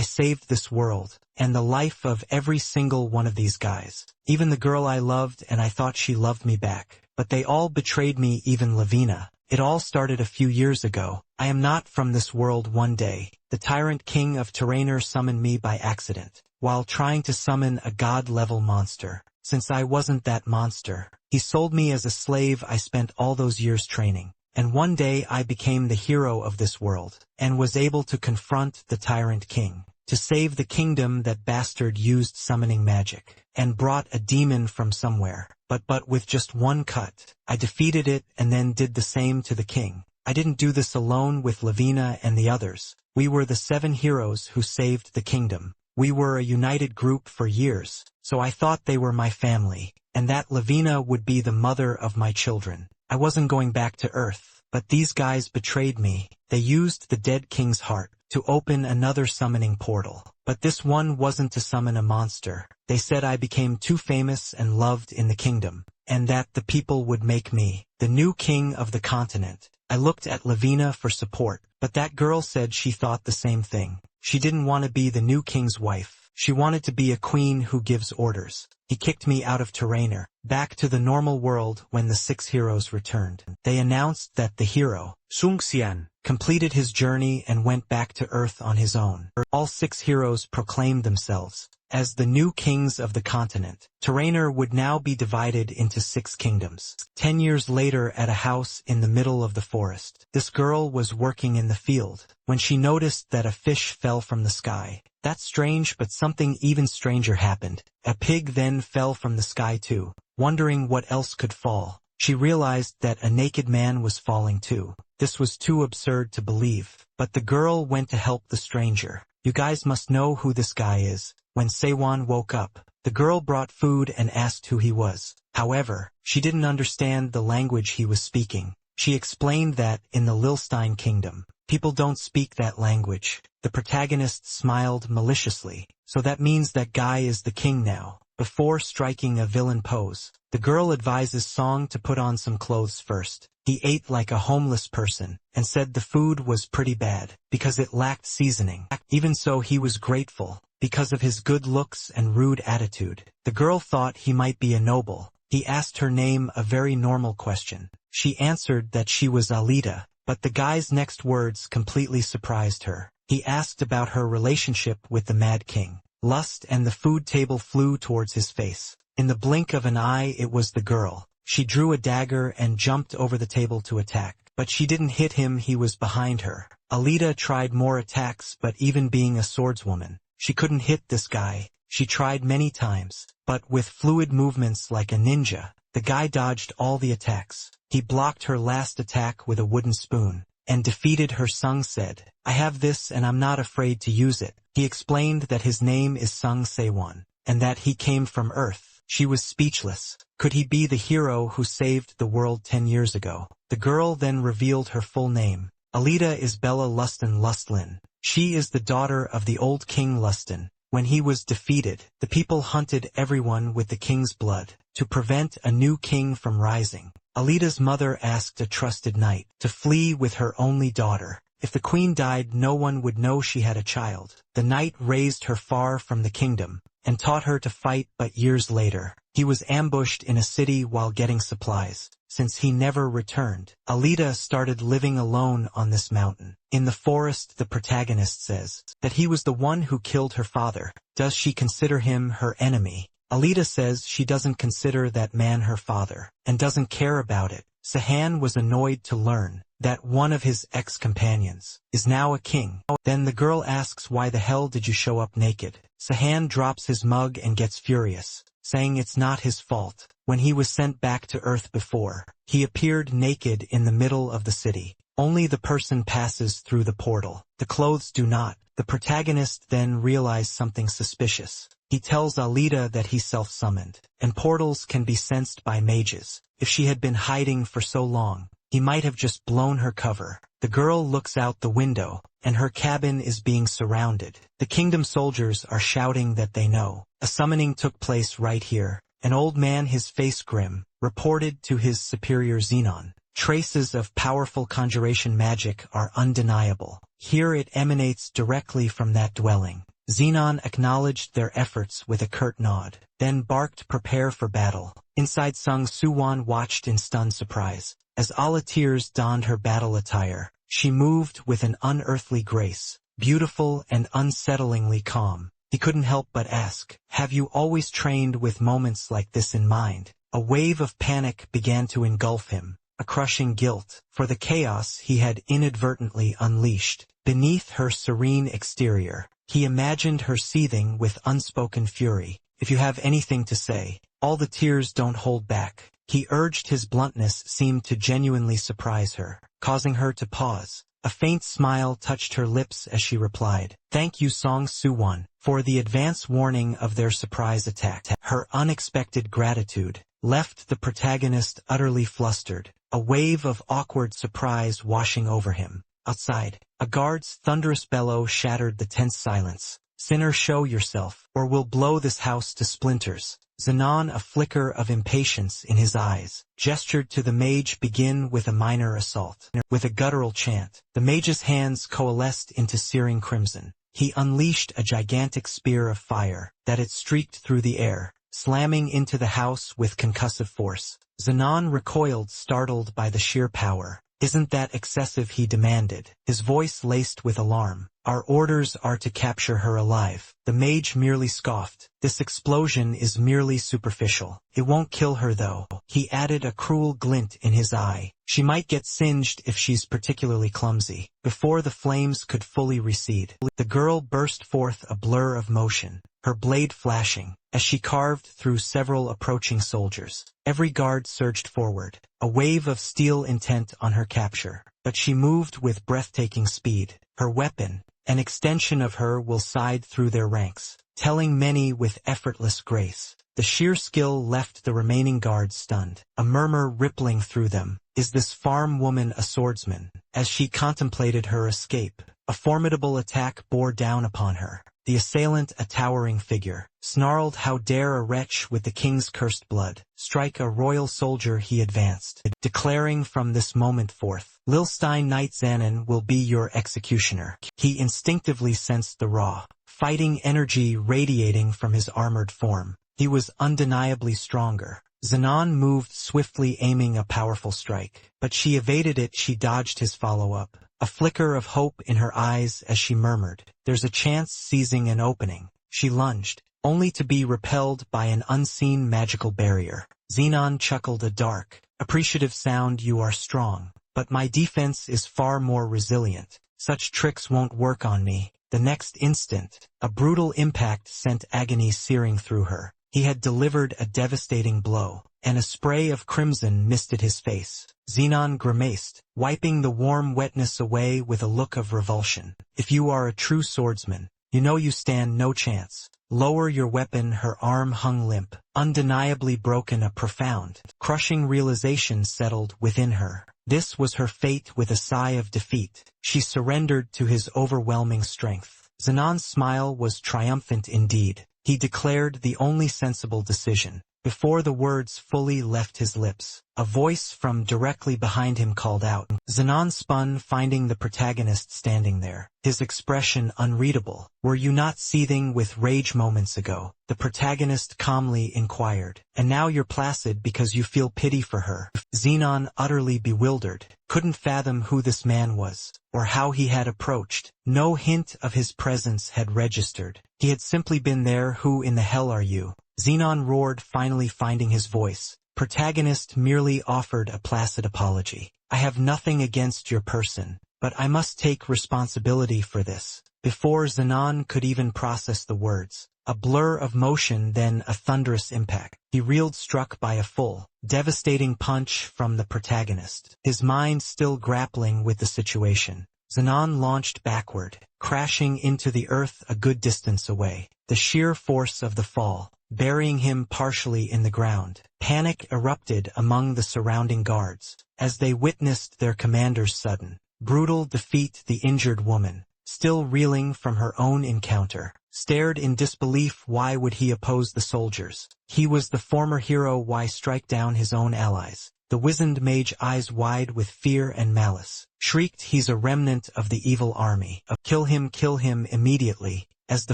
saved this world, and the life of every single one of these guys. Even the girl I loved and I thought she loved me back. But they all betrayed me, even Lavina. It all started a few years ago. I am not from this world. One day, the tyrant king of Terraner summoned me by accident, while trying to summon a god-level monster. Since I wasn't that monster, he sold me as a slave. I spent all those years training, and one day I became the hero of this world, and was able to confront the tyrant king, to save the kingdom. That bastard used summoning magic, and brought a demon from somewhere. But with just one cut, I defeated it and then did the same to the king. I didn't do this alone with Lavina and the others. We were the 7 heroes who saved the kingdom. We were a united group for years, so I thought they were my family, and that Lavina would be the mother of my children. I wasn't going back to Earth, but these guys betrayed me. They used the dead king's heart to open another summoning portal. But this one wasn't to summon a monster. They said I became too famous and loved in the kingdom, and that the people would make me the new king of the continent. I looked at Lavina for support, but that girl said she thought the same thing. She didn't want to be the new king's wife. She wanted to be a queen who gives orders. He kicked me out of Terraner, back to the normal world. When the 6 heroes returned, they announced that the hero, Sungxian, completed his journey and went back to Earth on his own. All 6 heroes proclaimed themselves as the new kings of the continent. Terraner would now be divided into 6 kingdoms. 10 years later, at a house in the middle of the forest, this girl was working in the field when she noticed that a fish fell from the sky. That's strange, but something even stranger happened. A pig then fell from the sky too. Wondering what else could fall, she realized that a naked man was falling too. This was too absurd to believe, but the girl went to help the stranger. You guys must know who this guy is. When Sewon woke up, the girl brought food and asked who he was. However, she didn't understand the language he was speaking. She explained that in the Lilstein kingdom, people don't speak that language. The protagonist smiled maliciously. So that means that guy is the king now. Before striking a villain pose, the girl advises Song to put on some clothes first. He ate like a homeless person, and said the food was pretty bad, because it lacked seasoning. Even so, he was grateful, because of his good looks and rude attitude. The girl thought he might be a noble. He asked her name, a very normal question. She answered that she was Alita, but the guy's next words completely surprised her. He asked about her relationship with the Mad King. Lust, and the food table flew towards his face. In the blink of an eye, it was the girl. She drew a dagger and jumped over the table to attack, but she didn't hit him. He was behind her. Alita tried more attacks, but even being a swordswoman, she couldn't hit this guy. She tried many times, but with fluid movements like a ninja, the guy dodged all the attacks. He blocked her last attack with a wooden spoon, and defeated her. Sung said, "I have this and I'm not afraid to use it." He explained that his name is Sung Sewon, and that he came from Earth. She was speechless. Could he be the hero who saved the world 10 years ago? The girl then revealed her full name. Alita is Bella Lustin Lustlin. She is the daughter of the old King Lustin. When he was defeated, the people hunted everyone with the king's blood, to prevent a new king from rising. Alita's mother asked a trusted knight to flee with her only daughter. If the queen died, no one would know she had a child. The knight raised her far from the kingdom, and taught her to fight, but years later, he was ambushed in a city while getting supplies. Since he never returned, Alita started living alone on this mountain. In the forest, the protagonist says that he was the one who killed her father. Does she consider him her enemy? Alita says she doesn't consider that man her father, and doesn't care about it. Sahan was annoyed to learn that one of his ex-companions is now a king. Then the girl asks, "Why the hell did you show up naked?" Sahan drops his mug and gets furious, saying it's not his fault. When he was sent back to Earth before, he appeared naked in the middle of the city. Only the person passes through the portal. The clothes do not. The protagonist then realizes something suspicious. He tells Alita that he self-summoned, and portals can be sensed by mages. If she had been hiding for so long, he might have just blown her cover. The girl looks out the window, and her cabin is being surrounded. The kingdom soldiers are shouting that they know a summoning took place right here. An old man, his face grim, reported to his superior Xenon. Traces of powerful conjuration magic are undeniable. Here it emanates directly from that dwelling. Xenon acknowledged their efforts with a curt nod, then barked, "Prepare for battle." Inside, Sung Suwon watched in stunned surprise. As Alateers donned her battle attire, she moved with an unearthly grace, beautiful and unsettlingly calm. He couldn't help but ask, "Have you always trained with moments like this in mind?" A wave of panic began to engulf him, a crushing guilt for the chaos he had inadvertently unleashed. Beneath her serene exterior, he imagined her seething with unspoken fury. "If you have anything to say, all the tears, don't hold back." He urged. His bluntness seemed to genuinely surprise her, causing her to pause. A faint smile touched her lips as she replied, "Thank you, Song Suwon, for the advance warning of their surprise attack." Her unexpected gratitude left the protagonist utterly flustered, a wave of awkward surprise washing over him. Outside, a guard's thunderous bellow shattered the tense silence. "Sinner, show yourself, or we'll blow this house to splinters." Xenon, a flicker of impatience in his eyes, gestured to the mage. "Begin with a minor assault." With a guttural chant, the mage's hands coalesced into searing crimson. He unleashed a gigantic spear of fire, that it streaked through the air, slamming into the house with concussive force. Xenon recoiled, startled by the sheer power. "Isn't that excessive?" he demanded, his voice laced with alarm. "Our orders are to capture her alive." The mage merely scoffed. "This explosion is merely superficial. It won't kill her though." He added, a cruel glint in his eye. "She might get singed if she's particularly clumsy." Before the flames could fully recede, the girl burst forth, a blur of motion, her blade flashing, as she carved through several approaching soldiers. Every guard surged forward, a wave of steel intent on her capture. But she moved with breathtaking speed. Her weapon, an extension of her, will side through their ranks, telling many with effortless grace. The sheer skill left the remaining guards stunned, a murmur rippling through them. "Is this farm woman a swordsman?" As she contemplated her escape, a formidable attack bore down upon her. The assailant, a towering figure, snarled, "How dare a wretch with the king's cursed blood strike a royal soldier?" He advanced, declaring from this moment forth, "Lilstein Knight Xanon will be your executioner." He instinctively sensed the raw, fighting energy radiating from his armored form. He was undeniably stronger. Xenon moved swiftly, aiming a powerful strike, but she evaded it. She dodged his follow-up, a flicker of hope in her eyes as she murmured, "There's a chance." Seizing an opening, she lunged, only to be repelled by an unseen magical barrier. Xenon chuckled, a dark, appreciative sound. "You are strong, but my defense is far more resilient. Such tricks won't work on me." The next instant, a brutal impact sent agony searing through her. He had delivered a devastating blow, and a spray of crimson misted his face. Xenon grimaced, wiping the warm wetness away with a look of revulsion. "If you are a true swordsman, you know you stand no chance. Lower your weapon." Her arm hung limp, undeniably broken. A profound, crushing realization settled within her. This was her fate. With a sigh of defeat, she surrendered to his overwhelming strength. Xenon's smile was triumphant indeed. He declared, "The only sensible decision." Before the words fully left his lips, a voice from directly behind him called out. Xenon spun, finding the protagonist standing there, his expression unreadable. "Were you not seething with rage moments ago?" the protagonist calmly inquired. "And now you're placid because you feel pity for her." Xenon, utterly bewildered, couldn't fathom who this man was, or how he had approached. No hint of his presence had registered. He had simply been there. "Who in the hell are you?" Xenon roared, finally finding his voice. Protagonist merely offered a placid apology. "I have nothing against your person, but I must take responsibility for this." Before Xenon could even process the words, a blur of motion, then a thunderous impact. He reeled, struck by a full, devastating punch from the protagonist. His mind still grappling with the situation, Xenon launched backward, crashing into the earth a good distance away. The sheer force of the fall, burying him partially in the ground. Panic erupted among the surrounding guards as they witnessed their commander's sudden, brutal defeat. The injured woman, still reeling from her own encounter, stared in disbelief. Why would he oppose the soldiers? He was the former hero. Why strike down his own allies? The wizened mage, eyes wide with fear and malice, shrieked, "He's a remnant of the evil army. Kill him immediately." as the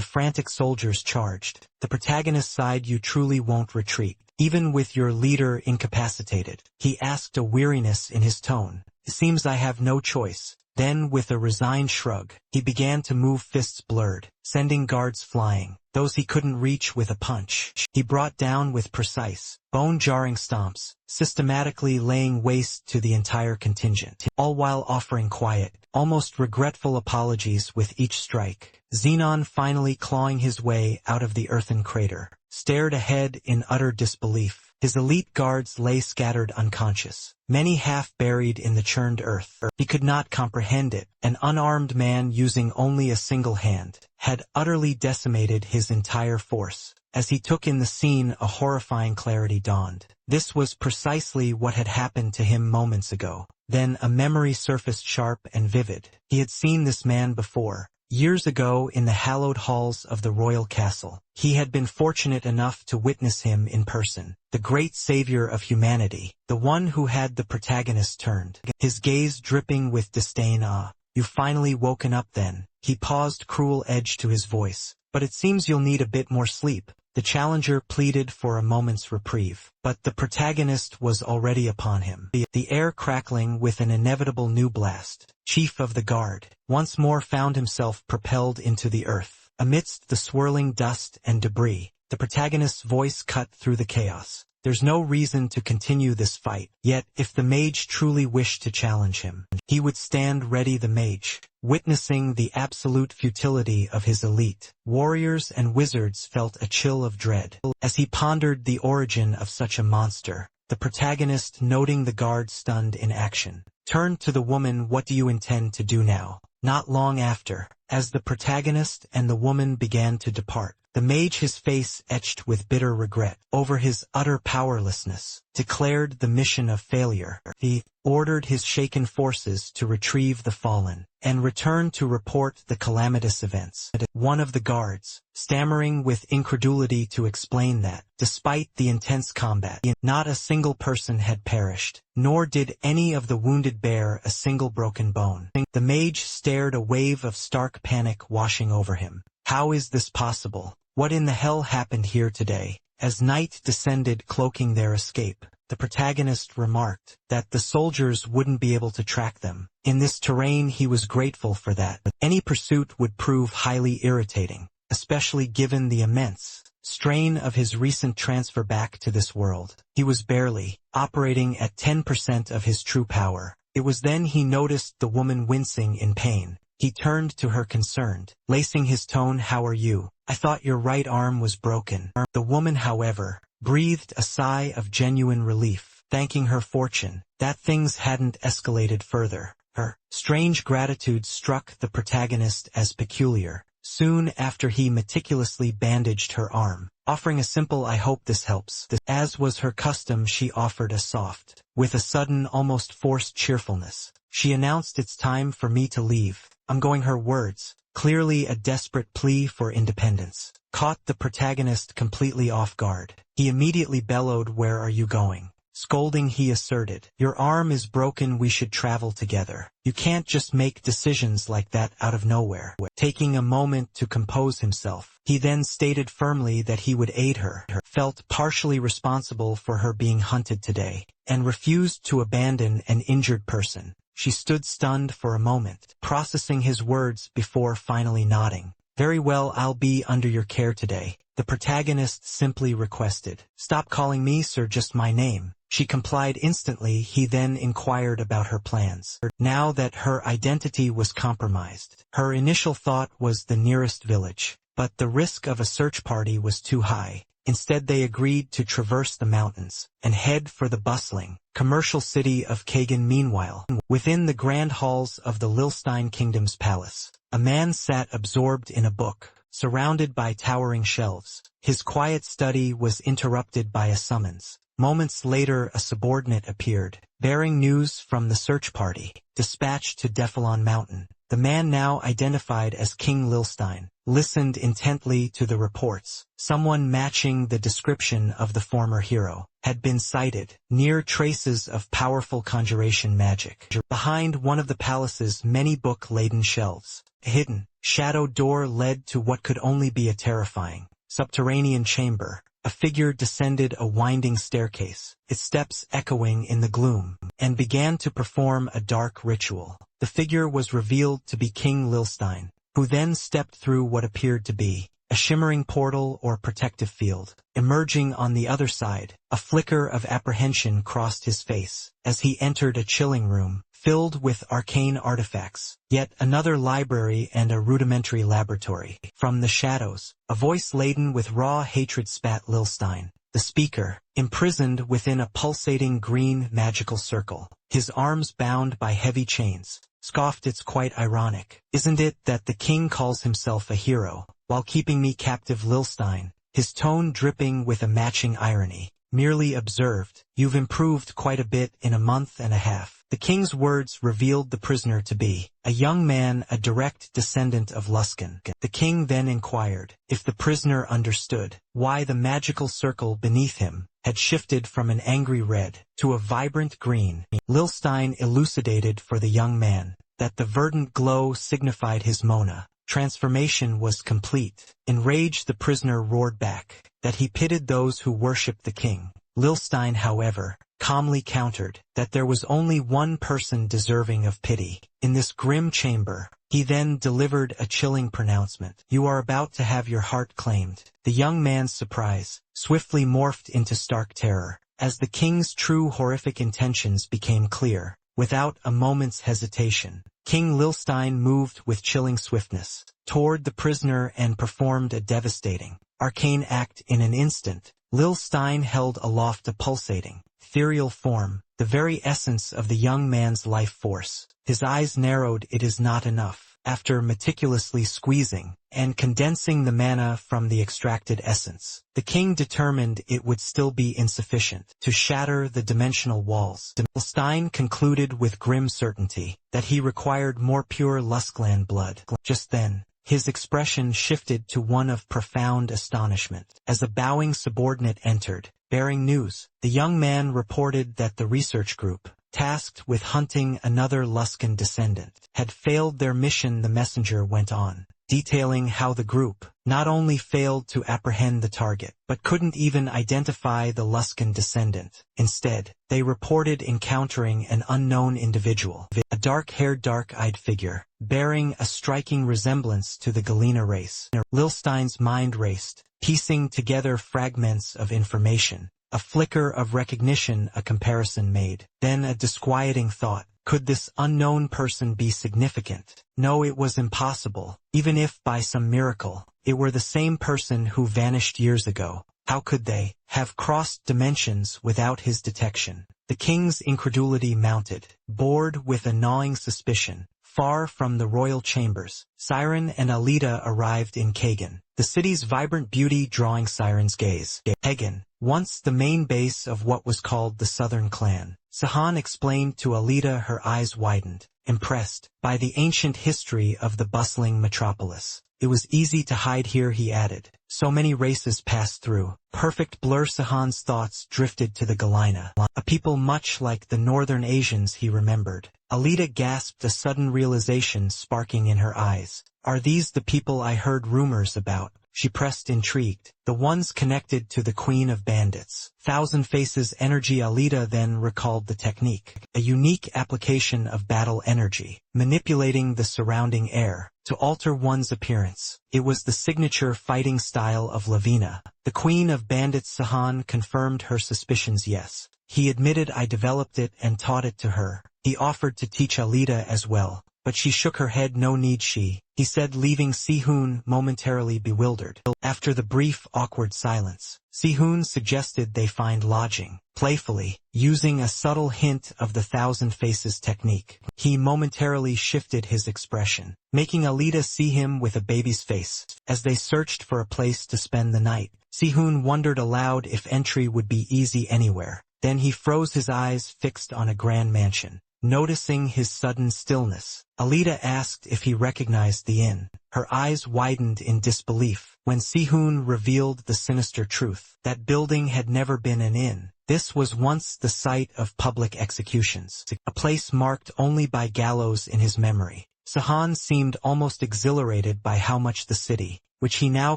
frantic soldiers charged. The protagonist sighed. You truly won't retreat, even with your leader incapacitated? He asked, a weariness in his tone. It seems I have no choice. Then, with a resigned shrug, he began to move, fists blurred, sending guards flying, those he couldn't reach with a punch. He brought down with precise, bone-jarring stomps, systematically laying waste to the entire contingent, all while offering quiet, almost regretful apologies with each strike. Xenon, finally clawing his way out of the earthen crater, stared ahead in utter disbelief. His elite guards lay scattered unconscious, many half buried in the churned earth. He could not comprehend it. An unarmed man using only a single hand had utterly decimated his entire force. As he took in the scene, a horrifying clarity dawned. This was precisely what had happened to him moments ago. Then a memory surfaced, sharp and vivid. He had seen this man before. Years ago, in the hallowed halls of the royal castle, he had been fortunate enough to witness him in person, the great savior of humanity, the one who had the protagonist turned, his gaze dripping with disdain. Ah, you've finally woken up then. He paused, cruel edge to his voice. But it seems you'll need a bit more sleep. The challenger pleaded for a moment's reprieve, but the protagonist was already upon him, the air crackling with an inevitable new blast. Chief of the guard once more found himself propelled into the earth. Amidst the swirling dust and debris, the protagonist's voice cut through the chaos. There's no reason to continue this fight, yet if the mage truly wished to challenge him, he would stand ready. The mage, witnessing the absolute futility of his elite warriors and wizards, felt a chill of dread. As he pondered the origin of such a monster, the protagonist, noting the guard stunned in action, turned to the woman. What do you intend to do now? Not long after, as the protagonist and the woman began to depart, the mage, his face etched with bitter regret over his utter powerlessness, declared the mission a failure. He ordered his shaken forces to retrieve the fallen and return to report the calamitous events. One of the guards, stammering with incredulity to explain that, despite the intense combat, not a single person had perished, nor did any of the wounded bear a single broken bone. The mage stared, a wave of stark panic washing over him. How is this possible? What in the hell happened here today? As night descended, cloaking their escape, the protagonist remarked that the soldiers wouldn't be able to track them. In this terrain, he was grateful for that. Any pursuit would prove highly irritating, especially given the immense strain of his recent transfer back to this world. He was barely operating at 10% of his true power. It was then he noticed the woman wincing in pain. He turned to her, concerned, lacing his tone. How are you? I thought your right arm was broken. The woman, however, breathed a sigh of genuine relief, thanking her fortune that things hadn't escalated further. Her strange gratitude struck the protagonist as peculiar. Soon after, he meticulously bandaged her arm, offering a simple, I hope this helps. As was her custom, she offered a soft, with a sudden, almost forced cheerfulness. She announced, it's time for me to leave. I'm going. Her words, clearly a desperate plea for independence, caught the protagonist completely off guard. He immediately bellowed, where are you going? Scolding, he asserted, your arm is broken, we should travel together. You can't just make decisions like that out of nowhere. Taking a moment to compose himself, he then stated firmly that he would aid her, felt partially responsible for her being hunted today, and refused to abandon an injured person. She stood stunned for a moment, processing his words before finally nodding. Very well, I'll be under your care today. The protagonist simply requested, stop calling me sir, just my name. She complied instantly. He then inquired about her plans. Now that her identity was compromised, her initial thought was the nearest village, but the risk of a search party was too high. Instead, they agreed to traverse the mountains and head for the bustling, commercial city of Kagan. Meanwhile, within the grand halls of the Lilstein Kingdom's palace, a man sat absorbed in a book, surrounded by towering shelves. His quiet study was interrupted by a summons. Moments later, a subordinate appeared, bearing news from the search party, dispatched to Defilon Mountain. The man, now identified as King Lilstein, listened intently to the reports. Someone matching the description of the former hero had been sighted near traces of powerful conjuration magic. Behind one of the palace's many book-laden shelves, a hidden, shadowed door led to what could only be a terrifying, subterranean chamber. A figure descended a winding staircase, its steps echoing in the gloom, and began to perform a dark ritual. The figure was revealed to be King Lilstein, who then stepped through what appeared to be a shimmering portal or protective field. Emerging on the other side, a flicker of apprehension crossed his face as he entered a chilling room filled with arcane artifacts, yet another library and a rudimentary laboratory. From the shadows, a voice laden with raw hatred spat Lilstein, the speaker, imprisoned within a pulsating green magical circle, his arms bound by heavy chains, scoffed. It's quite ironic, isn't it, that the king calls himself a hero, while keeping me captive? Lilstein, his tone dripping with a matching irony, merely observed, you've improved quite a bit in a month and a half. The king's words revealed the prisoner to be a young man, a direct descendant of Luskan. The king then inquired if the prisoner understood why the magical circle beneath him had shifted from an angry red to a vibrant green. Lilstein elucidated for the young man that the verdant glow signified his Mona. Transformation was complete. Enraged, the prisoner roared back that he pitted those who worshipped the king. Lilstein, however, calmly countered that there was only one person deserving of pity in this grim chamber. He then delivered a chilling pronouncement. You are about to have your heart claimed. The young man's surprise swiftly morphed into stark terror as the king's true horrific intentions became clear. Without a moment's hesitation, King Lilstein moved with chilling swiftness toward the prisoner and performed a devastating, arcane act. In an instant, Lilstein held aloft a pulsating, ethereal form, the very essence of the young man's life force. His eyes narrowed. It is not enough. After meticulously squeezing and condensing the mana from the extracted essence, the king determined it would still be insufficient to shatter the dimensional walls. Lilstein concluded with grim certainty that he required more pure Luskland blood. Just then, his expression shifted to one of profound astonishment as a bowing subordinate entered, bearing news. The young man reported that the research group, tasked with hunting another Luskan descendant, had failed their mission. The messenger went on, detailing how the group not only failed to apprehend the target, but couldn't even identify the Luskan descendant. Instead, they reported encountering an unknown individual, a dark-haired, dark-eyed figure, bearing a striking resemblance to the Galena race. Lilstein's mind raced, piecing together fragments of information. A flicker of recognition, a comparison made. Then a disquieting thought. Could this unknown person be significant? No, it was impossible. Even if, by some miracle, it were the same person who vanished years ago, how could they have crossed dimensions without his detection? The king's incredulity mounted, bored with a gnawing suspicion. Far from the royal chambers, Siren and Alida arrived in Kagan, the city's vibrant beauty drawing Siren's gaze. Kagan, once the main base of what was called the Southern Clan, Sahan explained to Alida. Her eyes widened, impressed by the ancient history of the bustling metropolis. It was easy to hide here, he added. So many races passed through. Perfect blur. Sahan's thoughts drifted to the Galena, a people much like the Northern Asians he remembered. Alida gasped, a sudden realization sparking in her eyes. Are these the people I heard rumors about? She pressed, intrigued. The ones connected to the Queen of Bandits. Thousand Faces energy. Alida then recalled the technique, a unique application of battle energy, manipulating the surrounding air to alter one's appearance. It was the signature fighting style of Lavina, the Queen of Bandits. Sahan confirmed her suspicions. Yes, he admitted, I developed it and taught it to her. He offered to teach Alida as well, but she shook her head. No need, he said, leaving Sihun momentarily bewildered. After the brief, awkward silence, Sihun suggested they find lodging, playfully, using a subtle hint of the Thousand Faces technique. He momentarily shifted his expression, making Alida see him with a baby's face. As they searched for a place to spend the night, Sihun wondered aloud if entry would be easy anywhere. Then he froze, his eyes fixed on a grand mansion, Noticing his sudden stillness, Alita asked if he recognized the inn. Her eyes widened in disbelief when Sihun revealed the sinister truth. That building had never been an inn. This was once the site of public executions, a place marked only by gallows in his memory. Sahan seemed almost exhilarated by how much the city, which he now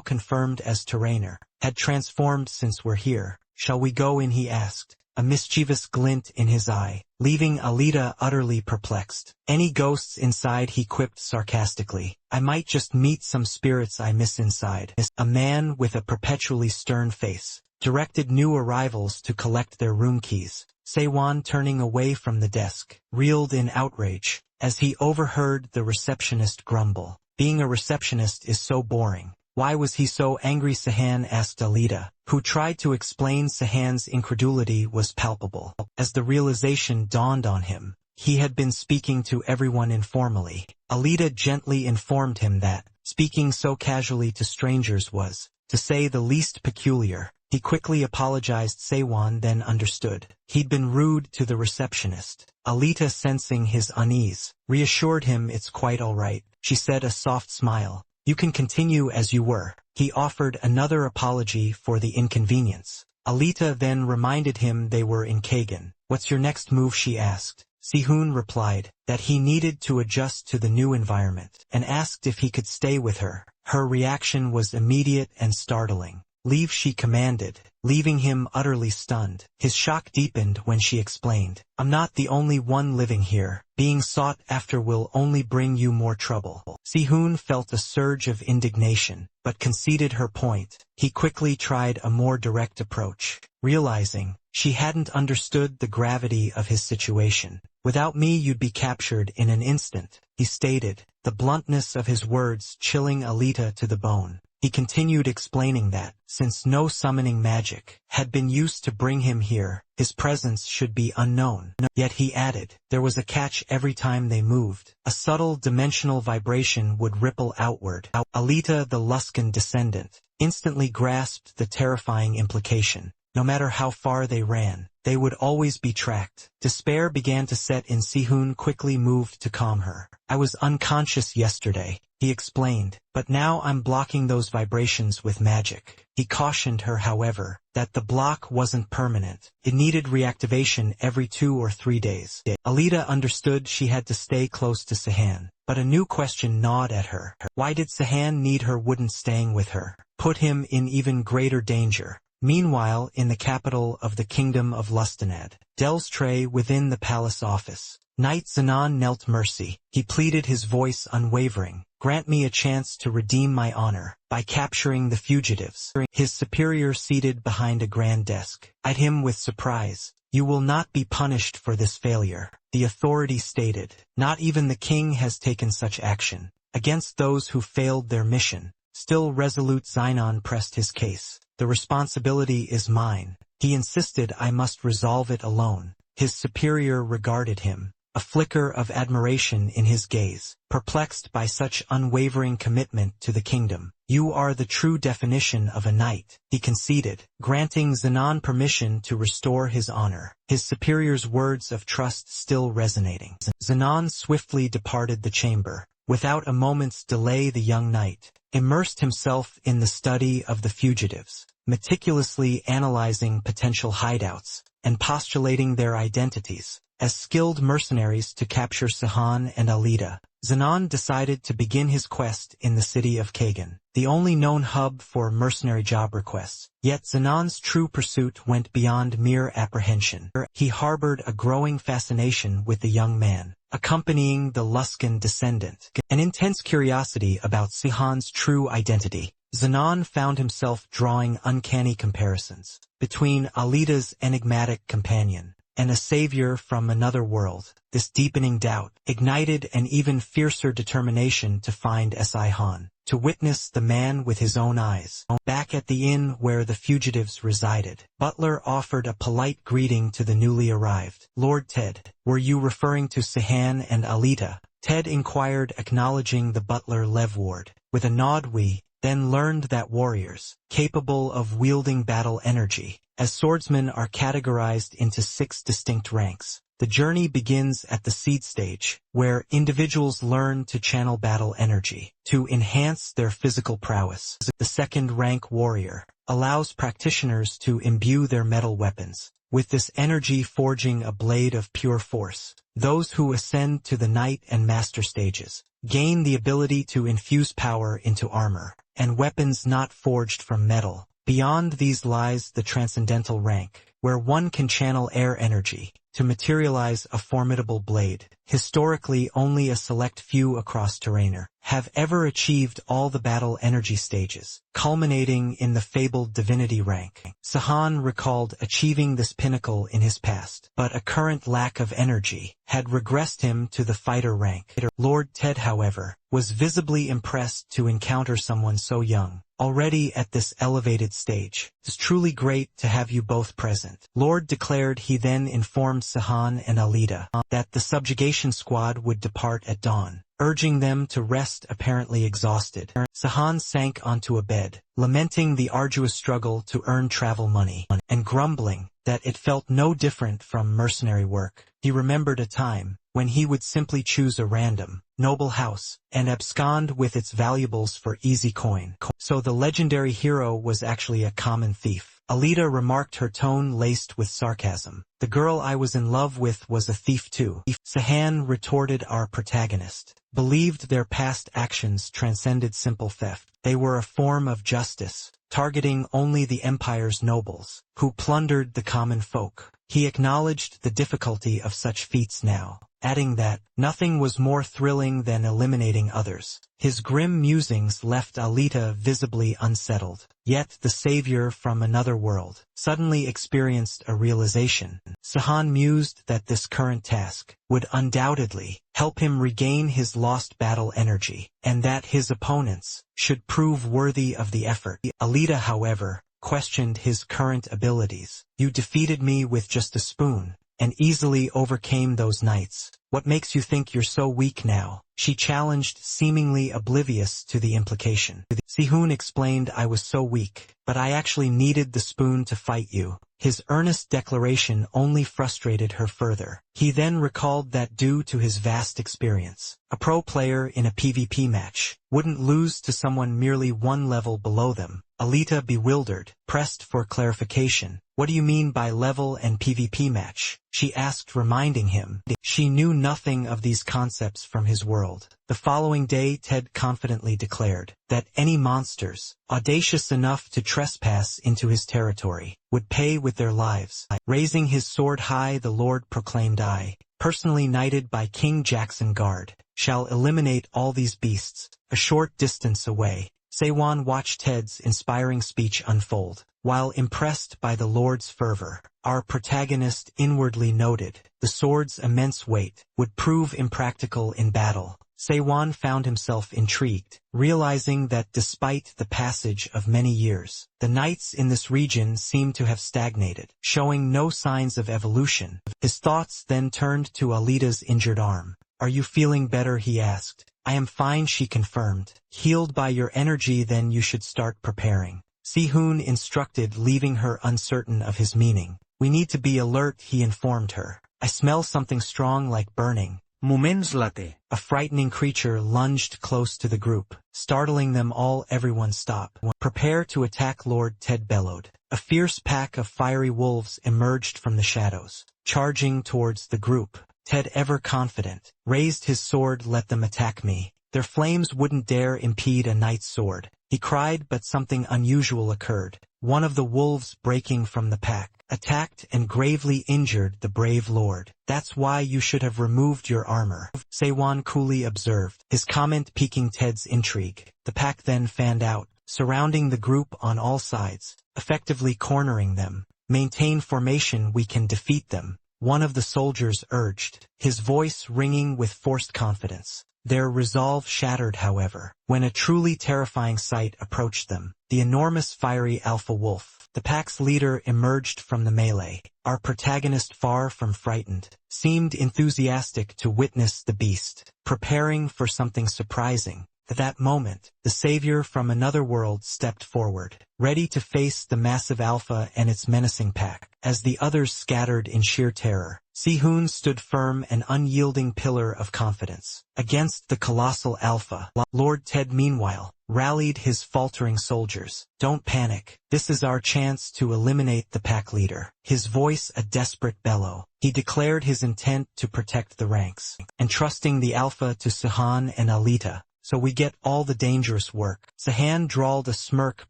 confirmed as Terrainer, had transformed since we're here. Shall we go in, he asked, a mischievous glint in his eye, leaving Alita utterly perplexed. Any ghosts inside, he quipped sarcastically. I might just meet some spirits I miss inside. A man with a perpetually stern face directed new arrivals to collect their room keys. Seiwan, turning away from the desk, reeled in outrage as he overheard the receptionist grumble. Being a receptionist is so boring. Why was he so angry? Sahan asked Alita, who tried to explain. Sahan's incredulity was palpable. As the realization dawned on him, he had been speaking to everyone informally. Alita gently informed him that speaking so casually to strangers was, to say the least, peculiar. He quickly apologized. Seiwan then understood. He'd been rude to the receptionist. Alita, sensing his unease, reassured him. It's quite all right, she said, a soft smile. You can continue as you were. He offered another apology for the inconvenience. Alita then reminded him they were in Kagan. What's your next move, she asked. Sihun replied that he needed to adjust to the new environment and asked if he could stay with her. Her reaction was immediate and startling. Leave, she commanded, leaving him utterly stunned. His shock deepened when she explained, I'm not the only one living here. Being sought after will only bring you more trouble. Sihun felt a surge of indignation, but conceded her point. He quickly tried a more direct approach, realizing she hadn't understood the gravity of his situation. Without me you'd be captured in an instant, he stated, the bluntness of his words chilling Alita to the bone. He continued explaining that, since no summoning magic had been used to bring him here, his presence should be unknown. Yet he added, there was a catch. Every time they moved, a subtle dimensional vibration would ripple outward. Alita, the Luskan descendant, instantly grasped the terrifying implication. No matter how far they ran, they would always be tracked. Despair began to set in. Sihun quickly moved to calm her. I was unconscious yesterday, he explained, but now I'm blocking those vibrations with magic. He cautioned her, however, that the block wasn't permanent. It needed reactivation every 2 or 3 days. Alita understood she had to stay close to Sahan, but a new question gnawed at her. Why did Sahan need her? Wouldn't staying with her put him in even greater danger? Meanwhile, in the capital of the Kingdom of Lustenad, Delstre, within the palace office, Knight Zenon knelt mercy. He pleaded, his voice unwavering. Grant me a chance to redeem my honor by capturing the fugitives. His superior, seated behind a grand desk, eyed him with surprise. You will not be punished for this failure, the authority stated. Not even the king has taken such action against those who failed their mission. Still resolute, Zenon pressed his case. The responsibility is mine. He insisted I must resolve it alone. His superior regarded him, a flicker of admiration in his gaze, perplexed by such unwavering commitment to the kingdom. You are the true definition of a knight, he conceded, granting Zenon permission to restore his honor, his superior's words of trust still resonating. Zenon swiftly departed the chamber. Without a moment's delay, the young knight immersed himself in the study of the fugitives, meticulously analyzing potential hideouts and postulating their identities. As skilled mercenaries to capture Sahan and Alita, Zenon decided to begin his quest in the city of Kagan, the only known hub for mercenary job requests. Yet Zenon's true pursuit went beyond mere apprehension. He harbored a growing fascination with the young man, accompanying the Luskan descendant, an intense curiosity about Sahan's true identity. Zenon found himself drawing uncanny comparisons between Alita's enigmatic companion and a savior from another world. This deepening doubt ignited an even fiercer determination to find Sihun, to witness the man with his own eyes. Back at the inn where the fugitives resided, Butler offered a polite greeting to the newly arrived. Lord Ted, were you referring to Sahan and Alita? Ted inquired, acknowledging the butler Lev Ward. With a nod, we then learned that warriors, capable of wielding battle energy, as swordsmen, are categorized into 6 distinct ranks. The journey begins at the seed stage, where individuals learn to channel battle energy to enhance their physical prowess. The second-rank warrior allows practitioners to imbue their metal weapons with this energy, forging a blade of pure force. Those who ascend to the knight and master stages gain the ability to infuse power into armor and weapons not forged from metal. Beyond these lies the transcendental rank, where one can channel air energy to materialize a formidable blade. Historically, only a select few across terrain have ever achieved all the battle energy stages, culminating in the fabled divinity rank. Sahan recalled achieving this pinnacle in his past, but a current lack of energy had regressed him to the fighter rank. Lord Ted, however, was visibly impressed to encounter someone so young, already at this elevated stage. It's truly great to have you both present, Lord declared. He then informed Sahan and Alita that the subjugation squad would depart at dawn, urging them to rest, apparently exhausted. Sahan sank onto a bed, lamenting the arduous struggle to earn travel money, and grumbling that it felt no different from mercenary work. He remembered a time when he would simply choose a random, noble house and abscond with its valuables for easy coin. So the legendary hero was actually a common thief. Alita remarked, her tone laced with sarcasm. The girl I was in love with was a thief too. Sahan retorted, our protagonist believed their past actions transcended simple theft. They were a form of justice, targeting only the empire's nobles, who plundered the common folk. He acknowledged the difficulty of such feats now, adding that nothing was more thrilling than eliminating others. His grim musings left Alita visibly unsettled. Yet the savior from another world suddenly experienced a realization. Sahan mused that this current task would undoubtedly help him regain his lost battle energy, and that his opponents should prove worthy of the effort. Alita, however, questioned his current abilities. You defeated me with just a spoon, and easily overcame those knights. What makes you think you're so weak now? She challenged, seemingly oblivious to the implication. Sihun explained, I was so weak, but I actually needed the spoon to fight you. His earnest declaration only frustrated her further. He then recalled that due to his vast experience, a pro player in a PvP match wouldn't lose to someone merely one level below them. Alita, bewildered, pressed for clarification. What do you mean by level and PvP match? She asked, reminding him she knew nothing of these concepts from his world. The following day, Ted confidently declared that any monsters audacious enough to trespass into his territory would pay with their lives. Raising his sword high, the Lord proclaimed, I, personally knighted by King Jackson Guard, shall eliminate all these beasts. A short distance away, Sewon watched Ted's inspiring speech unfold. While impressed by the Lord's fervor, our protagonist inwardly noted the sword's immense weight would prove impractical in battle. Sewon found himself intrigued, realizing that despite the passage of many years, the knights in this region seemed to have stagnated, showing no signs of evolution. His thoughts then turned to Alita's injured arm. Are you feeling better? He asked. I am fine, she confirmed. Healed by your energy, then you should start preparing. Sihun instructed, leaving her uncertain of his meaning. We need to be alert, he informed her. I smell something strong, like burning. Moments later, a frightening creature lunged close to the group, startling them all. Everyone stop. Prepare to attack, Lord Ted bellowed. A fierce pack of fiery wolves emerged from the shadows, charging towards the group. Ted, ever confident, raised his sword. Let them attack me. Their flames wouldn't dare impede a knight's sword. He cried, but something unusual occurred. One of the wolves, breaking from the pack, attacked and gravely injured the brave lord. That's why you should have removed your armor, Sewon coolly observed, his comment piquing Ted's intrigue. The pack then fanned out, surrounding the group on all sides, effectively cornering them. Maintain formation, we can defeat them, one of the soldiers urged, his voice ringing with forced confidence. Their resolve shattered, however, when a truly terrifying sight approached them. The enormous fiery alpha wolf, the pack's leader, emerged from the melee. Our protagonist, far from frightened, seemed enthusiastic to witness the beast, preparing for something surprising. At that moment, the savior from another world stepped forward, ready to face the massive alpha and its menacing pack. as the others scattered in sheer terror. Sihun stood firm, an unyielding pillar of confidence. Against the colossal Alpha, Lord Ted meanwhile rallied his faltering soldiers. "Don't panic. This is our chance to eliminate the pack leader." His voice a desperate bellow. He declared his intent to protect the ranks, entrusting the Alpha to Sahan and Alita. "So we get all the dangerous work." Sahan drawled, a smirk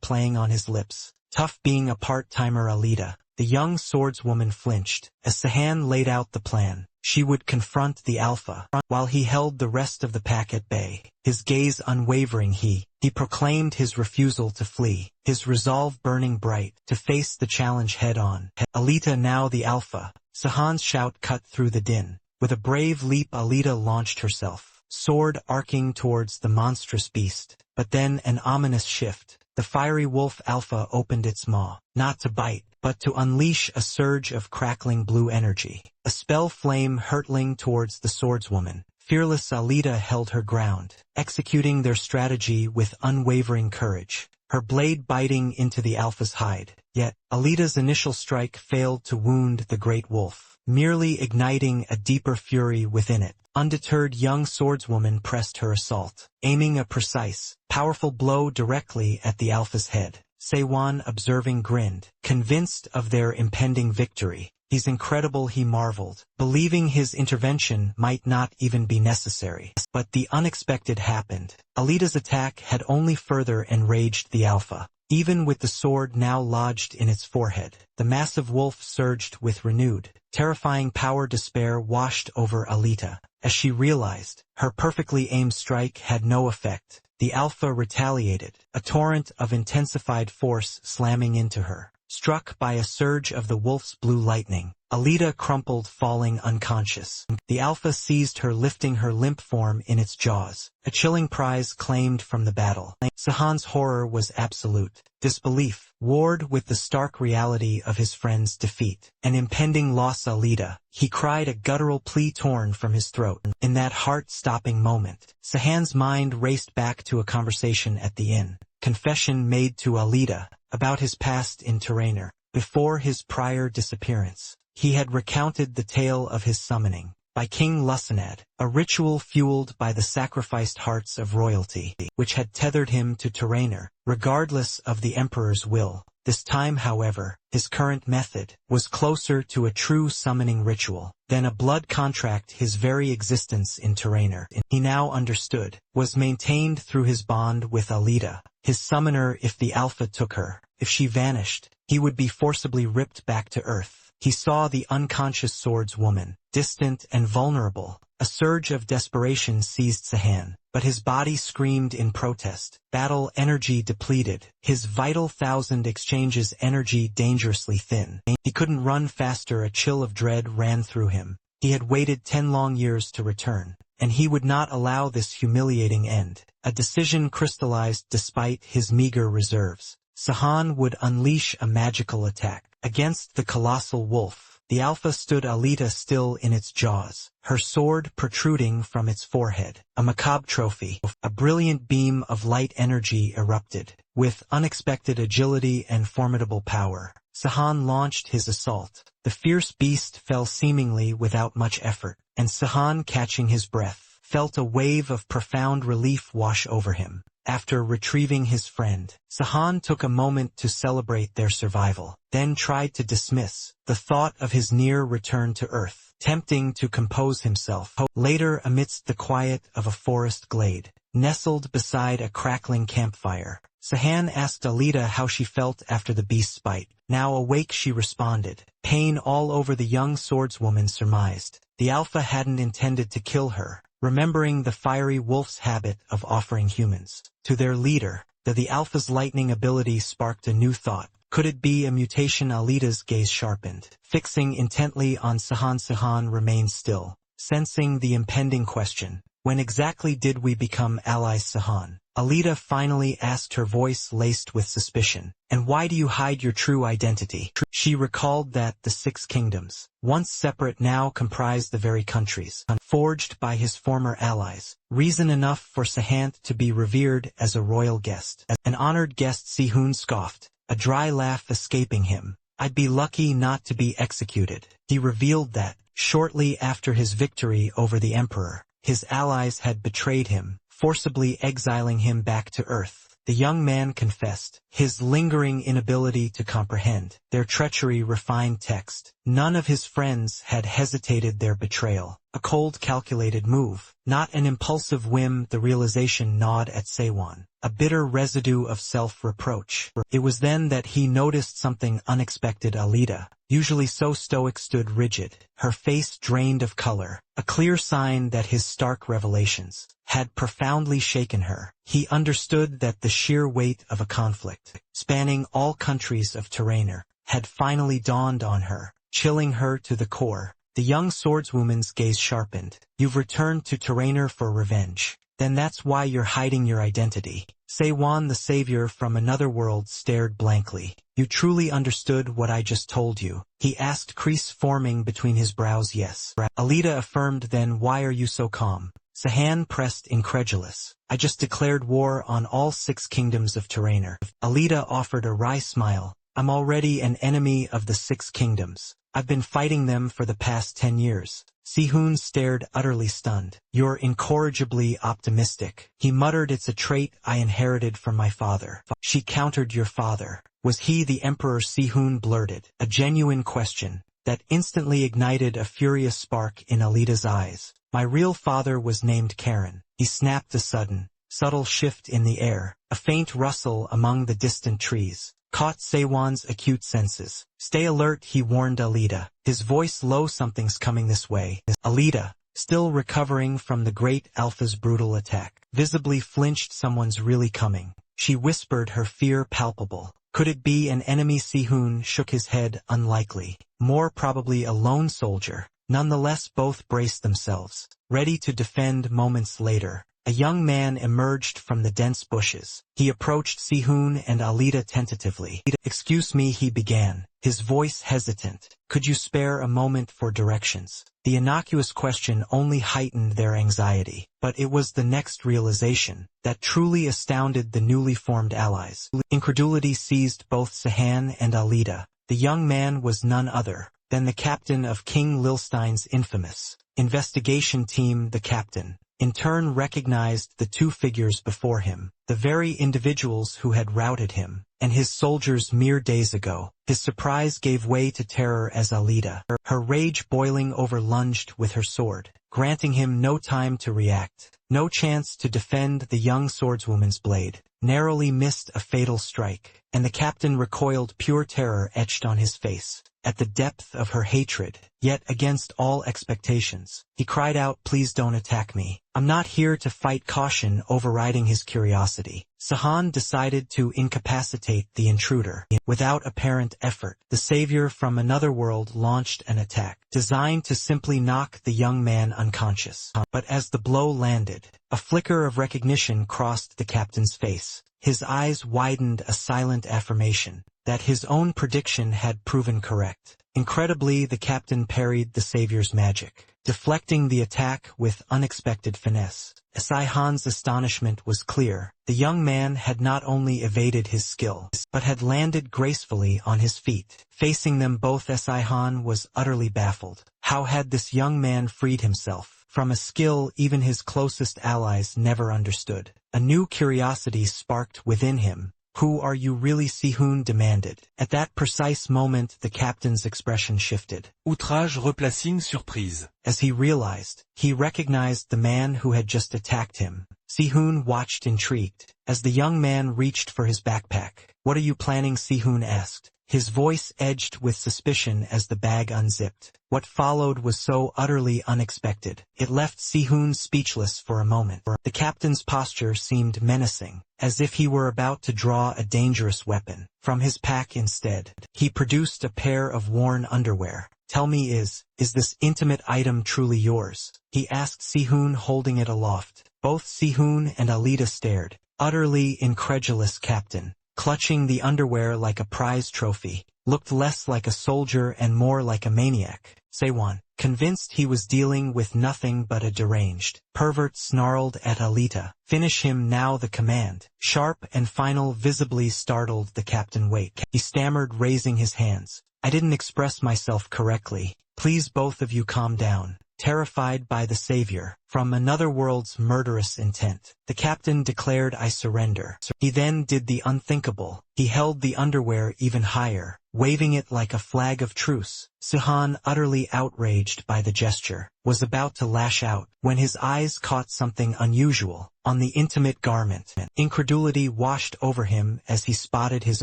playing on his lips. "Tough being a part-timer, Alita." The young swordswoman flinched. As Sahan laid out the plan, she would confront the Alpha, while he held the rest of the pack at bay. His gaze unwavering, he proclaimed his refusal to flee, his resolve burning bright, to face the challenge head-on. "Alita, now the Alpha." Sahan's shout cut through the din. With a brave leap, Alita launched herself, sword arcing towards the monstrous beast. But then an ominous shift. The fiery wolf Alpha opened its maw, not to bite, but to unleash a surge of crackling blue energy. A spell flame hurtling towards the swordswoman. Fearless Alita held her ground, executing their strategy with unwavering courage, her blade biting into the Alpha's hide. Yet, Alita's initial strike failed to wound the great wolf, merely igniting a deeper fury within it. Undeterred, young swordswoman pressed her assault, aiming a precise, powerful blow directly at the Alpha's head. Seiwan, observing, grinned, convinced of their impending victory. "He's incredible," he marveled, believing his intervention might not even be necessary. But the unexpected happened. Alita's attack had only further enraged the Alpha. Even with the sword now lodged in its forehead, the massive wolf surged with renewed, terrifying power. Despair washed over Alita. As she realized, her perfectly aimed strike had no effect. The Alpha retaliated, a torrent of intensified force slamming into her. Struck by a surge of the wolf's blue lightning, Alita crumpled, falling unconscious. The Alpha seized her, lifting her limp form in its jaws, a chilling prize claimed from the battle. Sahan's horror was absolute. Disbelief warred with the stark reality of his friend's defeat. An impending loss. "Alita," he cried, a guttural plea torn from his throat. In that heart-stopping moment, Sahan's mind raced back to a conversation at the inn. Confession made to Alita about his past in Terrainer. Before his prior disappearance, he had recounted the tale of his summoning by King Lucenad, a ritual fueled by the sacrificed hearts of royalty, which had tethered him to Terrainer, regardless of the Emperor's will. This time, however, his current method was closer to a true summoning ritual than a blood contract. His very existence in Terrainer, he now understood, was maintained through his bond with Alita, his summoner. If the Alpha took her, if she vanished, he would be forcibly ripped back to Earth. He saw the unconscious swordswoman, distant and vulnerable. A surge of desperation seized Sahan, but his body screamed in protest. Battle energy depleted, his vital thousand exchanges energy dangerously thin. He couldn't run faster. A chill of dread ran through him. He had waited 10 long years to return, and he would not allow this humiliating end. A decision crystallized despite his meager reserves. Sahan would unleash a magical attack against the colossal wolf. The Alpha stood, Alita still in its jaws, her sword protruding from its forehead, a macabre trophy. A brilliant beam of light energy erupted. With unexpected agility and formidable power, Sahan launched his assault. The fierce beast fell seemingly without much effort, and Sahan, catching his breath, felt a wave of profound relief wash over him. After retrieving his friend, Sahan took a moment to celebrate their survival, then tried to dismiss the thought of his near return to Earth, tempting to compose himself. Later, amidst the quiet of a forest glade, nestled beside a crackling campfire, Sahan asked Alita how she felt after the beast's bite. Now awake, she responded. Pain all over. The young swordswoman surmised the Alpha hadn't intended to kill her, remembering the fiery wolf's habit of offering humans to their leader. The Alpha's lightning ability sparked a new thought. Could it be a mutation? Alita's gaze sharpened, fixing intently on Sahan. Sahan remained still, sensing the impending question. When exactly did we become allies, Sahan? Alita finally asked, her voice laced with suspicion. And why do you hide your true identity? She recalled that the 6 kingdoms, once separate, now comprised the very countries forged by his former allies. Reason enough for Sahan to be revered as a royal guest. An honored guest, Sihun scoffed, a dry laugh escaping him. I'd be lucky not to be executed. He revealed that, shortly after his victory over the Emperor, his allies had betrayed him, forcibly exiling him back to Earth. The young man confessed, his lingering inability to comprehend their treachery refined text. None of his friends had hesitated their betrayal. A cold calculated move, not an impulsive whim. The realization gnawed at Sewon, a bitter residue of self-reproach. It was then that he noticed something unexpected. Alida, usually so stoic, stood rigid, her face drained of color, a clear sign that his stark revelations had profoundly shaken her. He understood that the sheer weight of a conflict, spanning all countries of Terrainer, had finally dawned on her, chilling her to the core. The young swordswoman's gaze sharpened. You've returned to Terrainer for revenge. Then that's why you're hiding your identity. Sewon, the savior from another world, stared blankly. You truly understood what I just told you? He asked, crease forming between his brows. Yes. Alida affirmed. Then why are you so calm? Sahan pressed, incredulous. I just declared war on all 6 kingdoms of Terrainer. Alida offered a wry smile. I'm already an enemy of the 6 kingdoms. I've been fighting them for the past 10 years. Sehun stared, utterly stunned. You're incorrigibly optimistic. He muttered, it's a trait I inherited from my father. She countered, your father? Was he the emperor? Sehun blurted, a genuine question that instantly ignited a furious spark in Alida's eyes. My real father was named Karen. He snapped. A sudden, subtle shift in the air, a faint rustle among the distant trees, caught Sewon's acute senses. Stay alert, he warned Alida, his voice low. Something's coming this way. Alida, still recovering from the great Alpha's brutal attack, visibly flinched. Someone's really coming, she whispered, her fear palpable. Could it be an enemy? Sehun shook his head. Unlikely. More probably a lone soldier. Nonetheless, both braced themselves, ready to defend. Moments later, a young man emerged from the dense bushes. He approached Sehun and Alida tentatively. Excuse me, he began, his voice hesitant. Could you spare a moment for directions? The innocuous question only heightened their anxiety, but it was the next realization that truly astounded the newly formed allies. Incredulity seized both Sahan and Alida. The young man was none other than the captain of King Lilstein's infamous investigation team. The captain, in turn, recognized the 2 figures before him, the very individuals who had routed him and his soldiers mere days ago. His surprise gave way to terror as Alida, her rage boiling over, lunged with her sword, granting him no time to react, no chance to defend. The young swordswoman's blade narrowly missed a fatal strike, and the captain recoiled, pure terror etched on his face. At the depth of her hatred, yet against all expectations, he cried out, please don't attack me. I'm not here to fight. Caution overriding his curiosity, Sahan decided to incapacitate the intruder. Without apparent effort, the savior from another world launched an attack, designed to simply knock the young man unconscious. But as the blow landed, a flicker of recognition crossed the captain's face. His eyes widened, a silent affirmation that his own prediction had proven correct. Incredibly, the captain parried the savior's magic, deflecting the attack with unexpected finesse. Saihan's astonishment was clear. The young man had not only evaded his skill, but had landed gracefully on his feet. Facing them both, Saihan was utterly baffled. How had this young man freed himself from a skill even his closest allies never understood? A new curiosity sparked within him. Who are you really? Sehun demanded. At that precise moment, the captain's expression shifted. Outrage replacing surprise. As he realized, he recognized the man who had just attacked him. Sehun watched, intrigued, as the young man reached for his backpack. What are you planning? Sehun asked, his voice edged with suspicion as the bag unzipped. What followed was so utterly unexpected, it left Sehun speechless for a moment. The captain's posture seemed menacing, as if he were about to draw a dangerous weapon. From his pack instead, he produced a pair of worn underwear. Tell me, is this intimate item truly yours? He asked Sehun, holding it aloft. Both Sehun and Alida stared, utterly incredulous. Captain, clutching the underwear like a prize trophy. looked less like a soldier and more like a maniac. Seiwan, convinced he was dealing with nothing but a deranged pervert, snarled at Alita. Finish him now. The command, sharp and final, visibly startled the captain. Wait, he stammered, raising his hands. I didn't express myself correctly. Please both of you calm down. Terrified by the savior from another world's murderous intent, the captain declared, I surrender. He then did the unthinkable. He held the underwear even higher, waving it like a flag of truce. Suhan, utterly outraged by the gesture, was about to lash out when his eyes caught something unusual on the intimate garment. Incredulity washed over him as he spotted his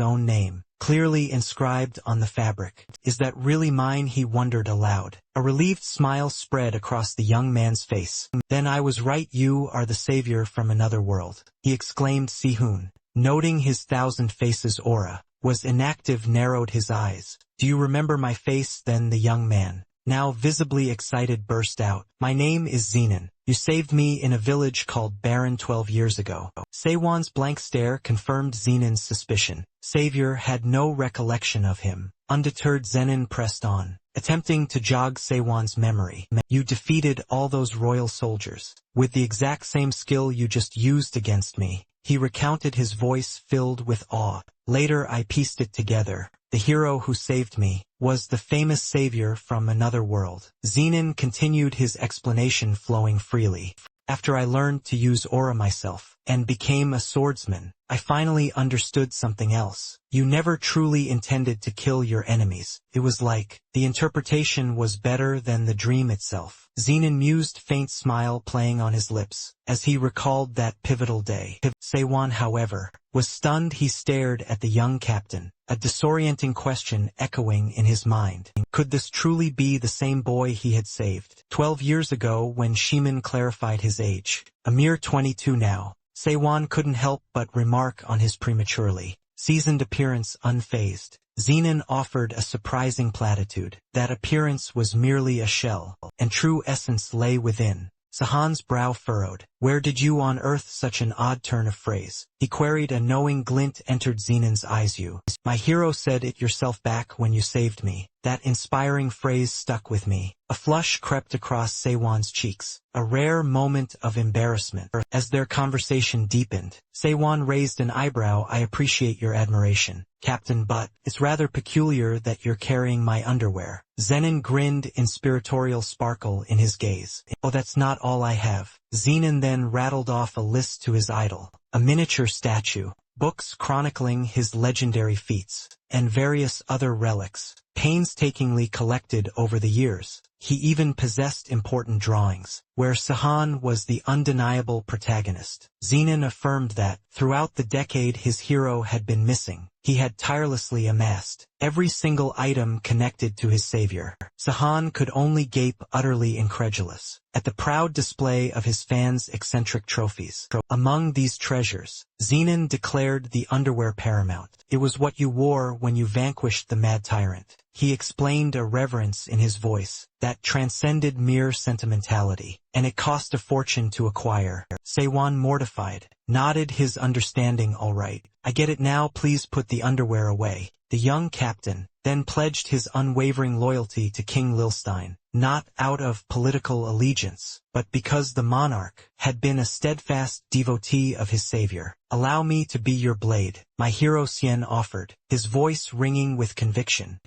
own name, clearly inscribed on the fabric. Is that really mine? He wondered aloud. A relieved smile spread across the young man's face. Then I was right, you are the savior from another world, he exclaimed. Sihun, noting his thousand faces aura, was inactive, narrowed his eyes. Do you remember my face? Then the young man, now visibly excited, burst out. My name is Zenon. You saved me in a village called Baron 12 years ago. Seiwan's blank stare confirmed Zenon's suspicion. Savior had no recollection of him. Undeterred, Zenon pressed on, attempting to jog Seiwan's memory. You defeated all those royal soldiers with the exact same skill you just used against me, he recounted, his voice filled with awe. Later I pieced it together. The hero who saved me was the famous savior from another world. Zenon continued his explanation, flowing freely. After I learned to use aura myself and became a swordsman, I finally understood something else. You never truly intended to kill your enemies. It was like the interpretation was better than the dream itself. Zenon mused, faint smile playing on his lips as he recalled that pivotal day. Seiwan, however, was stunned. He stared at the young captain, a disorienting question echoing in his mind. Could this truly be the same boy he had saved 12 years ago when Shiman clarified his age? A mere 22 now. Seiwan couldn't help but remark on his prematurely seasoned appearance. Unfazed, Zenon offered a surprising platitude. That appearance was merely a shell, and true essence lay within. Sahan's brow furrowed. Where did you on earth? Such an odd turn of phrase, he queried. A knowing glint entered Zenon's eyes. You, my hero, said it yourself back when you saved me. That inspiring phrase stuck with me. A flush crept across Seiwan's cheeks, a rare moment of embarrassment. As their conversation deepened, Seiwan raised an eyebrow. I appreciate your admiration, Captain, but it's rather peculiar that you're carrying my underwear. Zenon grinned, inspiratorial sparkle in his gaze. Oh, that's not all I have. Zenon then rattled off a list to his idol. A miniature statue, books chronicling his legendary feats, and various other relics, painstakingly collected over the years. He even possessed important drawings, where Sahan was the undeniable protagonist. Zenon affirmed that, throughout the decade his hero had been missing, he had tirelessly amassed every single item connected to his savior. Sahan could only gape, utterly incredulous, at the proud display of his fans' eccentric trophies. Among these treasures, Zenon declared the underwear paramount. It was what you wore when you vanquished the mad tyrant. He explained, a reverence in his voice that transcended mere sentimentality, and it cost a fortune to acquire. Seiwan, mortified, nodded his understanding. All right, I get it now, please put the underwear away. The young captain then pledged his unwavering loyalty to King Lilstein, not out of political allegiance, but because the monarch had been a steadfast devotee of his savior. Allow me to be your blade, my hero, Sien offered, his voice ringing with conviction.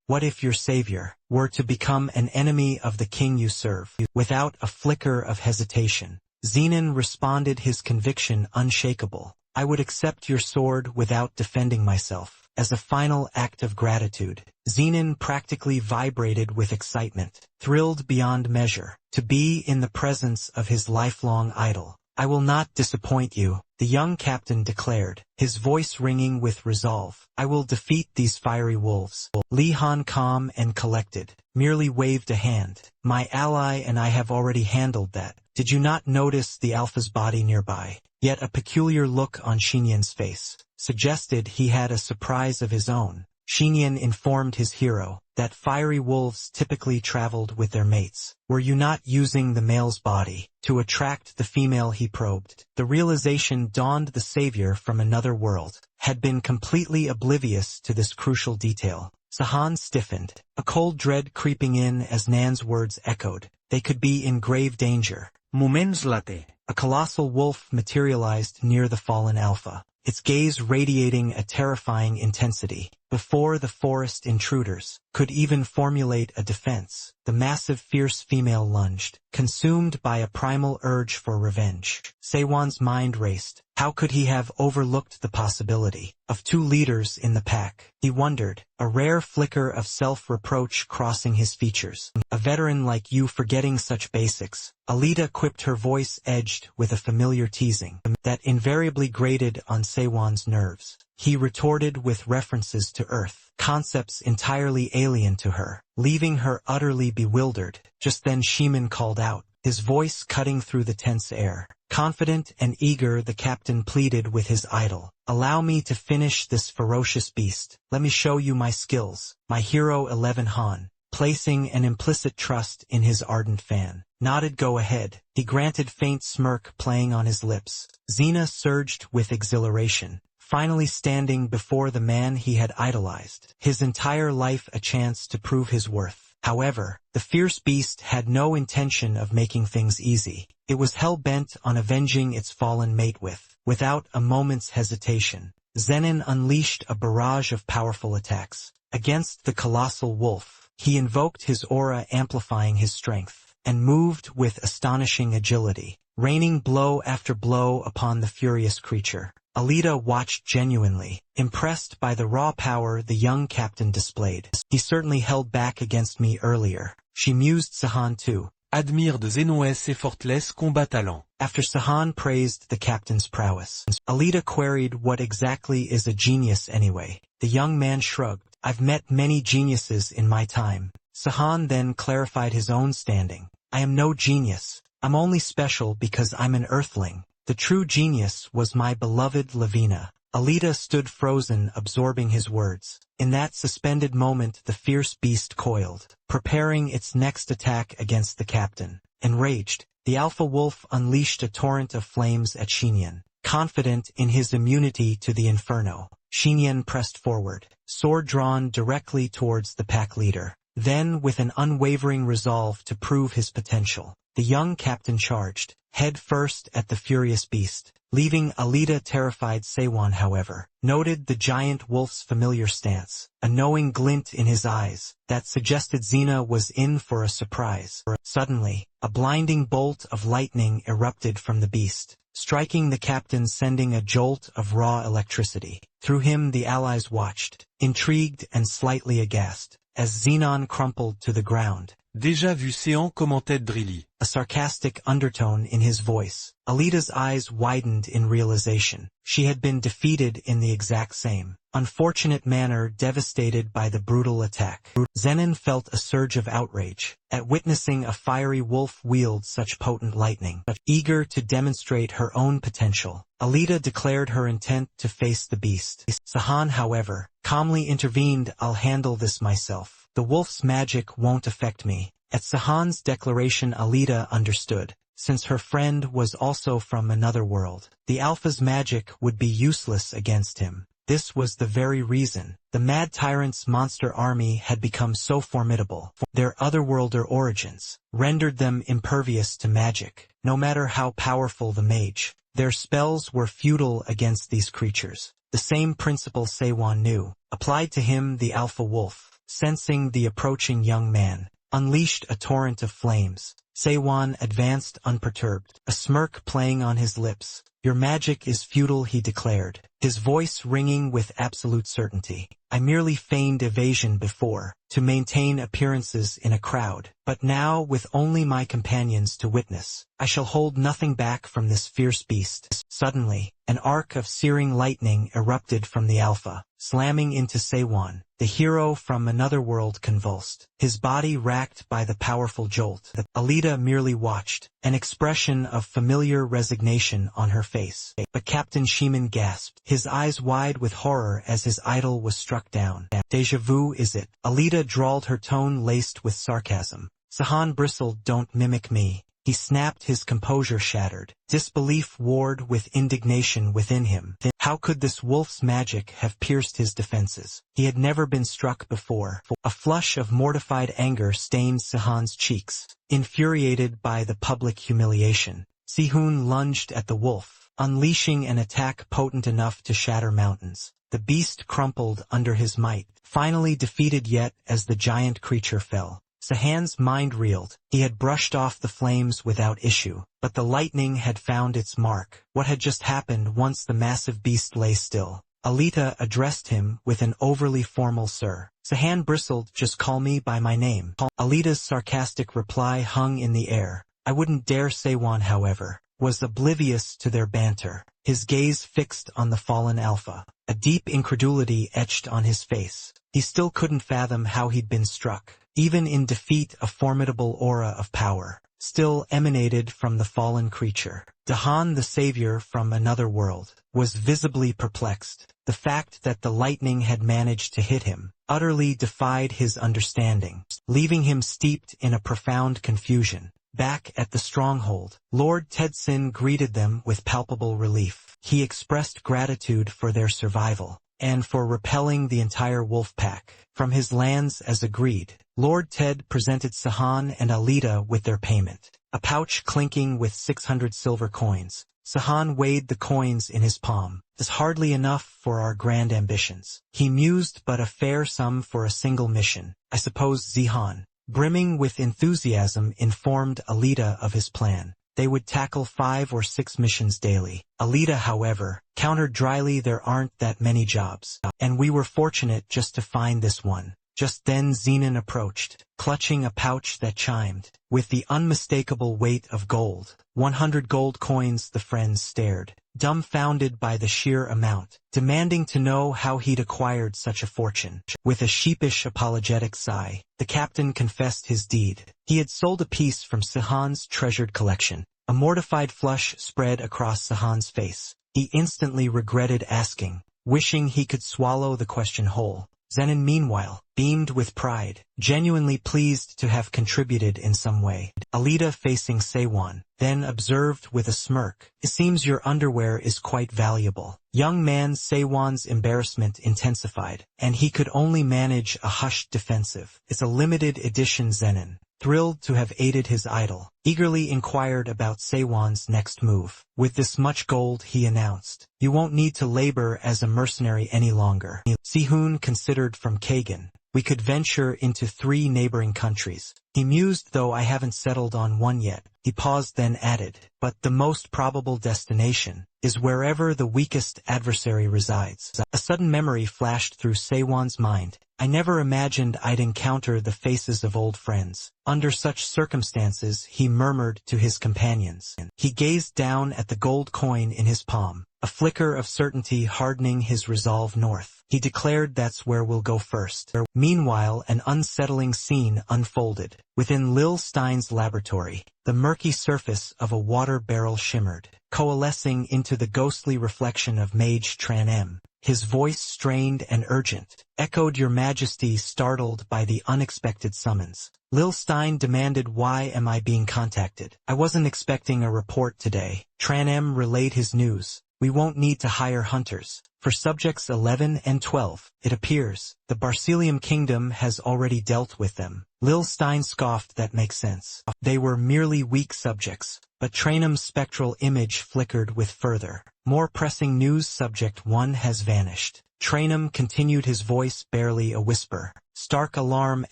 What if your savior were to become an enemy of the king you serve? Without a flicker of hesitation, Zenon responded, his conviction unshakable. I would accept your sword without defending myself, as a final act of gratitude. Zenon practically vibrated with excitement, thrilled beyond measure, to be in the presence of his lifelong idol. I will not disappoint you, the young captain declared, his voice ringing with resolve. I will defeat these fiery wolves. Li Han, calm and collected, merely waved a hand. My ally and I have already handled that. Did you not notice the alpha's body nearby? Yet a peculiar look on Xinyan's face suggested he had a surprise of his own. Xinyan informed his hero that fiery wolves typically traveled with their mates. Were you not using the male's body to attract the female he probed? The realization dawned the savior from another world had been completely oblivious to this crucial detail. Sahan stiffened, a cold dread creeping in as Nan's words echoed. They could be in grave danger. Moments later, a colossal wolf materialized near the fallen alpha, its gaze radiating a terrifying intensity. Before the forest intruders could even formulate a defense, the massive fierce female lunged, consumed by a primal urge for revenge. Seiwan's mind raced. How could he have overlooked the possibility of two leaders in the pack? He wondered, a rare flicker of self-reproach crossing his features. A veteran like you forgetting such basics. Alita quipped, her voice edged with a familiar teasing that invariably grated on Seiwan's nerves. He retorted with references to Earth, concepts entirely alien to her, leaving her utterly bewildered. Just then Shiman called out, his voice cutting through the tense air. Confident and eager, the captain pleaded with his idol. Allow me to finish this ferocious beast. Let me show you my skills. My hero 11 Han, placing an implicit trust in his ardent fan, nodded go ahead. He granted, faint smirk playing on his lips. Xena surged with exhilaration, finally standing before the man he had idolized, his entire life a chance to prove his worth. However, the fierce beast had no intention of making things easy. It was hell-bent on avenging its fallen mate without a moment's hesitation. Zenin unleashed a barrage of powerful attacks. Against the colossal wolf, he invoked his aura amplifying his strength, and moved with astonishing agility, raining blow after blow upon the furious creature. Alita watched genuinely, impressed by the raw power the young captain displayed. He certainly held back against me earlier. She mused. Sahan too Admire de Zenon effortless combat talent. After Sahan praised the captain's prowess, Alita queried, what exactly is a genius anyway? The young man shrugged. I've met many geniuses in my time. Sahan then clarified his own standing. I am no genius. I'm only special because I'm an earthling. The true genius was my beloved Lavina. Alita stood frozen, absorbing his words. In that suspended moment the fierce beast coiled, preparing its next attack against the captain. Enraged, the alpha wolf unleashed a torrent of flames at Xinyan. Confident in his immunity to the inferno, Xinyan pressed forward, sword drawn directly towards the pack leader. Then, with an unwavering resolve to prove his potential, the young captain charged, head first at the furious beast. Leaving Alita terrified. Seiwan, however, noted the giant wolf's familiar stance, a knowing glint in his eyes that suggested Xena was in for a surprise. Suddenly, a blinding bolt of lightning erupted from the beast, striking the captain, sending a jolt of raw electricity. Through him the allies watched, intrigued and slightly aghast, as Xenon crumpled to the ground. Déjà vu Séant, commentait Drilly. A sarcastic undertone in his voice. Alita's eyes widened in realization. She had been defeated in the exact same unfortunate manner, devastated by the brutal attack. Zenin felt a surge of outrage at witnessing a fiery wolf wield such potent lightning. But eager to demonstrate her own potential, Alita declared her intent to face the beast. Sahan, however, calmly intervened. I'll handle this myself. The wolf's magic won't affect me. At Sahan's declaration, Alita understood. Since her friend was also from another world, the Alpha's magic would be useless against him. This was the very reason the Mad Tyrant's monster army had become so formidable. Their otherworlder origins rendered them impervious to magic. No matter how powerful the mage, their spells were futile against these creatures. The same principle Seiwan knew applied to him. The Alpha Wolf, sensing the approaching young man, unleashed a torrent of flames. Seiwan advanced unperturbed, a smirk playing on his lips. Your magic is futile, he declared, his voice ringing with absolute certainty. I merely feigned evasion before, to maintain appearances in a crowd, but now, with only my companions to witness, I shall hold nothing back from this fierce beast. Suddenly, an arc of searing lightning erupted from the Alpha, slamming into Seiwan. The hero from another world convulsed, his body racked by the powerful jolt. Alita merely watched, an expression of familiar resignation on her face. But Captain Sheeman gasped, his eyes wide with horror as his idol was struck down. Deja vu, is it? Alita drawled, her tone laced with sarcasm. Sahan bristled, don't mimic me. He snapped, his composure shattered. Disbelief warred with indignation within him. How could this wolf's magic have pierced his defenses? He had never been struck before. A flush of mortified anger stained Sahan's cheeks. Infuriated by the public humiliation, Sihun lunged at the wolf, unleashing an attack potent enough to shatter mountains. The beast crumpled under his might, finally defeated yet as the giant creature fell. Sahan's mind reeled. He had brushed off the flames without issue, but the lightning had found its mark. What had just happened once the massive beast lay still? Alita addressed him with an overly formal sir. Sahan bristled, just call me by my name. Alita's sarcastic reply hung in the air. I wouldn't dare. Seiwan, however, was oblivious to their banter, his gaze fixed on the fallen alpha. A deep incredulity etched on his face. He still couldn't fathom how he'd been struck. Even in defeat, a formidable aura of power still emanated from the fallen creature. Dahan, the savior from another world, was visibly perplexed. The fact that the lightning had managed to hit him utterly defied his understanding, leaving him steeped in a profound confusion. Back at the stronghold, Lord Tedsin greeted them with palpable relief. He expressed gratitude for their survival, and for repelling the entire wolf pack from his lands as agreed. Lord Ted presented Sahan and Alita with their payment, a pouch clinking with 600 silver coins. Sahan weighed the coins in his palm. It's hardly enough for our grand ambitions, he mused, but a fair sum for a single mission, I suppose. Zihan, brimming with enthusiasm, informed Alita of his plan. They would tackle 5 or 6 missions daily. Alita, however, countered dryly, there aren't that many jobs, and we were fortunate just to find this one. Just then Zenon approached, clutching a pouch that chimed with the unmistakable weight of gold. 100 gold coins. The friends stared, dumbfounded by the sheer amount, demanding to know how he'd acquired such a fortune. With a sheepish apologetic sigh, the captain confessed his deed. He had sold a piece from Sahan's treasured collection. A mortified flush spread across Sahan's face. He instantly regretted asking, wishing he could swallow the question whole. Zenon, meanwhile, beamed with pride, genuinely pleased to have contributed in some way. Alita, facing Seiwan, then observed with a smirk, it seems your underwear is quite valuable. Young man Seiwan's embarrassment intensified, and he could only manage a hushed defensive. It's a limited edition. Zenon, thrilled to have aided his idol, eagerly inquired about Seiwan's next move. With this much gold, he announced, you won't need to labor as a mercenary any longer. Sihun considered. From Kagan, we could venture into 3 neighboring countries. He mused, though I haven't settled on one yet. He paused, then added, but the most probable destination is wherever the weakest adversary resides. A sudden memory flashed through Seiwan's mind. I never imagined I'd encounter the faces of old friends. Under such circumstances, he murmured to his companions. He gazed down at the gold coin in his palm, a flicker of certainty hardening his resolve. North, he declared, that's where we'll go first. Meanwhile, an unsettling scene unfolded. Within Lil Stein's laboratory, the murky surface of a water barrel shimmered, coalescing into the ghostly reflection of Mage Tran-Em. His voice, strained and urgent, echoed, Your Majesty, startled by the unexpected summons. Lil Stein demanded, why am I being contacted? I wasn't expecting a report today. Tran-Em relayed his news. We won't need to hire hunters. For subjects 11 and 12, it appears, the Barcelium Kingdom has already dealt with them. Lil Stein scoffed, that makes sense. They were merely weak subjects, but Tran-Em's spectral image flickered with further, more pressing news. Subject 1 has vanished. Tran-Em continued, his voice barely a whisper, stark alarm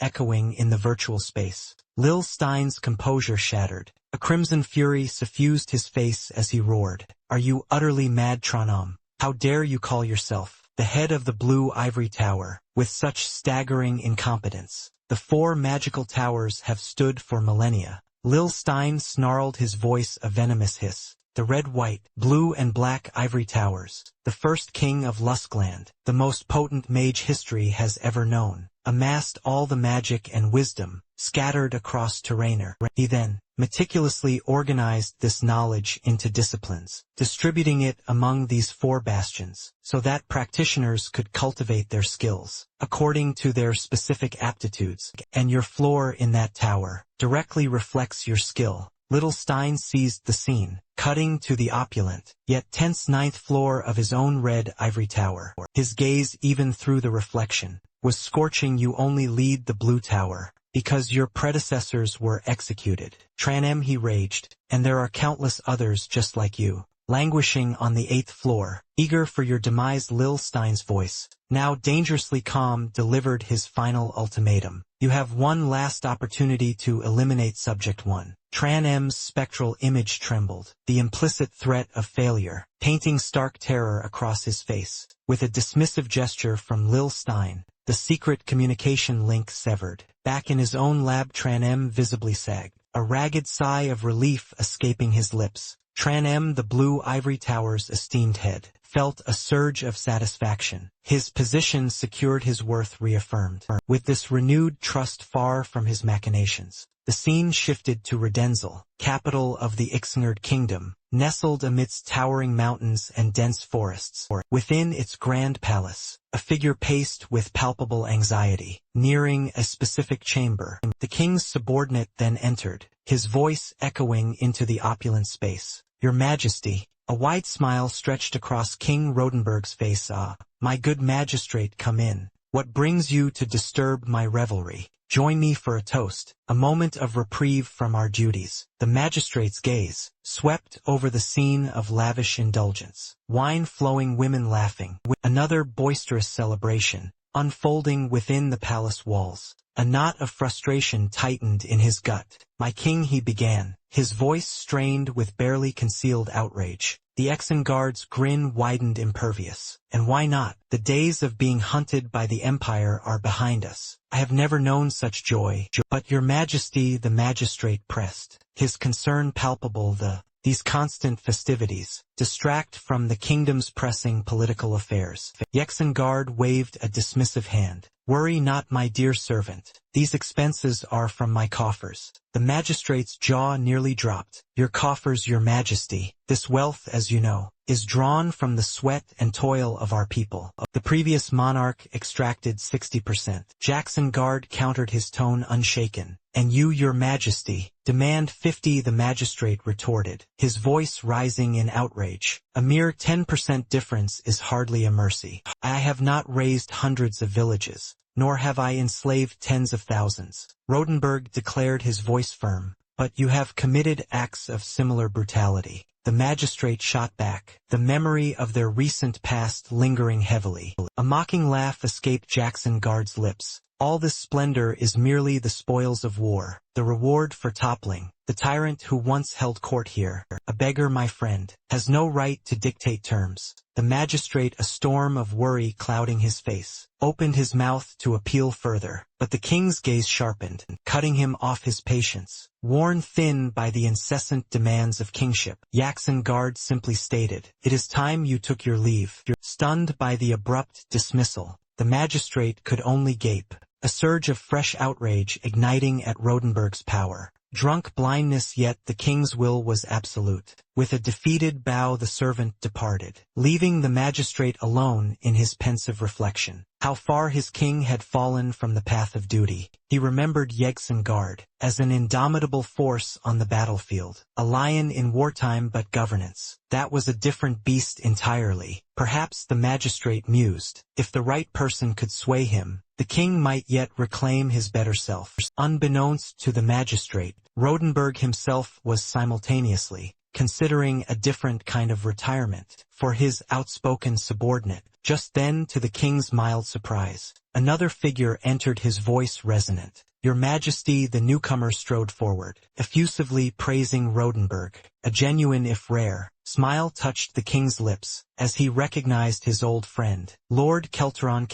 echoing in the virtual space. Lil Stein's composure shattered. A crimson fury suffused his face as he roared, Are you utterly mad, Tran-Em? How dare you call yourself the head of the Blue Ivory Tower with such staggering incompetence? The 4 magical towers have stood for millennia. Lil Stein snarled, his voice a venomous hiss. the red, white, blue and black ivory towers, the first king of Luskland, the most potent mage history has ever known, amassed all the magic and wisdom, scattered across Terrainer. He then meticulously organized this knowledge into disciplines, distributing it among these 4 bastions, so that practitioners could cultivate their skills, according to their specific aptitudes, and your floor in that tower directly reflects your skill. Little Stein seized the scene, cutting to the opulent, yet tense 9th floor of his own red ivory tower. His gaze, even through the reflection, was scorching. You only lead the blue tower, because your predecessors were executed. Tranem, he raged, and there are countless others just like you, languishing on the 8th floor, eager for your demise. Lil Stein's voice, now dangerously calm, delivered his final ultimatum. You have one last opportunity to eliminate Subject 1. Tranem's spectral image trembled, the implicit threat of failure, painting stark terror across his face. With a dismissive gesture from Lil Stein, the secret communication link severed. Back in his own lab, Tranem visibly sagged, a ragged sigh of relief escaping his lips. Tranem, the blue ivory tower's esteemed head, felt a surge of satisfaction. His position secured, his worth reaffirmed. With this renewed trust far from his machinations, the scene shifted to Redenzel, capital of the Ixngard kingdom, nestled amidst towering mountains and dense forests. Within its grand palace, a figure paced with palpable anxiety, nearing a specific chamber. The king's subordinate then entered, his voice echoing into the opulent space. Your Majesty. A wide smile stretched across King Rodenberg's face. Ah, my good magistrate, come in. What brings you to disturb my revelry? Join me for a toast, a moment of reprieve from our duties. The magistrate's gaze swept over the scene of lavish indulgence, wine flowing, women laughing. Another boisterous celebration, unfolding within the palace walls. A knot of frustration tightened in his gut. My king, he began, his voice strained with barely concealed outrage. The Exenguard's grin widened, impervious. And why not? The days of being hunted by the Empire are behind us. I have never known such joy. But your Majesty, the magistrate pressed, his concern palpable. These constant festivities distract from the kingdom's pressing political affairs. Yexengard waved a dismissive hand. Worry not, my dear servant. These expenses are from my coffers. The magistrate's jaw nearly dropped. Your coffers, your Majesty. This wealth, as you know, is drawn from the sweat and toil of our people. The previous monarch extracted 60%. Jacksengard countered, his tone unshaken. And you, your Majesty, demand 50, the magistrate retorted, his voice rising in outrage. A mere 10% difference is hardly a mercy. I have not razed hundreds of villages, nor have I enslaved tens of thousands. Rodenberg declared, his voice firm. But you have committed acts of similar brutality. The magistrate shot back, the memory of their recent past lingering heavily. A mocking laugh escaped Jacksengard's lips. All this splendor is merely the spoils of war, the reward for toppling. The tyrant who once held court here, a beggar, my friend, has no right to dictate terms. The magistrate, a storm of worry clouding his face, opened his mouth to appeal further, but the king's gaze sharpened, cutting him off his patience. Worn thin by the incessant demands of kingship, Jacksengard simply stated, it is time you took your leave. Stunned by the abrupt dismissal, the magistrate could only gape, a surge of fresh outrage igniting at Rodenberg's power. Drunk blindness, yet the king's will was absolute. With a defeated bow the servant departed, leaving the magistrate alone in his pensive reflection. How far his king had fallen from the path of duty. He remembered Yexengard as an indomitable force on the battlefield, a lion in wartime, but governance, that was a different beast entirely. Perhaps, the magistrate mused, if the right person could sway him, the king might yet reclaim his better self. Unbeknownst to the magistrate, Rodenberg himself was simultaneously considering a different kind of retirement for his outspoken subordinate. Just then, to the king's mild surprise, another figure entered, his voice resonant. Your Majesty, the newcomer strode forward, effusively praising Rodenberg. A genuine, if rare, smile touched the king's lips as he recognized his old friend. Lord Kelteron,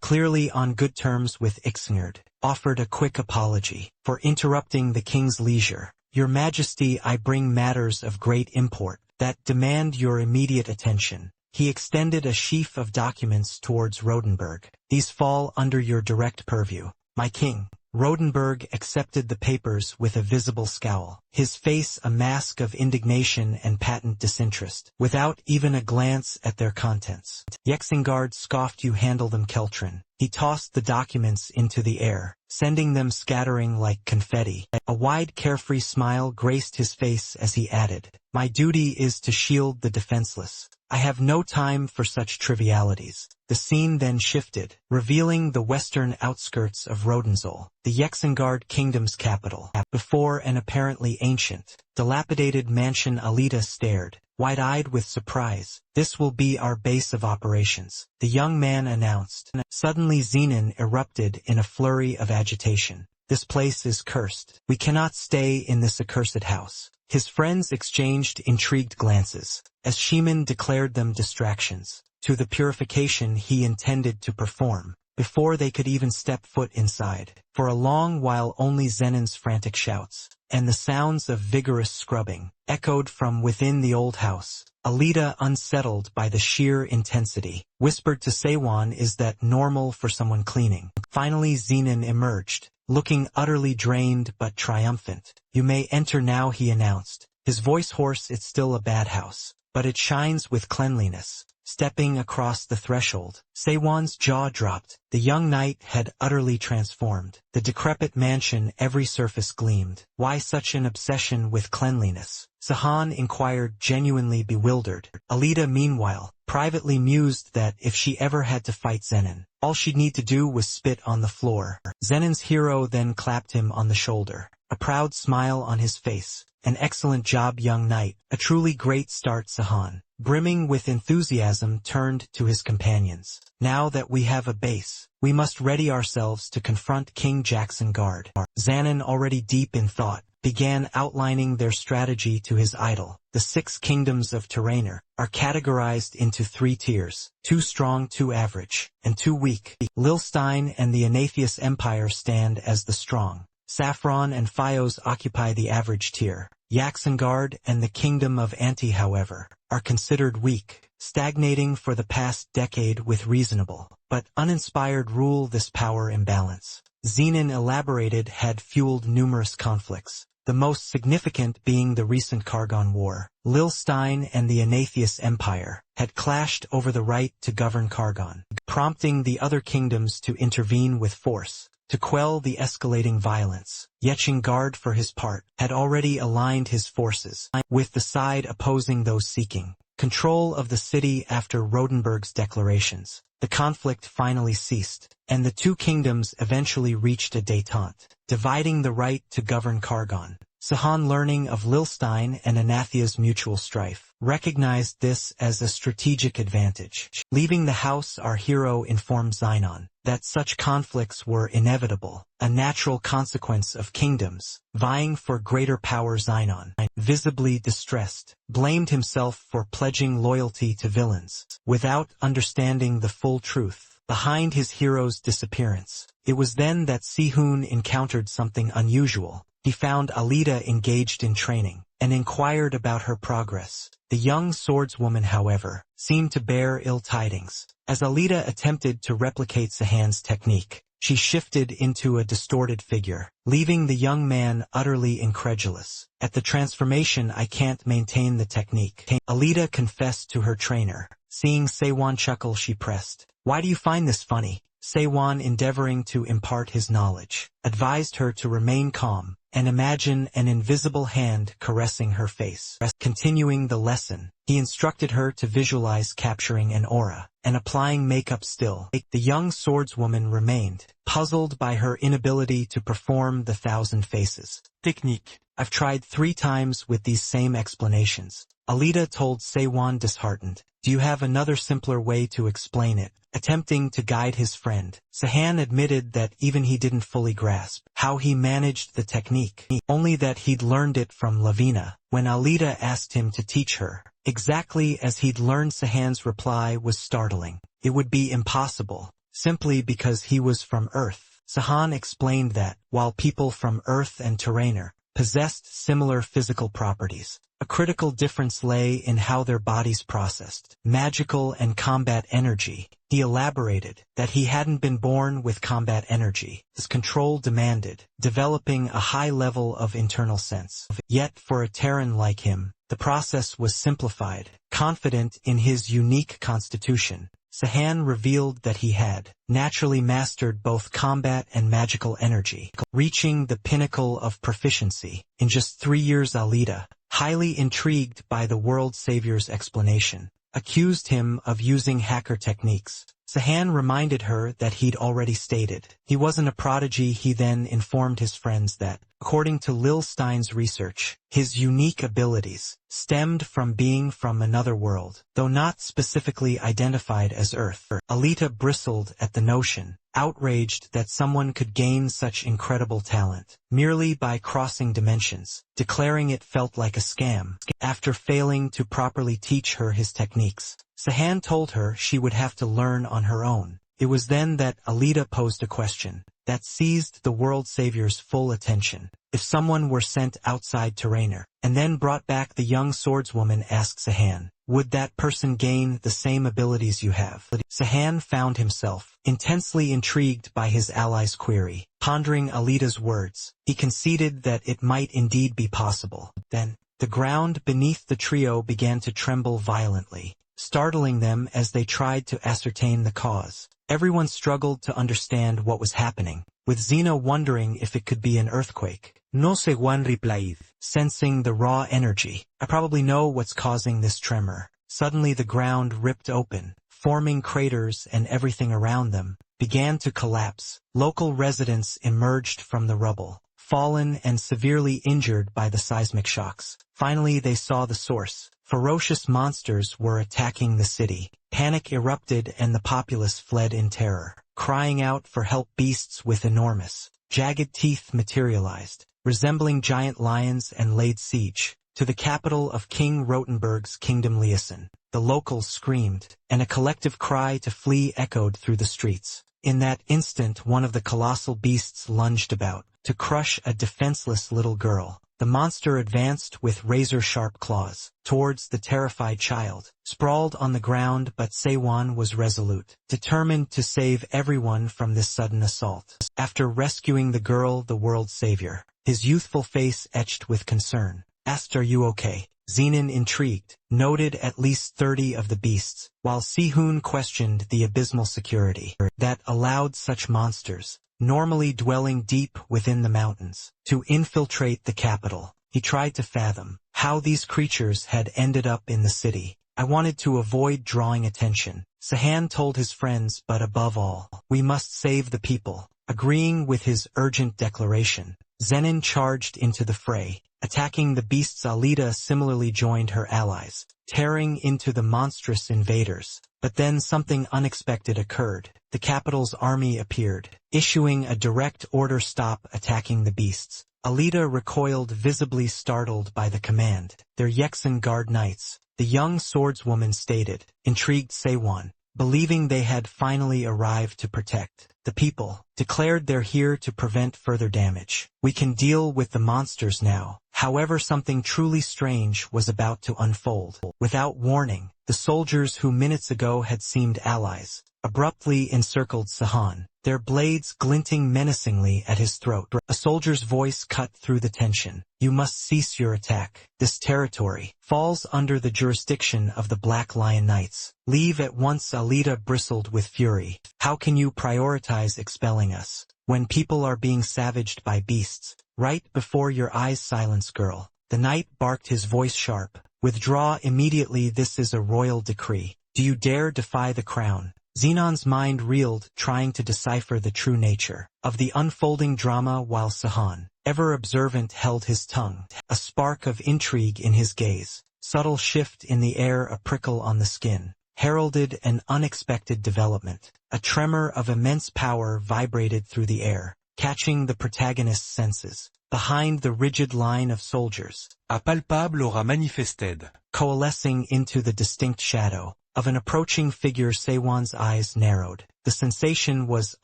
clearly on good terms with Ixngard, offered a quick apology for interrupting the king's leisure. Your Majesty, I bring matters of great import that demand your immediate attention. He extended a sheaf of documents towards Rodenberg. These fall under your direct purview, my king. Rodenberg accepted the papers with a visible scowl, his face a mask of indignation and patent disinterest, without even a glance at their contents. Yexingard scoffed. You handle them, Keltrin. He tossed the documents into the air, sending them scattering like confetti. A wide carefree smile graced his face as he added, my duty is to shield the defenseless. I have no time for such trivialities. The scene then shifted, revealing the western outskirts of Rodensol, the Yexingard kingdom's capital. Before an apparently ancient, dilapidated mansion, Alita stared, wide-eyed with surprise. This will be our base of operations, the young man announced. Suddenly Zenon erupted in a flurry of agitation. This place is cursed. We cannot stay in this accursed house. His friends exchanged intrigued glances, as Sheeman declared them distractions to the purification he intended to perform, before they could even step foot inside. For a long while only Zenon's frantic shouts, and the sounds of vigorous scrubbing, echoed from within the old house. Alita, unsettled by the sheer intensity, whispered to Seiwan, is that normal for someone cleaning? Finally Zenon emerged, looking utterly drained but triumphant. You may enter now, he announced, his voice hoarse. It's still a bad house, but it shines with cleanliness. Stepping across the threshold, Seiwan's jaw dropped. The young knight had utterly transformed. The decrepit mansion, every surface gleamed. Why such an obsession with cleanliness? Sahan inquired, genuinely bewildered. Alita, meanwhile, privately mused that if she ever had to fight Zenon, all she'd need to do was spit on the floor. Zenon's hero then clapped him on the shoulder, a proud smile on his face. An excellent job, young knight. A truly great start. Sahan, brimming with enthusiasm, turned to his companions. Now that we have a base, we must ready ourselves to confront King Jacksengard. Zenon, already deep in thought, began outlining their strategy to his idol. The 6 kingdoms of Terrainer are categorized into 3 tiers, 2 strong, 2 average, and 2 weak. Lilstein and the Anatheus Empire stand as the strong. Saffron and Fios occupy the average tier. Jacksengard and the Kingdom of Anti, however, are considered weak, stagnating for the past decade with reasonable, but uninspired rule. This power imbalance, Zenon elaborated, had fueled numerous conflicts, the most significant being the recent Kargon War. Lilstein and the Anatheus Empire had clashed over the right to govern Kargon, prompting the other kingdoms to intervene with force to quell the escalating violence. Yexingard, for his part, had already aligned his forces with the side opposing those seeking control of the city. After Rodenberg's declarations, the conflict finally ceased, and the 2 kingdoms eventually reached a détente, dividing the right to govern Kargon. Sahan, learning of Lilstein and Anathea's mutual strife, recognized this as a strategic advantage. Leaving the house, our hero informed Zenon that such conflicts were inevitable, a natural consequence of kingdoms vying for greater power. Zenon, visibly distressed, blamed himself for pledging loyalty to villains, without understanding the full truth behind his hero's disappearance. It was then that Sihun encountered something unusual. He found Alita engaged in training, and inquired about her progress. The young swordswoman, however, seemed to bear ill tidings. As Alita attempted to replicate Sahan's technique, she shifted into a distorted figure, leaving the young man utterly incredulous. At the transformation, I can't maintain the technique, Alita confessed to her trainer. Seeing Seiwan chuckle, she pressed, why do you find this funny? Seiwan, endeavoring to impart his knowledge, advised her to remain calm and imagine an invisible hand caressing her face. Continuing the lesson, he instructed her to visualize capturing an aura and applying makeup still. The young swordswoman remained, puzzled by her inability to perform the 1,000 faces technique. I've tried 3 times with these same explanations, Alita told Seiwan, disheartened. Do you have another simpler way to explain it? Attempting to guide his friend, Sahan admitted that even he didn't fully grasp how he managed the technique, only that he'd learned it from Lavina. When Alita asked him to teach her, exactly as he'd learned, Sahan's reply was startling. It would be impossible, simply because he was from Earth. Sahan explained that, while people from Earth and Terrainer possessed similar physical properties. A critical difference lay in how their bodies processed magical and combat energy. He elaborated that he hadn't been born with combat energy, as control demanded, developing a high level of internal sense. Yet for a Terran like him, the process was simplified. Confident in his unique constitution, Sahan revealed that he had naturally mastered both combat and magical energy, reaching the pinnacle of proficiency. In just 3 years, Alita, highly intrigued by the world savior's explanation, accused him of using hacker techniques. Sahan reminded her that he'd already stated he wasn't a prodigy. He then informed his friends that, according to Lil Stein's research, his unique abilities stemmed from being from another world, though not specifically identified as Earth. Alita bristled at the notion, outraged that someone could gain such incredible talent merely by crossing dimensions, declaring it felt like a scam. After failing to properly teach her his techniques, Sahan told her she would have to learn on her own. It was then that Alita posed a question that seized the world savior's full attention. If someone were sent outside Terraner, and then brought back, the young swordswoman asked Sahan, would that person gain the same abilities you have? Sahan found himself intensely intrigued by his ally's query. Pondering Alita's words, he conceded that it might indeed be possible. Then, the ground beneath the trio began to tremble violently, startling them as they tried to ascertain the cause. Everyone struggled to understand what was happening, with Xena wondering if it could be an earthquake. No sé, Juan replied, sensing the raw energy. I probably know what's causing this tremor. Suddenly the ground ripped open, forming craters, and everything around them began to collapse. Local residents emerged from the rubble, fallen and severely injured by the seismic shocks. Finally they saw the source. Ferocious monsters were attacking the city. Panic erupted and the populace fled in terror, crying out for help. Beasts with enormous, jagged teeth materialized, resembling giant lions, and laid siege to the capital of King Rotenberg's kingdom, Leosin. The locals screamed, and a collective cry to flee echoed through the streets. In that instant one of the colossal beasts lunged about to crush a defenseless little girl. The monster advanced with razor-sharp claws towards the terrified child, sprawled on the ground, but Seiwan was resolute, determined to save everyone from this sudden assault. After rescuing the girl, the world savior, his youthful face etched with concern, asked, "Are you okay?" Zenon, intrigued, noted at least 30 of the beasts, while Sihun questioned the abysmal security that allowed such monsters, normally dwelling deep within the mountains, to infiltrate the capital. He tried to fathom how these creatures had ended up in the city. I wanted to avoid drawing attention, Sahan told his friends, but above all, we must save the people. Agreeing with his urgent declaration, Zenon charged into the fray, attacking the beasts. Alita similarly joined her allies, tearing into the monstrous invaders. But then something unexpected occurred. The capital's army appeared, issuing a direct order: stop attacking the beasts. Alita recoiled, visibly startled by the command. They're Yexan Guard Knights, the young swordswoman stated, intrigued. Seiwan, believing they had finally arrived to protect the people, declared, they're here to prevent further damage. We can deal with the monsters now. However, something truly strange was about to unfold. Without warning, the soldiers who minutes ago had seemed allies abruptly encircled Sahan, their blades glinting menacingly at his throat. A soldier's voice cut through the tension. You must cease your attack. This territory falls under the jurisdiction of the Black Lion Knights. Leave at once. Alita bristled with fury. How can you prioritize expelling us when people are being savaged by beasts right before your eyes? Silence, girl. The knight barked, his voice sharp. Withdraw immediately. This is a royal decree. Do you dare defy the crown? Xenon's mind reeled, trying to decipher the true nature of the unfolding drama, while Sahan, ever observant, held his tongue. A spark of intrigue in his gaze, subtle shift in the air, a prickle on the skin, heralded an unexpected development. A tremor of immense power vibrated through the air, catching the protagonist's senses. Behind the rigid line of soldiers, A palpable aura manifested. coalescing into the distinct shadow of an approaching figure. Sewon's eyes narrowed. The sensation was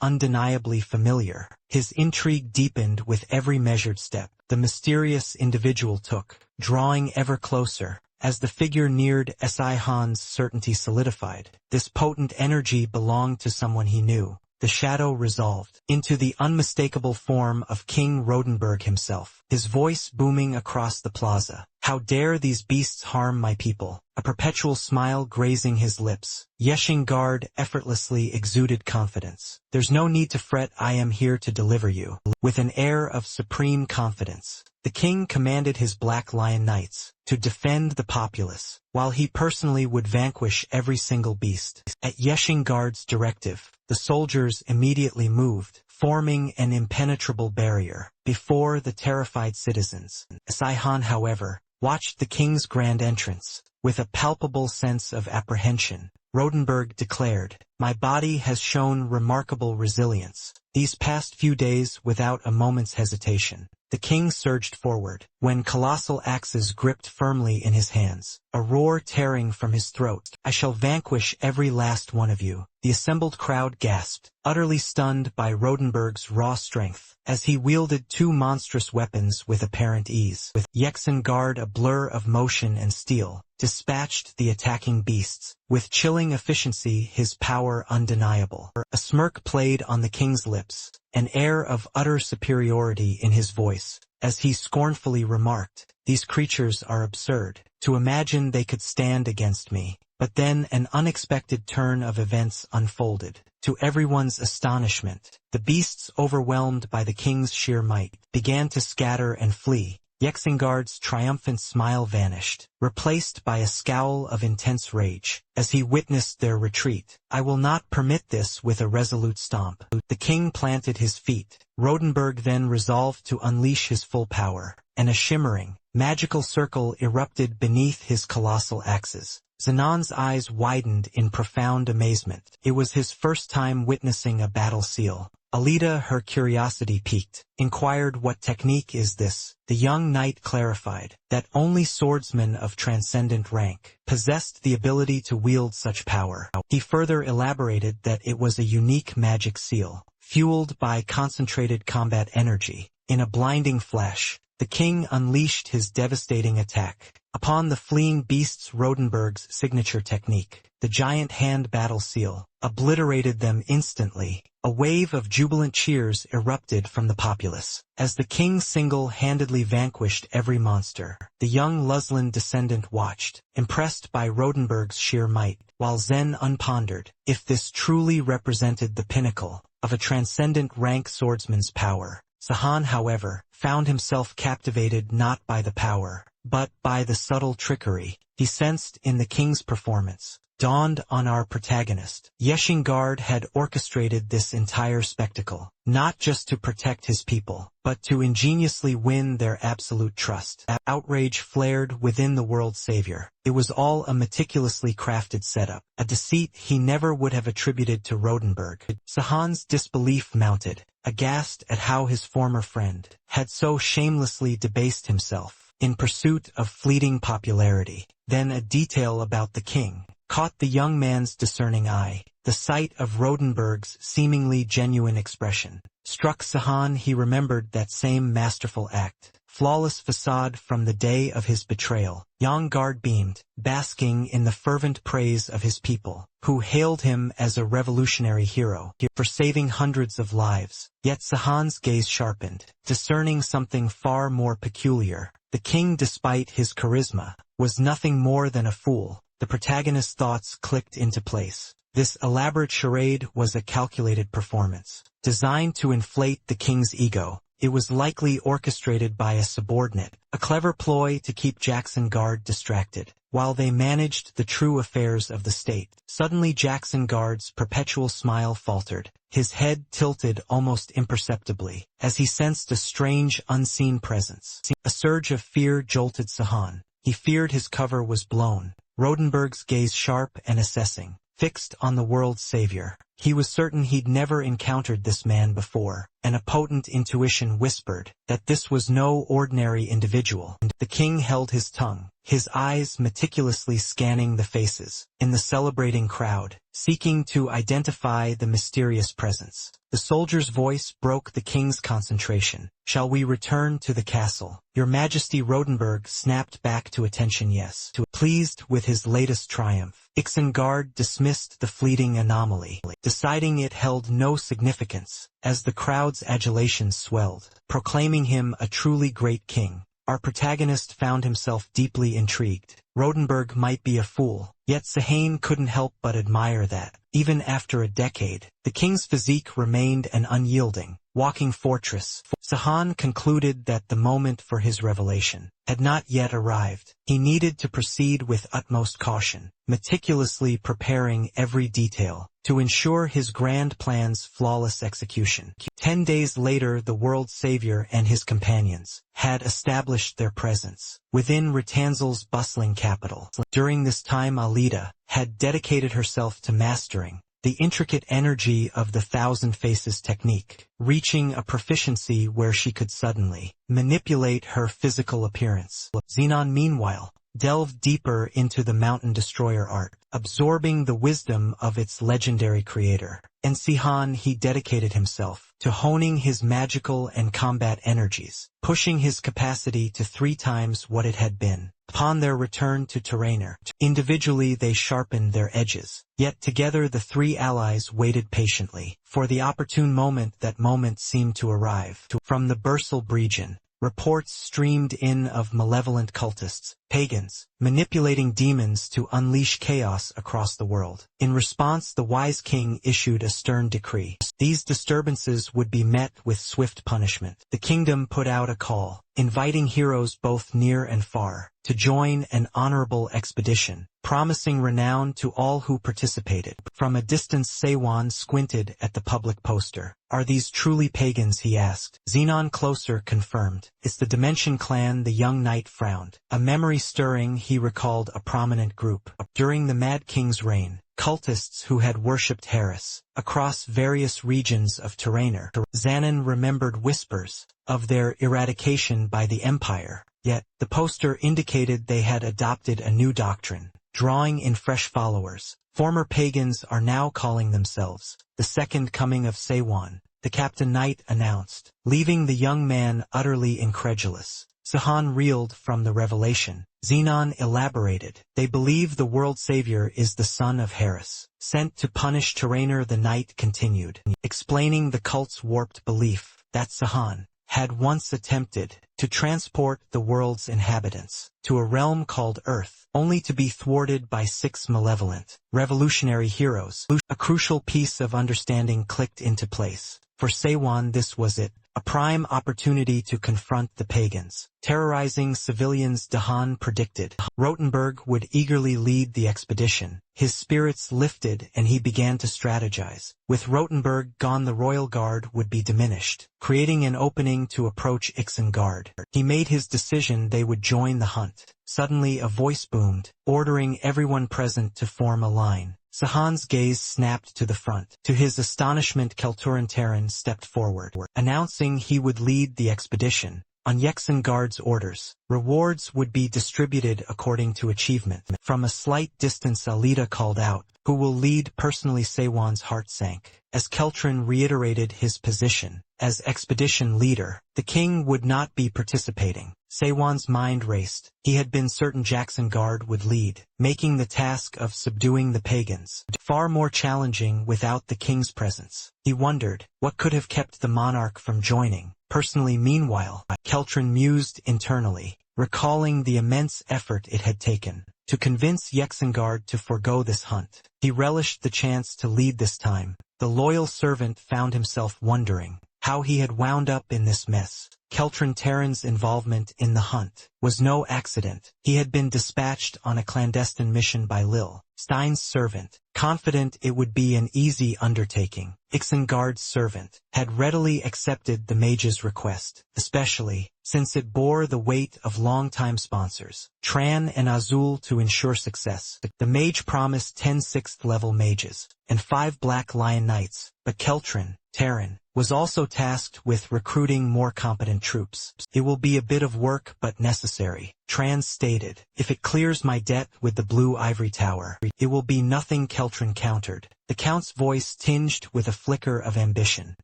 undeniably familiar. His intrigue deepened with every measured step the mysterious individual took, drawing ever closer. As the figure neared, Sehon's certainty solidified. This potent energy belonged to someone he knew. The shadow resolved into the unmistakable form of King Rodenberg himself, his voice booming across the plaza. "How dare these beasts harm my people?" A perpetual smile grazing his lips. Yeshingard effortlessly exuded confidence. "There's no need to fret, I am here to deliver you." With an air of supreme confidence, the king commanded his Black Lion Knights to defend the populace, while he personally would vanquish every single beast. At Yeshingard's directive, the soldiers immediately moved, forming an impenetrable barrier before the terrified citizens. Sehon, however, watched the king's grand entrance with a palpable sense of apprehension. Rodenberg declared, "My body has shown remarkable resilience these past few days without a moment's hesitation." The king surged forward, when colossal axes gripped firmly in his hands, a roar tearing from his throat. "I shall vanquish every last one of you." The assembled crowd gasped, utterly stunned by Rodenberg's raw strength, as he wielded two monstrous weapons with apparent ease. With Yexengard, a blur of motion and steel, dispatched the attacking beasts, with chilling efficiency, his power undeniable. A smirk played on the king's lips, an air of utter superiority in his voice, as he scornfully remarked, "These creatures are absurd. To imagine they could stand against me." But then an unexpected turn of events unfolded. To everyone's astonishment, the beasts, overwhelmed by the king's sheer might, began to scatter and flee. Yexengard's triumphant smile vanished, replaced by a scowl of intense rage, as he witnessed their retreat. "I will not permit this." With a resolute stomp, the king planted his feet. Rodenberg then resolved to unleash his full power, and a shimmering, magical circle erupted beneath his colossal axes. Zenon's eyes widened in profound amazement. It was his first time witnessing a battle seal. Alida, her curiosity piqued, inquired, "What technique is this?" The young knight clarified that only swordsmen of transcendent rank possessed the ability to wield such power. He further elaborated that it was a unique magic seal, fueled by concentrated combat energy. In a blinding flash, the king unleashed his devastating attack upon the fleeing beasts. Rodenberg's signature technique, the giant hand battle seal, obliterated them instantly. A wave of jubilant cheers erupted from the populace, as the king single-handedly vanquished every monster. The young Luslan descendant watched, impressed by Rodenberg's sheer might, while Zen unpondered if this truly represented the pinnacle of a transcendent rank swordsman's power. Sehon, however, found himself captivated not by the power, but by the subtle trickery he sensed in the king's performance. Dawned on our protagonist. Yeshingard had orchestrated this entire spectacle, not just to protect his people, but to ingeniously win their absolute trust. Outrage flared within the world savior. It was all a meticulously crafted setup, a deceit he never would have attributed to Rodenberg. Sehon's disbelief mounted, aghast at how his former friend had so shamelessly debased himself in pursuit of fleeting popularity. Then a detail about the king caught the young man's discerning eye. The sight of Rodenberg's seemingly genuine expression struck Sehon. He remembered that same masterful act, flawless facade from the day of his betrayal. Yeshingard beamed, basking in the fervent praise of his people, who hailed him as a revolutionary hero for saving hundreds of lives. Yet Sehon's gaze sharpened, discerning something far more peculiar. The king, despite his charisma, was nothing more than a fool. The protagonist's thoughts clicked into place. This elaborate charade was a calculated performance, designed to inflate the king's ego. It was likely orchestrated by a subordinate, a clever ploy to keep Yexengard distracted, while they managed the true affairs of the state. Suddenly Yexengard's perpetual smile faltered. His head tilted almost imperceptibly, as he sensed a strange, unseen presence. A surge of fear jolted Sehon. He feared his cover was blown. Rodenberg's gaze, sharp and assessing, fixed on the world's savior. He was certain he'd never encountered this man before, and a potent intuition whispered that this was no ordinary individual. The king held his tongue, his eyes meticulously scanning the faces in the celebrating crowd, seeking to identify the mysterious presence. The soldier's voice broke the king's concentration. "Shall we return to the castle?" "Your Majesty." Rodenberg snapped back to attention. Yes. Pleased with his latest triumph, Isengard dismissed the fleeting anomaly, deciding it held no significance, as the crowd's adulation swelled, proclaiming him a truly great king. Our protagonist found himself deeply intrigued. Rodenberg might be a fool, yet Sahane couldn't help but admire that, even after a decade, the king's physique remained an unyielding, walking fortress. Sahane concluded that the moment for his revelation had not yet arrived. He needed to proceed with utmost caution, meticulously preparing every detail to ensure his grand plan's flawless execution. 10 days later, the world's savior and his companions had established their presence within Ratanzel's bustling capital. During this time, Alida had dedicated herself to mastering the intricate energy of the Thousand Faces technique, reaching a proficiency where she could suddenly manipulate her physical appearance. Xenon, meanwhile, delved deeper into the Mountain Destroyer art, absorbing the wisdom of its legendary creator. In Sihan, he dedicated himself to honing his magical and combat energies, pushing his capacity to 3 times what it had been. Upon their return to Terrainer, individually they sharpened their edges, yet together the 3 allies waited patiently for the opportune moment. That moment seemed to arrive. From the Bursal region, reports streamed in of malevolent cultists, pagans, manipulating demons to unleash chaos across the world. In response, the wise king issued a stern decree. These disturbances would be met with swift punishment. The kingdom put out a call, inviting heroes both near and far to join an honorable expedition, promising renown to all who participated. From a distance, Seiwan squinted at the public poster. "Are these truly pagans?" he asked. Xenon closer confirmed. "It's the Dimension clan." The young knight frowned. A memory stirring, he recalled a prominent group during the Mad King's reign, cultists who had worshipped Harris across various regions of Terrainer. Xanon remembered whispers of their eradication by the Empire, yet the poster indicated they had adopted a new doctrine, drawing in fresh followers. Former pagans are now calling themselves the Second Coming of Seiwan, the Captain Knight announced, leaving the young man utterly incredulous. Sahan reeled from the revelation. Xenon elaborated. "They believe the world savior is the son of Harris, sent to punish Terrainer." The knight continued, explaining the cult's warped belief that Sahan had once attempted to transport the world's inhabitants to a realm called Earth, only to be thwarted by 6 malevolent, revolutionary heroes. A crucial piece of understanding clicked into place. For Seiwan, this was it, a prime opportunity to confront the pagans, terrorizing civilians. Dahan predicted Rotenberg would eagerly lead the expedition. His spirits lifted and he began to strategize. With Rotenberg gone, the Royal Guard would be diminished, creating an opening to approach Isengard. He made his decision: they would join the hunt. Suddenly a voice boomed, ordering everyone present to form a line. Sahan's gaze snapped to the front. To his astonishment, Kelturan Terran stepped forward, announcing he would lead the expedition. On Yexengard's orders, rewards would be distributed according to achievement. From a slight distance, Alida called out, "Who will lead personally?" Seiwan's heart sank. As Keltran reiterated his position as expedition leader, the king would not be participating. Seiwan's mind raced. He had been certain Jacksengard would lead, making the task of subduing the pagans far more challenging without the king's presence. He wondered what could have kept the monarch from joining personally. Meanwhile, Keltran mused internally, recalling the immense effort it had taken to convince Yexengard to forego this hunt. He relished the chance to lead this time. The loyal servant found himself wondering how he had wound up in this mess. Keltran Terran's involvement in the hunt was no accident. He had been dispatched on a clandestine mission by Lil, Stein's servant, confident it would be an easy undertaking. Isengard's servant had readily accepted the mage's request, especially since it bore the weight of long-time sponsors, Tran and Azul to ensure success. The mage promised 10 6th-level mages, and 5 Black Lion Knights, but Keltrin, Terran, was also tasked with recruiting more competent troops. It will be a bit of work but necessary, Tran stated. If it clears my debt with the Blue Ivory Tower, it will be nothing, Keltrin countered, the Count's voice tinged with a flicker of ambition.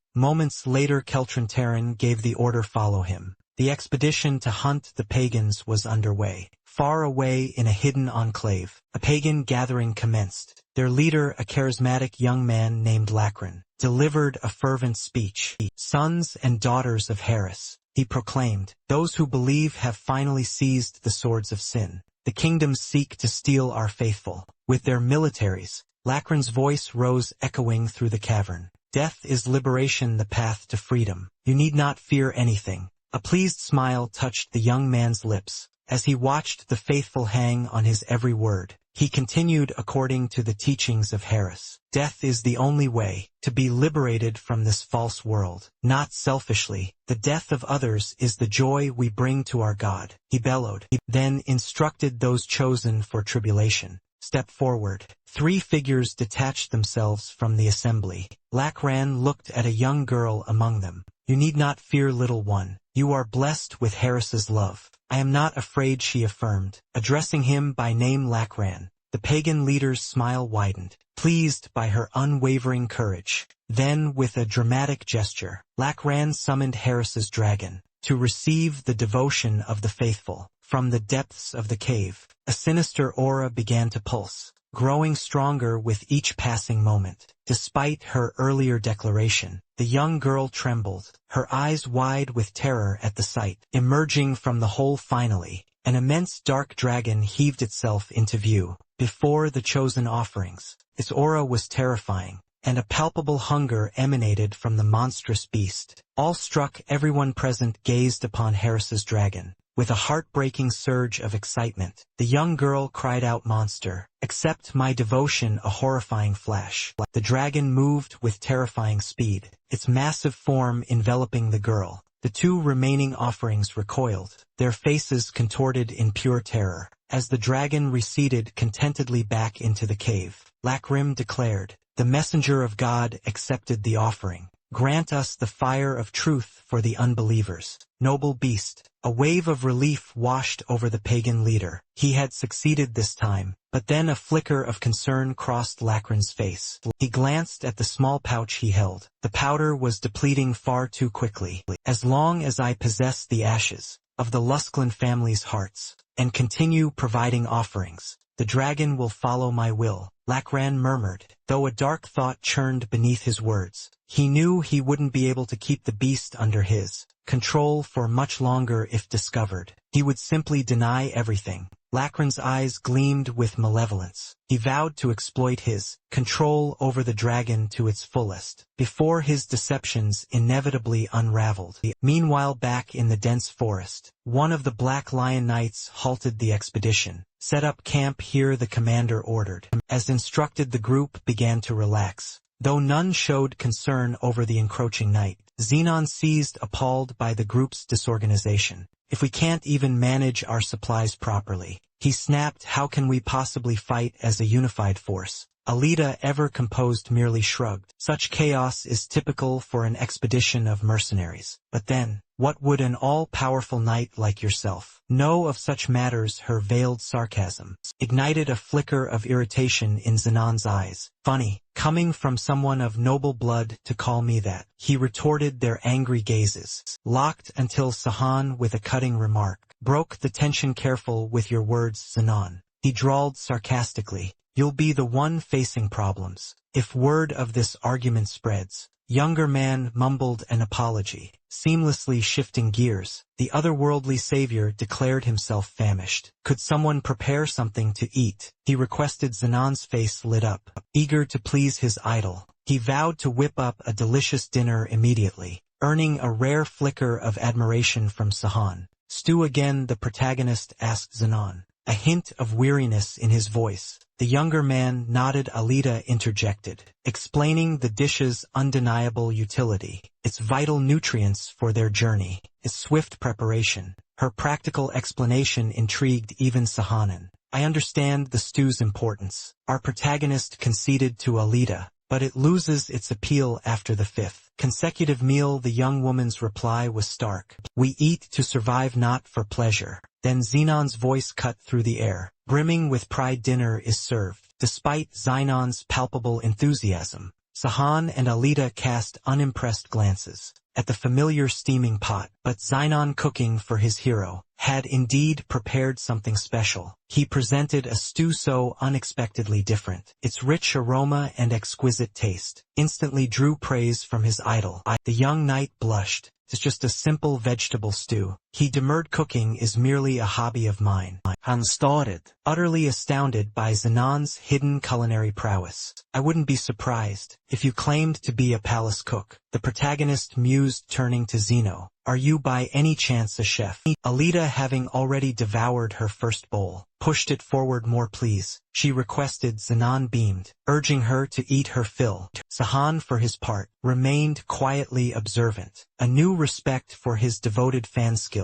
Moments later Keltrin Terran gave the order, follow him. The expedition to hunt the pagans was underway. Far away in a hidden enclave, a pagan gathering commenced. Their leader, a charismatic young man named Lachran, delivered a fervent speech. Sons and daughters of Harris, he proclaimed, those who believe have finally seized the swords of sin. The kingdoms seek to steal our faithful. With their militaries, Lachran's voice rose echoing through the cavern. Death is liberation, the path to freedom. You need not fear anything. A pleased smile touched the young man's lips. As he watched the faithful hang on his every word, he continued, according to the teachings of Harris, death is the only way to be liberated from this false world. Not selfishly, the death of others is the joy we bring to our God, he bellowed. He then instructed those chosen for tribulation. Step forward. 3 figures detached themselves from the assembly. Lachran looked at a young girl among them. You need not fear, little one. You are blessed with Harris's love. I am not afraid, she affirmed, addressing him by name. Lachran. The pagan leader's smile widened, pleased by her unwavering courage. Then, with a dramatic gesture, Lachran summoned Harris's dragon to receive the devotion of the faithful. From the depths of the cave, a sinister aura began to pulse, growing stronger with each passing moment. Despite her earlier declaration, the young girl trembled, her eyes wide with terror at the sight. Emerging from the hole finally, an immense dark dragon heaved itself into view. Before the chosen offerings, its aura was terrifying, and a palpable hunger emanated from the monstrous beast. Awe-struck, everyone present gazed upon Harris's dragon. With a heartbreaking surge of excitement, the young girl cried out, monster, accept my devotion. A horrifying flash. The dragon moved with terrifying speed, its massive form enveloping the girl. The 2 remaining offerings recoiled, their faces contorted in pure terror. As the dragon receded contentedly back into the cave, Lachrim declared, the messenger of God accepted the offering. Grant us the fire of truth for the unbelievers. Noble beast. A wave of relief washed over the pagan leader. He had succeeded this time, but then a flicker of concern crossed Lachran's face. He glanced at the small pouch he held. The powder was depleting far too quickly. As long as I possess the ashes of the Lusclan family's hearts, and continue providing offerings, the dragon will follow my will, Lachran murmured, though a dark thought churned beneath his words. He knew he wouldn't be able to keep the beast under his control for much longer if discovered. He would simply deny everything. Lachran's eyes gleamed with malevolence. He vowed to exploit his control over the dragon to its fullest, before his deceptions inevitably unraveled. Meanwhile, back in the dense forest, one of the Black Lion Knights halted the expedition. Set up camp here, the commander ordered. As instructed, the group began to relax. Though none showed concern over the encroaching night, Xenon seized, appalled by the group's disorganization. If we can't even manage our supplies properly, he snapped, how can we possibly fight as a unified force? Alita, ever composed, merely shrugged. Such chaos is typical for an expedition of mercenaries. But then, what would an all-powerful knight like yourself know of such matters? Her veiled sarcasm ignited a flicker of irritation in Xenon's eyes. Funny, coming from someone of noble blood to call me that, he retorted. Their angry gazes locked until Sahan, with a cutting remark, broke the tension. Careful with your words, Xenon, he drawled sarcastically. You'll be the one facing problems if word of this argument spreads. Younger man mumbled an apology. Seamlessly shifting gears, the otherworldly savior declared himself famished. Could someone prepare something to eat? He requested. Xenon's face lit up. Eager to please his idol, he vowed to whip up a delicious dinner immediately, earning a rare flicker of admiration from Sahan. Stew again? The protagonist asked Xenon, a hint of weariness in his voice. The younger man nodded. Alita interjected, explaining the dish's undeniable utility, its vital nutrients for their journey. is swift preparation. Her practical explanation intrigued even Sahanan. I understand the stew's importance. Our protagonist conceded to Alita, but it loses its appeal after the fifth consecutive meal. The young woman's reply was stark. We eat to survive, not for pleasure. Then Xenon's voice cut through the air. Brimming with pride, dinner is served. Despite Xenon's palpable enthusiasm, Sahan and Alita cast unimpressed glances at the familiar steaming pot, but Xenon, cooking for his hero, had indeed prepared something special. He presented a stew so unexpectedly different. Its rich aroma and exquisite taste instantly drew praise from his idol. The young knight blushed. It's just a simple vegetable stew. He demurred. Cooking is merely a hobby of mine. Han started, utterly astounded by Xenon's hidden culinary prowess. I wouldn't be surprised if you claimed to be a palace cook. The protagonist mused, turning to Xeno. Are you by any chance a chef? Alita, having already devoured her first bowl, pushed it forward. More, please, she requested. Xenon beamed, urging her to eat her fill. Sahan, for his part, remained quietly observant, a new respect for his devoted fan skills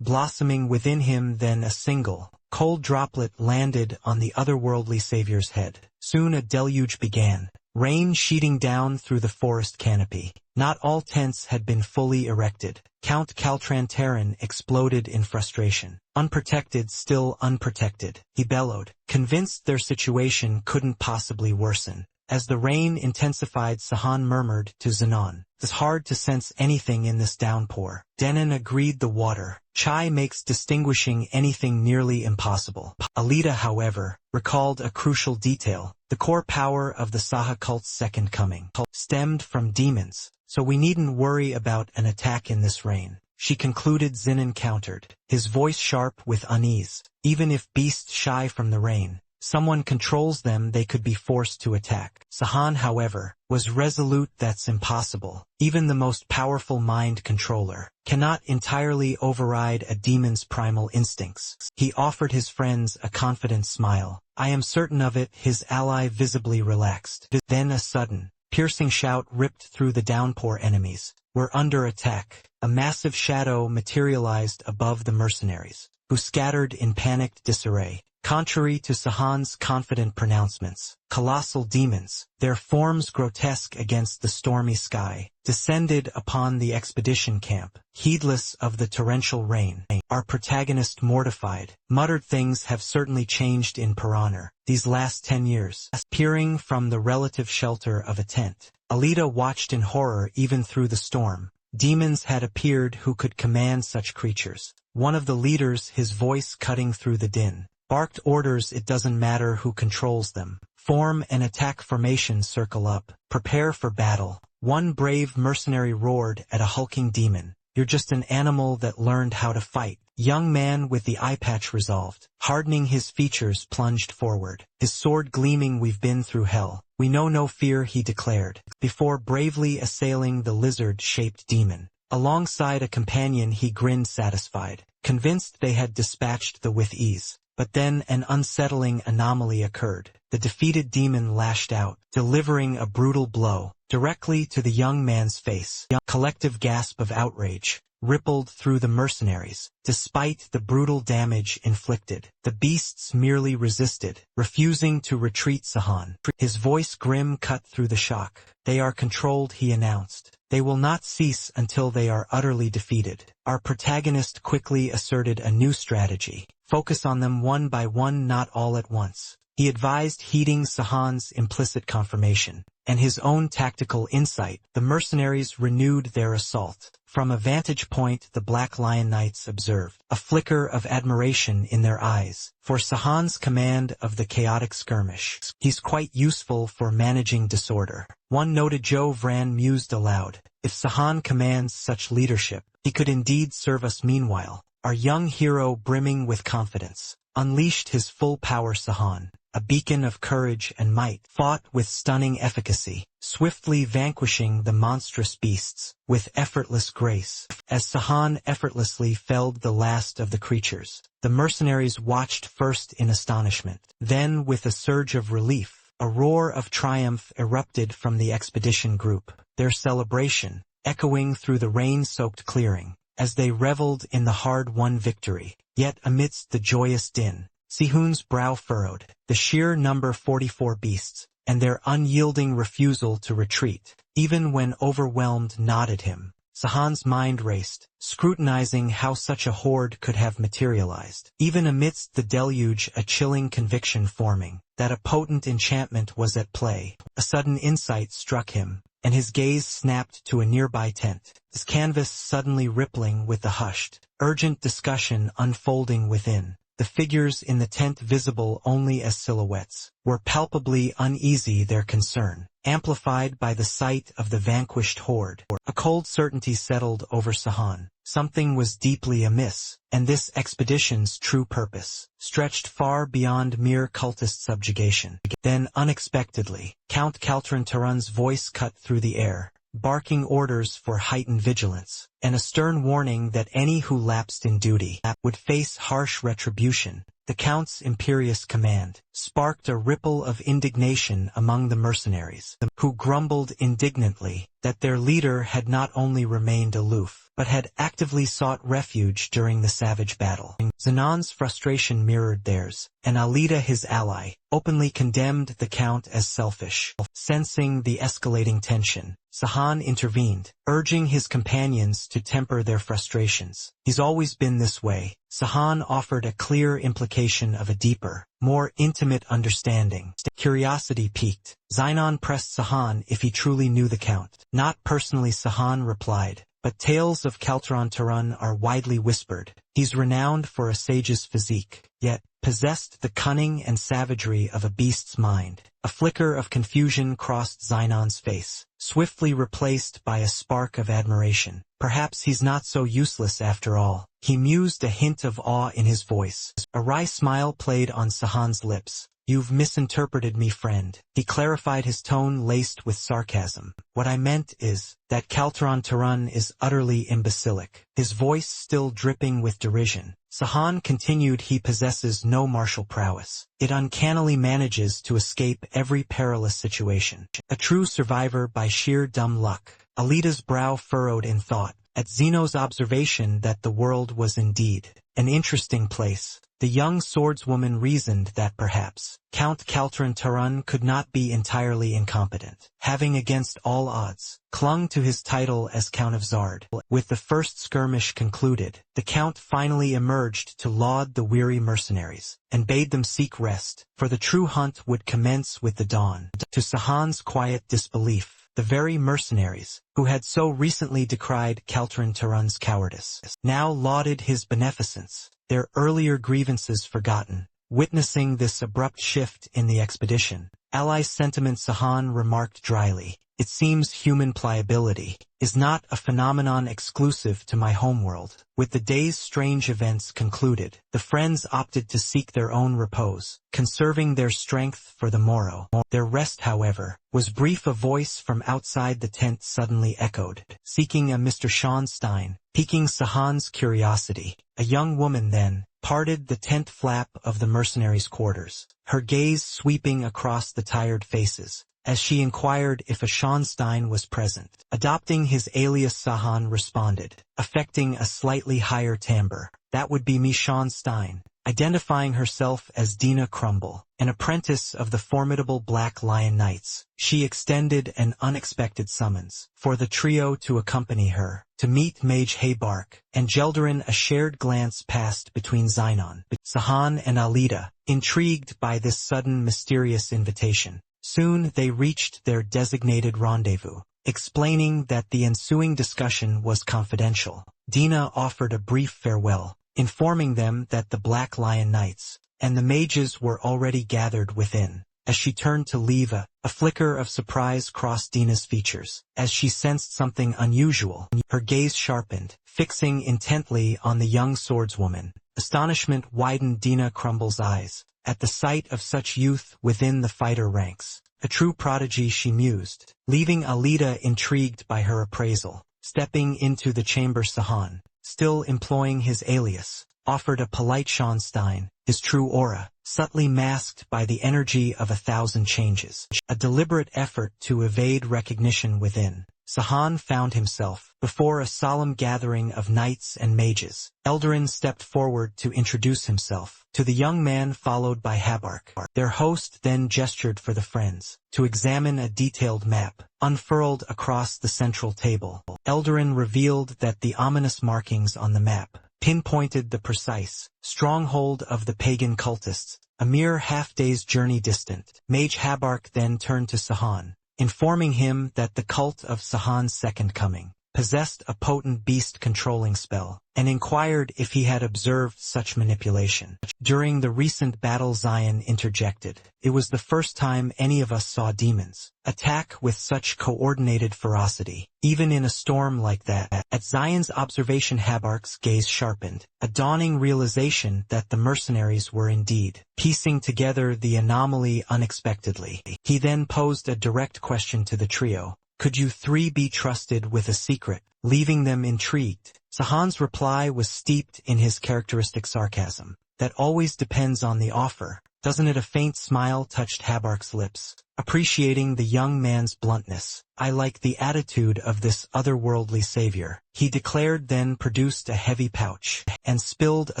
blossoming within him. Then a single, cold droplet landed on the otherworldly savior's head. Soon a deluge began, rain sheeting down through the forest canopy. Not all tents had been fully erected. Count Caltran exploded in frustration. Unprotected, still unprotected, he bellowed, convinced their situation couldn't possibly worsen. As the rain intensified, Sahan murmured to Xenon, "It's hard to sense anything in this downpour." Denon agreed, the water chai makes distinguishing anything nearly impossible. Alita, however, recalled a crucial detail. The core power of the Saha cult's second coming stemmed from demons, so we needn't worry about an attack in this rain, she concluded. Xenon countered, his voice sharp with unease. Even if beasts shy from the rain, someone controls them. They could be forced to attack. Sahan, however, was resolute. That's impossible. Even the most powerful mind controller cannot entirely override a demon's primal instincts. He offered his friends a confident smile. I am certain of it. His ally visibly relaxed. Then a sudden, piercing shout ripped through the downpour. Enemies were under attack. A massive shadow materialized above the mercenaries, who scattered in panicked disarray. Contrary to Sahan's confident pronouncements, colossal demons, their forms grotesque against the stormy sky, descended upon the expedition camp, heedless of the torrential rain. Our protagonist, mortified, muttered, things have certainly changed in Piranha these last 10 years. Peering from the relative shelter of a tent, Alita watched in horror. Even through the storm, demons had appeared who could command such creatures. One of the leaders, his voice cutting through the din, barked orders. It doesn't matter who controls them. Form an attack formation, circle up, prepare for battle. One brave mercenary roared at a hulking demon. You're just an animal that learned how to fight. Young man with the eye patch resolved, hardening his features, plunged forward, his sword gleaming. We've been through hell. We know no fear, he declared, before bravely assailing the lizard-shaped demon. Alongside a companion, he grinned satisfied, convinced they had dispatched the with ease. But then an unsettling anomaly occurred. The defeated demon lashed out, delivering a brutal blow directly to the young man's face. A collective gasp of outrage rippled through the mercenaries. Despite the brutal damage inflicted, the beasts merely resisted, refusing to retreat. Sahan, his voice grim, cut through the shock. They are controlled, he announced. They will not cease until they are utterly defeated. Our protagonist quickly asserted a new strategy. Focus on them one by one, not all at once, he advised, heeding Sahan's implicit confirmation and his own tactical insight. The mercenaries renewed their assault. From a vantage point, the Black Lion Knights observed a flicker of admiration in their eyes for Sahan's command of the chaotic skirmish. He's quite useful for managing disorder, one noted. Joe Vran mused aloud. If Sahan commands such leadership, he could indeed serve us. Meanwhile, our young hero, brimming with confidence, unleashed his full power. Sahan, a beacon of courage and might, fought with stunning efficacy, swiftly vanquishing the monstrous beasts with effortless grace. As Sahan effortlessly felled the last of the creatures, the mercenaries watched, first in astonishment, then with a surge of relief. A roar of triumph erupted from the expedition group, their celebration echoing through the rain-soaked clearing. as they reveled in the hard-won victory. Yet amidst the joyous din, Sihun's brow furrowed. The sheer number 44 beasts, and their unyielding refusal to retreat, even when overwhelmed, gnawed him. Sahan's mind raced, scrutinizing how such a horde could have materialized. Even amidst the deluge, a chilling conviction forming, that a potent enchantment was at play. A sudden insight struck him, and his gaze snapped to a nearby tent, his canvas suddenly rippling with the hushed, urgent discussion unfolding within. The figures in the tent, visible only as silhouettes, were palpably uneasy, their concern amplified by the sight of the vanquished horde. A cold certainty settled over Sahan. Something was deeply amiss, and this expedition's true purpose stretched far beyond mere cultist subjugation. Then, unexpectedly, Count Kaltran Taran's voice cut through the air, barking orders for heightened vigilance, and a stern warning that any who lapsed in duty would face harsh retribution. The Count's imperious command sparked a ripple of indignation among the mercenaries, who grumbled indignantly that their leader had not only remained aloof, but had actively sought refuge during the savage battle. Zenon's frustration mirrored theirs, and Alida, his ally, openly condemned the Count as selfish. Sensing the escalating tension, Sahan intervened, urging his companions to temper their frustrations. "He's always been this way." Sahan offered a clear implication of a deeper, more intimate understanding. Curiosity piqued. Zenon pressed Sahan if he truly knew the Count. "Not personally," Sahan replied, "but tales of Kaltran Taran are widely whispered. He's renowned for a sage's physique, yet possessed the cunning and savagery of a beast's mind." A flicker of confusion crossed Zenon's face, swiftly replaced by a spark of admiration. "Perhaps he's not so useless after all," he mused, a hint of awe in his voice. A wry smile played on Sahan's lips. "You've misinterpreted me, friend." He clarified, his tone laced with sarcasm. "What I meant is that Kaltran Taran is utterly imbecilic." His voice still dripping with derision, Sahan continued, "He possesses no martial prowess. It uncannily manages to escape every perilous situation. A true survivor by sheer dumb luck." Alida's brow furrowed in thought, at Zeno's observation that the world was indeed an interesting place. The young swordswoman reasoned that perhaps Count Kaltran Taran could not be entirely incompetent, having against all odds clung to his title as Count of Zard. With the first skirmish concluded, the Count finally emerged to laud the weary mercenaries, and bade them seek rest, for the true hunt would commence with the dawn. To Sahan's quiet disbelief, the very mercenaries, who had so recently decried Kaltran Taran's cowardice, now lauded his beneficence, their earlier grievances forgotten. Witnessing this abrupt shift in the expedition, ally sentiment, Sahan remarked dryly, "It seems human pliability is not a phenomenon exclusive to my homeworld." With the day's strange events concluded, the friends opted to seek their own repose, conserving their strength for the morrow. Their rest, however, was brief. A voice from outside the tent suddenly echoed, seeking a Mr. Schonstein, piquing Sahan's curiosity. A young woman then parted the tent flap of the mercenaries' quarters, her gaze sweeping across the tired faces, as she inquired if a Schonstein was present. Adopting his alias, Sahan responded, affecting a slightly higher timbre, "That would be me, Schonstein." Identifying herself as Dina Crumble, an apprentice of the formidable Black Lion Knights, she extended an unexpected summons for the trio to accompany her to meet Mage Haybark and Gelderin. A shared glance passed between Zenon, Sahan, and Alida, intrigued by this sudden mysterious invitation. Soon they reached their designated rendezvous. Explaining that the ensuing discussion was confidential, Dina offered a brief farewell, informing them that the Black Lion Knights and the mages were already gathered within. As she turned to leave, a flicker of surprise crossed Dina's features. As she sensed something unusual, her gaze sharpened, fixing intently on the young swordswoman. Astonishment widened Dina Crumble's eyes at the sight of such youth within the fighter ranks. A true prodigy, she mused, leaving Alida intrigued by her appraisal. Stepping into the chamber, Sahan, still employing his alias, offered a polite Schonstein, his true aura subtly masked by the energy of 1,000 changes. A deliberate effort to evade recognition within. Sahan found himself before a solemn gathering of knights and mages. Eldarin stepped forward to introduce himself to the young man, followed by Habark. Their host then gestured for the friends to examine a detailed map unfurled across the central table. Eldarin revealed that the ominous markings on the map pinpointed the precise stronghold of the pagan cultists, a mere half-day's journey distant. Mage Habark then turned to Sahan, informing him that the cult of Sahan's second coming possessed a potent beast-controlling spell, and inquired if he had observed such manipulation. During the recent battle, Zion interjected. It was the first time any of us saw demons attack with such coordinated ferocity, even in a storm like that. At Zion's observation, Habark's gaze sharpened, a dawning realization that the mercenaries were indeed piecing together the anomaly unexpectedly. He then posed a direct question to the trio. Could you three be trusted with a secret, leaving them intrigued? Sahan's reply was steeped in his characteristic sarcasm. That always depends on the offer, doesn't it? A faint smile touched Habark's lips, appreciating the young man's bluntness. I like the attitude of this otherworldly savior, he declared, then produced a heavy pouch and spilled a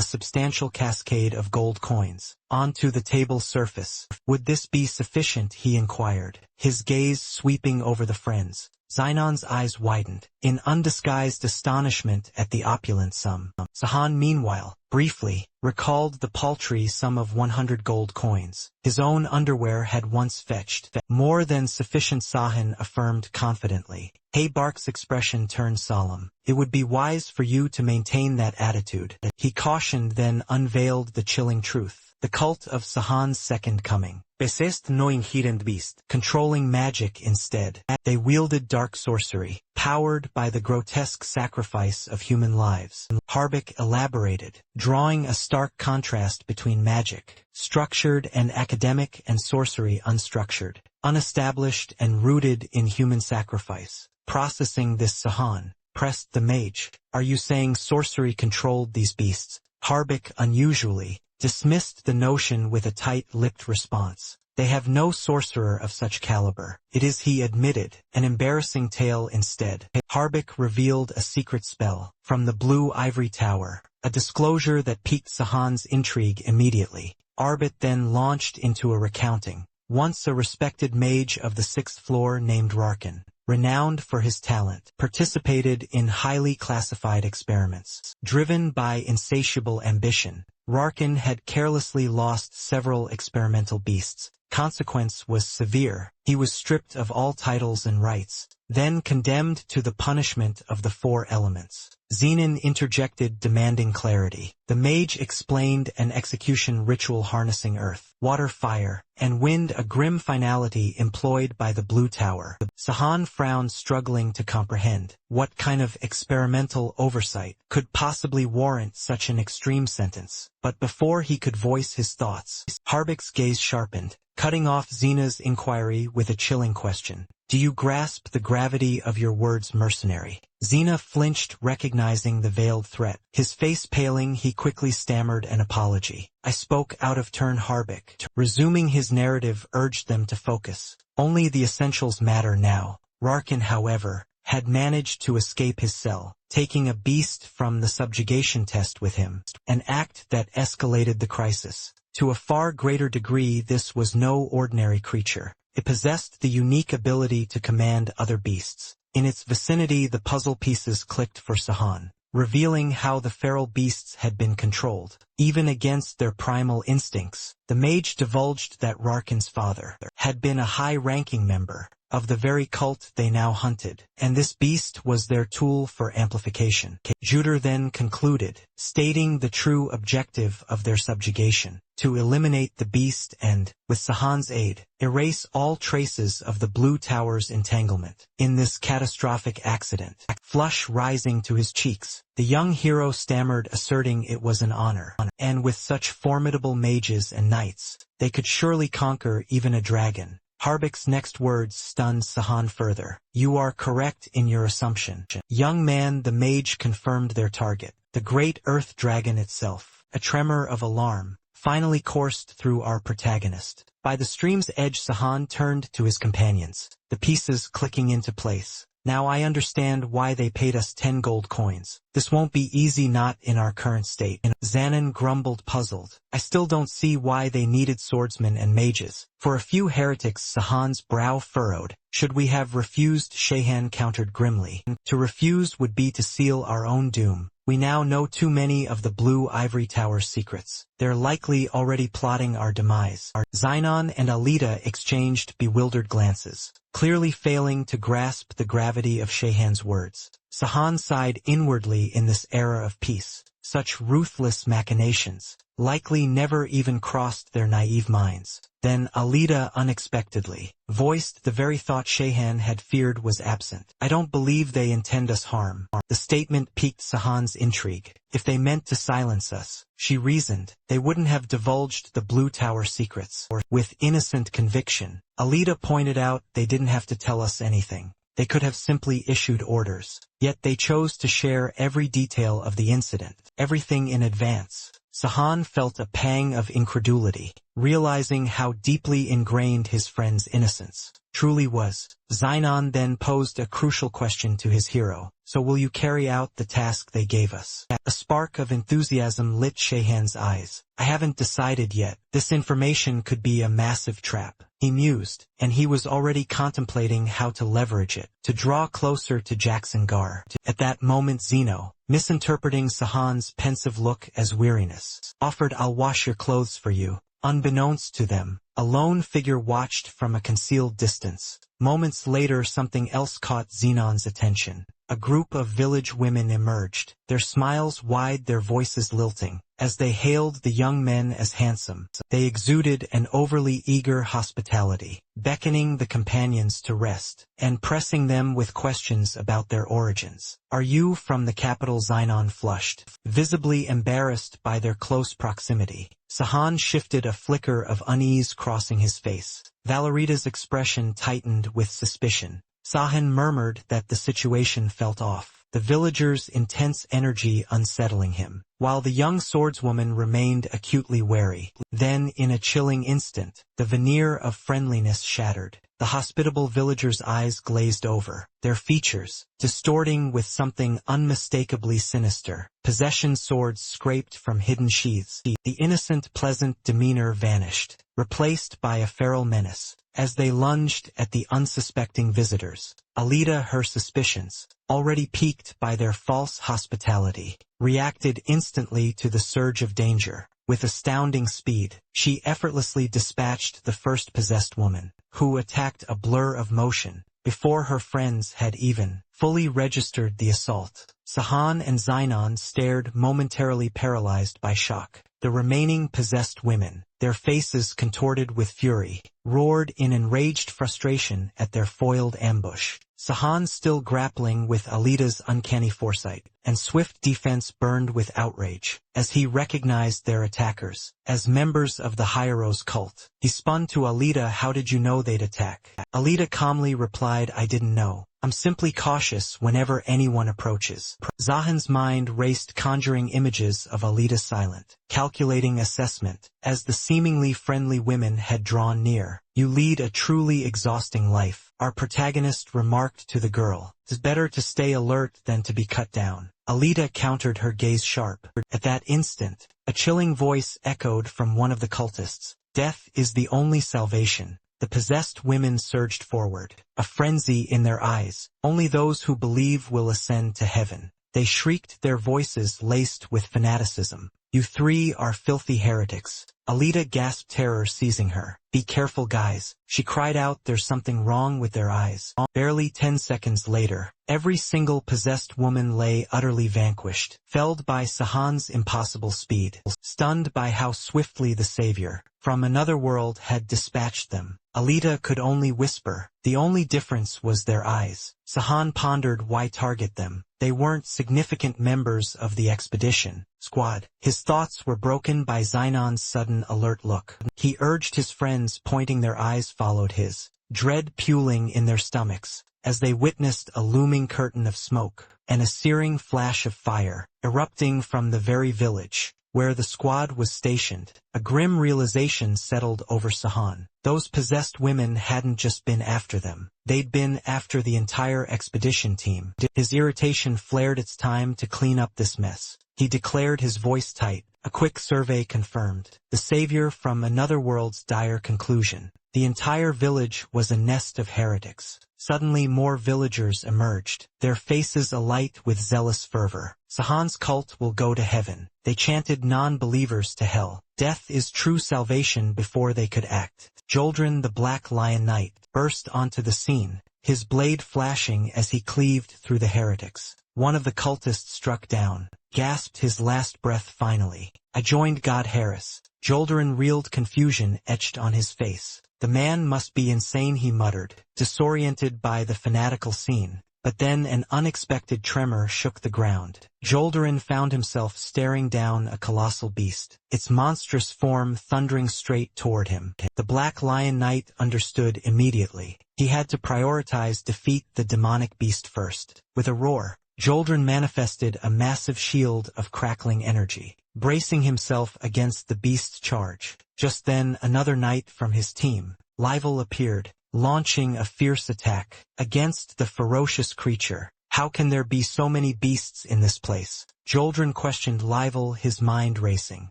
substantial cascade of gold coins onto the table's surface. Would this be sufficient, he inquired, his gaze sweeping over the friends. Zion's eyes widened, in undisguised astonishment at the opulent sum. Sahan, meanwhile, briefly recalled the paltry sum of 100 gold coins. His own underwear had once fetched more than sufficient, Sahan affirmed confidently. Habark's expression turned solemn. It would be wise for you to maintain that attitude, he cautioned, then unveiled the chilling truth. The cult of Sahan's second coming possessed no inherent beast, controlling magic instead. They wielded dark sorcery, powered by the grotesque sacrifice of human lives. Habark elaborated, drawing a stark contrast between magic, structured and academic, and sorcery, unstructured, unestablished, and rooted in human sacrifice. Processing this, Sahan pressed the mage. Are you saying sorcery controlled these beasts? Habark unusually dismissed the notion with a tight-lipped response. They have no sorcerer of such caliber. It is, he admitted, an embarrassing tale instead. Habark revealed a secret spell from the Blue Ivory Tower, a disclosure that piqued Sahan's intrigue immediately. Habark then launched into a recounting. Once a respected mage of the 6th floor named Rarkin, renowned for his talent, participated in highly classified experiments. Driven by insatiable ambition, Rarkin had carelessly lost several experimental beasts. Consequence was severe. He was stripped of all titles and rights, then condemned to the punishment of the 4 elements. Zenon interjected, demanding clarity. The mage explained an execution ritual harnessing earth, water, fire, and wind, a grim finality employed by the Blue Tower. Sahan frowned, struggling to comprehend. What kind of experimental oversight could possibly warrant such an extreme sentence? But before he could voice his thoughts, Habark's gaze sharpened, cutting off Zena's inquiry with a chilling question. Do you grasp the gravity of your words, mercenary? Zena flinched, recognizing the veiled threat. His face paling, he quickly stammered an apology. I spoke out of turn, Habark, resuming his narrative, urged them to focus. Only the essentials matter now. Rarkin, however, had managed to escape his cell, taking a beast from the subjugation test with him, an act that escalated the crisis. To a far greater degree, this was no ordinary creature. It possessed the unique ability to command other beasts. In its vicinity, the puzzle pieces clicked for Sahan, revealing how the feral beasts had been controlled, even against their primal instincts. The mage divulged that Rarkin's father had been a high-ranking member of the very cult they now hunted, and this beast was their tool for amplification. Juder then concluded, stating the true objective of their subjugation: to eliminate the beast and, with Sahan's aid, erase all traces of the Blue Tower's entanglement. In this catastrophic accident, flush rising to his cheeks, the young hero stammered, asserting it was an honor, and with such formidable mages and knights, they could surely conquer even a dragon. Habark's next words stunned Sahan further. You are correct in your assumption. Young man, the mage confirmed their target. The great earth dragon itself. A tremor of alarm finally coursed through our protagonist. By the stream's edge, Sahan turned to his companions, the pieces clicking into place. Now I understand why they paid us 10 gold coins. This won't be easy, not in our current state. Xanon grumbled, puzzled. I still don't see why they needed swordsmen and mages. For a few heretics. Sahan's brow furrowed. Should we have refused? Shehan countered grimly. To refuse would be to seal our own doom. We now know too many of the Blue Ivory Tower's secrets. They're likely already plotting our demise. Xenon and Alita exchanged bewildered glances, clearly failing to grasp the gravity of Shehan's words. Sahan sighed inwardly. In this era of peace, such ruthless machinations likely never even crossed their naive minds. Then Alita unexpectedly voiced the very thought Shehan had feared was absent. I don't believe they intend us harm. The statement piqued Sahan's intrigue. If they meant to silence us, she reasoned, they wouldn't have divulged the Blue Tower secrets. With innocent conviction, Alita pointed out they didn't have to tell us anything. They could have simply issued orders. Yet they chose to share every detail of the incident, everything in advance. Sahan felt a pang of incredulity, realizing how deeply ingrained his friend's innocence truly was. Xenon then posed a crucial question to his hero. So will you carry out the task they gave us? A spark of enthusiasm lit Shehan's eyes. I haven't decided yet. This information could be a massive trap, he mused, and he was already contemplating how to leverage it to draw closer to Jackson Gar. At that moment Zeno, misinterpreting Sahan's pensive look as weariness, offered, I'll wash your clothes for you. Unbeknownst to them, a lone figure watched from a concealed distance. Moments later something else caught Xenon's attention. A group of village women emerged, their smiles wide, their voices lilting. As they hailed the young men as handsome, they exuded an overly eager hospitality, beckoning the companions to rest, and pressing them with questions about their origins. Are you from the capital? Xenon flushed, visibly embarrassed by their close proximity. Sahan shifted, a flicker of unease crossing his face. Valerita's expression tightened with suspicion. Sahan murmured that the situation felt off, the villagers' intense energy unsettling him, while the young swordswoman remained acutely wary. Then, in a chilling instant, the veneer of friendliness shattered. The hospitable villagers' eyes glazed over, their features distorting with something unmistakably sinister. Possession swords scraped from hidden sheaths. The innocent, pleasant demeanor vanished, replaced by a feral menace. As they lunged at the unsuspecting visitors, Alita, her suspicions, already piqued by their false hospitality, reacted instantly to the surge of danger. With astounding speed, she effortlessly dispatched the first possessed woman, who attacked a blur of motion, before her friends had even fully registered the assault. Sahan and Xenon stared, momentarily paralyzed by shock. The remaining possessed women, their faces contorted with fury, roared in enraged frustration at their foiled ambush. Sahan, still grappling with Alita's uncanny foresight and swift defense, burned with outrage as he recognized their attackers as members of the Hiero's cult. He spun to Alita. How did you know they'd attack? Alita calmly replied, I didn't know. I'm simply cautious whenever anyone approaches. Zahan's mind raced, conjuring images of Alita's silent, calculating assessment as the seemingly friendly women had drawn near. You lead a truly exhausting life, our protagonist remarked to the girl. It's better to stay alert than to be cut down. Alita countered, her gaze sharp. At that instant, a chilling voice echoed from one of the cultists. Death is the only salvation. The possessed women surged forward, a frenzy in their eyes. Only those who believe will ascend to heaven. They shrieked, their voices laced with fanaticism. You three are filthy heretics. Alita gasped, terror seizing her. Be careful, guys, she cried out. There's something wrong with their eyes. Barely 10 seconds later, every single possessed woman lay utterly vanquished, felled by Sahan's impossible speed, stunned by how swiftly the savior from another world had dispatched them. Alita could only whisper. The only difference was their eyes. Sahan pondered, why target them? They weren't significant members of the expedition squad. His thoughts were broken by Xenon's sudden alert look. He urged his friends, pointing, their eyes followed his, dread puling in their stomachs, as they witnessed a looming curtain of smoke and a searing flash of fire erupting from the very village where the squad was stationed. A grim realization settled over Sahan. Those possessed women hadn't just been after them. They'd been after the entire expedition team. His irritation flared. It's time to clean up this mess. He declared, his voice tight. A quick survey confirmed. The savior from another world's dire conclusion. The entire village was a nest of heretics. Suddenly more villagers emerged, their faces alight with zealous fervor. Sahan's cult will go to heaven. They chanted non-believers to hell. Death is true salvation. Before they could act, Joldrin the Black Lion Knight burst onto the scene, his blade flashing as he cleaved through the heretics. One of the cultists struck down, gasped his last breath finally. I joined God Harris. Joldrin reeled, confusion etched on his face. The man must be insane, he muttered, disoriented by the fanatical scene. But then an unexpected tremor shook the ground. Joldrin found himself staring down a colossal beast, its monstrous form thundering straight toward him. The Black Lion Knight understood immediately. He had to prioritize defeat the demonic beast first. With a roar, Joldrin manifested a massive shield of crackling energy, bracing himself against the beast's charge. Just then another knight from his team, Livel, appeared, launching a fierce attack against the ferocious creature. How can there be so many beasts in this place? Joldrin questioned Livel, his mind racing.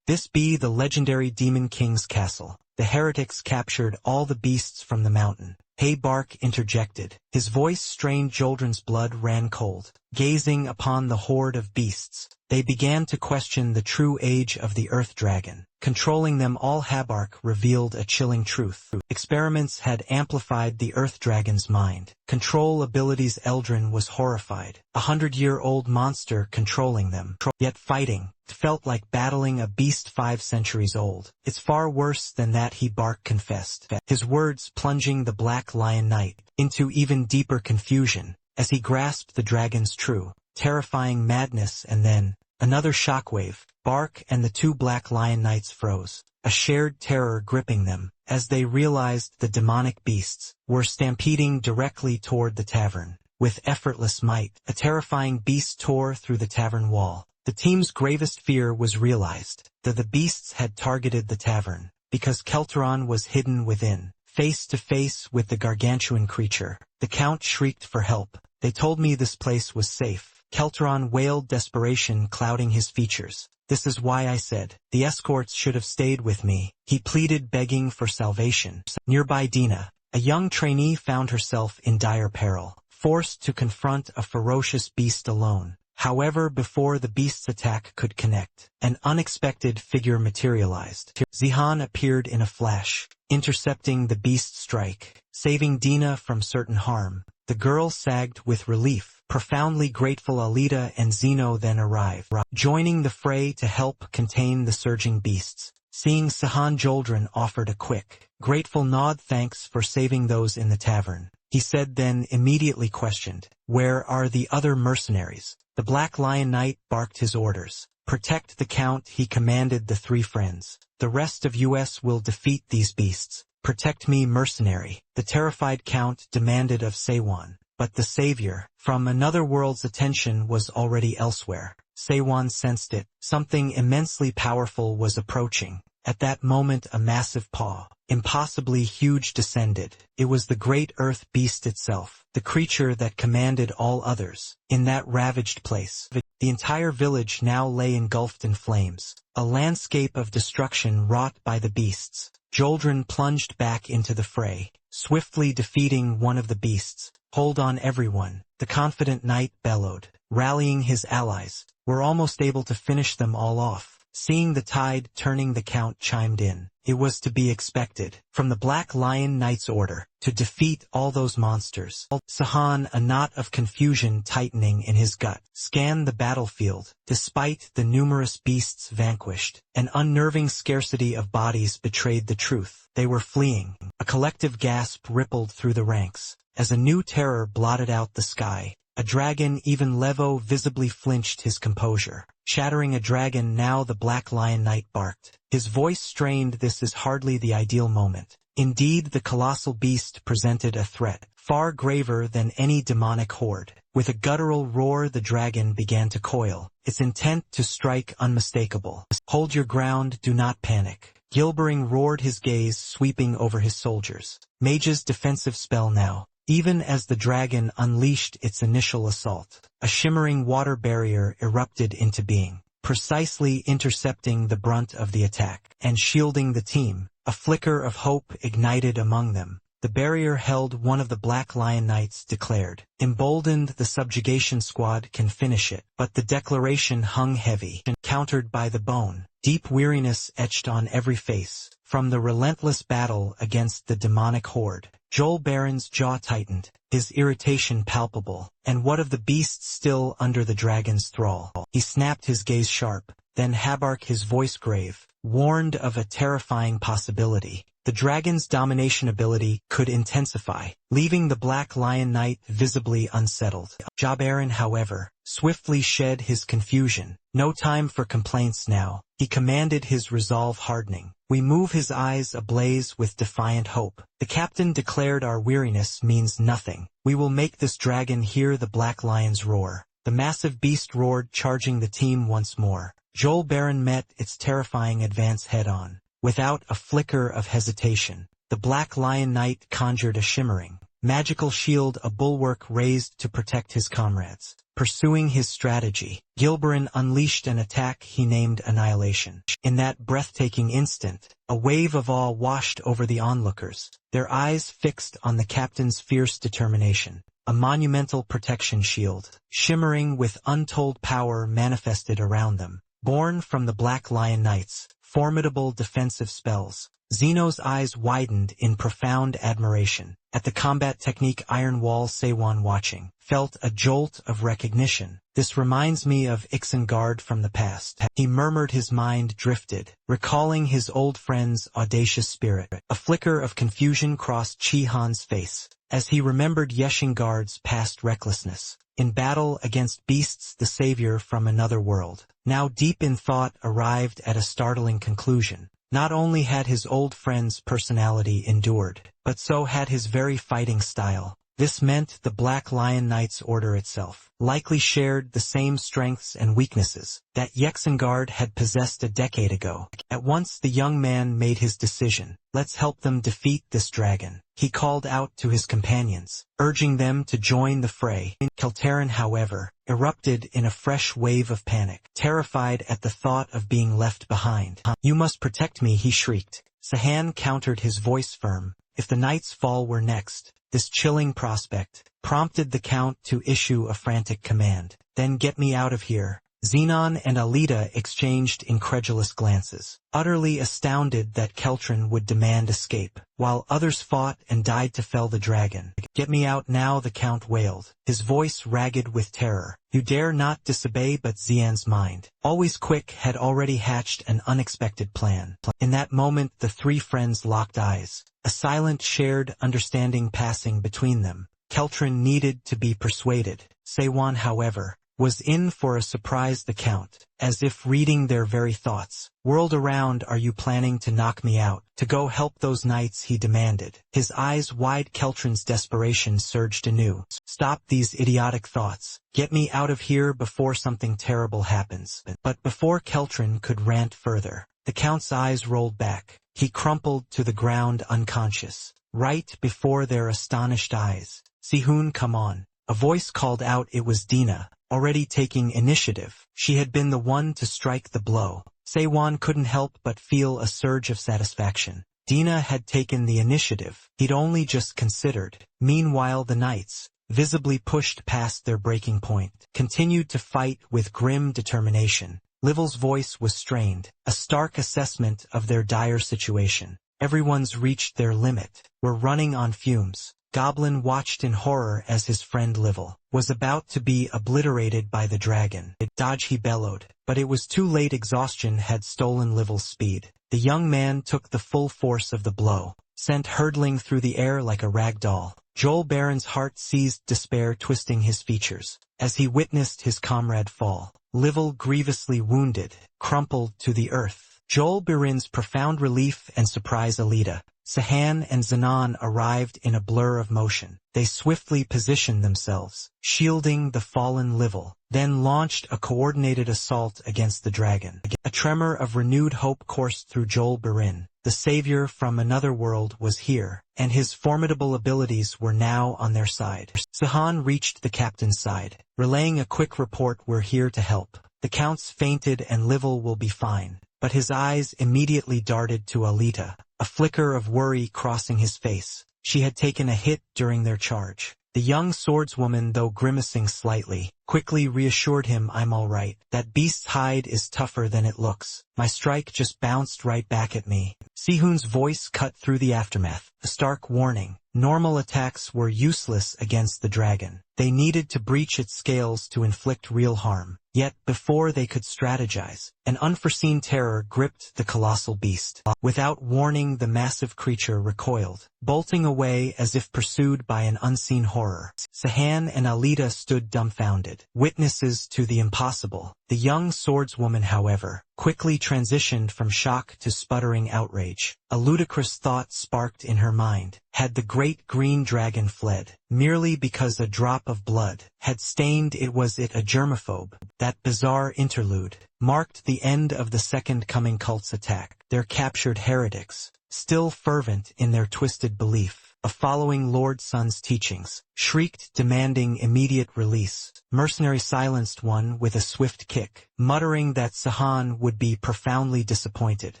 This be the legendary Demon King's castle. The heretics captured all the beasts from the mountain. Hey, Bark interjected. His voice strained. Joldrin's blood ran cold. Gazing upon the horde of beasts, they began to question the true age of the Earth Dragon. Controlling them all, Habark revealed a chilling truth. Experiments had amplified the Earth Dragon's mind. Control abilities. Eldrin was horrified. 100-year-old monster controlling them. Yet fighting felt like battling a beast 5 centuries old. It's far worse than that, he Bark confessed, his words plunging the Black Lion Knight into even deeper confusion as he grasped the dragon's true, terrifying madness. And then, another shockwave. Bark and the two Black Lion Knights froze, a shared terror gripping them, as they realized the demonic beasts were stampeding directly toward the tavern. With effortless might, a terrifying beast tore through the tavern wall. The team's gravest fear was realized, that the beasts had targeted the tavern, because Kelteron was hidden within. Face to face with the gargantuan creature, the Count shrieked for help. They told me this place was safe. Kelteron wailed, desperation clouding his features. This is why I said, the escorts should have stayed with me. He pleaded, begging for salvation. Nearby, Dina, a young trainee, found herself in dire peril, forced to confront a ferocious beast alone. However, before the beast's attack could connect, an unexpected figure materialized. Zihan appeared in a flash, intercepting the beast's strike, saving Dina from certain harm. The girl sagged with relief, profoundly grateful. Alita and Zeno then arrived, joining the fray to help contain the surging beasts. Seeing Sahan, Joldrin offered a quick, grateful nod. Thanks for saving those in the tavern, he said, then immediately questioned, where are the other mercenaries? The Black Lion Knight barked his orders. Protect the Count, he commanded the 3 friends. The rest of us will defeat these beasts. Protect me, mercenary, the terrified Count demanded of Seiwan. But the savior from another world's attention was already elsewhere. Seiwan sensed it. Something immensely powerful was approaching. At that moment a massive paw, impossibly huge, descended. It was the great earth beast itself, the creature that commanded all others. In that ravaged place, the entire village now lay engulfed in flames, a landscape of destruction wrought by the beasts. Joldrin plunged back into the fray, swiftly defeating one of the beasts. Hold on, everyone, the confident knight bellowed, rallying his allies. We're almost able to finish them all off. Seeing the tide turning, the Count chimed in. It was to be expected, from the Black Lion Knight's order, to defeat all those monsters. Sahan, a knot of confusion tightening in his gut, scanned the battlefield. Despite the numerous beasts vanquished, an unnerving scarcity of bodies betrayed the truth. They were fleeing. A collective gasp rippled through the ranks, as a new terror blotted out the sky. A dragon, even Levo visibly flinched his composure. Shattering a dragon now, the Black Lion Knight barked. His voice strained. This is hardly the ideal moment. Indeed, the colossal beast presented a threat far graver than any demonic horde. With a guttural roar the dragon began to coil, its intent to strike unmistakable. "Hold your ground, do not panic." Gilbering roared, his gaze sweeping over his soldiers. Mage's defensive spell now. Even as the dragon unleashed its initial assault, a shimmering water barrier erupted into being, precisely intercepting the brunt of the attack, and shielding the team. A flicker of hope ignited among them. The barrier held, one of the Black Lion Knights declared. Emboldened, the subjugation squad can finish it. But the declaration hung heavy, countered by the bone. Deep weariness etched on every face, from the relentless battle against the demonic horde. Joel Barron's jaw tightened, his irritation palpable. And what of the beasts still under the dragon's thrall? He snapped, his gaze sharp, then Habark, his voice grave, warned of a terrifying possibility. The dragon's domination ability could intensify, leaving the Black Lion Knight visibly unsettled. Jabaran, however, swiftly shed his confusion. No time for complaints now, he commanded, his resolve hardening. We move, his eyes ablaze with defiant hope. The captain declared, our weariness means nothing. We will make this dragon hear the Black Lion's roar. The massive beast roared, charging the team once more. Joel Barron met its terrifying advance head-on. Without a flicker of hesitation, the Black Lion Knight conjured a shimmering, magical shield, a bulwark raised to protect his comrades. Pursuing his strategy, Gilbaran unleashed an attack he named Annihilation. In that breathtaking instant, a wave of awe washed over the onlookers, their eyes fixed on the captain's fierce determination. A monumental protection shield, shimmering with untold power, manifested around them. Born from the Black Lion Knights, formidable defensive spells. Zeno's eyes widened in profound admiration. At the combat technique, Iron Wall, Seiwan, watching, felt a jolt of recognition. This reminds me of Isengard from the past. He murmured, his mind drifted, recalling his old friend's audacious spirit. A flicker of confusion crossed Chihan's face, as he remembered Yeshingard's past recklessness. In battle against beasts, the savior from another world. Now deep in thought, arrived at a startling conclusion. Not only had his old friend's personality endured, but so had his very fighting style. This meant the Black Lion Knight's order itself likely shared the same strengths and weaknesses that Yexengard had possessed a decade ago. At once the young man made his decision. Let's help them defeat this dragon. He called out to his companions, urging them to join the fray. Keltaran, however, erupted in a fresh wave of panic, terrified at the thought of being left behind. You must protect me, he shrieked. Sahan countered, his voice firm. If the knight's fall were next, this chilling prospect prompted the Count to issue a frantic command. Then get me out of here. Xenon and Alida exchanged incredulous glances, utterly astounded that Keltran would demand escape, while others fought and died to fell the dragon. Get me out now, the Count wailed, his voice ragged with terror. You dare not disobey. But Xian's mind, always quick, had already hatched an unexpected plan. In that moment the three friends locked eyes, a silent shared understanding passing between them. Keltran needed to be persuaded. Seiwan, however, was in for a surprise. The Count, as if reading their very thoughts, whirled around. Are you planning to knock me out? To go help those knights, he demanded. His eyes wide. Keltran's desperation surged anew. Stop these idiotic thoughts. Get me out of here before something terrible happens. But before Keltran could rant further, the Count's eyes rolled back. He crumpled to the ground unconscious, right before their astonished eyes. Sihun, come on. A voice called out. It was Dina, already taking initiative. She had been the one to strike the blow. Seiwan couldn't help but feel a surge of satisfaction. Dina had taken the initiative he'd only just considered. Meanwhile the knights, visibly pushed past their breaking point, continued to fight with grim determination. Livel's voice was strained, a stark assessment of their dire situation. Everyone's reached their limit. We're running on fumes. Goblin watched in horror as his friend Livel was about to be obliterated by the dragon. Dodge, he bellowed, but it was too late. Exhaustion had stolen Livel's speed. The young man took the full force of the blow, sent hurtling through the air like a rag doll. Joel Barron's heart seized, despair twisting his features, as he witnessed his comrade fall. Livel, grievously wounded, crumpled to the earth. Joel Birin's profound relief and surprise Alita, Sahan and Zanan arrived in a blur of motion. They swiftly positioned themselves, shielding the fallen Livell, then launched a coordinated assault against the dragon. A tremor of renewed hope coursed through Joel Birin. The savior from another world was here, and his formidable abilities were now on their side. Sahan reached the captain's side, relaying a quick report, "We're here to help. The Count's fainted and Livell will be fine." But his eyes immediately darted to Alita, a flicker of worry crossing his face. She had taken a hit during their charge. The young swordswoman, though grimacing slightly, quickly reassured him, "I'm all right. That beast's hide is tougher than it looks. My strike just bounced right back at me." Sihun's voice cut through the aftermath, a stark warning. Normal attacks were useless against the dragon. They needed to breach its scales to inflict real harm. Yet, before they could strategize, an unforeseen terror gripped the colossal beast. Without warning, the massive creature recoiled, bolting away as if pursued by an unseen horror. Sahan and Alita stood dumbfounded, witnesses to the impossible. The young swordswoman, however, quickly transitioned from shock to sputtering outrage. A ludicrous thought sparked in her mind. Had the great green dragon fled, merely because a drop of blood had stained it? Was it a germaphobe? That bizarre interlude marked the end of the Second Coming cult's attack. Their captured heretics, still fervent in their twisted belief of following Lord Sun's teachings, shrieked, demanding immediate release. Mercenary silenced one with a swift kick, muttering that Sahan would be profoundly disappointed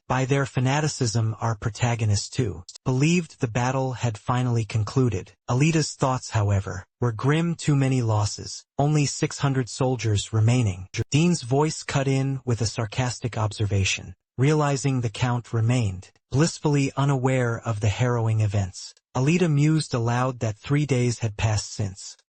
by their fanaticism. Our protagonist, too, believed the battle had finally concluded. Alita's thoughts, however, were grim. Too many losses, only 600 soldiers remaining. Dean's voice cut in with a sarcastic observation, realizing the Count remained blissfully unaware of the harrowing events. Alita mused aloud that 3 days had passed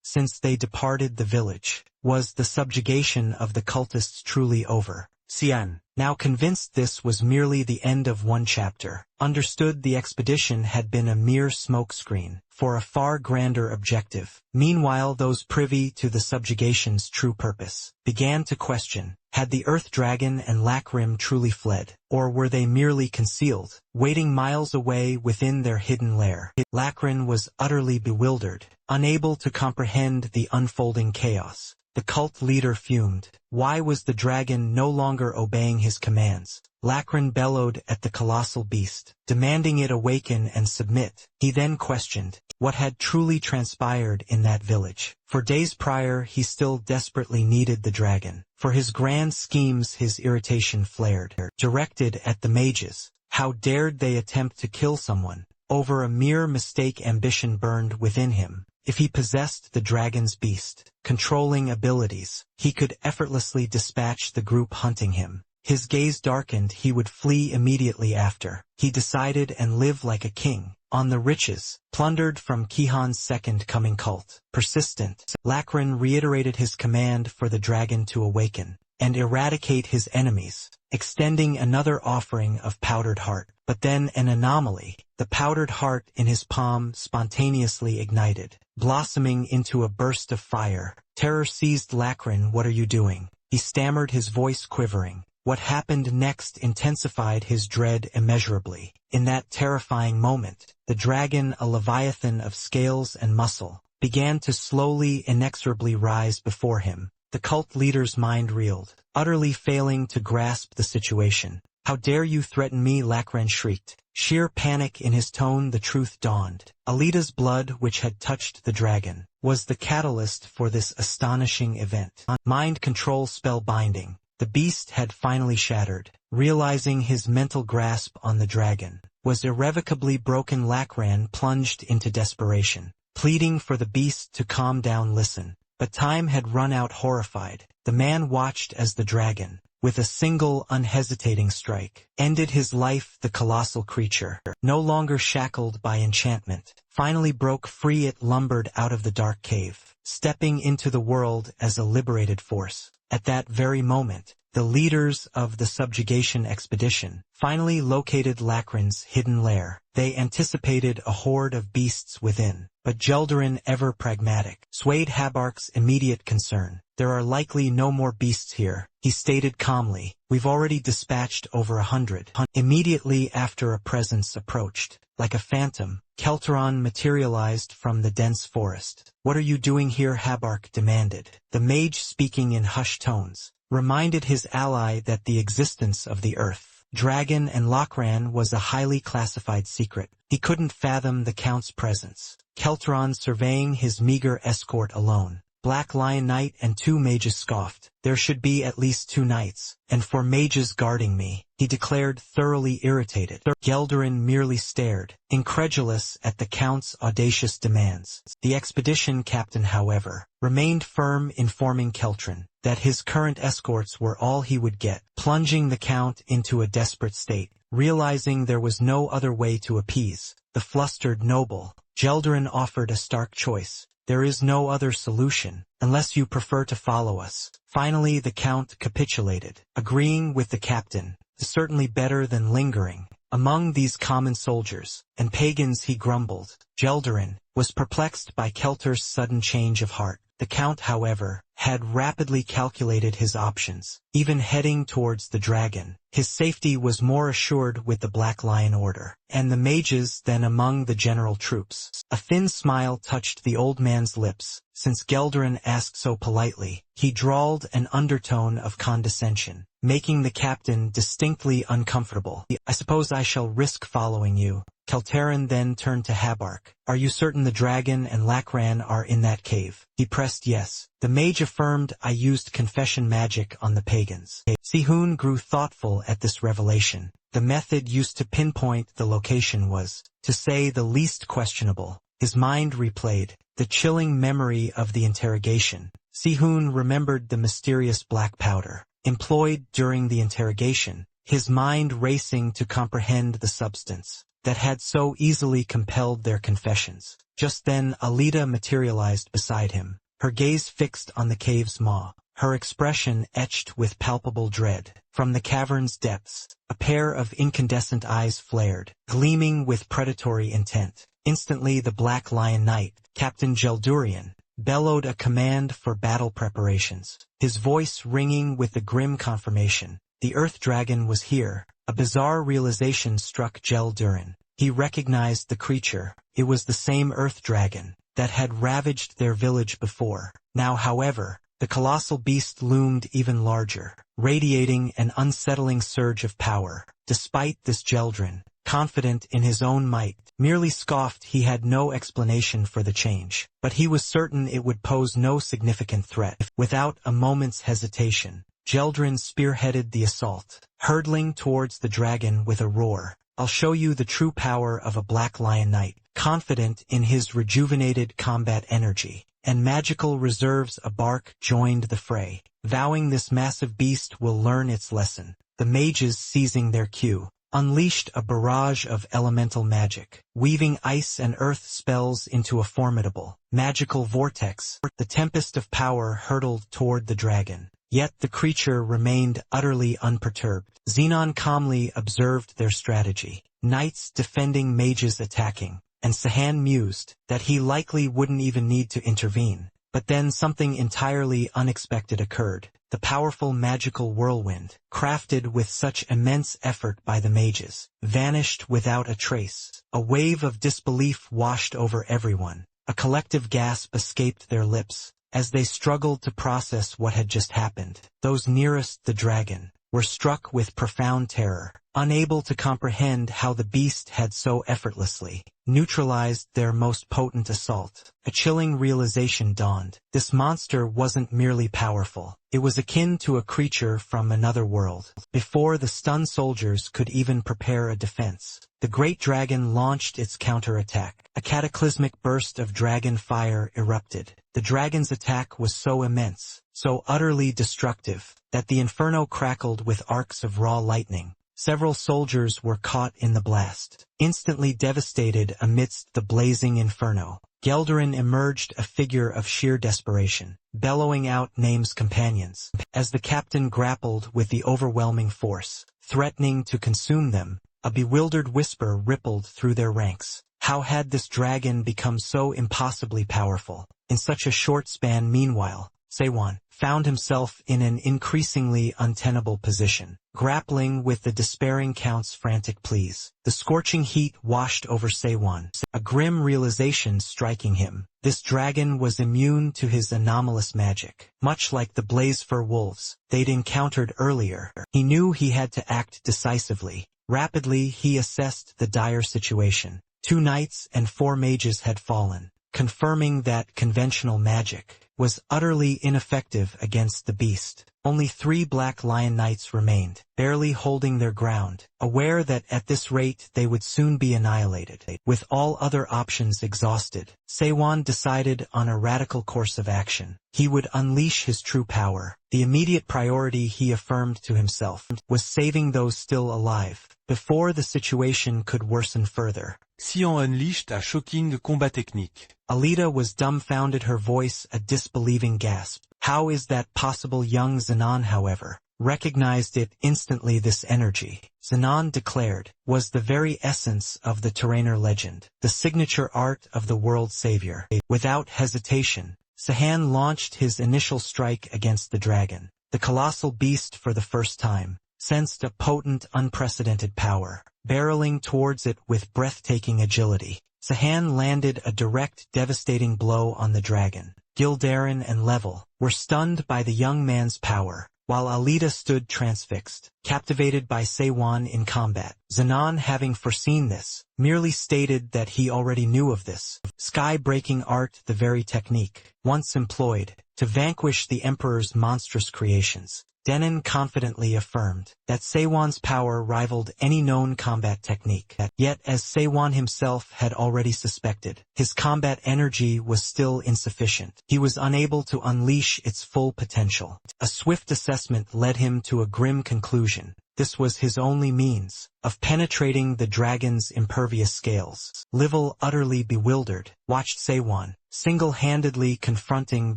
since they departed the village. Was the subjugation of the cultists truly over? Xian, now convinced this was merely the end of one chapter, understood the expedition had been a mere smokescreen for a far grander objective. Meanwhile, those privy to the subjugation's true purpose began to question, had the Earth Dragon and Lakrim truly fled, or were they merely concealed, waiting miles away within their hidden lair? Lakrin was utterly bewildered, unable to comprehend the unfolding chaos. The cult leader fumed. Why was the dragon no longer obeying his commands? Lakrin bellowed at the colossal beast, demanding it awaken and submit. He then questioned what had truly transpired in that village. For days prior, he still desperately needed the dragon. For his grand schemes, his irritation flared, directed at the mages. How dared they attempt to kill someone? Over a mere mistake, ambition burned within him. If he possessed the dragon's beast controlling abilities, he could effortlessly dispatch the group hunting him. His gaze darkened. He would flee immediately after, he decided, and live like a king on the riches plundered from Kihan's Second Coming cult. Persistent, Lakrin reiterated his command for the dragon to awaken and eradicate his enemies, extending another offering of powdered heart. But then an anomaly. The powdered heart in his palm spontaneously ignited, blossoming into a burst of fire. Terror seized Lakrin. What are you doing? He stammered, his voice quivering. What happened next intensified his dread immeasurably. In that terrifying moment, the dragon, a leviathan of scales and muscle, began to slowly, inexorably rise before him. The cult leader's mind reeled, utterly failing to grasp the situation. How dare you threaten me? Lakrin shrieked. Sheer panic in his tone. The truth dawned. Alita's blood, which had touched the dragon, was the catalyst for this astonishing event. Mind control spellbinding. The beast had finally shattered. Realizing his mental grasp on the dragon was irrevocably broken, Lakrin plunged into desperation, pleading for the beast to calm down. Listen. But time had run out. Horrified, the man watched as the dragon, with a single unhesitating strike, ended his life. The colossal creature, no longer shackled by enchantment, finally broke free. It lumbered out of the dark cave, stepping into the world as a liberated force. At that very moment, the leaders of the subjugation expedition finally located Lakran's hidden lair. They anticipated a horde of beasts within, but Gelderin, ever pragmatic, swayed Habark's immediate concern. There are likely no more beasts here, he stated calmly. We've already dispatched over 100. Immediately after a presence approached, like a phantom, Kelteron materialized from the dense forest. What are you doing here? Habark demanded. The mage, speaking in hushed tones, reminded his ally that the existence of the earth, dragon and Lakran was a highly classified secret. He couldn't fathom the Count's presence. Kelteron, surveying his meager escort alone, Black Lion Knight and 2 mages, scoffed. There should be at least 2 knights, and 4 mages guarding me, he declared, thoroughly irritated. Gelderin merely stared, incredulous at the Count's audacious demands. The expedition captain, however, remained firm, informing Keltron that his current escorts were all he would get, plunging the Count into a desperate state. Realizing there was no other way to appease the flustered noble, Gelderin offered a stark choice. There is no other solution, unless you prefer to follow us. Finally the Count capitulated, agreeing with the captain. Certainly better than lingering among these common soldiers and pagans, he grumbled. Gelderin was perplexed by Kelter's sudden change of heart. The Count, however, had rapidly calculated his options. Even heading towards the dragon, his safety was more assured with the Black Lion Order and the mages than among the general troops. A thin smile touched the old man's lips. Since Gelderin asked so politely, he drawled an undertone of condescension, making the captain distinctly uncomfortable. I suppose I shall risk following you. Kelteron then turned to Habark. Are you certain the dragon and Lakran are in that cave? He pressed yes. The mage affirmed. I used confession magic on the pagans. Sihun grew thoughtful at this revelation. The method used to pinpoint the location was, to say the least, questionable. His mind replayed the chilling memory of the interrogation. Sihun remembered the mysterious black powder employed during the interrogation, his mind racing to comprehend the substance that had so easily compelled their confessions. Just then Alida materialized beside him, her gaze fixed on the cave's maw, her expression etched with palpable dread. From the cavern's depths, a pair of incandescent eyes flared, gleaming with predatory intent. Instantly the Black Lion Knight, Captain Geldurian, bellowed a command for battle preparations, his voice ringing with the grim confirmation. The Earth Dragon was here. A bizarre realization struck Geldurin. He recognized the creature. It was the same Earth Dragon that had ravaged their village before. Now, however, the colossal beast loomed even larger, radiating an unsettling surge of power. Despite this, Geldurin, confident in his own might, merely scoffed. He had no explanation for the change, but he was certain it would pose no significant threat. Without a moment's hesitation, Geldurin spearheaded the assault, hurtling towards the dragon with a roar. I'll show you the true power of a Black Lion Knight. Confident in his rejuvenated combat energy and magical reserves, Abark joined the fray, vowing this massive beast will learn its lesson. The mages, seizing their cue, unleashed a barrage of elemental magic, weaving ice and earth spells into a formidable, magical vortex. The tempest of power hurtled toward the dragon. Yet the creature remained utterly unperturbed. Xenon calmly observed their strategy, knights defending, mages attacking, and Sahan mused that he likely wouldn't even need to intervene. But then something entirely unexpected occurred. The powerful magical whirlwind, crafted with such immense effort by the mages, vanished without a trace. A wave of disbelief washed over everyone. A collective gasp escaped their lips as they struggled to process what had just happened. Those nearest the dragon were struck with profound terror, unable to comprehend how the beast had so effortlessly neutralized their most potent assault. A chilling realization dawned. This monster wasn't merely powerful. It was akin to a creature from another world. Before the stunned soldiers could even prepare a defense, the great dragon launched its counterattack. A cataclysmic burst of dragon fire erupted. The dragon's attack was so immense, so utterly destructive, that the inferno crackled with arcs of raw lightning. Several soldiers were caught in the blast. Instantly devastated amidst the blazing inferno, Gelderin emerged a figure of sheer desperation, bellowing out Name's companions. As the captain grappled with the overwhelming force, threatening to consume them, a bewildered whisper rippled through their ranks. How had this dragon become so impossibly powerful in such a short span? Meanwhile, Sewon found himself in an increasingly untenable position, grappling with the despairing count's frantic pleas. The scorching heat washed over Sewon, a grim realization striking him. This dragon was immune to his anomalous magic, much like the Blazefur wolves they'd encountered earlier. He knew he had to act decisively. Rapidly, he assessed the dire situation. 2 knights and 4 mages had fallen, confirming that conventional magic was utterly ineffective against the beast. Only 3 Black Lion Knights remained, barely holding their ground, aware that at this rate they would soon be annihilated. With all other options exhausted, Sewon decided on a radical course of action. He would unleash his true power. The immediate priority, he affirmed to himself, was saving those still alive, before the situation could worsen further. Xian unleashed a shocking combat technique. Alita was dumbfounded, her voice a disbelieving gasp. How is that possible? Young Zenon, however, recognized it instantly. This energy, Zenon declared, was the very essence of the Terrainer legend, the signature art of the world savior. Without hesitation, Sahan launched his initial strike against the dragon. The colossal beast, for the first time, sensed a potent, unprecedented power, barreling towards it with breathtaking agility. Sahan landed a direct, devastating blow on the dragon. Gildarin and Level were stunned by the young man's power, while Alita stood transfixed, captivated by Sewon in combat. Zenon, having foreseen this, merely stated that he already knew of this sky-breaking art, the very technique once employed to vanquish the Emperor's monstrous creations. Denon confidently affirmed that Sewon's power rivaled any known combat technique. Yet, as Sewon himself had already suspected, his combat energy was still insufficient. He was unable to unleash its full potential. A swift assessment led him to a grim conclusion. This was his only means of penetrating the dragon's impervious scales. Level, utterly bewildered, watched Sewon single-handedly confronting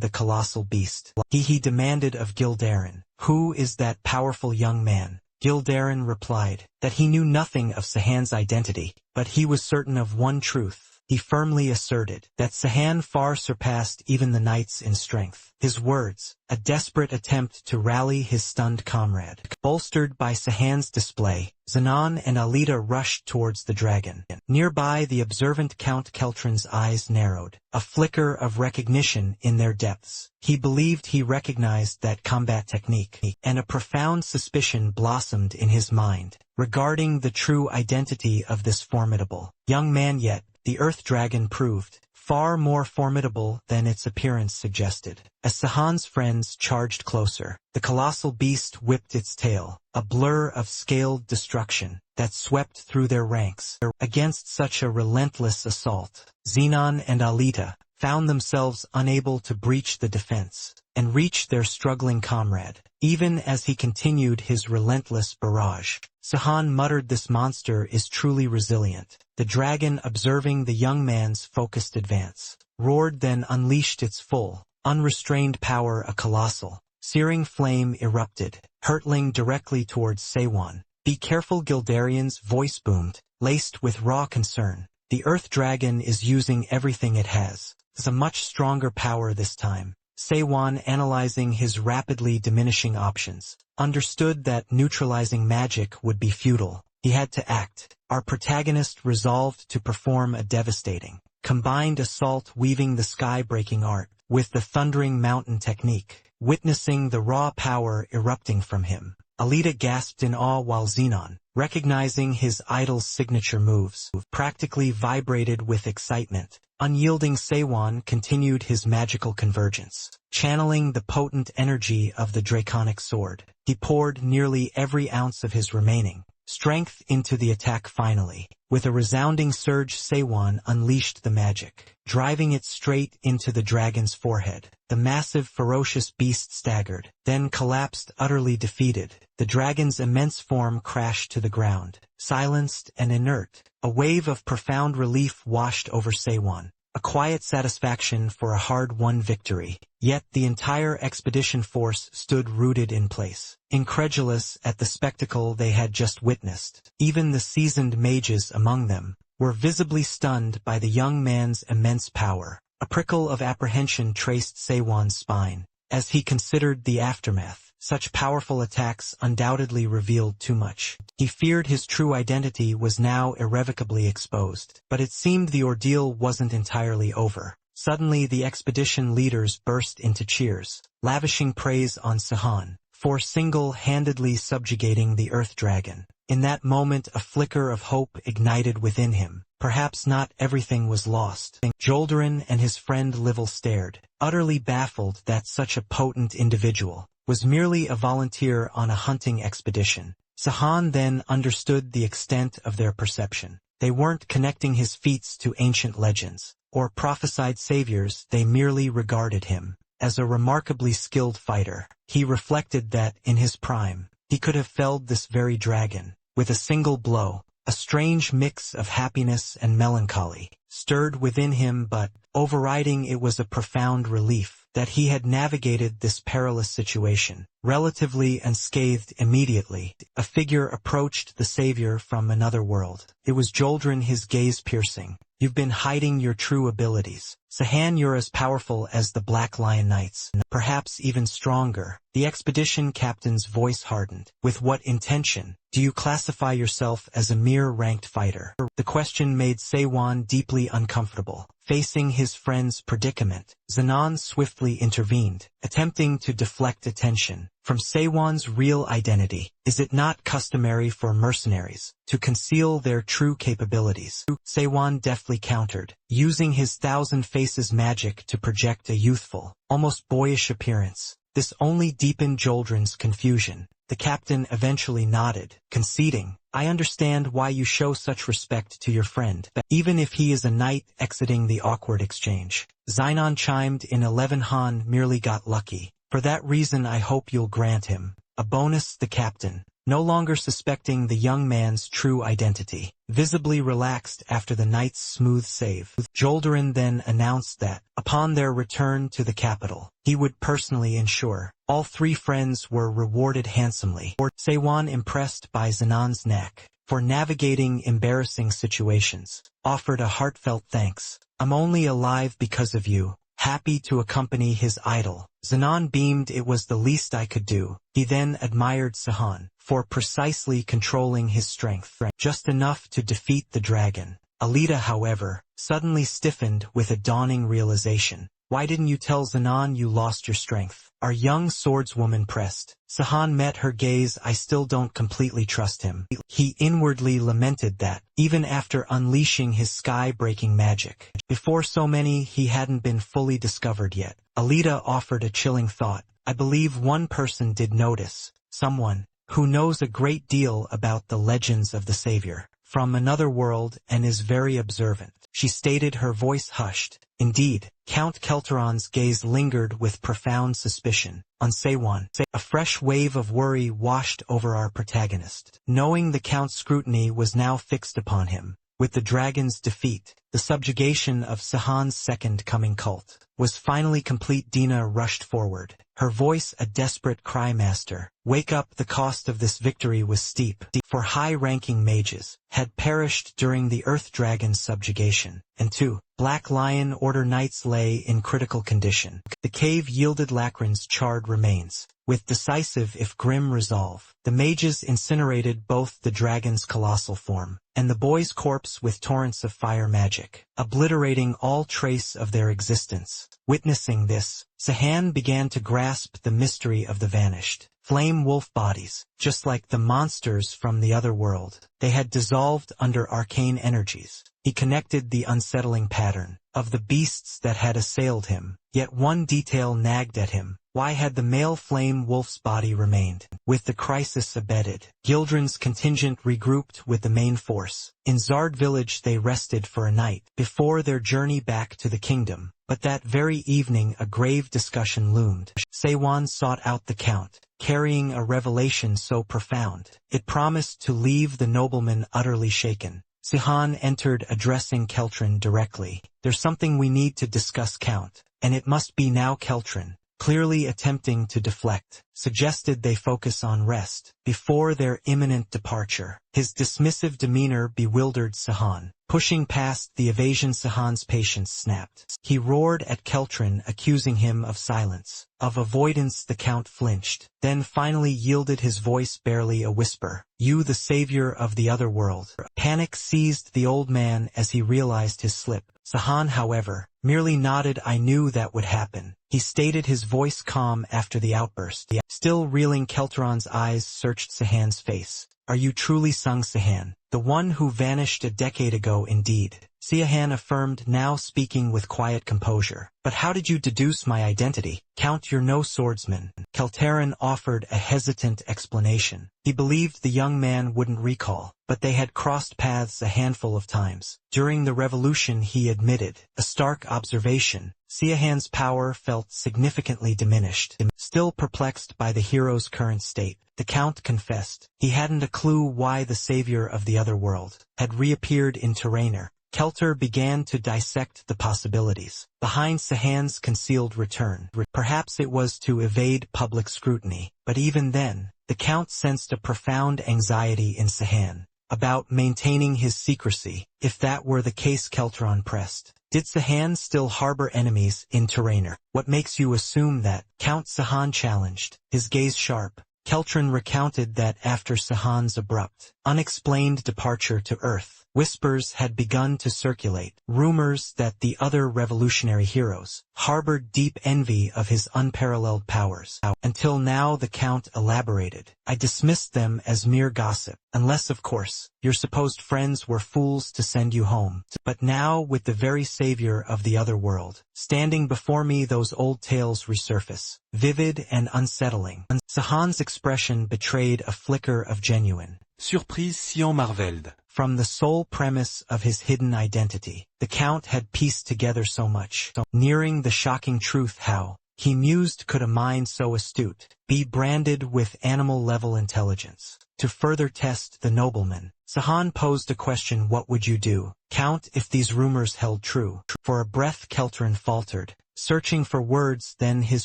the colossal beast. He demanded of Gildarin, "Who is that powerful young man?" Gildarin replied that he knew nothing of Sahan's identity, but he was certain of one truth. He firmly asserted that Sahan far surpassed even the knights in strength. His words, a desperate attempt to rally his stunned comrade. Bolstered by Sahan's display, Zenon and Alita rushed towards the dragon. Nearby, the observant Count Keltron's eyes narrowed, a flicker of recognition in their depths. He believed he recognized that combat technique, and a profound suspicion blossomed in his mind regarding the true identity of this formidable young man. Yet, the Earth Dragon proved far more formidable than its appearance suggested. As Sahan's friends charged closer, the colossal beast whipped its tail, a blur of scaled destruction that swept through their ranks. Against such a relentless assault, Zenon and Alita found themselves unable to breach the defense and reach their struggling comrade. Even as he continued his relentless barrage, Sahan muttered, "This monster is truly resilient." The dragon, observing the young man's focused advance, roared, then unleashed its full, unrestrained power. A colossal, searing flame erupted, hurtling directly towards Sewon. "Be careful!" Gildarian's voice boomed, laced with raw concern. "The Earth Dragon is using everything it has. It's a much stronger power this time." Sewon, analyzing his rapidly diminishing options, understood that neutralizing magic would be futile. He had to act. Our protagonist resolved to perform a devastating, combined assault, weaving the sky-breaking art with the thundering mountain technique. Witnessing the raw power erupting from him, Alita gasped in awe, while Zenon, recognizing his idol's signature moves, practically vibrated with excitement. Unyielding Sewon continued his magical convergence, channeling the potent energy of the draconic sword. He poured nearly every ounce of his remaining strength into the attack finally. With a resounding surge, Seiwon unleashed the magic, driving it straight into the dragon's forehead. The massive, ferocious beast staggered, then collapsed utterly defeated. The dragon's immense form crashed to the ground, silenced and inert. A wave of profound relief washed over Seiwon. A quiet satisfaction for a hard-won victory, yet the entire expedition force stood rooted in place, incredulous at the spectacle they had just witnessed. Even the seasoned mages among them were visibly stunned by the young man's immense power. A prickle of apprehension traced Seiwon's spine as he considered the aftermath. Such powerful attacks undoubtedly revealed too much. He feared his true identity was now irrevocably exposed. But it seemed the ordeal wasn't entirely over. Suddenly the expedition leaders burst into cheers, lavishing praise on Sahan for single-handedly subjugating the Earth Dragon. In that moment a flicker of hope ignited within him. Perhaps not everything was lost. Joldarin and his friend Livell stared, utterly baffled that such a potent individual was merely a volunteer on a hunting expedition. Sahan then understood the extent of their perception. They weren't connecting his feats to ancient legends or prophesied saviors, they merely regarded him as a remarkably skilled fighter. He reflected that, in his prime, he could have felled this very dragon with a single blow. A strange mix of happiness and melancholy stirred within him, but, overriding it was a profound relief that he had navigated this perilous situation relatively unscathed. Immediately, a figure approached the savior from another world. It was Joldarin, his gaze piercing. "You've been hiding your true abilities. Sahan, you're as powerful as the Black Lion Knights, perhaps even stronger." The expedition captain's voice hardened. "With what intention? Do you classify yourself as a mere ranked fighter?" The question made Seiwon deeply uncomfortable. Facing his friend's predicament, Zenon swiftly intervened, attempting to deflect attention from Seiwon's real identity. "Is it not customary for mercenaries to conceal their true capabilities?" Seiwon deftly countered, using his Thousand Faces magic to project a youthful, almost boyish appearance. This only deepened Joldarin's confusion. The captain eventually nodded, conceding, "I understand why you show such respect to your friend, even if he is a knight." Exiting the awkward exchange, Zenon chimed in. 11 Han merely got lucky. For that reason I hope you'll grant him a bonus." The captain, no longer suspecting the young man's true identity, visibly relaxed after the knight's smooth save. Joldarin then announced that, upon their return to the capital, he would personally ensure all three friends were rewarded handsomely. Seiwon, impressed by Zenon's knack for navigating embarrassing situations, offered a heartfelt thanks. "I'm only alive because of you." Happy to accompany his idol, Zenon beamed. "It was the least I could do." He then admired Sahan for precisely controlling his strength, just enough to defeat the dragon. Alita, however, suddenly stiffened with a dawning realization. "Why didn't you tell Zenon you lost your strength?" Our young swordswoman pressed. Sahan met her gaze. "I still don't completely trust him." He inwardly lamented that, even after unleashing his sky-breaking magic, before so many, he hadn't been fully discovered yet. Alita offered a chilling thought. "I believe one person did notice. Someone who knows a great deal about the legends of the Savior from another world and is very observant." She stated, her voice hushed. Indeed, Count Kelteron's gaze lingered with profound suspicion on Seiwon. A fresh wave of worry washed over our protagonist, knowing the Count's scrutiny was now fixed upon him. With the dragon's defeat, the subjugation of Sahan's second coming cult was finally complete. Dina rushed forward, her voice a desperate cry. "Master, wake up!" The cost of this victory was steep, for high-ranking mages had perished during the Earth Dragon's subjugation, and 2 Black Lion Order Knights lay in critical condition. The cave yielded Lachran's charred remains, with decisive if grim resolve. The mages incinerated both the dragon's colossal form and the boy's corpse with torrents of fire magic, obliterating all trace of their existence. Witnessing this, Sahan began to grasp the mystery of the vanished flame wolf bodies. Just like the monsters from the other world, they had dissolved under arcane energies. He connected the unsettling pattern of the beasts that had assailed him. Yet one detail nagged at him. Why had the male flame wolf's body remained? With the crisis abated, Gildren's contingent regrouped with the main force. In Zard village they rested for a night, before their journey back to the kingdom. But that very evening a grave discussion loomed. Seiwan sought out the count, carrying a revelation so profound. It promised to leave the nobleman utterly shaken. Sihan entered, addressing Keltron directly. There's something we need to discuss, Count. And it must be now. Keltron, clearly attempting to deflect, suggested they focus on rest, before their imminent departure. His dismissive demeanor bewildered Sihan. Pushing past the evasion, Sihan's patience snapped. He roared at Keltron, accusing him of silence, of avoidance. The Count flinched, then finally yielded, his voice barely a whisper. You, the savior of the other world. Panic seized the old man as he realized his slip. Sihan, however, merely nodded. I knew that would happen, he stated, his voice calm after the outburst. Still reeling, Keltron's eyes searched Sihan's face. Are you truly Sung Sihan, the one who vanished a decade ago? Indeed, Sihan affirmed, now speaking with quiet composure. But how did you deduce my identity? Count, you're no swordsman. Keltaran offered a hesitant explanation. He believed the young man wouldn't recall, but they had crossed paths a handful of times. During the revolution, he admitted. A stark observation. Sihan's power felt significantly diminished. Still perplexed by the hero's current state, the Count confessed. He hadn't a clue why the savior of the other world had reappeared in Terrainer. Kelter began to dissect the possibilities behind Sihan's concealed return. Perhaps it was to evade public scrutiny, but even then, the Count sensed a profound anxiety in Sihan about maintaining his secrecy. If that were the case, Keltron pressed. Did Sihan still harbor enemies in Terrainer? What makes you assume that? Count Sihan challenged, his gaze sharp. Keltron recounted that after Sihan's abrupt, unexplained departure to Earth, whispers had begun to circulate, rumors that the other revolutionary heroes harbored deep envy of his unparalleled powers. Until now, the Count elaborated. I dismissed them as mere gossip, unless of course, your supposed friends were fools to send you home. But now, with the very savior of the other world standing before me, those old tales resurface, vivid and unsettling. Sihan's expression betrayed a flicker of genuine surprise si marvelled. From the sole premise of his hidden identity, the Count had pieced together so much. Nearing the shocking truth, how, he mused, could a mind so astute be branded with animal-level intelligence? To further test the nobleman, Sihan posed a question. What would you do, Count, if these rumors held true? For a breath, Keltron faltered, searching for words. Then his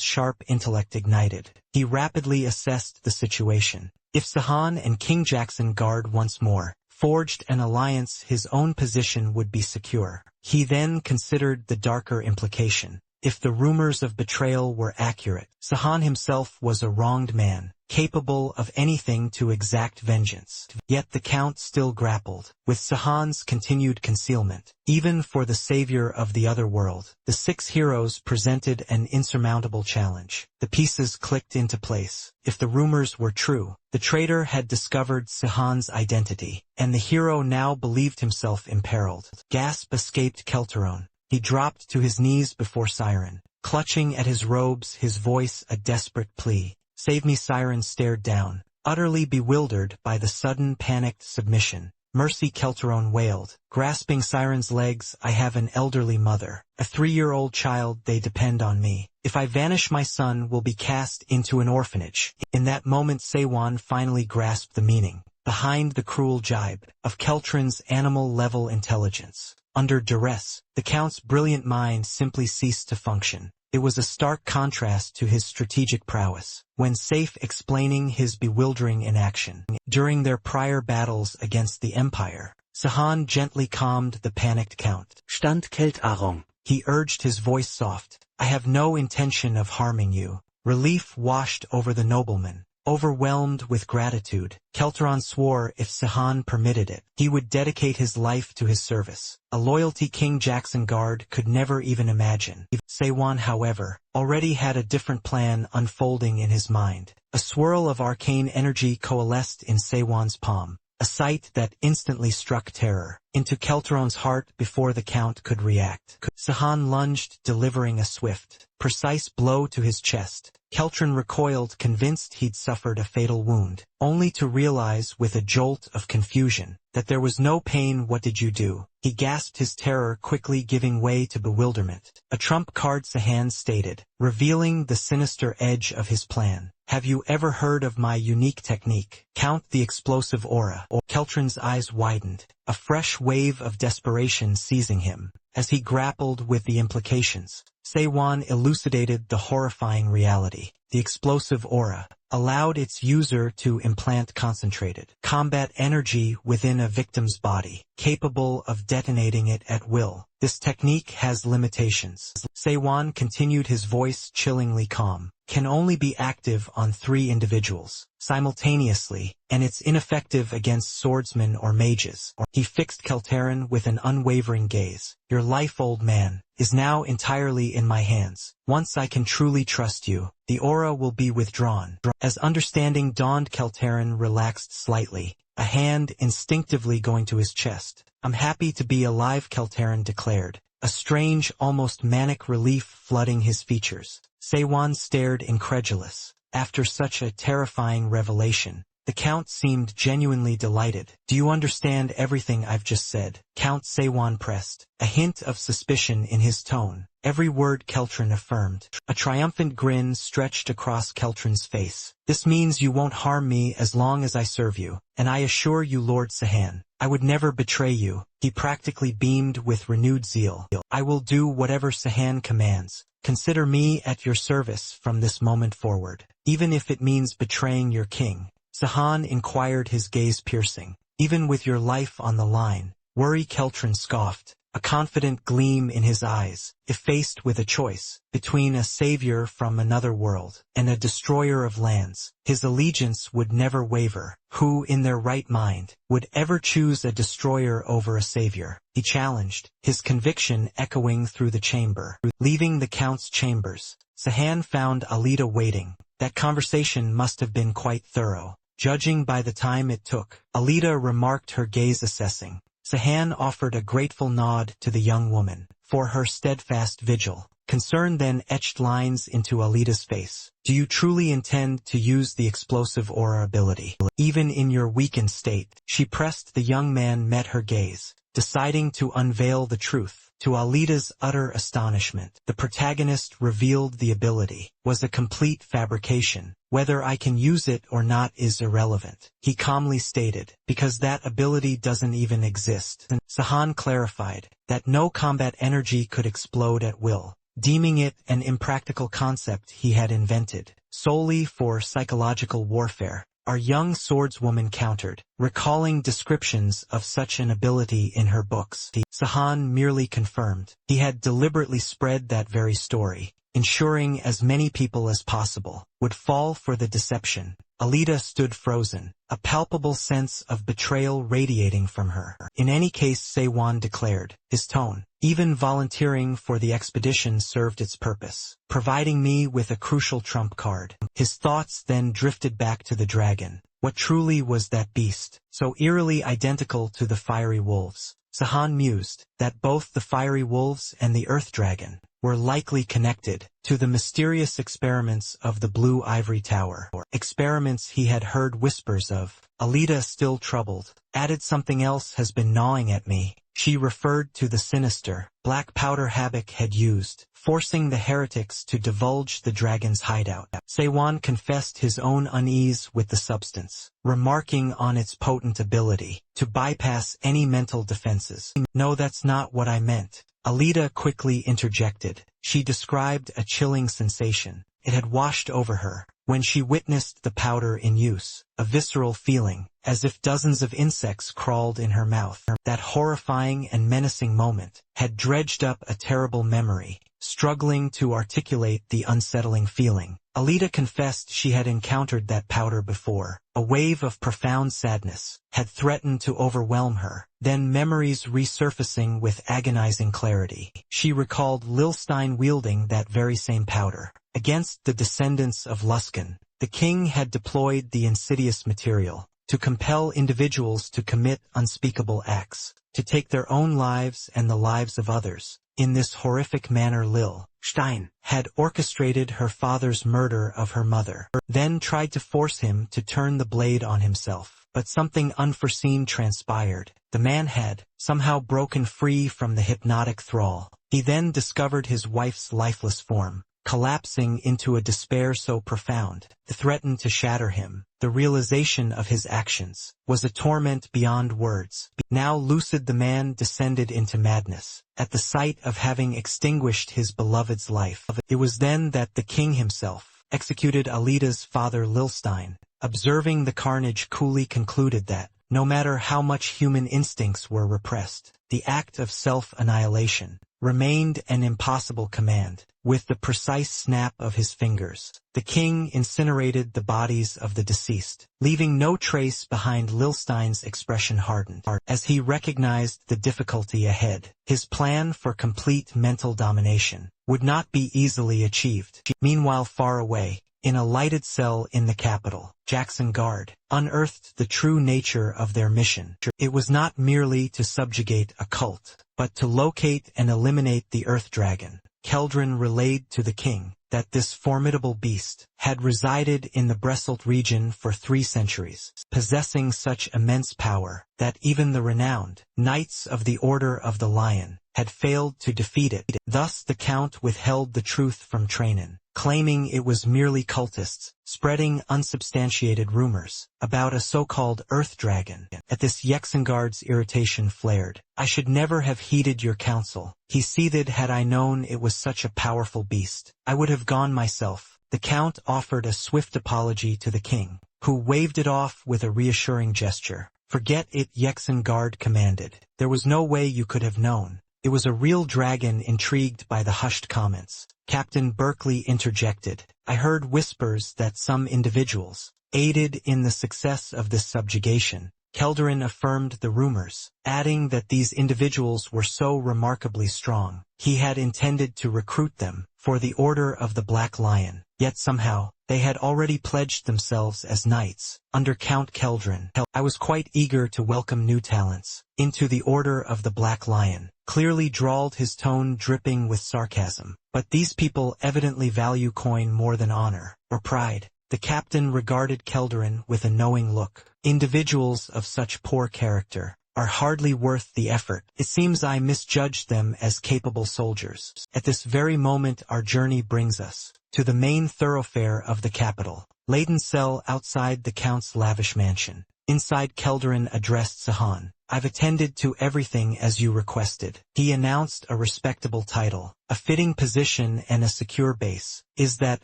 sharp intellect ignited. He rapidly assessed the situation. If Sihan and King Jackson Guard once more forged an alliance, his own position would be secure. He then considered the darker implication. If the rumors of betrayal were accurate, Sihan himself was a wronged man, capable of anything to exact vengeance. Yet the Count still grappled with Sihan's continued concealment. Even for the savior of the other world, the six heroes presented an insurmountable challenge. The pieces clicked into place. If the rumors were true, the traitor had discovered Sihan's identity, and the hero now believed himself imperiled. Gasp escaped Kelteron. He dropped to his knees before Siren, clutching at his robes, his voice a desperate plea. Save me! Siren stared down, utterly bewildered by the sudden panicked submission. Mercy! Kelteron wailed, grasping Siren's legs. I have an elderly mother, a 3-year-old child. They depend on me. If I vanish, my son will be cast into an orphanage. In that moment, Seiwan finally grasped the meaning behind the cruel jibe of Keltron's animal-level intelligence. Under duress, the Count's brilliant mind simply ceased to function. It was a stark contrast to his strategic prowess, when safe, explaining his bewildering inaction. During their prior battles against the Empire, Sihan gently calmed the panicked Count. Stand Keltaron. He urged, his voice soft. I have no intention of harming you. Relief washed over the nobleman. Overwhelmed with gratitude, Kelteron swore if Sihan permitted it, he would dedicate his life to his service, a loyalty King Jackson Guard could never even imagine. Seiwan, however, already had a different plan unfolding in his mind. A swirl of arcane energy coalesced in Seiwan's palm. a sight that instantly struck terror into Keltron's heart before the Count could react. Sahan lunged, delivering a swift, precise blow to his chest. Keltron recoiled, convinced he'd suffered a fatal wound, only to realize with a jolt of confusion that there was no pain. "What did you do?" He gasped, his terror quickly giving way to bewilderment. A trump card, Sahan stated, revealing the sinister edge of his plan. "Have you ever heard of my unique technique? Count the explosive aura." Keltron's eyes widened, a fresh wave of desperation seizing him. As he grappled with the implications, Seiwan elucidated the horrifying reality. The explosive aura allowed its user to implant concentrated combat energy within a victim's body, capable of detonating it at will. "This technique has limitations." Seiwan continued, his voice chillingly calm. "Can only be active on 3 individuals simultaneously, and it's ineffective against swordsmen or mages." He fixed Keltarin with an unwavering gaze. "Your life, old man, is now entirely in my hands. Once I can truly trust you, the aura will be withdrawn." As understanding dawned, Keltarin relaxed slightly, a hand instinctively going to his chest. "I'm happy to be alive," Keltarin declared, a strange, almost manic relief flooding his features. Seiwan stared, incredulous. After such a terrifying revelation, the Count seemed genuinely delighted. "Do you understand everything I've just said?" Count Seiwan pressed, a hint of suspicion in his tone. "Every word," Keltron affirmed. A triumphant grin stretched across Keltron's face. "This means you won't harm me as long as I serve you, and I assure you, Lord Sahan, I would never betray you." He practically beamed with renewed zeal. "I will do whatever Sahan commands. Consider me at your service from this moment forward, even if it means betraying your king." Sahan inquired, his gaze piercing. "Even with your life on the line?" Worry, Keltron scoffed, a confident gleam in his eyes. "If faced with a choice between a savior from another world and a destroyer of lands, his allegiance would never waver. Who in their right mind would ever choose a destroyer over a savior?" he challenged, his conviction echoing through the chamber. Leaving the Count's chambers, Sahan found Alida waiting. That conversation must have been quite thorough, judging by the time it took. Alida remarked, her gaze assessing. Sahan offered a grateful nod to the young woman for her steadfast vigil. Concern then etched lines into Alida's face. "Do you truly intend to use the explosive aura ability, even in your weakened state?" She pressed. The young man met her gaze, deciding to unveil the truth. To Alida's utter astonishment, the protagonist revealed the ability was a complete fabrication. "Whether I can use it or not is irrelevant," he calmly stated, "because that ability doesn't even exist." And Sahan clarified that no combat energy could explode at will, deeming it an impractical concept he had invented solely for psychological warfare. Our young swordswoman countered, recalling descriptions of such an ability in her books. Sahan merely confirmed he had deliberately spread that very story, ensuring as many people as possible would fall for the deception. Alida stood frozen, a palpable sense of betrayal radiating from her. "In any case," Seiwan declared, his tone, "even volunteering for the expedition served its purpose, providing me with a crucial trump card." His thoughts then drifted back to the dragon. What truly was that beast, so eerily identical to the fiery wolves? Sahan mused that both the fiery wolves and the earth dragon were likely connected to the mysterious experiments of the Blue Ivory Tower, or experiments he had heard whispers of. Alida, still troubled, added, "Something else has been gnawing at me." She referred to the sinister, black powder Habak had used, forcing the heretics to divulge the dragon's hideout. Seiwan confessed his own unease with the substance, remarking on its potent ability to bypass any mental defenses. "No, that's not what I meant," Alida quickly interjected. She described a chilling sensation. It had washed over her when she witnessed the powder in use, a visceral feeling, as if dozens of insects crawled in her mouth. That horrifying and menacing moment had dredged up a terrible memory, struggling to articulate the unsettling feeling. Alida confessed she had encountered that powder before. A wave of profound sadness had threatened to overwhelm her, then memories resurfacing with agonizing clarity. She recalled Lilstein wielding that very same powder against the descendants of Luskan. The king had deployed the insidious material to compel individuals to commit unspeakable acts, to take their own lives and the lives of others. In this horrific manner Lil Stein had orchestrated her father's murder of her mother, then tried to force him to turn the blade on himself. But something unforeseen transpired. The man had somehow broken free from the hypnotic thrall. He then discovered his wife's lifeless form, collapsing into a despair so profound it threatened to shatter him. The realization of his actions was a torment beyond words. Now lucid, the man descended into madness at the sight of having extinguished his beloved's life. It was then that the king himself executed Alida's father Lilstein. Observing the carnage, coolly concluded that, no matter how much human instincts were repressed, the act of self-annihilation remained an impossible command. With the precise snap of his fingers, the king incinerated the bodies of the deceased, leaving no trace behind. Lilstein's expression hardened as he recognized the difficulty ahead. His plan for complete mental domination would not be easily achieved. Meanwhile, far away, in a lighted cell in the capital, Jackson Guard unearthed the true nature of their mission. It was not merely to subjugate a cult, but to locate and eliminate the Earth Dragon. Keldrin relayed to the king that this formidable beast had resided in the Bresalt region for 3 centuries, possessing such immense power that even the renowned Knights of the Order of the Lion had failed to defeat it. Thus the count withheld the truth from Trainin, claiming it was merely cultists spreading unsubstantiated rumors about a so-called Earth Dragon. At this, Yexengard's irritation flared. "I should never have heeded your counsel," he seethed. "Had I known it was such a powerful beast, I would have gone myself." The count offered a swift apology to the king, who waved it off with a reassuring gesture. "Forget it," Yexengard commanded. "There was no way you could have known. It was a real dragon." Intrigued by the hushed comments, Captain Berkeley interjected, "I heard whispers that some individuals aided in the success of this subjugation." Keldarin affirmed the rumors, adding that these individuals were so remarkably strong, he had intended to recruit them for the Order of the Black Lion, yet somehow, they had already pledged themselves as knights under Count Keldrin. "I was quite eager to welcome new talents into the Order of the Black Lion," clearly drawled, his tone dripping with sarcasm. "But these people evidently value coin more than honor or pride." The captain regarded Keldarin with a knowing look. "Individuals of such poor character are hardly worth the effort. It seems I misjudged them as capable soldiers. At this very moment our journey brings us to the main thoroughfare of the capital, Layden cell outside the count's lavish mansion." Inside, Keldarin addressed Sahan. "I've attended to everything as you requested." He announced a respectable title, a fitting position and a secure base. "Is that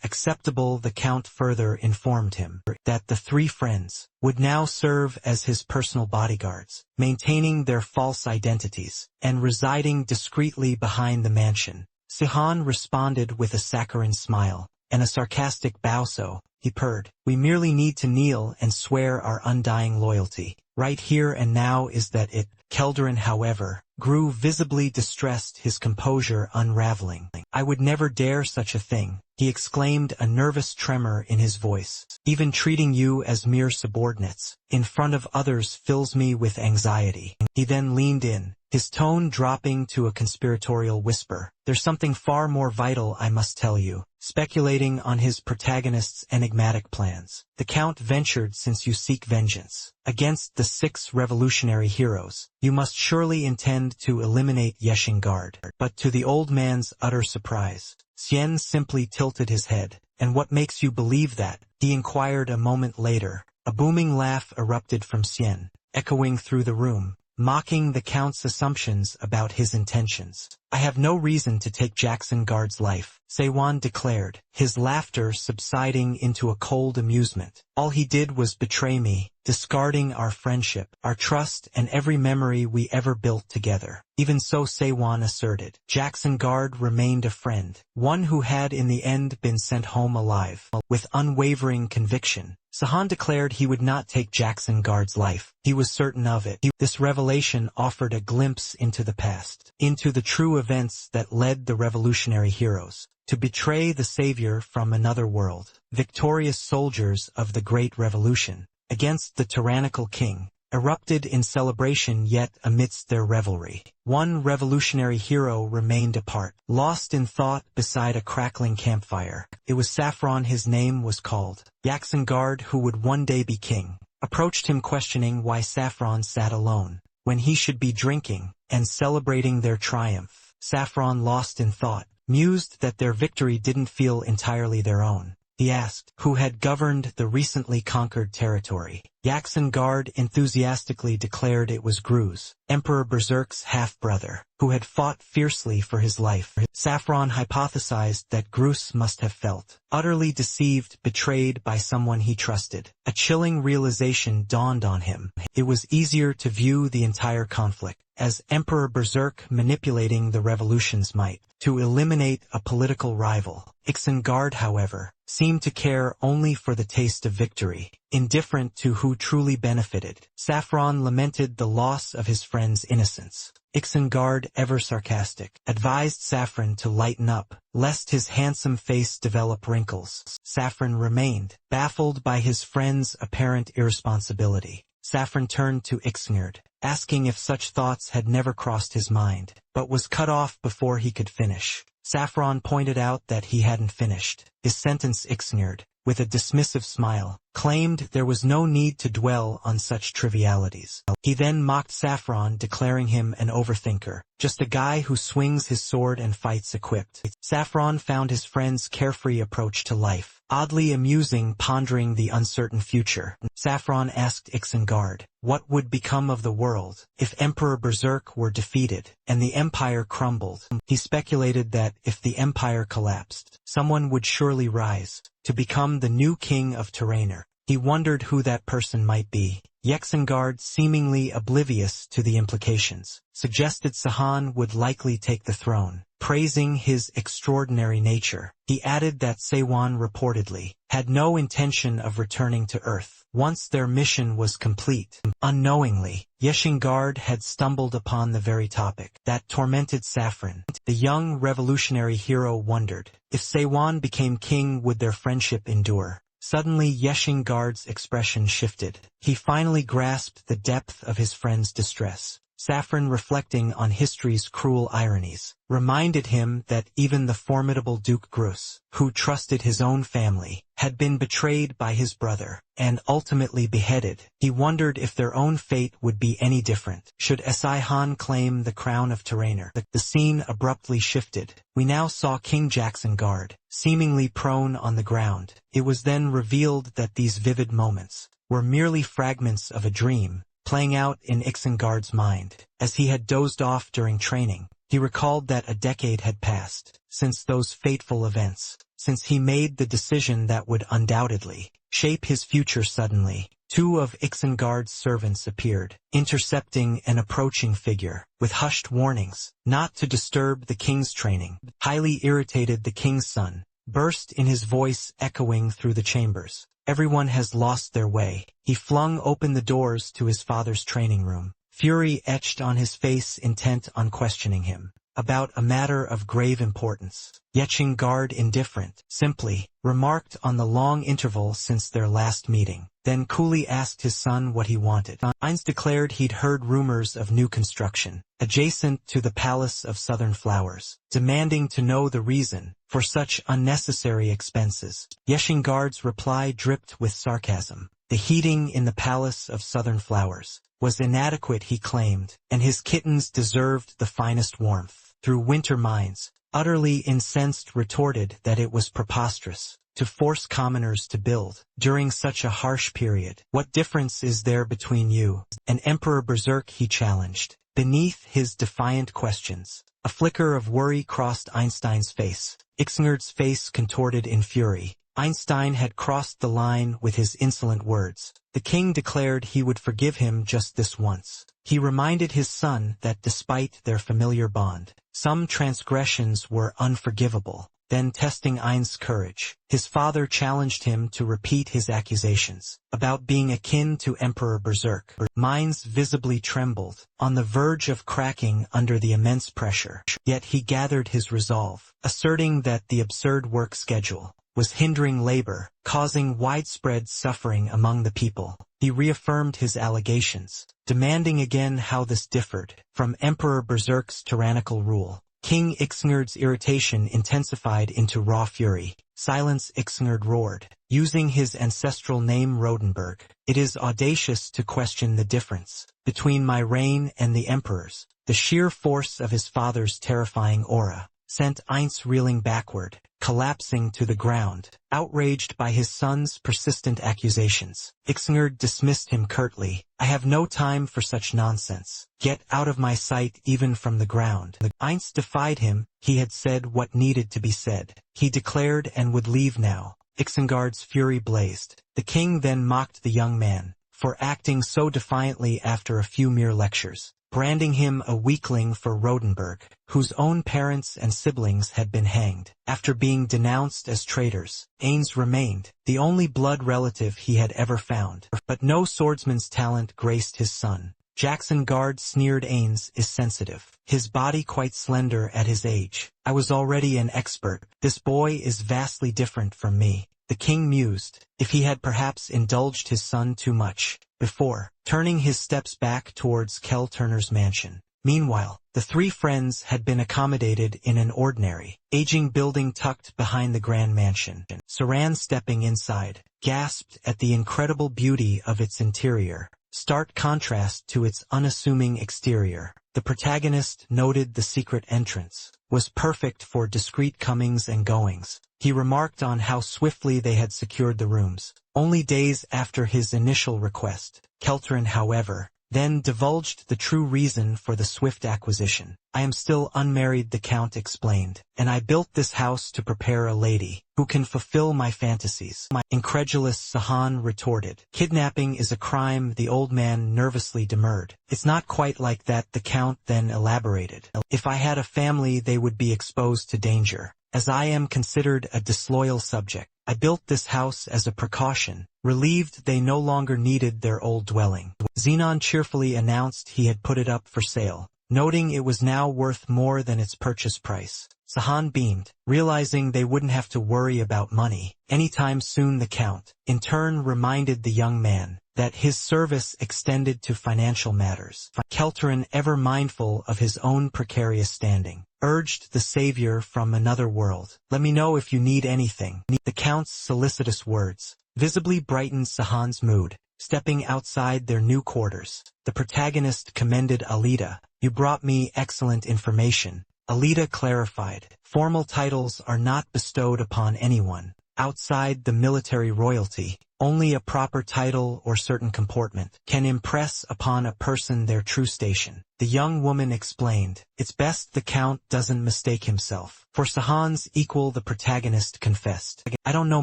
acceptable?" The count further informed him that the 3 friends would now serve as his personal bodyguards, maintaining their false identities and residing discreetly behind the mansion. Sahan responded with a saccharine smile and a sarcastic bow. "So," he purred, "we merely need to kneel and swear our undying loyalty. Right here and now, is that it?" Keldarin, however, grew visibly distressed, his composure unraveling. "I would never dare such a thing," he exclaimed, a nervous tremor in his voice. "Even treating you as mere subordinates in front of others fills me with anxiety." He then leaned in, his tone dropping to a conspiratorial whisper. "There's something far more vital I must tell you." Speculating on his protagonist's enigmatic plans, the count ventured, "Since you seek vengeance against the 6 revolutionary heroes, you must surely intend to eliminate Yeshengard." But to the old man's utter surprise, Xian simply tilted his head. "And what makes you believe that?" he inquired a moment later. A booming laugh erupted from Xian, echoing through the room, mocking the count's assumptions about his intentions. "I have no reason to take Jackson Guard's life," Seiwan declared, his laughter subsiding into a cold amusement. "All he did was betray me, discarding our friendship, our trust, and every memory we ever built together." "Even so," Seiwan asserted, "Jackson Guard remained a friend, one who had in the end been sent home alive." With unwavering conviction, Sahan declared he would not take Jackson Guard's life. He was certain of it. This revelation offered a glimpse into the past, into the true events that led the revolutionary heroes to betray the savior from another world, victorious soldiers of the Great Revolution. against the tyrannical king, erupted in celebration yet amidst their revelry. One revolutionary hero remained apart, lost in thought beside a crackling campfire. It was Saffron. His name was called. Yaxingard, who would one day be king, approached him questioning why Saffron sat alone, when he should be drinking and celebrating their triumph. Saffron, lost in thought, mused that their victory didn't feel entirely their own. He asked who had governed the recently conquered territory. Yaxingard enthusiastically declared it was Gruz, Emperor Berserk's half-brother, who had fought fiercely for his life. Saffron hypothesized that Gruz must have felt utterly deceived, betrayed by someone he trusted. A chilling realization dawned on him. It was easier to view the entire conflict as Emperor Berserk manipulating the revolution's might to eliminate a political rival. Isengard, however, seemed to care only for the taste of victory, indifferent to who truly benefited. Saffron lamented the loss of his friend's innocence. Isengard, ever sarcastic, advised Saffron to lighten up, lest his handsome face develop wrinkles. Saffron remained, baffled by his friend's apparent irresponsibility. Saffron turned to Isengard, asking if such thoughts had never crossed his mind, but was cut off before he could finish. Saffron pointed out that he hadn't finished his sentence. Isengard, with a dismissive smile, claimed there was no need to dwell on such trivialities. He then mocked Saffron, declaring him an overthinker, just a guy who swings his sword and fights equipped. Saffron found his friend's carefree approach to life oddly amusing, pondering the uncertain future. Saffron asked Isengard what would become of the world if Emperor Berserk were defeated and the empire crumbled. He speculated that if the empire collapsed, someone would surely rise to become the new king of Terraner. He wondered who that person might be. Isengard, seemingly oblivious to the implications, suggested Sahan would likely take the throne, praising his extraordinary nature. He added that Seiwan reportedly had no intention of returning to Earth once their mission was complete. Unknowingly, Isengard had stumbled upon the very topic that tormented Saffron. The young revolutionary hero wondered if Seiwan became king, would their friendship endure? Suddenly Isengard's expression shifted. He finally grasped the depth of his friend's distress. Saffron, reflecting on history's cruel ironies, reminded him that even the formidable Duke Grus, who trusted his own family, had been betrayed by his brother, and ultimately beheaded. He wondered if their own fate would be any different should Seihan claim the crown of Terraner. The scene abruptly shifted. We now saw King Isengard, seemingly prone on the ground. It was then revealed that these vivid moments were merely fragments of a dream, playing out in Isengard's mind. As he had dozed off during training, he recalled that a decade had passed since those fateful events, since he made the decision that would undoubtedly shape his future. Suddenly, two of Isengard's servants appeared, intercepting an approaching figure, with hushed warnings not to disturb the king's training. Highly irritated, the king's son burst in, his voice echoing through the chambers. Everyone has lost their way. He flung open the doors to his father's training room, fury etched on his face, intent on questioning him about a matter of grave importance. Isengard, indifferent, simply remarked on the long interval since their last meeting, then coolly asked his son what he wanted. Heinz declared he'd heard rumors of new construction adjacent to the Palace of Southern Flowers, demanding to know the reason for such unnecessary expenses. Isengard's reply dripped with sarcasm. The heating in the Palace of Southern Flowers was inadequate, he claimed, and his kittens deserved the finest warmth through winter mines. Utterly incensed, retorted that it was preposterous to force commoners to build during such a harsh period. What difference is there between you and Emperor Berserk, he challenged. Beneath his defiant questions, a flicker of worry crossed Einstein's face. Isengard's face contorted in fury. Einstein had crossed the line with his insolent words. The king declared he would forgive him just this once. He reminded his son that despite their familiar bond, some transgressions were unforgivable. Then, testing Einstein's courage, his father challenged him to repeat his accusations about being akin to Emperor Berserk. Minds visibly trembled, on the verge of cracking under the immense pressure. Yet he gathered his resolve, asserting that the absurd work schedule was hindering labor, causing widespread suffering among the people. He reaffirmed his allegations, demanding again how this differed from Emperor Berserk's tyrannical rule. King Ixingard's irritation intensified into raw fury. "Silence!" Ixingard roared, using his ancestral name Rodenberg. "It is audacious to question the difference between my reign and the Emperor's." The sheer force of his father's terrifying aura sent Einz reeling backward, collapsing to the ground. Outraged by his son's persistent accusations, Ixingard dismissed him curtly. "I have no time for such nonsense. Get out of my sight even from the ground." Einz defied him. He had said what needed to be said. He declared and would leave now. Ixingard's fury blazed. The king then mocked the young man for acting so defiantly after a few mere lectures, branding him a weakling for Rodenberg, whose own parents and siblings had been hanged. After being denounced as traitors, Ainz remained, the only blood relative he had ever found. But no swordsman's talent graced his son. Jackson Guard sneered. "Ainz is sensitive, his body quite slender at his age. I was already an expert. This boy is vastly different from me." The king mused, if he had perhaps indulged his son too much before, turning his steps back towards Kel Turner's mansion. Meanwhile, the three friends had been accommodated in an ordinary, aging building tucked behind the grand mansion. Saran, stepping inside, gasped at the incredible beauty of its interior, stark contrast to its unassuming exterior. The protagonist noted the secret entrance was perfect for discreet comings and goings. He remarked on how swiftly they had secured the rooms, only days after his initial request. Keltrin, however, then divulged the true reason for the swift acquisition. "I am still unmarried," the count explained, "and I built this house to prepare a lady who can fulfill my fantasies." My incredulous Sahan retorted. "Kidnapping is a crime," the old man nervously demurred. "It's not quite like that," the count then elaborated. "If I had a family, they would be exposed to danger. As I am considered a disloyal subject, I built this house as a precaution." Relieved they no longer needed their old dwelling, Xenon cheerfully announced he had put it up for sale, noting it was now worth more than its purchase price. Sahan beamed, realizing they wouldn't have to worry about money anytime soon. The count, in turn, reminded the young man that his service extended to financial matters. Kelterin, ever mindful of his own precarious standing, urged the savior from another world, "Let me know if you need anything." The count's solicitous words visibly brightened Sahan's mood. Stepping outside their new quarters, the protagonist commended Alida. "You brought me excellent information." Alida clarified, "Formal titles are not bestowed upon anyone outside the military royalty. Only a proper title or certain comportment can impress upon a person their true station." The young woman explained, "It's best the count doesn't mistake himself." For Sahan's equal, the protagonist confessed, "I don't know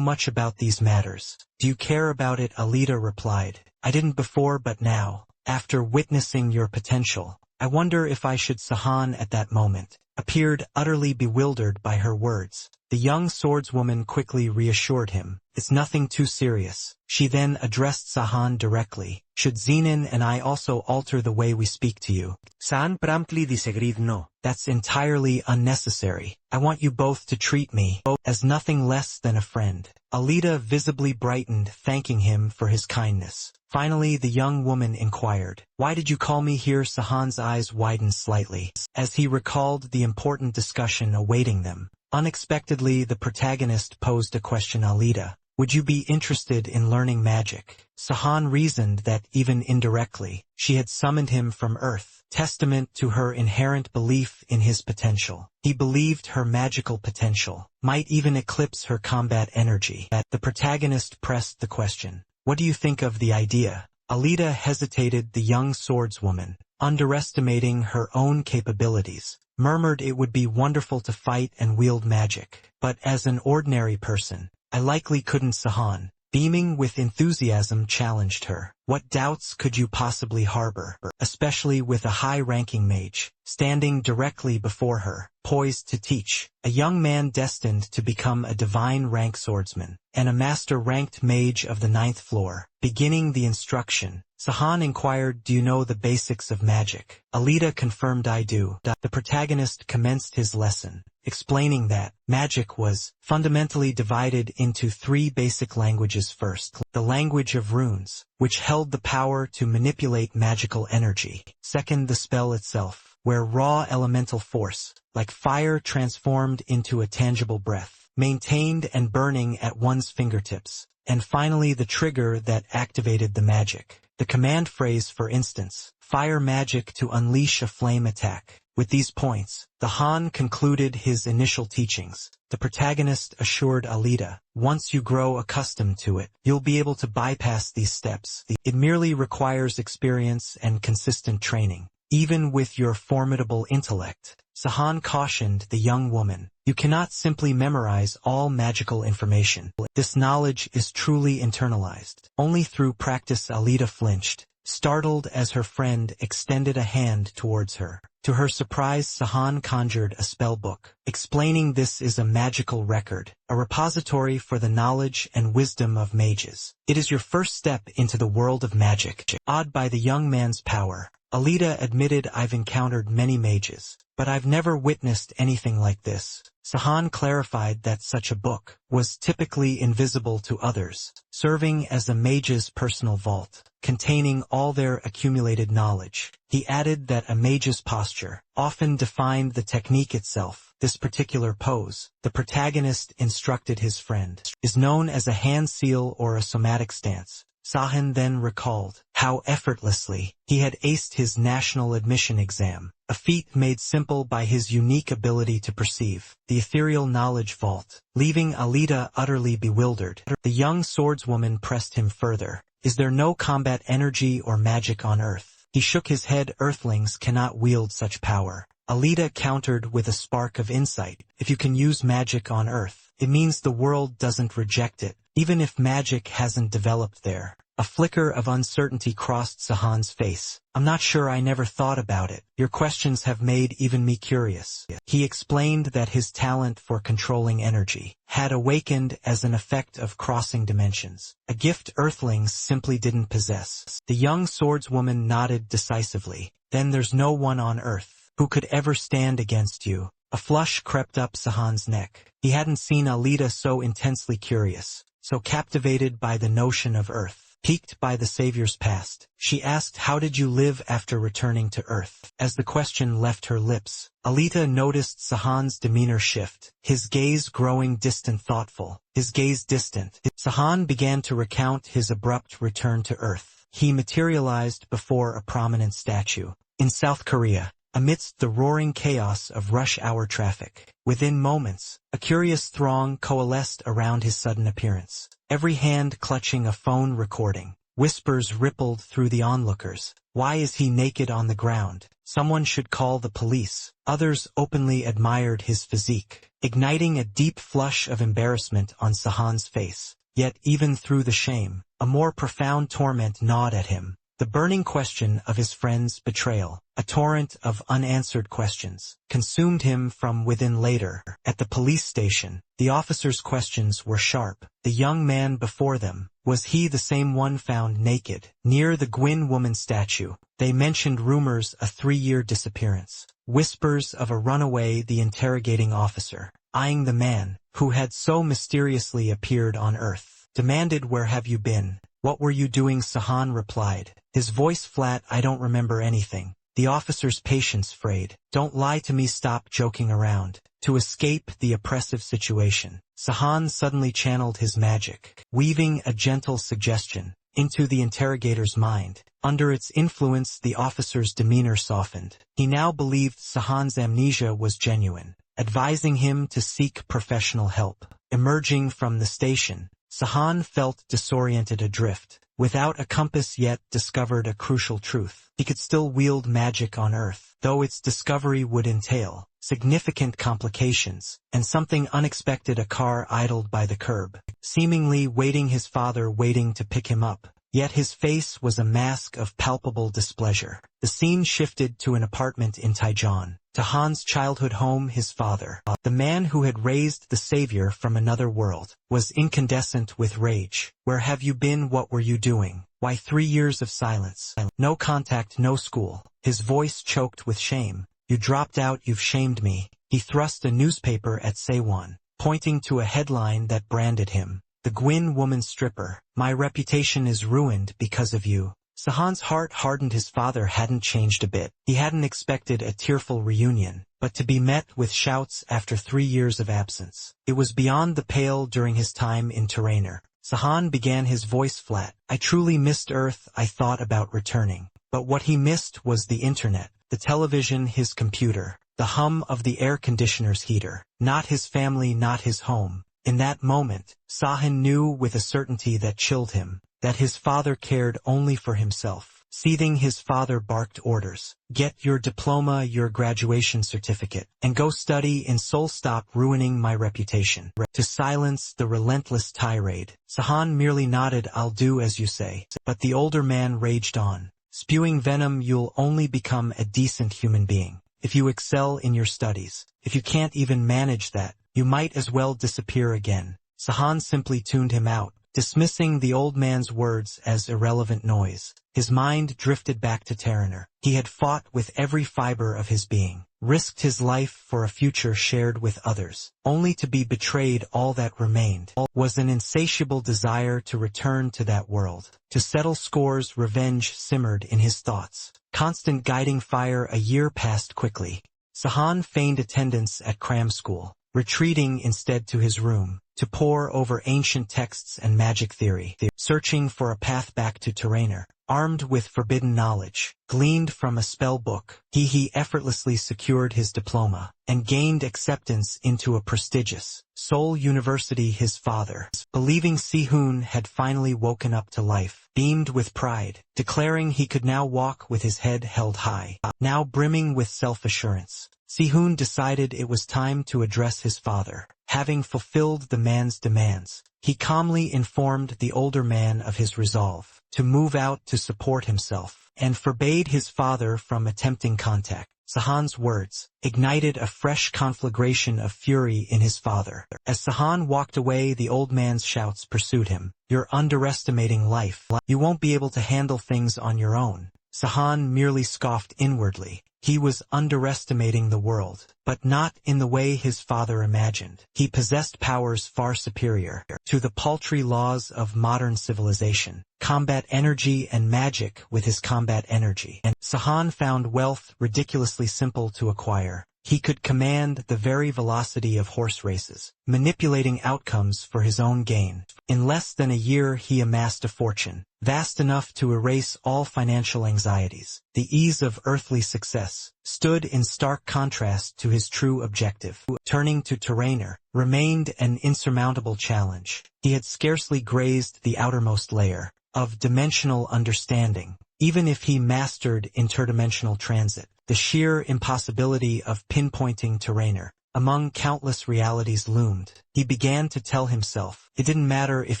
much about these matters." "Do you care about it?" Alida replied, "I didn't before, but now, after witnessing your potential, I wonder if I should." Sahan, at that moment, appeared utterly bewildered by her words. The young swordswoman quickly reassured him, "It's nothing too serious." She then addressed Sahan directly, "Should Zenin and I also alter the way we speak to you?" Sahan promptly disagreed. "No, that's entirely unnecessary. I want you both to treat me as nothing less than a friend." Alida visibly brightened, thanking him for his kindness. Finally, the young woman inquired, "Why did you call me here?" Sahan's eyes widened slightly, as he recalled the important discussion awaiting them. Unexpectedly, the protagonist posed a question. "Alida, would you be interested in learning magic?" Sahan reasoned that, even indirectly, she had summoned him from Earth, testament to her inherent belief in his potential. He believed her magical potential might even eclipse her combat energy. The protagonist pressed the question, "What do you think of the idea?" Alida hesitated. The young swordswoman, underestimating her own capabilities, murmured, "It would be wonderful to fight and wield magic, but as an ordinary person, I likely couldn't." Sahan, beaming with enthusiasm, challenged her. "What doubts could you possibly harbor, especially with a high-ranking mage standing directly before her, poised to teach?" A young man destined to become a divine-rank swordsman and a master-ranked mage of the 9th floor, beginning the instruction. Sahan inquired, "Do you know the basics of magic?" Alita confirmed, "I do." The protagonist commenced his lesson, explaining that magic was fundamentally divided into three basic languages. First, the language of runes, which held the power to manipulate magical energy. Second, the spell itself, where raw elemental force, like fire transformed into a tangible breath, maintained and burning at one's fingertips. And finally, the trigger that activated the magic. The command phrase, for instance, fire magic to unleash a flame attack. With these points, the Han concluded his initial teachings. The protagonist assured Alita, "Once you grow accustomed to it, you'll be able to bypass these steps. It merely requires experience and consistent training. Even with your formidable intellect." Sahan cautioned the young woman, "You cannot simply memorize all magical information. This knowledge is truly internalized. Only through practice." Alita flinched, startled as her friend extended a hand towards her. To her surprise, Sahan conjured a spell book, explaining this is a magical record, a repository for the knowledge and wisdom of mages. It is your first step into the world of magic. Awed by the young man's power, Alita admitted, "I've encountered many mages, but I've never witnessed anything like this." Sahan clarified that such a book was typically invisible to others, serving as a mage's personal vault, containing all their accumulated knowledge. He added that a mage's posture often defined the technique itself. This particular pose, the protagonist instructed his friend, is known as a hand seal or a somatic stance. Sahan then recalled how effortlessly he had aced his national admission exam, a feat made simple by his unique ability to perceive the ethereal knowledge vault, leaving Alita utterly bewildered. The young swordswoman pressed him further. "Is there no combat energy or magic on Earth?" He shook his head. "Earthlings cannot wield such power." Alita countered with a spark of insight. "If you can use magic on Earth, it means the world doesn't reject it, even if magic hasn't developed there." A flicker of uncertainty crossed Sahan's face. "I'm not sure, I never thought about it. Your questions have made even me curious." He explained that his talent for controlling energy had awakened as an effect of crossing dimensions, a gift Earthlings simply didn't possess. The young swordswoman nodded decisively. "Then there's no one on Earth who could ever stand against you." A flush crept up Sahan's neck. He hadn't seen Alita so intensely curious, so captivated by the notion of Earth. Piqued by the Savior's past, she asked, "How did you live after returning to Earth?" As the question left her lips, Alita noticed Sahan's demeanor shift, his gaze growing distant, thoughtful. His gaze distant. Sahan began to recount his abrupt return to Earth. He materialized before a prominent statue in South Korea, amidst the roaring chaos of rush-hour traffic. Within moments, a curious throng coalesced around his sudden appearance, every hand clutching a phone recording. Whispers rippled through the onlookers. "Why is he naked on the ground? Someone should call the police." Others openly admired his physique, igniting a deep flush of embarrassment on Sahan's face. Yet even through the shame, a more profound torment gnawed at him. The burning question of his friend's betrayal, a torrent of unanswered questions, consumed him from within. Later, at the police station, the officers' questions were sharp. The young man before them, was he the same one found naked near the Gwyn woman statue? They mentioned rumors a 3-year disappearance, whispers of a runaway. The interrogating officer, eyeing the man who had so mysteriously appeared on Earth, demanded, "Where have you been? What were you doing?" Sahan replied, his voice flat, "I don't remember anything." The officer's patience frayed. "Don't lie to me, stop joking around." To escape the oppressive situation, Sahan suddenly channeled his magic, weaving a gentle suggestion into the interrogator's mind. Under its influence, the officer's demeanor softened. He now believed Sahan's amnesia was genuine, advising him to seek professional help. Emerging from the station, Sahan felt disoriented, adrift, without a compass, yet discovered a crucial truth. He could still wield magic on Earth, though its discovery would entail significant complications, and something unexpected: a car idled by the curb, seemingly waiting, his father waiting to pick him up. yet his face was a mask of palpable displeasure. The scene shifted to an apartment in Taijon, to Han's childhood home. His father, the man who had raised the savior from another world, was incandescent with rage. "Where have you been? What were you doing? Why 3 years of silence? No contact, no school." His voice choked with shame. "You dropped out, you've shamed me." He thrust a newspaper at Sewon, pointing to a headline that branded him, "The Gwyn woman stripper. My reputation is ruined because of you." Sahan's heart hardened. His father hadn't changed a bit. He hadn't expected a tearful reunion, but to be met with shouts after 3 years of absence. It was beyond the pale. During his time in Terrainer, Sahan began, his voice flat. "I truly missed Earth. I thought about returning. But what he missed was the internet, the television, his computer, the hum of the air conditioner's heater. Not his family, not his home." In that moment, Sahan knew with a certainty that chilled him, that his father cared only for himself. Seething, his father barked orders. "Get your diploma, your graduation certificate, and go study in Seoul. Stop ruining my reputation." To silence the relentless tirade, Sahan merely nodded. "I'll do as you say." But the older man raged on, spewing venom. "You'll only become a decent human being if you excel in your studies. If you can't even manage that, you might as well disappear again." Sahan simply tuned him out, dismissing the old man's words as irrelevant noise. His mind drifted back to Terrainer. He had fought with every fiber of his being, risked his life for a future shared with others, only to be betrayed. All that remained was an insatiable desire to return to that world, to settle scores. Revenge simmered in his thoughts, constant guiding fire. A year passed quickly. Sahan feigned attendance at cram school, retreating instead to his room, to pore over ancient texts and magic theory, searching for a path back to Terrainer. Armed with forbidden knowledge, gleaned from a spell book, he effortlessly secured his diploma, and gained acceptance into a prestigious Seoul University. His father, believing Sehun had finally woken up to life, beamed with pride, declaring he could now walk with his head held high. Now brimming with self-assurance, Sehun decided it was time to address his father. Having fulfilled the man's demands, he calmly informed the older man of his resolve to move out to support himself, and forbade his father from attempting contact. Sahan's words ignited a fresh conflagration of fury in his father. As Sahan walked away, the old man's shouts pursued him. "You're underestimating life. You won't be able to handle things on your own." Sahan merely scoffed inwardly. He was underestimating the world, but not in the way his father imagined. He possessed powers far superior to the paltry laws of modern civilization. Combat energy and magic with his combat energy. And Sahan found wealth ridiculously simple to acquire. He could command the very velocity of horse races, manipulating outcomes for his own gain. In less than a year he amassed a fortune, vast enough to erase all financial anxieties. The ease of earthly success stood in stark contrast to his true objective. Turning to Terrainer remained an insurmountable challenge. He had scarcely grazed the outermost layer of dimensional understanding, even if he mastered interdimensional transit. The sheer impossibility of pinpointing Terrainer among countless realities loomed. He began to tell himself it didn't matter if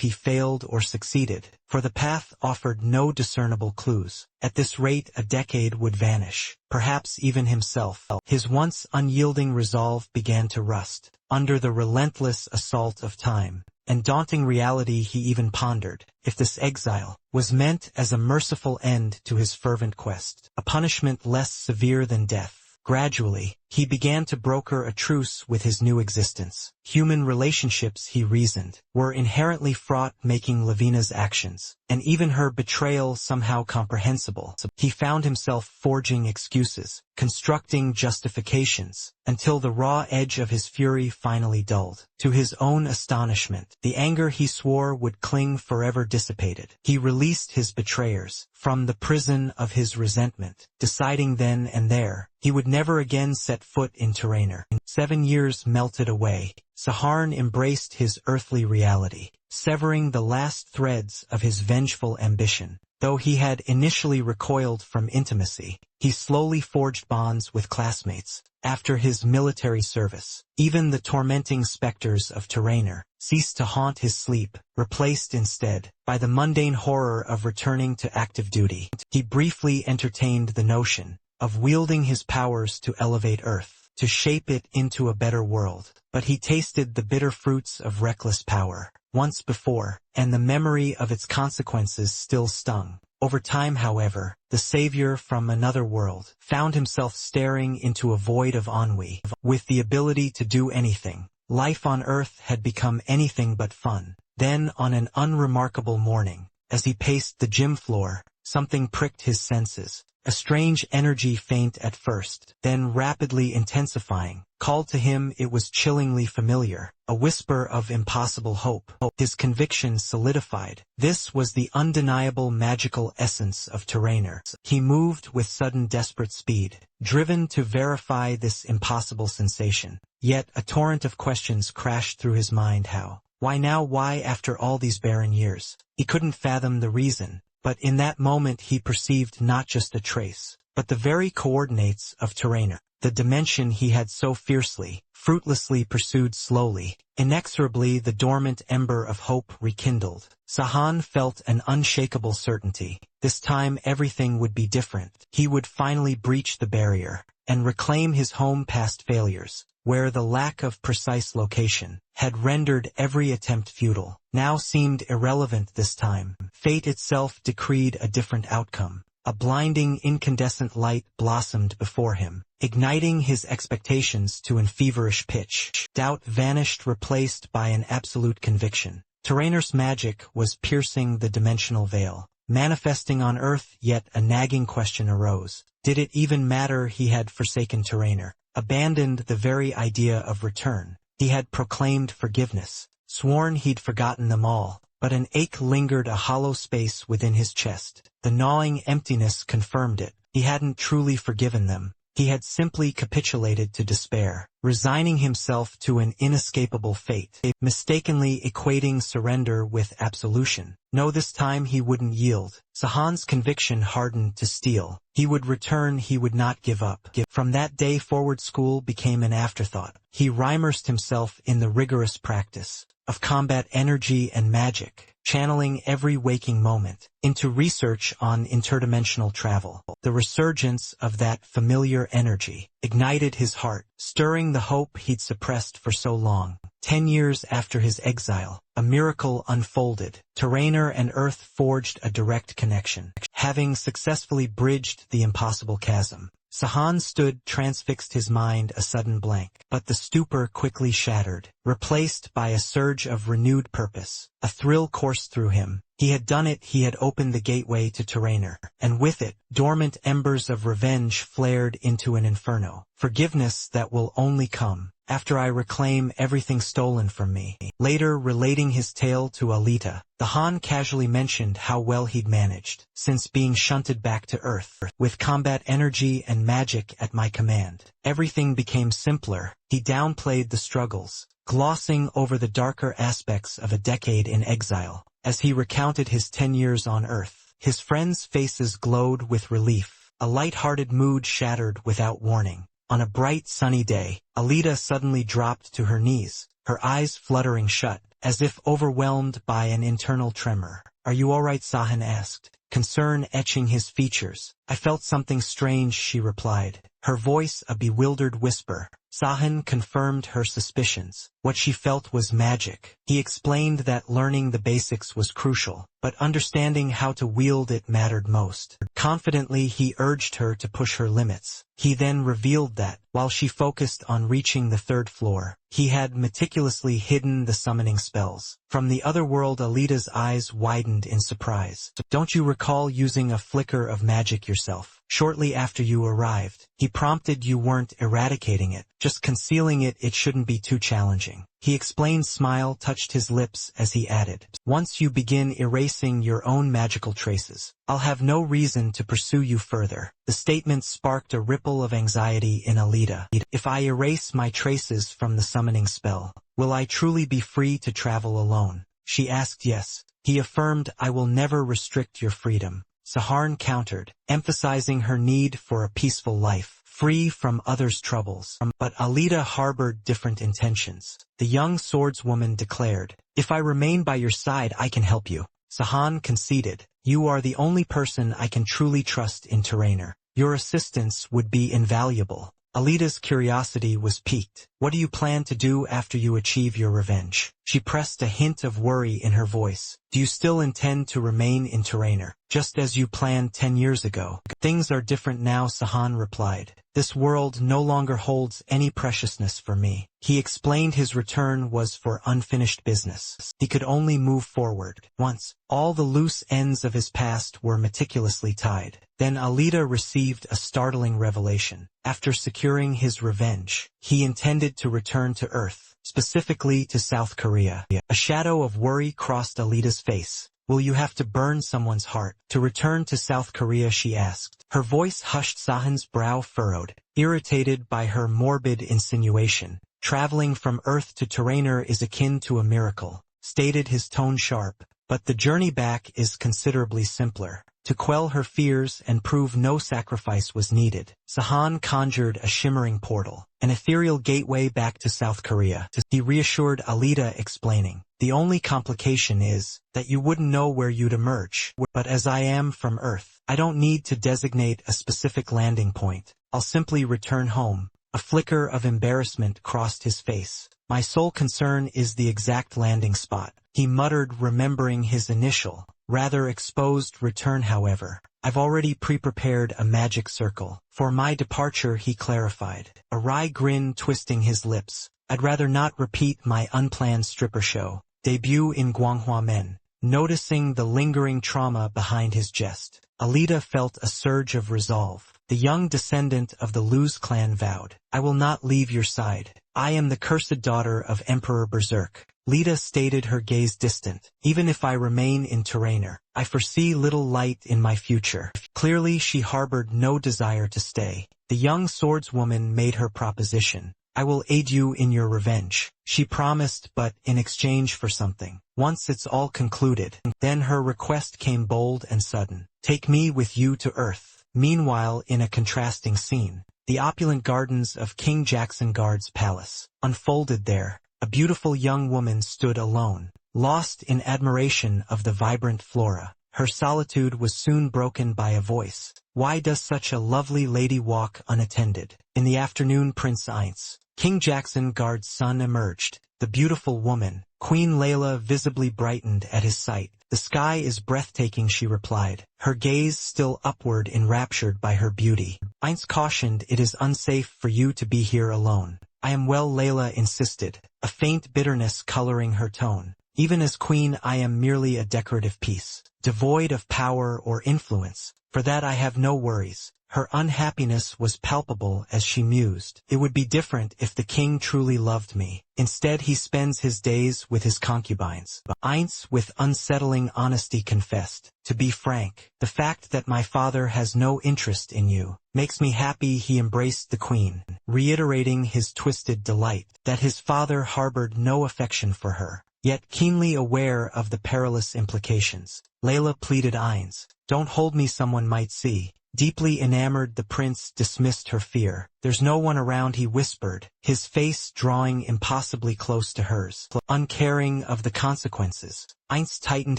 he failed or succeeded, for the path offered no discernible clues. At this rate, a decade would vanish, perhaps even himself. His once unyielding resolve began to rust under the relentless assault of time and daunting reality. He even pondered if this exile was meant as a merciful end to his fervent quest, a punishment less severe than death. Gradually, he began to broker a truce with his new existence. Human relationships, he reasoned, were inherently fraught, making Lavina's actions, and even her betrayal, somehow comprehensible. He found himself forging excuses, constructing justifications, until the raw edge of his fury finally dulled. To his own astonishment, the anger he swore would cling forever dissipated. He released his betrayers from the prison of his resentment, deciding then and there he would never again set foot in Terrainer. 7 years melted away. Saharn embraced his earthly reality, severing the last threads of his vengeful ambition. Though he had initially recoiled from intimacy, he slowly forged bonds with classmates. After his military service, even the tormenting specters of Tyrannor ceased to haunt his sleep, replaced instead by the mundane horror of returning to active duty. He briefly entertained the notion of wielding his powers to elevate Earth, to shape it into a better world. But he tasted the bitter fruits of reckless power once before, and the memory of its consequences still stung. Over time, however, the savior from another world found himself staring into a void of ennui. With the ability to do anything, life on Earth had become anything but fun. Then, on an unremarkable morning, as he paced the gym floor, something pricked his senses. A strange energy, faint at first, then rapidly intensifying, called to him. It was chillingly familiar, a whisper of impossible hope. His conviction solidified. This was the undeniable magical essence of Tyrannor. He moved with sudden desperate speed, driven to verify this impossible sensation. Yet a torrent of questions crashed through his mind. How? Why now? Why after all these barren years? He couldn't fathom the reason. But in that moment he perceived not just a trace, but the very coordinates of Tyrannor, the dimension he had so fiercely, fruitlessly pursued. Slowly, inexorably, the dormant ember of hope rekindled. Sahan felt an unshakable certainty. This time everything would be different. He would finally breach the barrier and reclaim his home. Past failures, where the lack of precise location had rendered every attempt futile, now seemed irrelevant. This time, fate itself decreed a different outcome. A blinding incandescent light blossomed before him, igniting his expectations to an feverish pitch. Doubt vanished, replaced by an absolute conviction. Tyrannor's magic was piercing the dimensional veil, manifesting on Earth. Yet a nagging question arose. Did it even matter? He had forsaken Tyrannor, abandoned the very idea of return. He had proclaimed forgiveness, sworn he'd forgotten them all, but an ache lingered, a hollow space within his chest. The gnawing emptiness confirmed it. He hadn't truly forgiven them. He had simply capitulated to despair, resigning himself to an inescapable fate, mistakenly equating surrender with absolution. No, this time he wouldn't yield. Sahan's conviction hardened to steel. He would return, he would not give up. From that day forward, school became an afterthought. He immersed himself in the rigorous practice of combat energy and magic, channeling every waking moment into research on interdimensional travel. The resurgence of that familiar energy ignited his heart, stirring the hope he'd suppressed for so long. 10 years after his exile, a miracle unfolded. Tyrannor and Earth forged a direct connection. Having successfully bridged the impossible chasm, Sahan stood transfixed, his mind a sudden blank. But the stupor quickly shattered, replaced by a surge of renewed purpose. A thrill coursed through him. He had done it. He had opened the gateway to Tyrannor, and with it, dormant embers of revenge flared into an inferno. Forgiveness that will only come after I reclaim everything stolen from me. Later, relating his tale to Alita, the Han casually mentioned how well he'd managed, since being shunted back to Earth. With combat energy and magic at my command, everything became simpler. He downplayed the struggles, glossing over the darker aspects of a decade in exile. As he recounted his 10 years on Earth, his friends' faces glowed with relief. A light-hearted mood shattered without warning. On a bright sunny day, Alita suddenly dropped to her knees, her eyes fluttering shut, as if overwhelmed by an internal tremor. "Are you all right?" Sahan asked, concern etching his features. "I felt something strange," she replied, her voice a bewildered whisper. Sahan confirmed her suspicions. What she felt was magic. He explained that learning the basics was crucial, but understanding how to wield it mattered most. Confidently, he urged her to push her limits. He then revealed that, while she focused on reaching the 3rd floor, he had meticulously hidden the summoning spells. From the other world, Alita's eyes widened in surprise. "Don't you recall using a flicker of magic yourself, shortly after you arrived?" He prompted. "You weren't eradicating it, just concealing it. It shouldn't be too challenging." He explained. Smile touched his lips as he added, "Once you begin erasing your own magical traces, I'll have no reason to pursue you further." The statement sparked a ripple of anxiety in Alita. "If I erase my traces from the summoning spell, will I truly be free to travel alone?" She asked. "Yes." He affirmed. "I will never restrict your freedom. Saharn countered, emphasizing her need for a peaceful life, free from others' troubles. But Alida harbored different intentions. The young swordswoman declared, "If I remain by your side, I can help you." Sahan conceded, "You are the only person I can truly trust in Terrainer. Your assistance would be invaluable." Alida's curiosity was piqued. "What do you plan to do after you achieve your revenge?" She pressed a hint of worry in her voice. "Do you still intend to remain in Terrainer, just as you planned 10 years ago?" "Things are different now," Sahan replied. "This world no longer holds any preciousness for me." He explained his return was for unfinished business. He could only move forward once. All the loose ends of his past were meticulously tied. Then Alida received a startling revelation. After securing his revenge, he intended to return to Earth, specifically to South Korea. A shadow of worry crossed Alida's face. "Will you have to burn someone's heart to return to South Korea?" she asked. Her voice hushed. Sahan's brow furrowed, irritated by her morbid insinuation. "Traveling from Earth to Terrainer is akin to a miracle," stated his tone sharp, "but the journey back is considerably simpler." To quell her fears and prove no sacrifice was needed, Sahan conjured a shimmering portal, an ethereal gateway back to South Korea. He reassured Alida, explaining, "The only complication is that you wouldn't know where you'd emerge. But as I am from Earth, I don't need to designate a specific landing point. I'll simply return home." A flicker of embarrassment crossed his face. "My sole concern is the exact landing spot," he muttered, remembering his initial, rather exposed return. "However, I've already pre-prepared a magic circle for my departure," he clarified, a wry grin twisting his lips. "I'd rather not repeat my unplanned stripper show debut in Guanghua Men." Noticing the lingering trauma behind his jest, Alida felt a surge of resolve. The young descendant of the Luz clan vowed, "I will not leave your side. I am the cursed daughter of Emperor Berserk." Lida stated, her gaze distant. "Even if I remain in Terrainer, I foresee little light in my future." Clearly she harbored no desire to stay. The young swordswoman made her proposition. "I will aid you in your revenge," she promised, but in exchange for something. "Once it's all concluded." Then her request came bold and sudden. "Take me with you to Earth." Meanwhile, in a contrasting scene, the opulent gardens of King Jackson Guard's palace unfolded there. A beautiful young woman stood alone, lost in admiration of the vibrant flora. Her solitude was soon broken by a voice. "Why does such a lovely lady walk unattended?" In the afternoon, Prince Ainz, King Jackson Guard's son, emerged. The beautiful woman, Queen Layla, visibly brightened at his sight. "The sky is breathtaking," she replied, her gaze still upward, enraptured by her beauty. Ainz cautioned, "It is unsafe for you to be here alone." "I am well," Layla insisted, a faint bitterness coloring her tone. "Even as queen, I am merely a decorative piece, devoid of power or influence. For that I have no worries." Her unhappiness was palpable as she mused. "It would be different if the king truly loved me. Instead he spends his days with his concubines." Ainz, with unsettling honesty, confessed, "To be frank, the fact that my father has no interest in you makes me happy." He embraced the queen, reiterating his twisted delight that his father harbored no affection for her, yet keenly aware of the perilous implications. Layla pleaded, "Ainz, don't hold me, someone might see." Deeply enamored, the prince dismissed her fear. "There's no one around," he whispered, his face drawing impossibly close to hers. Uncaring of the consequences, Ainz tightened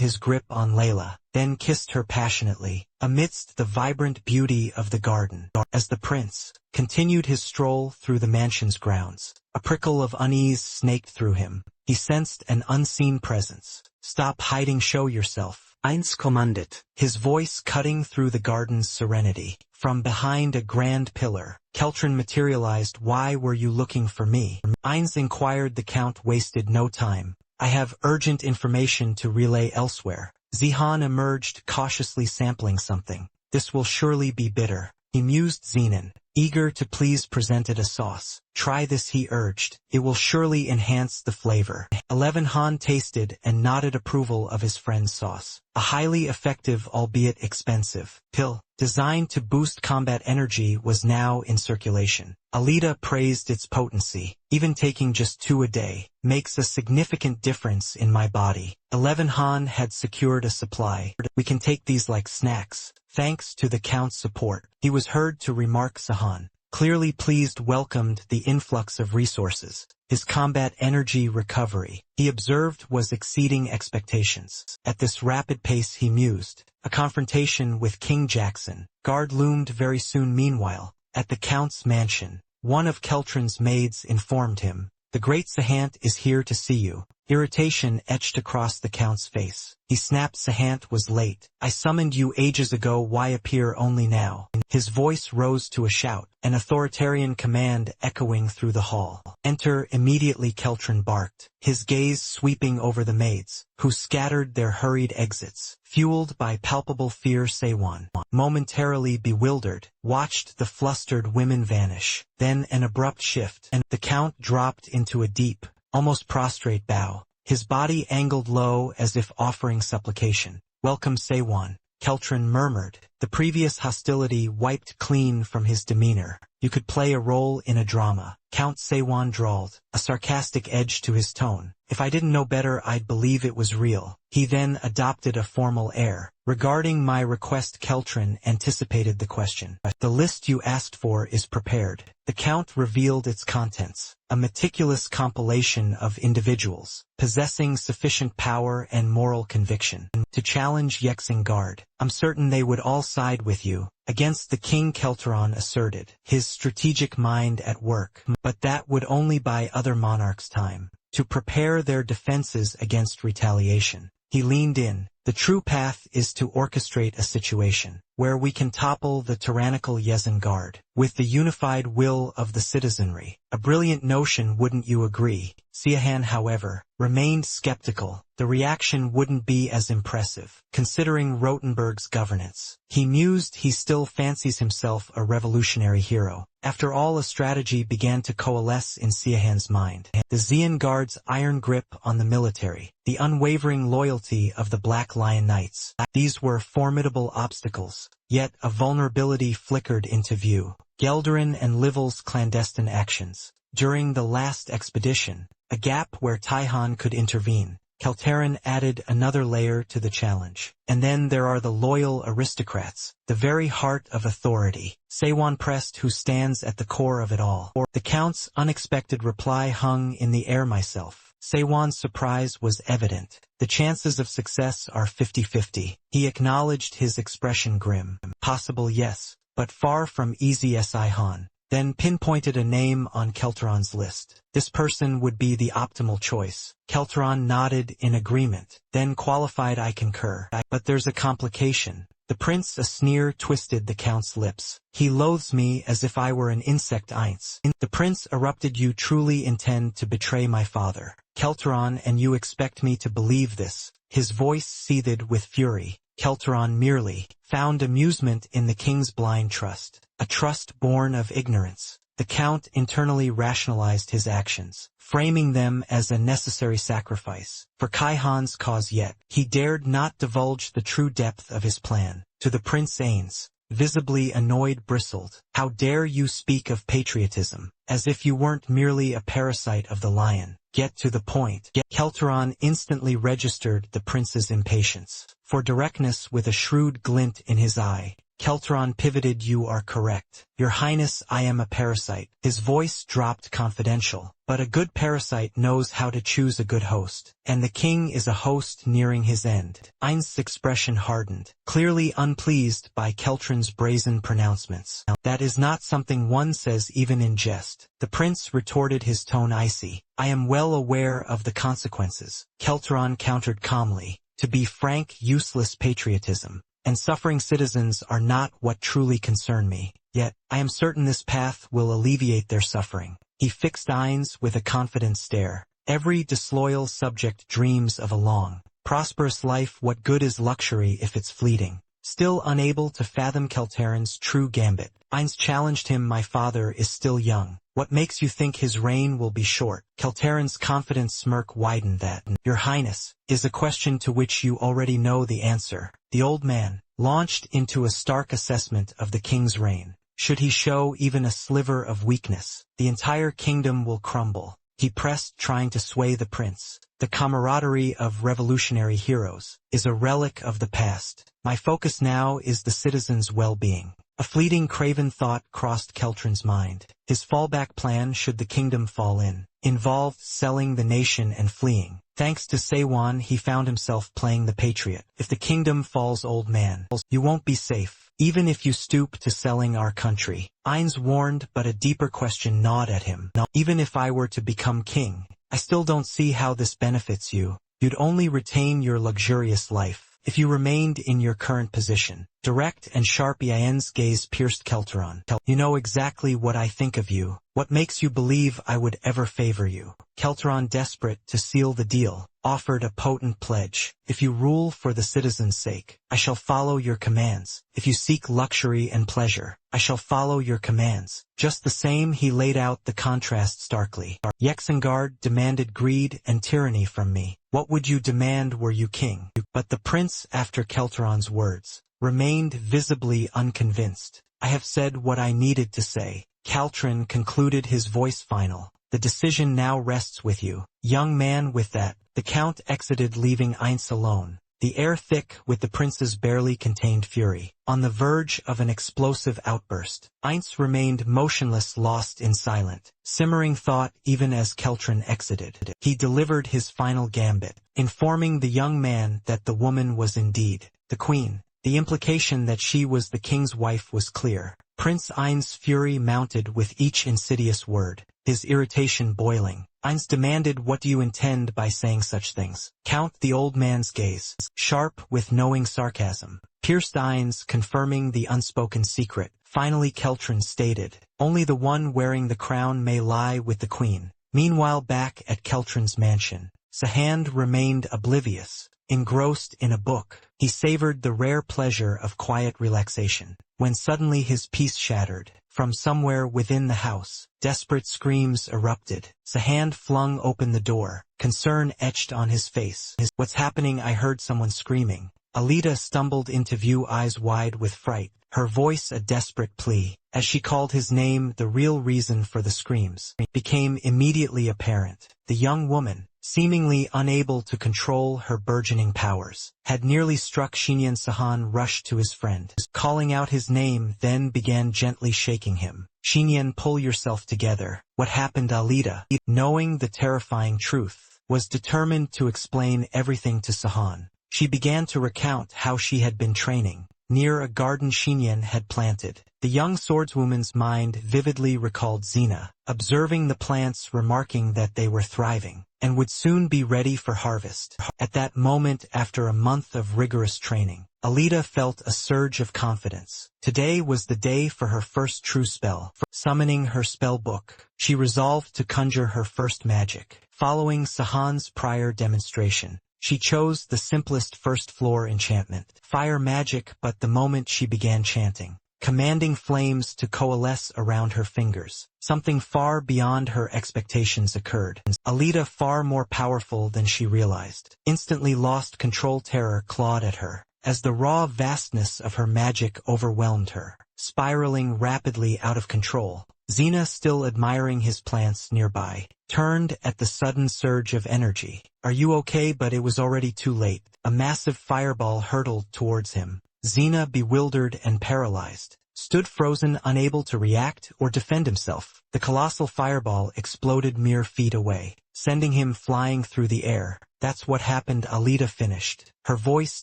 his grip on Layla, then kissed her passionately, amidst the vibrant beauty of the garden. As the prince continued his stroll through the mansion's grounds, a prickle of unease snaked through him. He sensed an unseen presence. "Stop hiding, show yourself," Ainz commanded, his voice cutting through the garden's serenity. From behind a grand pillar, Keltron materialized. "Why were you looking for me?" Ainz inquired. The count wasted no time. "I have urgent information to relay elsewhere." Zihan emerged, cautiously sampling something. "This will surely be bitter," he mused. Zenon, eager to please, presented a sauce. try this, he urged. It will surely enhance the flavor. 11 Han tasted and nodded approval of his friend's sauce. A highly effective, albeit expensive, pill, designed to boost combat energy, was now in circulation. Alita praised its potency. Even taking just 2 a day makes a significant difference in my body. 11 Han had secured a supply. We can take these like snacks. Thanks to the Count's support, he was heard to remark. Sahan, clearly pleased, welcomed the influx of resources. His combat energy recovery, he observed, was exceeding expectations. At this rapid pace, he mused, a confrontation with King Jackson Guard loomed very soon. Meanwhile, at the Count's mansion, one of Keltron's maids informed him, "The great Sahant is here to see you." Irritation etched across the Count's face. He snapped, "Sahant was late. I summoned you ages ago. Why appear only now?" His voice rose to a shout, an authoritarian command echoing through the hall. "Enter immediately," Keltron barked, his gaze sweeping over the maids, who scattered their hurried exits. Fueled by palpable fear, Sewon, momentarily bewildered, watched the flustered women vanish. Then an abrupt shift, and the Count dropped into a deep, almost prostrate bow, his body angled low as if offering supplication. "Welcome, Sewon," Keltron murmured, the previous hostility wiped clean from his demeanor. "You could play a role in a drama," Count Sewon drawled, a sarcastic edge to his tone. "If I didn't know better, I'd believe it was real." He then adopted a formal air. "Regarding my request," Keltron anticipated the question. "The list you asked for is prepared." The Count revealed its contents, a meticulous compilation of individuals possessing sufficient power and moral conviction to challenge Yexingard. "I'm certain they would all side with you against the king," Keltron asserted, his strategic mind at work. "But that would only buy other monarchs time to prepare their defenses against retaliation." He leaned in. "The true path is to orchestrate a situation where we can topple the tyrannical Yezengard with the unified will of the citizenry. A brilliant notion, wouldn't you agree?" Siahan, however, remained skeptical. The reaction wouldn't be as impressive, considering Rotenberg's governance. He mused, he still fancies himself a revolutionary hero. After all, a strategy began to coalesce in Siahan's mind. The Xian Guard's iron grip on the military, the unwavering loyalty of the Black Lion Knights. These were formidable obstacles, yet a vulnerability flickered into view. Gelderin and Livel's clandestine actions. During the last expedition, a gap where Taihan could intervene. Keltarin added another layer to the challenge. And then there are the loyal aristocrats, the very heart of authority. Sewon pressed, "Who stands at the core of it all?" The Count's unexpected reply hung in the air. "Myself." Sewon's surprise was evident. "The chances of success are 50-50. He acknowledged, his expression grim. "Possible, yes, but far from easy." Han then pinpointed a name on Keltron's list. "This person would be the optimal choice." Keltron nodded in agreement, then qualified, "I concur. But there's a complication." The prince, a sneer twisted the Count's lips. "He loathes me as if I were an insect." The prince erupted, "You truly intend to betray my father, Keltron, and you expect me to believe this?" His voice seethed with fury. Keltron merely found amusement in the king's blind trust, a trust born of ignorance. The Count internally rationalized his actions, framing them as a necessary sacrifice for Kaihan's cause, yet he dared not divulge the true depth of his plan. To the Prince, Ains, visibly annoyed, bristled. "How dare you speak of patriotism, as if you weren't merely a parasite of the lion? Get to the point." Keltron instantly registered the prince's impatience for directness. With a shrewd glint in his eye, Keltron pivoted, "You are correct, Your Highness, I am a parasite." His voice dropped, confidential. "But a good parasite knows how to choose a good host, and the king is a host nearing his end." Ain's expression hardened, clearly unpleased by Keltron's brazen pronouncements. "That is not something one says even in jest." The prince retorted, his tone icy. "I am well aware of the consequences." Keltron countered calmly, "To be frank, useless patriotism and suffering citizens are not what truly concern me. Yet, I am certain this path will alleviate their suffering." He fixed Ain's with a confident stare. "Every disloyal subject dreams of a long, prosperous life. What good is luxury if it's fleeting?" Still unable to fathom Keltarin's true gambit, Ain's challenged him, "My father is still young. What makes you think his reign will be short? Keltarin's confident smirk widened. That, Your Highness, is a question to which you already know the answer. The old man launched into a stark assessment of the king's reign. Should he show even a sliver of weakness, the entire kingdom will crumble. He pressed, trying to sway the prince. The camaraderie of revolutionary heroes is a relic of the past. My focus now is the citizens' well-being. A fleeting craven thought crossed Keltrin's mind. His fallback plan, should the kingdom fall in, involved selling the nation and fleeing. Thanks to Seiwan, he found himself playing the patriot. If the kingdom falls, old man, you won't be safe, even if you stoop to selling our country. Ainz warned, but a deeper question gnawed at him. Even if I were to become king, I still don't see how this benefits you. You'd only retain your luxurious life if you remained in your current position. Direct and sharp, Ain's gaze pierced Keltaron. You know exactly what I think of you. What makes you believe I would ever favor you? Keltaron, desperate to seal the deal, offered a potent pledge. If you rule for the citizens' sake, I shall follow your commands. If you seek luxury and pleasure, I shall follow your commands. Just the same, he laid out the contrast starkly. Yexengard demanded greed and tyranny from me. What would you demand were you king? But the prince, after Keltaron's words, remained visibly unconvinced. I have said what I needed to say. Keltron concluded, his voice final. The decision now rests with you, young man. With that, the count exited, leaving Ainz alone, the air thick with the prince's barely contained fury. On the verge of an explosive outburst, Ainz remained motionless, lost in silent, simmering thought. Even as Keltron exited, he delivered his final gambit, informing the young man that the woman was indeed the queen. The implication that she was the king's wife was clear. Prince Ainz's fury mounted with each insidious word, his irritation boiling. Ainz demanded, what do you intend by saying such things? Count, the old man's gaze, sharp with knowing sarcasm, pierced Ainz, confirming the unspoken secret. Finally Keltron stated, only the one wearing the crown may lie with the queen. Meanwhile, back at Keltron's mansion, Sahand remained oblivious, engrossed in a book. He savored the rare pleasure of quiet relaxation, when suddenly his peace shattered. From somewhere within the house, desperate screams erupted. Sahand flung open the door, concern etched on his face. What's happening? I heard someone screaming. Alita stumbled into view, eyes wide with fright, her voice a desperate plea. As she called his name, the real reason for the screams became immediately apparent. The young woman, seemingly unable to control her burgeoning powers, had nearly struck Xinyan. Sahan rushed to his friend, calling out his name, then began gently shaking him. Xinyan, pull yourself together. What happened? Alita, knowing the terrifying truth, was determined to explain everything to Sahan. She began to recount how she had been training near a garden Xinyan had planted. The young swordswoman's mind vividly recalled Xena, observing the plants, remarking that they were thriving and would soon be ready for harvest. At that moment, after a month of rigorous training, Alita felt a surge of confidence. Today was the day for her first true spell. Summoning her spell book, she resolved to conjure her first magic. Following Sahan's prior demonstration, she chose the simplest first-floor enchantment, fire magic. But the moment she began chanting, commanding flames to coalesce around her fingers, something far beyond her expectations occurred. Alita, far more powerful than she realized, instantly lost control. Terror clawed at her as the raw vastness of her magic overwhelmed her, spiraling rapidly out of control. Xena, still admiring his plants nearby, turned at the sudden surge of energy. Are you okay? But it was already too late. A massive fireball hurtled towards him. Xena, bewildered and paralyzed, stood frozen, unable to react or defend himself. The colossal fireball exploded mere feet away, sending him flying through the air. That's what happened, Alita finished, her voice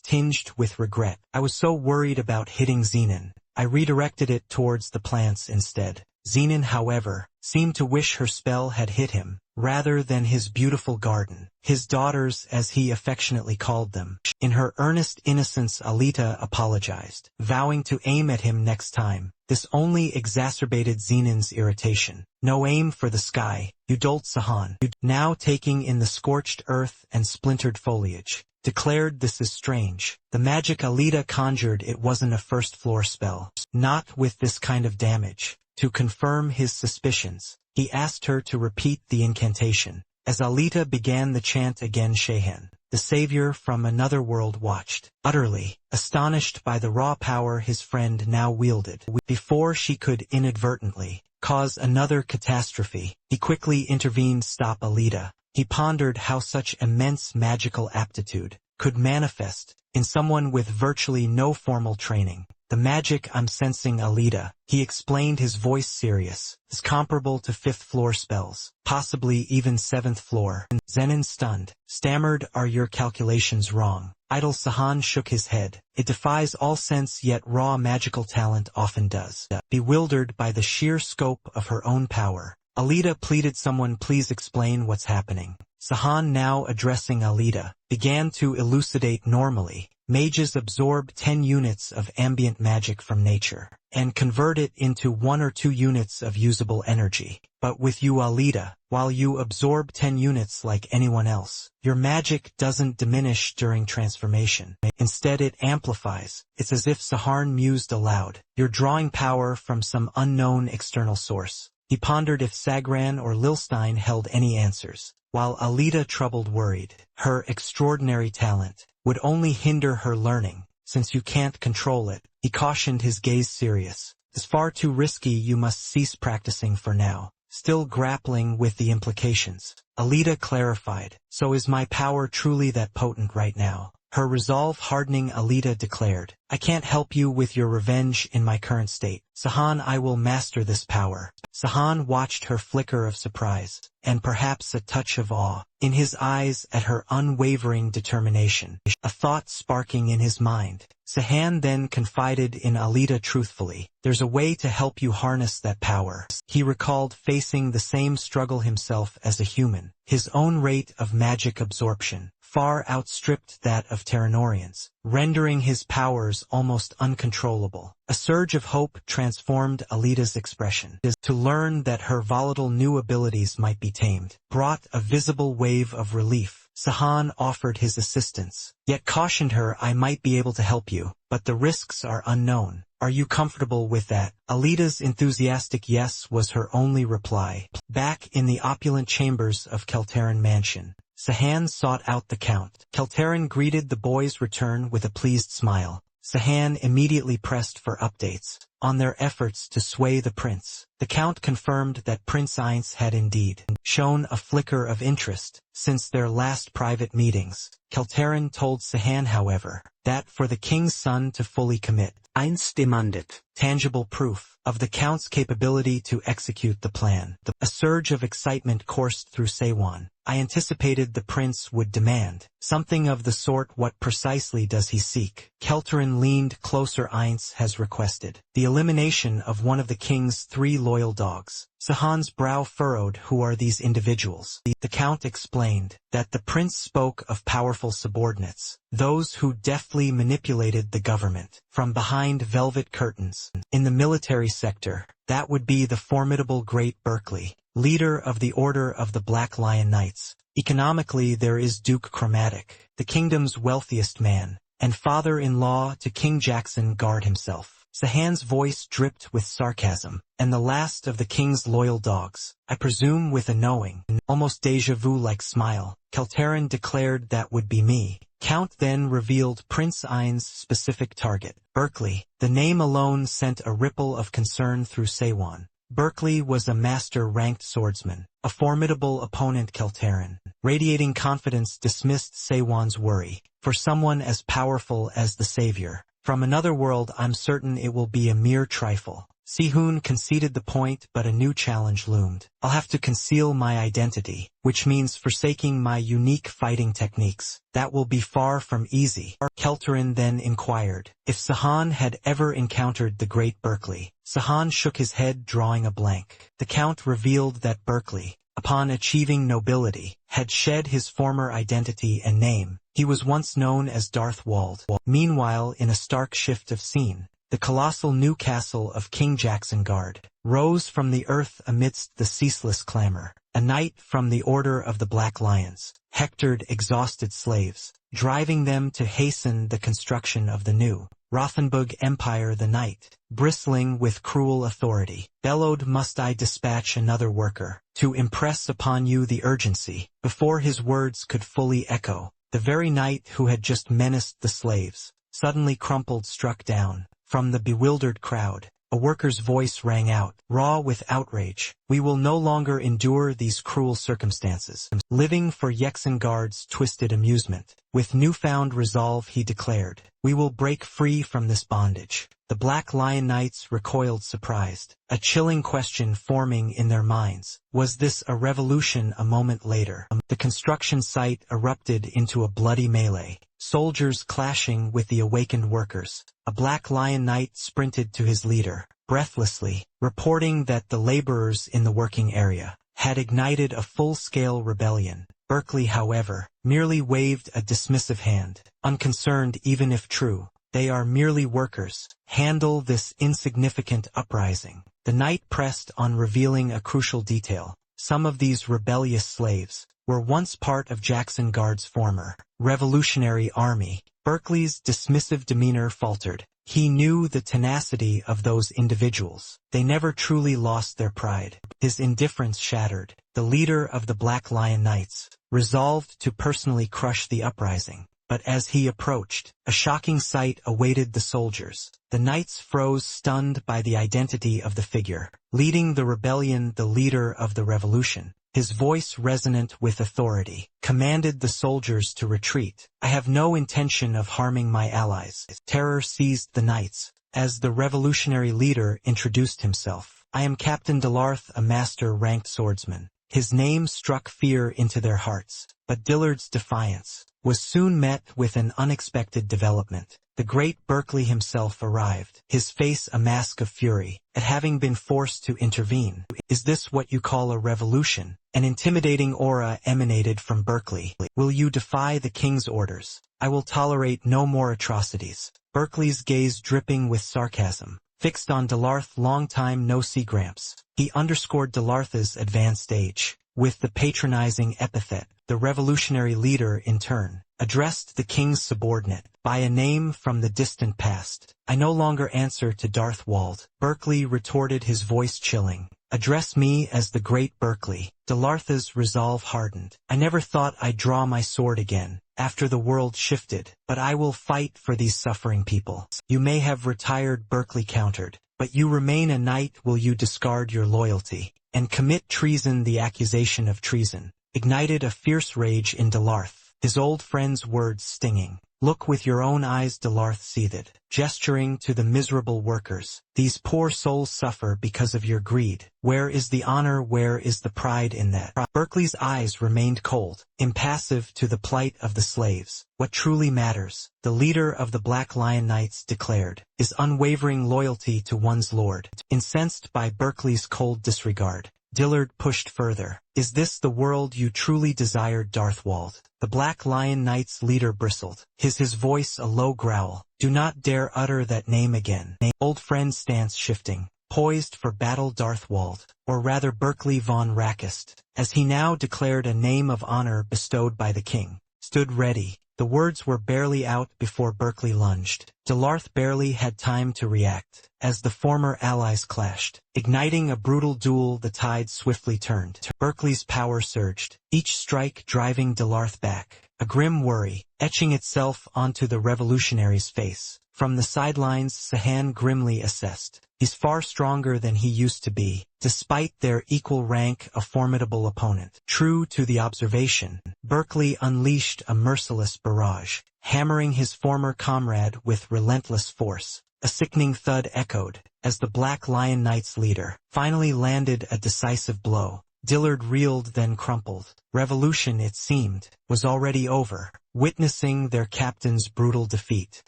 tinged with regret. I was so worried about hitting Xenon. I redirected it towards the plants instead. Xenon, however, seemed to wish her spell had hit him, rather than his beautiful garden, his daughters as he affectionately called them. In her earnest innocence, Alita apologized, vowing to aim at him next time. This only exacerbated Xenon's irritation. No aim for the sky, you dolt. Sahan, now taking in the scorched earth and splintered foliage, declared, this is strange. The magic Alita conjured, it wasn't a first-floor spell. Not with this kind of damage. To confirm his suspicions, He asked her to repeat the incantation. As Alita began the chant again, Shehan, the savior from another world, watched, utterly astonished by the raw power his friend now wielded. Before she could inadvertently cause another catastrophe, he quickly intervened. Stop, Alita. He pondered how such immense magical aptitude could manifest in someone with virtually no formal training. The magic I'm sensing, Alita, he explained, his voice serious, is comparable to fifth-floor spells, possibly even seventh-floor. Zenin, stunned, stammered, are your calculations wrong? Idol Sahan shook his head. It defies all sense, yet raw magical talent often does. Bewildered by the sheer scope of her own power, Alita pleaded, someone please explain what's happening. Sahan, now addressing Alita, began to elucidate. Normally, mages absorb 10 units of ambient magic from nature and convert it into 1 or 2 units of usable energy. But with you, Alita, while you absorb 10 units like anyone else, your magic doesn't diminish during transformation. Instead, it amplifies. It's as if Saharn mused aloud. You're drawing power from some unknown external source. He pondered if Sagran or Lilstein held any answers, while Alita troubled, worried. Her extraordinary talent would only hinder her learning, since you can't control it. He cautioned, his gaze serious. It's far too risky, you must cease practicing for now. Still grappling with the implications, Alita clarified, so is my power truly that potent right now? Her resolve hardening, Alita declared, I can't help you with your revenge in my current state. Sahan, I will master this power. Sahan watched her flicker of surprise, and perhaps a touch of awe, in his eyes at her unwavering determination, a thought sparking in his mind. Sahan then confided in Alita truthfully, there's a way to help you harness that power. He recalled facing the same struggle himself as a human. His own rate of magic absorption far outstripped that of Terranorians, rendering his powers almost uncontrollable. A surge of hope transformed Alita's expression. To learn that her volatile new abilities might be tamed brought a visible wave of relief. Sahan offered his assistance, yet cautioned her, I might be able to help you, but the risks are unknown. Are you comfortable with that? Alita's enthusiastic yes was her only reply. Back in the opulent chambers of Keltaran Mansion, Sahan sought out the Count. Keltaran greeted the boy's return with a pleased smile. Sahan immediately pressed for updates on their efforts to sway the prince. The Count confirmed that Prince Ainz had indeed shown a flicker of interest since their last private meetings. Keltaran told Sahan, however, that for the king's son to fully commit, Ainz demanded tangible proof of the Count's capability to execute the plan. A surge of excitement coursed through Seiwan. I anticipated the prince would demand something of the sort. What precisely does he seek? Keltaran leaned closer. Ainz has requested the elimination of one of the king's 3 loyal dogs. Sahan's brow furrowed. Who are these individuals? The Count explained that the prince spoke of powerful subordinates, those who deftly manipulated the government from behind velvet curtains. In the military sector, that would be the formidable Great Berkeley, leader of the Order of the Black Lion Knights. Economically, there is Duke Chromatic, the kingdom's wealthiest man, and father-in-law to King Jackson Guard himself. Sahan's voice dripped with sarcasm. And the last of the king's loyal dogs, I presume with a knowing, almost déjà vu-like smile, Keltaran declared that would be me. Count then revealed Prince Ainz's specific target, Berkeley. The name alone sent a ripple of concern through Seiwan. Berkeley was a master-ranked swordsman, a formidable opponent. Keltaran, radiating confidence, dismissed Seiwan's worry. For someone as powerful as the savior from another world, I'm certain it will be a mere trifle. Sihun conceded the point, but a new challenge loomed. I'll have to conceal my identity, which means forsaking my unique fighting techniques. That will be far from easy. Keltaran then inquired if Sahan had ever encountered the great Berkeley. Sahan shook his head, drawing a blank. The Count revealed that Berkeley, upon achieving nobility, had shed his former identity and name. He was once known as Darth Wald. Meanwhile, in a stark shift of scene, the colossal new castle of King Jackson Guard rose from the earth amidst the ceaseless clamor. A knight from the Order of the Black Lions hectored exhausted slaves, driving them to hasten the construction of the new Rothenburg Empire the Knight, bristling with cruel authority, bellowed, "Must I dispatch another worker, to impress upon you the urgency?" Before his words could fully echo, the very knight who had just menaced the slaves, suddenly crumpled, struck down. From the bewildered crowd, a worker's voice rang out, raw with outrage, "We will no longer endure these cruel circumstances." Living for Yexengard's twisted amusement, with newfound resolve he declared, "We will break free from this bondage." The Black Lion Knights recoiled surprised, a chilling question forming in their minds. Was this a revolution? A moment later, the construction site erupted into a bloody melee, soldiers clashing with the awakened workers. A Black Lion Knight sprinted to his leader, breathlessly, reporting that the laborers in the working area had ignited a full-scale rebellion. Berkeley, however, merely waved a dismissive hand, unconcerned. "Even if true, they are merely workers. Handle this insignificant uprising." The knight pressed on, revealing a crucial detail. Some of these rebellious slaves were once part of Jacksonguard's former Revolutionary Army. Berkeley's dismissive demeanor faltered. He knew the tenacity of those individuals. They never truly lost their pride. His indifference shattered. The leader of the Black Lion Knights resolved to personally crush the uprising. But as he approached, a shocking sight awaited the soldiers. The knights froze, stunned by the identity of the figure leading the rebellion. The leader of the revolution, his voice resonant with authority, commanded the soldiers to retreat. "I have no intention of harming my allies." Terror seized the knights as the revolutionary leader introduced himself. "I am Captain Dillarth, a master-ranked swordsman." His name struck fear into their hearts, but Dillard's defiance was soon met with an unexpected development. The great Berkeley himself arrived, his face a mask of fury at having been forced to intervene. "Is this what you call a revolution?" An intimidating aura emanated from Berkeley. "Will you defy the king's orders? I will tolerate no more atrocities." Berkeley's gaze, dripping with sarcasm, fixed on Dillarth. "Long time no see, Gramps." He underscored Dillarth's advanced age with the patronizing epithet. The revolutionary leader, in turn, addressed the king's subordinate by a name from the distant past. "I no longer answer to Darth Wald." Berkeley retorted, his voice chilling. "Address me as the great Berkeley." Dillarth's resolve hardened. "I never thought I'd draw my sword again after the world shifted, but I will fight for these suffering people." "You may have retired," Berkeley countered, "but you remain a knight. Will you discard your loyalty and commit treason?" The accusation of treason ignited a fierce rage in Dillarth, his old friend's words stinging. "Look with your own eyes." Dillarth seethed, gesturing to the miserable workers. "These poor souls suffer because of your greed. Where is the honor? Where is the pride in that?" Berkeley's eyes remained cold, impassive to the plight of the slaves. "What truly matters," the leader of the Black Lion Knights declared, "is unwavering loyalty to one's lord." Incensed by Berkeley's cold disregard, Dillard pushed further. "Is this the world you truly desired, Darthwald?" The Black Lion Knight's leader bristled, his voice a low growl. "Do not dare utter that name again." Old friend stance shifting, poised for battle. Darthwald, or rather Berkeley von Rakist, as he now declared a name of honor bestowed by the king, stood ready. The words were barely out before Berkeley lunged. Dillarth barely had time to react, as the former allies clashed. Igniting a brutal duel, the tide swiftly turned. Berkeley's power surged, each strike driving Dillarth back, a grim worry etching itself onto the revolutionary's face. From the sidelines, Sahan grimly assessed. "He's far stronger than he used to be." Despite their equal rank, a formidable opponent. True to the observation, Berkeley unleashed a merciless barrage, hammering his former comrade with relentless force. A sickening thud echoed as the Black Lion Knight's leader finally landed a decisive blow. Dillard reeled, then crumpled. Revolution, it seemed, was already over. Witnessing their captain's brutal defeat,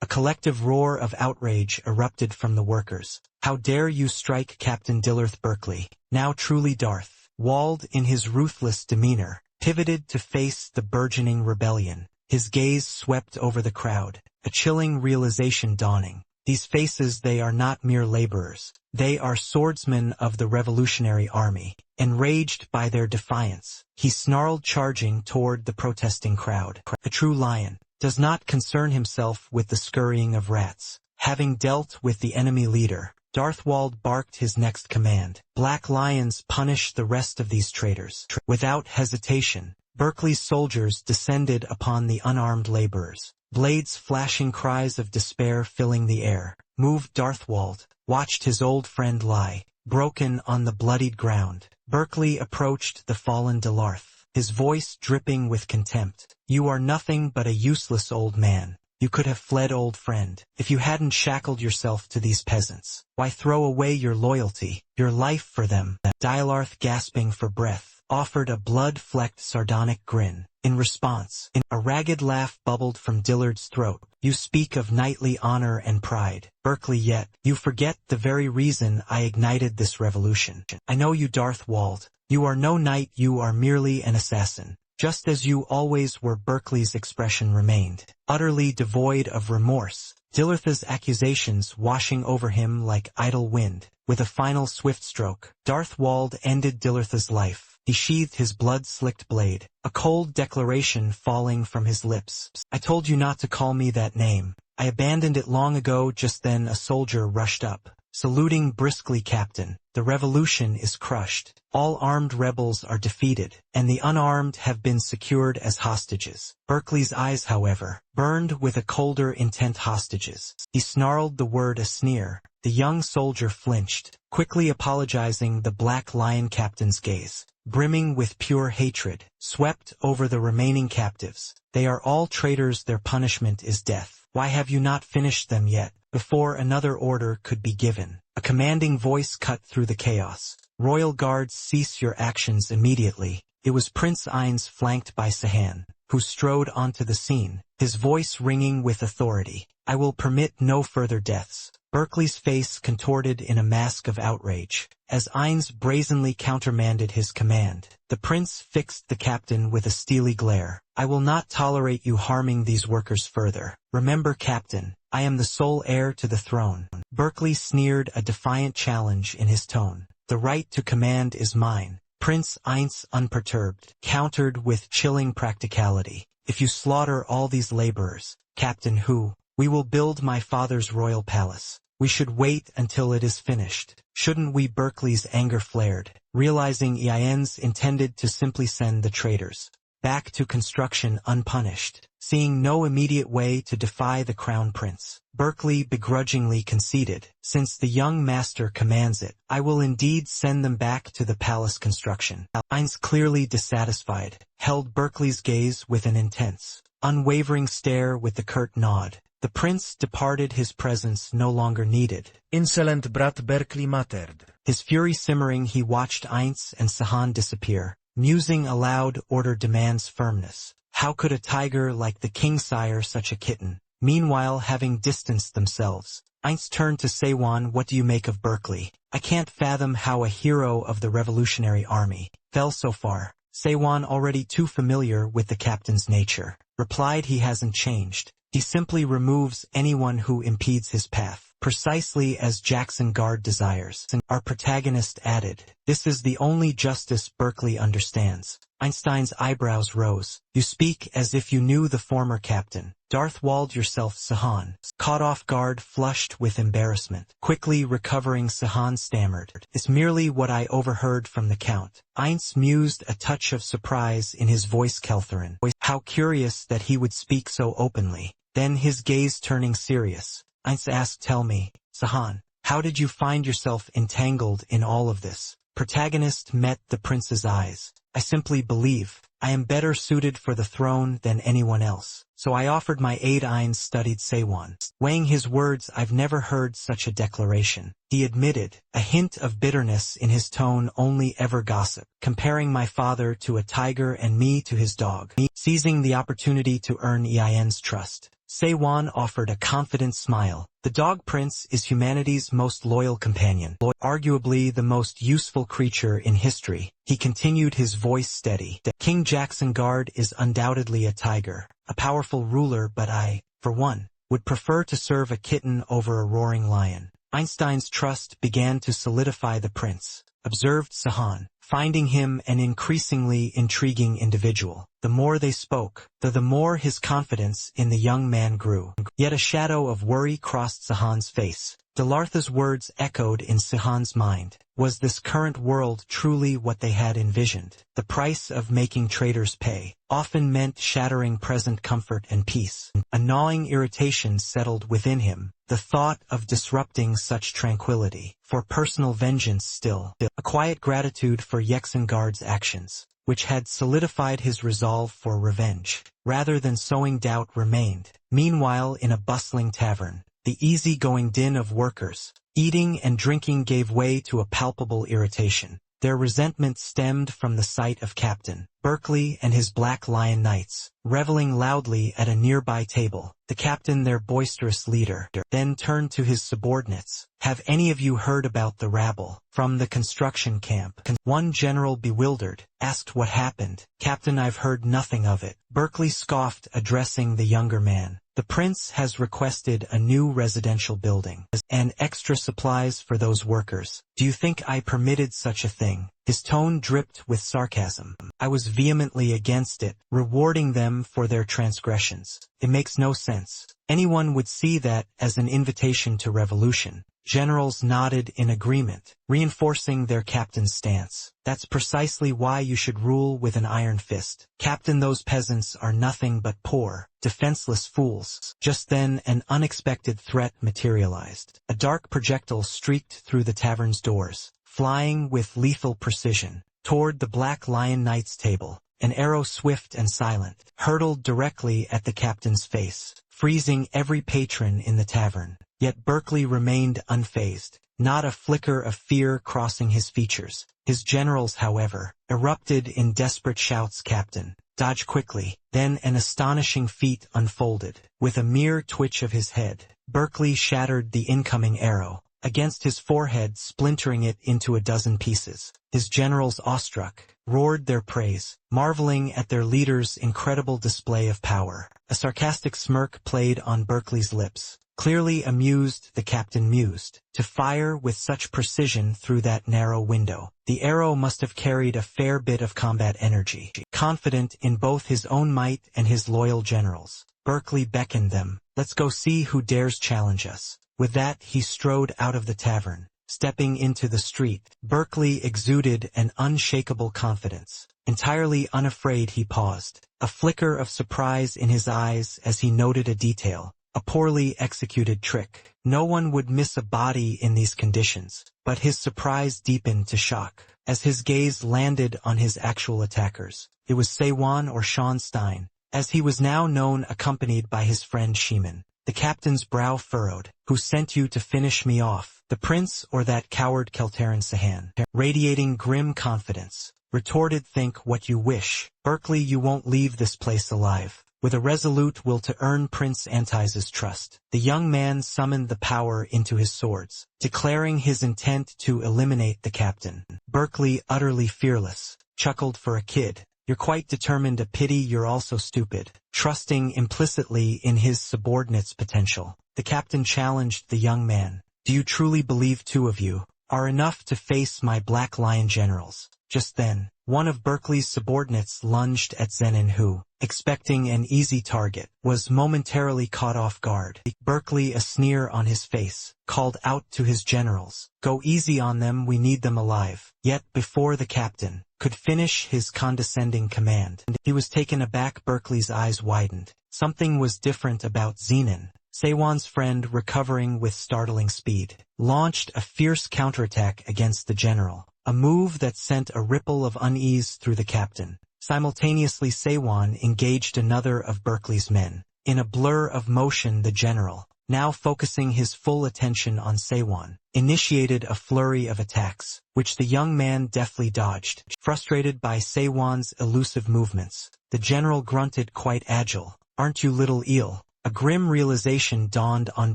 a collective roar of outrage erupted from the workers. "How dare you strike Captain Dillarth!" Berkeley, now truly Darth Wald in his ruthless demeanor, pivoted to face the burgeoning rebellion. His gaze swept over the crowd, a chilling realization dawning. These faces, they are not mere laborers. They are swordsmen of the Revolutionary Army. Enraged by their defiance, he snarled, charging toward the protesting crowd. A true lion does not concern himself with the scurrying of rats. Having dealt with the enemy leader, Darthwald barked his next command. Black lions punish the rest of these traitors. Without hesitation, Berkeley's soldiers descended upon the unarmed laborers. Blades flashing, cries of despair filling the air. Moved Darthwald, watched his old friend lie, broken on the bloodied ground. Berkeley approached the fallen Delarth, his voice dripping with contempt. "You are nothing but a useless old man. You could have fled, old friend, if you hadn't shackled yourself to these peasants. Why throw away your loyalty, your life for them?" Delarth, gasping for breath, offered a blood-flecked sardonic grin. In response, a ragged laugh bubbled from Dillard's throat. "You speak of knightly honor and pride, Berkeley, yet you forget the very reason I ignited this revolution. I know you, Darthwald. You are no knight, you are merely an assassin. Just as you always were." Berkeley's expression remained utterly devoid of remorse, Dillard's accusations washing over him like idle wind. With a final swift stroke, Darthwald ended Dillard's life. He sheathed his blood-slicked blade, a cold declaration falling from his lips. "I told you not to call me that name. I abandoned it long ago." Just then a soldier rushed up, saluting briskly. "Captain, the revolution is crushed. All armed rebels are defeated, and the unarmed have been secured as hostages." Berkeley's eyes, however, burned with a colder intent. "Hostages." He snarled the word a sneer. The young soldier flinched, quickly apologizing. The Black Lion captain's gaze, brimming with pure hatred, swept over the remaining captives. "They are all traitors. Their punishment is death. Why have you not finished them yet?" Before another order could be given, a commanding voice cut through the chaos. "Royal guards, cease your actions immediately." It was Prince Ainz, flanked by Sahan, who strode onto the scene, his voice ringing with authority. "I will permit no further deaths." Berkeley's face contorted in a mask of outrage, as Ainz brazenly countermanded his command. The prince fixed the captain with a steely glare. "I will not tolerate you harming these workers further. Remember, captain, I am the sole heir to the throne." Berkeley sneered, a defiant challenge in his tone. "The right to command is mine." Prince Ainz, unperturbed, countered with chilling practicality. "If you slaughter all these laborers, Captain Hu, we will build my father's royal palace. We should wait until it is finished. Shouldn't we?" Berkeley's anger flared, realizing Ainz intended to simply send the traitors back to construction unpunished. Seeing no immediate way to defy the crown prince, Berkeley begrudgingly conceded. "Since the young master commands it, I will indeed send them back to the palace construction." Ainz, clearly dissatisfied, held Berkeley's gaze with an intense, unwavering stare. With the curt nod, the prince departed, his presence no longer needed. "Insolent brat," Berkeley muttered. His fury simmering, he watched Ainz and Sahan disappear, musing aloud. "Order demands firmness. How could a tiger like the king sire such a kitten?" Meanwhile, having distanced themselves, Ainz turned to Sewan. "What do you make of Berkeley? I can't fathom how a hero of the Revolutionary Army fell so far." Sewan, already too familiar with the captain's nature, replied. "He hasn't changed. He simply removes anyone who impedes his path, precisely as Jackson Guard desires." Our protagonist added, "This is the only justice Berkeley understands." Einstein's eyebrows rose. "You speak as if you knew the former captain." "Darthwald yourself." Sahan, caught off guard, flushed with embarrassment. Quickly recovering, Sahan stammered, "It's merely what I overheard from the count." Ainz mused, a touch of surprise in his voice. "Keltherin. How curious that he would speak so openly." Then, his gaze turning serious, Ainz asked, "Tell me, Sahan, how did you find yourself entangled in all of this?" Protagonist met the prince's eyes. "I simply believe I am better suited for the throne than anyone else, so I offered my aid." Ainz studied Sewan, weighing his words. "I've never heard such a declaration," he admitted, a hint of bitterness in his tone. "Only ever gossip, comparing my father to a tiger and me to his dog." Seizing the opportunity to earn Ain's trust, Sewan offered a confident smile. "The dog prince is humanity's most loyal companion, arguably the most useful creature in history." He continued, his voice steady. "King Jackson Guard is undoubtedly a tiger, a powerful ruler, but I, for one, would prefer to serve a kitten over a roaring lion." Einstein's trust began to solidify. The prince, observed Sahan, finding him an increasingly intriguing individual. The more they spoke, the more his confidence in the young man grew. Yet a shadow of worry crossed Sahan's face. Dalartha's words echoed in Sahan's mind. Was this current world truly what they had envisioned? The price of making traders pay often meant shattering present comfort and peace. A gnawing irritation settled within him, the thought of disrupting such tranquility. For personal vengeance still, a quiet gratitude for Yexengard's actions, which had solidified his resolve for revenge, rather than sowing doubt, remained. Meanwhile, in a bustling tavern, the easy-going din of workers, eating and drinking gave way to a palpable irritation. Their resentment stemmed from the sight of Captain Berkeley and his Black Lion Knights, reveling loudly at a nearby table. The captain, their boisterous leader, then turned to his subordinates. "Have any of you heard about the rabble from the construction camp?" One general, bewildered, asked what happened. "Captain, I've heard nothing of it," Berkeley scoffed, addressing the younger man. "The prince has requested a new residential building and extra supplies for those workers. Do you think I permitted such a thing?" His tone dripped with sarcasm. "I was vehemently against it, rewarding them for their transgressions. It makes no sense. Anyone would see that as an invitation to revolution." Generals nodded in agreement, reinforcing their captain's stance. "That's precisely why you should rule with an iron fist. Captain, those peasants are nothing but poor, defenseless fools." Just then an unexpected threat materialized. A dark projectile streaked through the tavern's doors, flying with lethal precision toward the Black Lion Knight's table. An arrow, swift and silent, hurtled directly at the captain's face, freezing every patron in the tavern. Yet Berkeley remained unfazed, not a flicker of fear crossing his features. His generals, however, erupted in desperate shouts. "Captain, dodge quickly!" Then an astonishing feat unfolded. With a mere twitch of his head, Berkeley shattered the incoming arrow against his forehead, splintering it into a dozen pieces. His generals, awestruck, roared their praise, marveling at their leader's incredible display of power. A sarcastic smirk played on Berkeley's lips. Clearly amused, the captain mused. To fire with such precision through that narrow window, the arrow must have carried a fair bit of combat energy. Confident in both his own might and his loyal generals, Berkeley beckoned them. "Let's go see who dares challenge us." With that, he strode out of the tavern. Stepping into the street, Berkeley exuded an unshakable confidence. Entirely unafraid, he paused, a flicker of surprise in his eyes as he noted a detail. A poorly executed trick. No one would miss a body in these conditions, but his surprise deepened to shock as his gaze landed on his actual attackers. It was Seiwan, or Schonstein, as he was now known, accompanied by his friend Shiman. The captain's brow furrowed. "Who sent you to finish me off? The prince or that coward Keltaran Sahan?" Radiating grim confidence, retorted, "Think what you wish. Berkeley, you won't leave this place alive." With a resolute will to earn Prince Antiz's trust, the young man summoned the power into his swords, declaring his intent to eliminate the captain. Berkeley, utterly fearless, chuckled, "For a kid, you're quite determined. A pity you're also stupid." Trusting implicitly in his subordinate's potential, the captain challenged the young man. "Do you truly believe two of you are enough to face my Black Lion generals?" Just then, one of Berkeley's subordinates lunged at Zenin, who, expecting an easy target, was momentarily caught off guard. Berkeley, a sneer on his face, called out to his generals, "Go easy on them, we need them alive." Yet before the captain could finish his condescending command, he was taken aback. Berkeley's eyes widened. Something was different about Zenin. Seiwan's friend, recovering with startling speed, launched a fierce counterattack against the general, a move that sent a ripple of unease through the captain. Simultaneously, Seiwan engaged another of Berkeley's men. In a blur of motion, the general, now focusing his full attention on Seiwan, initiated a flurry of attacks, which the young man deftly dodged. Frustrated by Seiwan's elusive movements, the general grunted, "Quite agile, aren't you, little eel?" A grim realization dawned on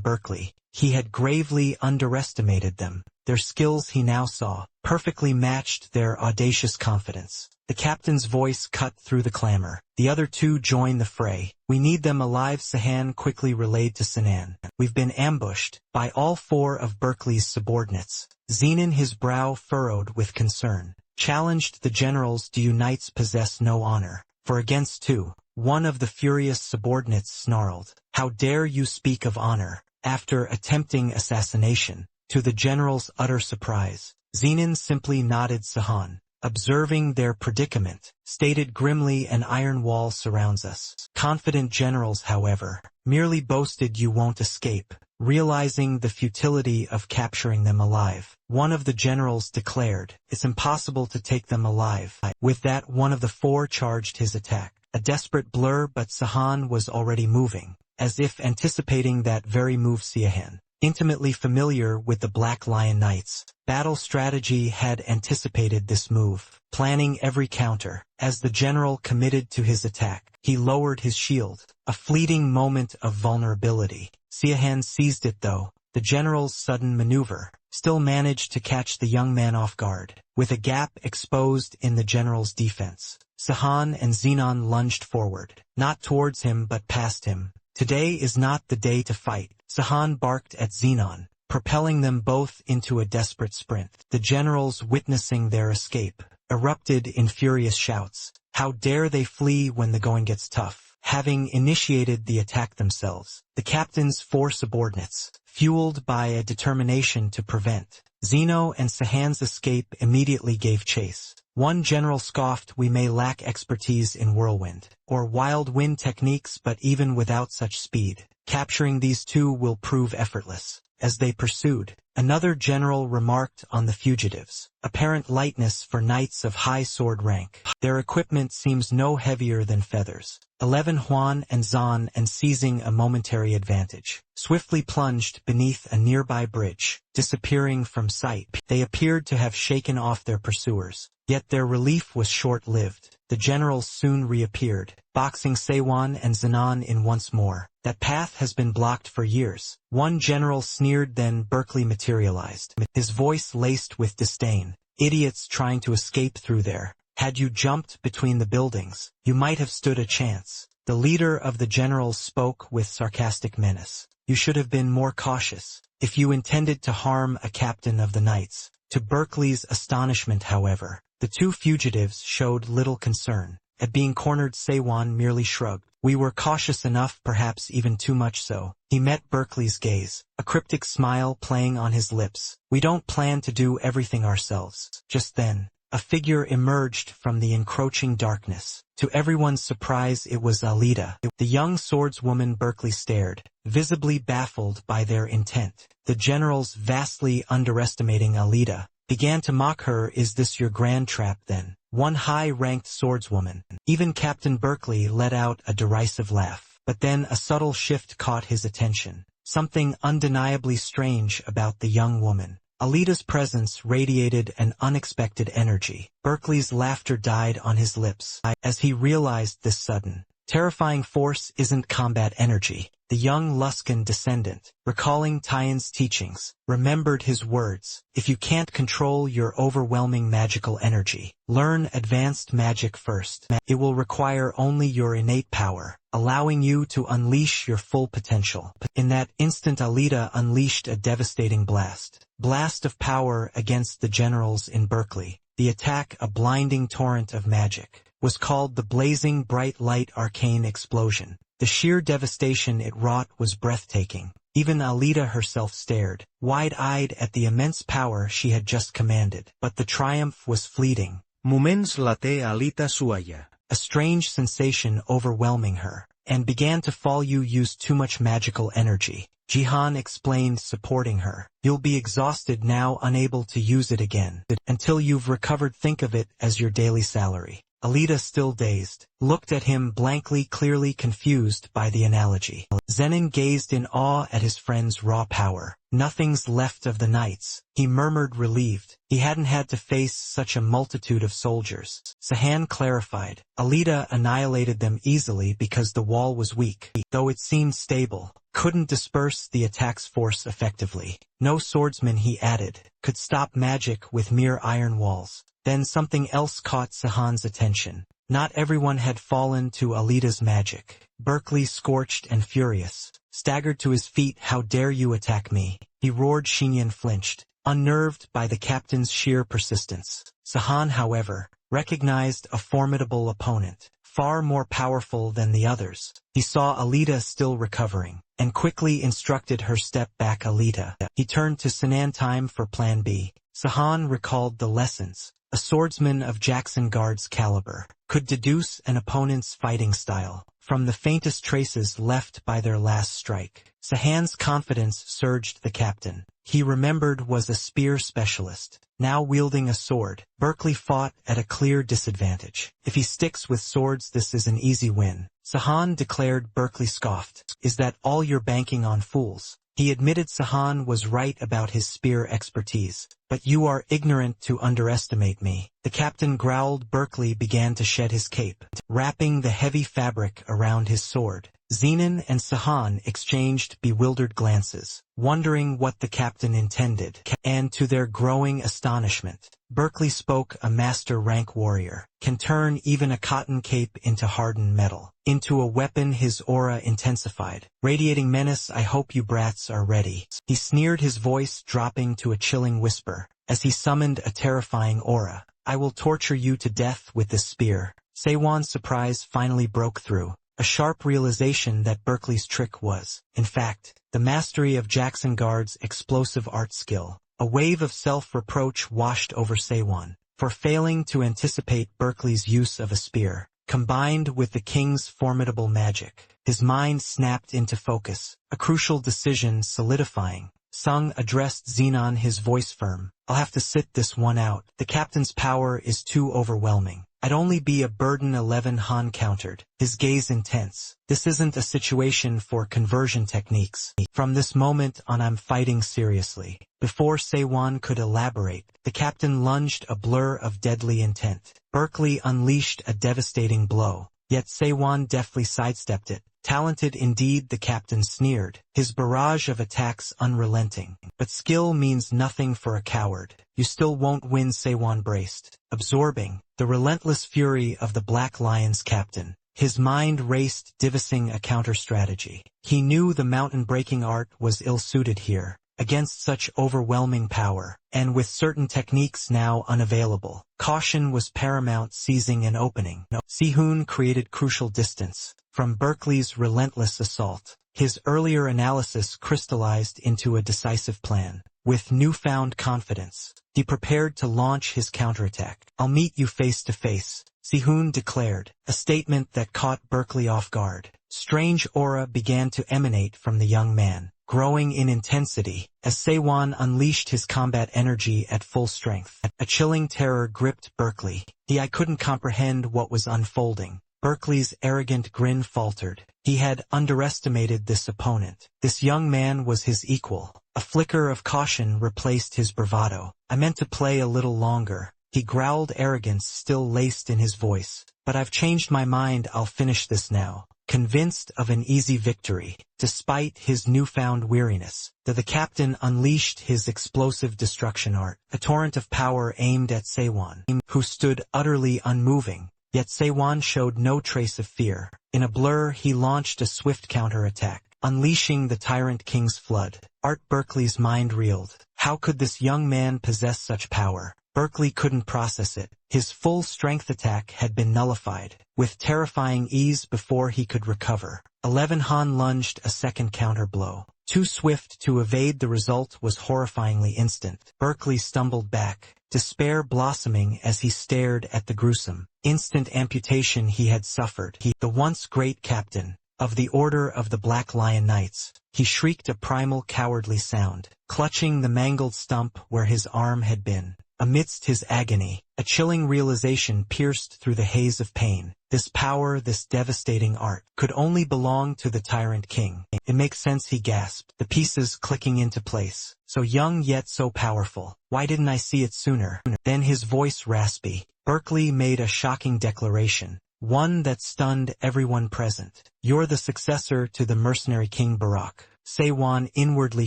Berkeley. He had gravely underestimated them. Their skills, he now saw, perfectly matched their audacious confidence. The captain's voice cut through the clamor. "The other two join the fray. We need them alive," Sahan quickly relayed to Sinan. "We've been ambushed by all four of Berkeley's subordinates." Zenon, his brow furrowed with concern, challenged the generals. Do you knights possess no honor? For against two. One of the furious subordinates snarled, how dare you speak of honor, after attempting assassination? To the general's utter surprise, Zenon simply nodded. Sahan, observing their predicament, stated grimly, an iron wall surrounds us. Confident generals, however, merely boasted, you won't escape. Realizing the futility of capturing them alive, one of the generals declared, it's impossible to take them alive. With that, one of the four charged his attack. A desperate blur, but Sahan was already moving, as if anticipating that very move. Siahan, intimately familiar with the Black Lion Knights' battle strategy, had anticipated this move, planning every counter. As the general committed to his attack, he lowered his shield. A fleeting moment of vulnerability. Siahan seized it though. The general's sudden maneuver still managed to catch the young man off guard. With a gap exposed in the general's defense, Sahan and Zenon lunged forward, not towards him but past him. Today is not the day to fight, Sahan barked at Zenon, propelling them both into a desperate sprint. The generals, witnessing their escape, erupted in furious shouts. How dare they flee when the going gets tough? Having initiated the attack themselves, the captain's four subordinates, fueled by a determination to prevent Zeno and Sahan's escape, immediately gave chase. One general scoffed, we may lack expertise in whirlwind or wild wind techniques, but even without such speed, capturing these two will prove effortless. As they pursued, another general remarked on the fugitives' apparent lightness for knights of high sword rank. Their equipment seems no heavier than feathers. 11 Huan and Zan, and seizing a momentary advantage, swiftly plunged beneath a nearby bridge, disappearing from sight. They appeared to have shaken off their pursuers, yet their relief was short-lived. The generals soon reappeared, boxing Seiwan and Zenon in once more. That path has been blocked for years. One general sneered, then Berkeley materialized, his voice laced with disdain. Idiots trying to escape through there. Had you jumped between the buildings, you might have stood a chance. The leader of the generals spoke with sarcastic menace. You should have been more cautious, if you intended to harm a captain of the knights. To Berkeley's astonishment, however, the two fugitives showed little concern. At being cornered, Seiwan merely shrugged. We were cautious enough, perhaps even too much so. He met Berkeley's gaze, a cryptic smile playing on his lips. We don't plan to do everything ourselves. Just then, a figure emerged from the encroaching darkness. To everyone's surprise, it was Alida. The young swordswoman. Berkeley stared, visibly baffled by their intent. The generals, vastly underestimating Alida, began to mock her. Is this your grand trap then? One high-ranked swordswoman, even Captain Berkeley, let out a derisive laugh. But then a subtle shift caught his attention. Something undeniably strange about the young woman. Alida's presence radiated an unexpected energy. Berkeley's laughter died on his lips as he realized this sudden, terrifying force isn't combat energy. The young Luskan descendant, recalling Tian's teachings, remembered his words. If you can't control your overwhelming magical energy, learn advanced magic first. It will require only your innate power, allowing you to unleash your full potential. In that instant, Alida unleashed a devastating blast of power against the generals in Berkeley. The attack, a blinding torrent of magic, was called the Blazing Bright Light Arcane Explosion. The sheer devastation it wrought was breathtaking. Even Alida herself stared, wide-eyed at the immense power she had just commanded. But the triumph was fleeting. Moments late Alita suaya. A strange sensation overwhelming her, and began to fall. You used too much magical energy, Jihan explained, supporting her. You'll be exhausted now, unable to use it again. Until you've recovered, think of it as your daily salary. Alida, still dazed, looked at him blankly, clearly confused by the analogy. Zenon gazed in awe at his friend's raw power. Nothing's left of the knights, he murmured, relieved. He hadn't had to face such a multitude of soldiers. Sahan clarified. Alida annihilated them easily because the wall was weak. Though it seemed stable, couldn't disperse the attack's force effectively. No swordsman, he added, could stop magic with mere iron walls. Then something else caught Sahan's attention. Not everyone had fallen to Alida's magic. Berkeley, scorched and furious, staggered to his feet. How dare you attack me? He roared. Xinyan flinched, unnerved by the captain's sheer persistence. Sahan, however, recognized a formidable opponent, far more powerful than the others. He saw Alita still recovering, and quickly instructed her step back Alita. He turned to Sinan time for Plan B. Sahan recalled the lessons. A swordsman of Jackson Guard's caliber could deduce an opponent's fighting style from the faintest traces left by their last strike. Sahan's confidence surged the captain. He remembered was a spear specialist, now wielding a sword. Berkeley fought at a clear disadvantage. If he sticks with swords, this is an easy win. Sahan declared. Berkeley scoffed. Is that all you're banking on, fools? He admitted Sahan was right about his spear expertise. But you are ignorant to underestimate me. The captain growled. Berkeley began to shed his cape, wrapping the heavy fabric around his sword. Zenon and Sahan exchanged bewildered glances, wondering what the captain intended. And to their growing astonishment, Berkeley spoke. A master-rank warrior can turn even a cotton cape into hardened metal, into a weapon. His aura intensified, radiating menace. I hope you brats are ready. He sneered, his voice dropping to a chilling whisper, as he summoned a terrifying aura. I will torture you to death with this spear. Seiwan's surprise finally broke through. A sharp realization that Berkeley's trick was, in fact, the mastery of Jackson Guard's explosive art skill. A wave of self-reproach washed over Seiwan for failing to anticipate Berkeley's use of a spear, combined with the king's formidable magic. His mind snapped into focus, a crucial decision solidifying. Sung addressed Zenon, his voice firm. I'll have to sit this one out. The captain's power is too overwhelming. I'd only be a burden. 11 Han countered, his gaze intense. This isn't a situation for conversion techniques. From this moment on, I'm fighting seriously. Before Seiwan could elaborate, the captain lunged, a blur of deadly intent. Berkeley unleashed a devastating blow, yet Seiwan deftly sidestepped it. Talented indeed, the captain sneered, his barrage of attacks unrelenting. But skill means nothing for a coward. You still won't win. Seiwan braced, absorbing the relentless fury of the Black Lion's captain. His mind raced, devising a counter-strategy. He knew the mountain-breaking art was ill-suited here, against such overwhelming power, and with certain techniques now unavailable. Caution was paramount. Seizing an opening, Sihun created crucial distance from Berkeley's relentless assault. His earlier analysis crystallized into a decisive plan. With newfound confidence, he prepared to launch his counterattack. I'll meet you face to face, Sihun declared, a statement that caught Berkeley off guard. Strange aura began to emanate from the young man, growing in intensity, as Seiwan unleashed his combat energy at full strength. A chilling terror gripped Berkeley. I couldn't comprehend what was unfolding. Berkeley's arrogant grin faltered. He had underestimated this opponent. This young man was his equal. A flicker of caution replaced his bravado. I meant to play a little longer, he growled, arrogance still laced in his voice. But I've changed my mind. I'll finish this now. Convinced of an easy victory, despite his newfound weariness, the captain unleashed his explosive destruction art, a torrent of power aimed at Seiwan, who stood utterly unmoving. Yet Seiwan showed no trace of fear. In a blur, he launched a swift counterattack, unleashing the Tyrant King's flood. Art Berkeley's mind reeled. How could this young man possess such power? Berkeley couldn't process it. His full-strength attack had been nullified, with terrifying ease before he could recover. 11 Han lunged a second counter-blow. Too swift to evade, the result was horrifyingly instant. Berkeley stumbled back, despair blossoming as he stared at the gruesome, instant amputation he had suffered. The once great captain of the Order of the Black Lion Knights, he shrieked a primal cowardly sound, clutching the mangled stump where his arm had been. Amidst his agony, a chilling realization pierced through the haze of pain. This power, this devastating art, could only belong to the Tyrant King. It makes sense, he gasped, the pieces clicking into place. So young yet so powerful. Why didn't I see it sooner? Then his voice raspy. Berkeley made a shocking declaration, one that stunned everyone present. You're the successor to the mercenary King Barak. Seiwan inwardly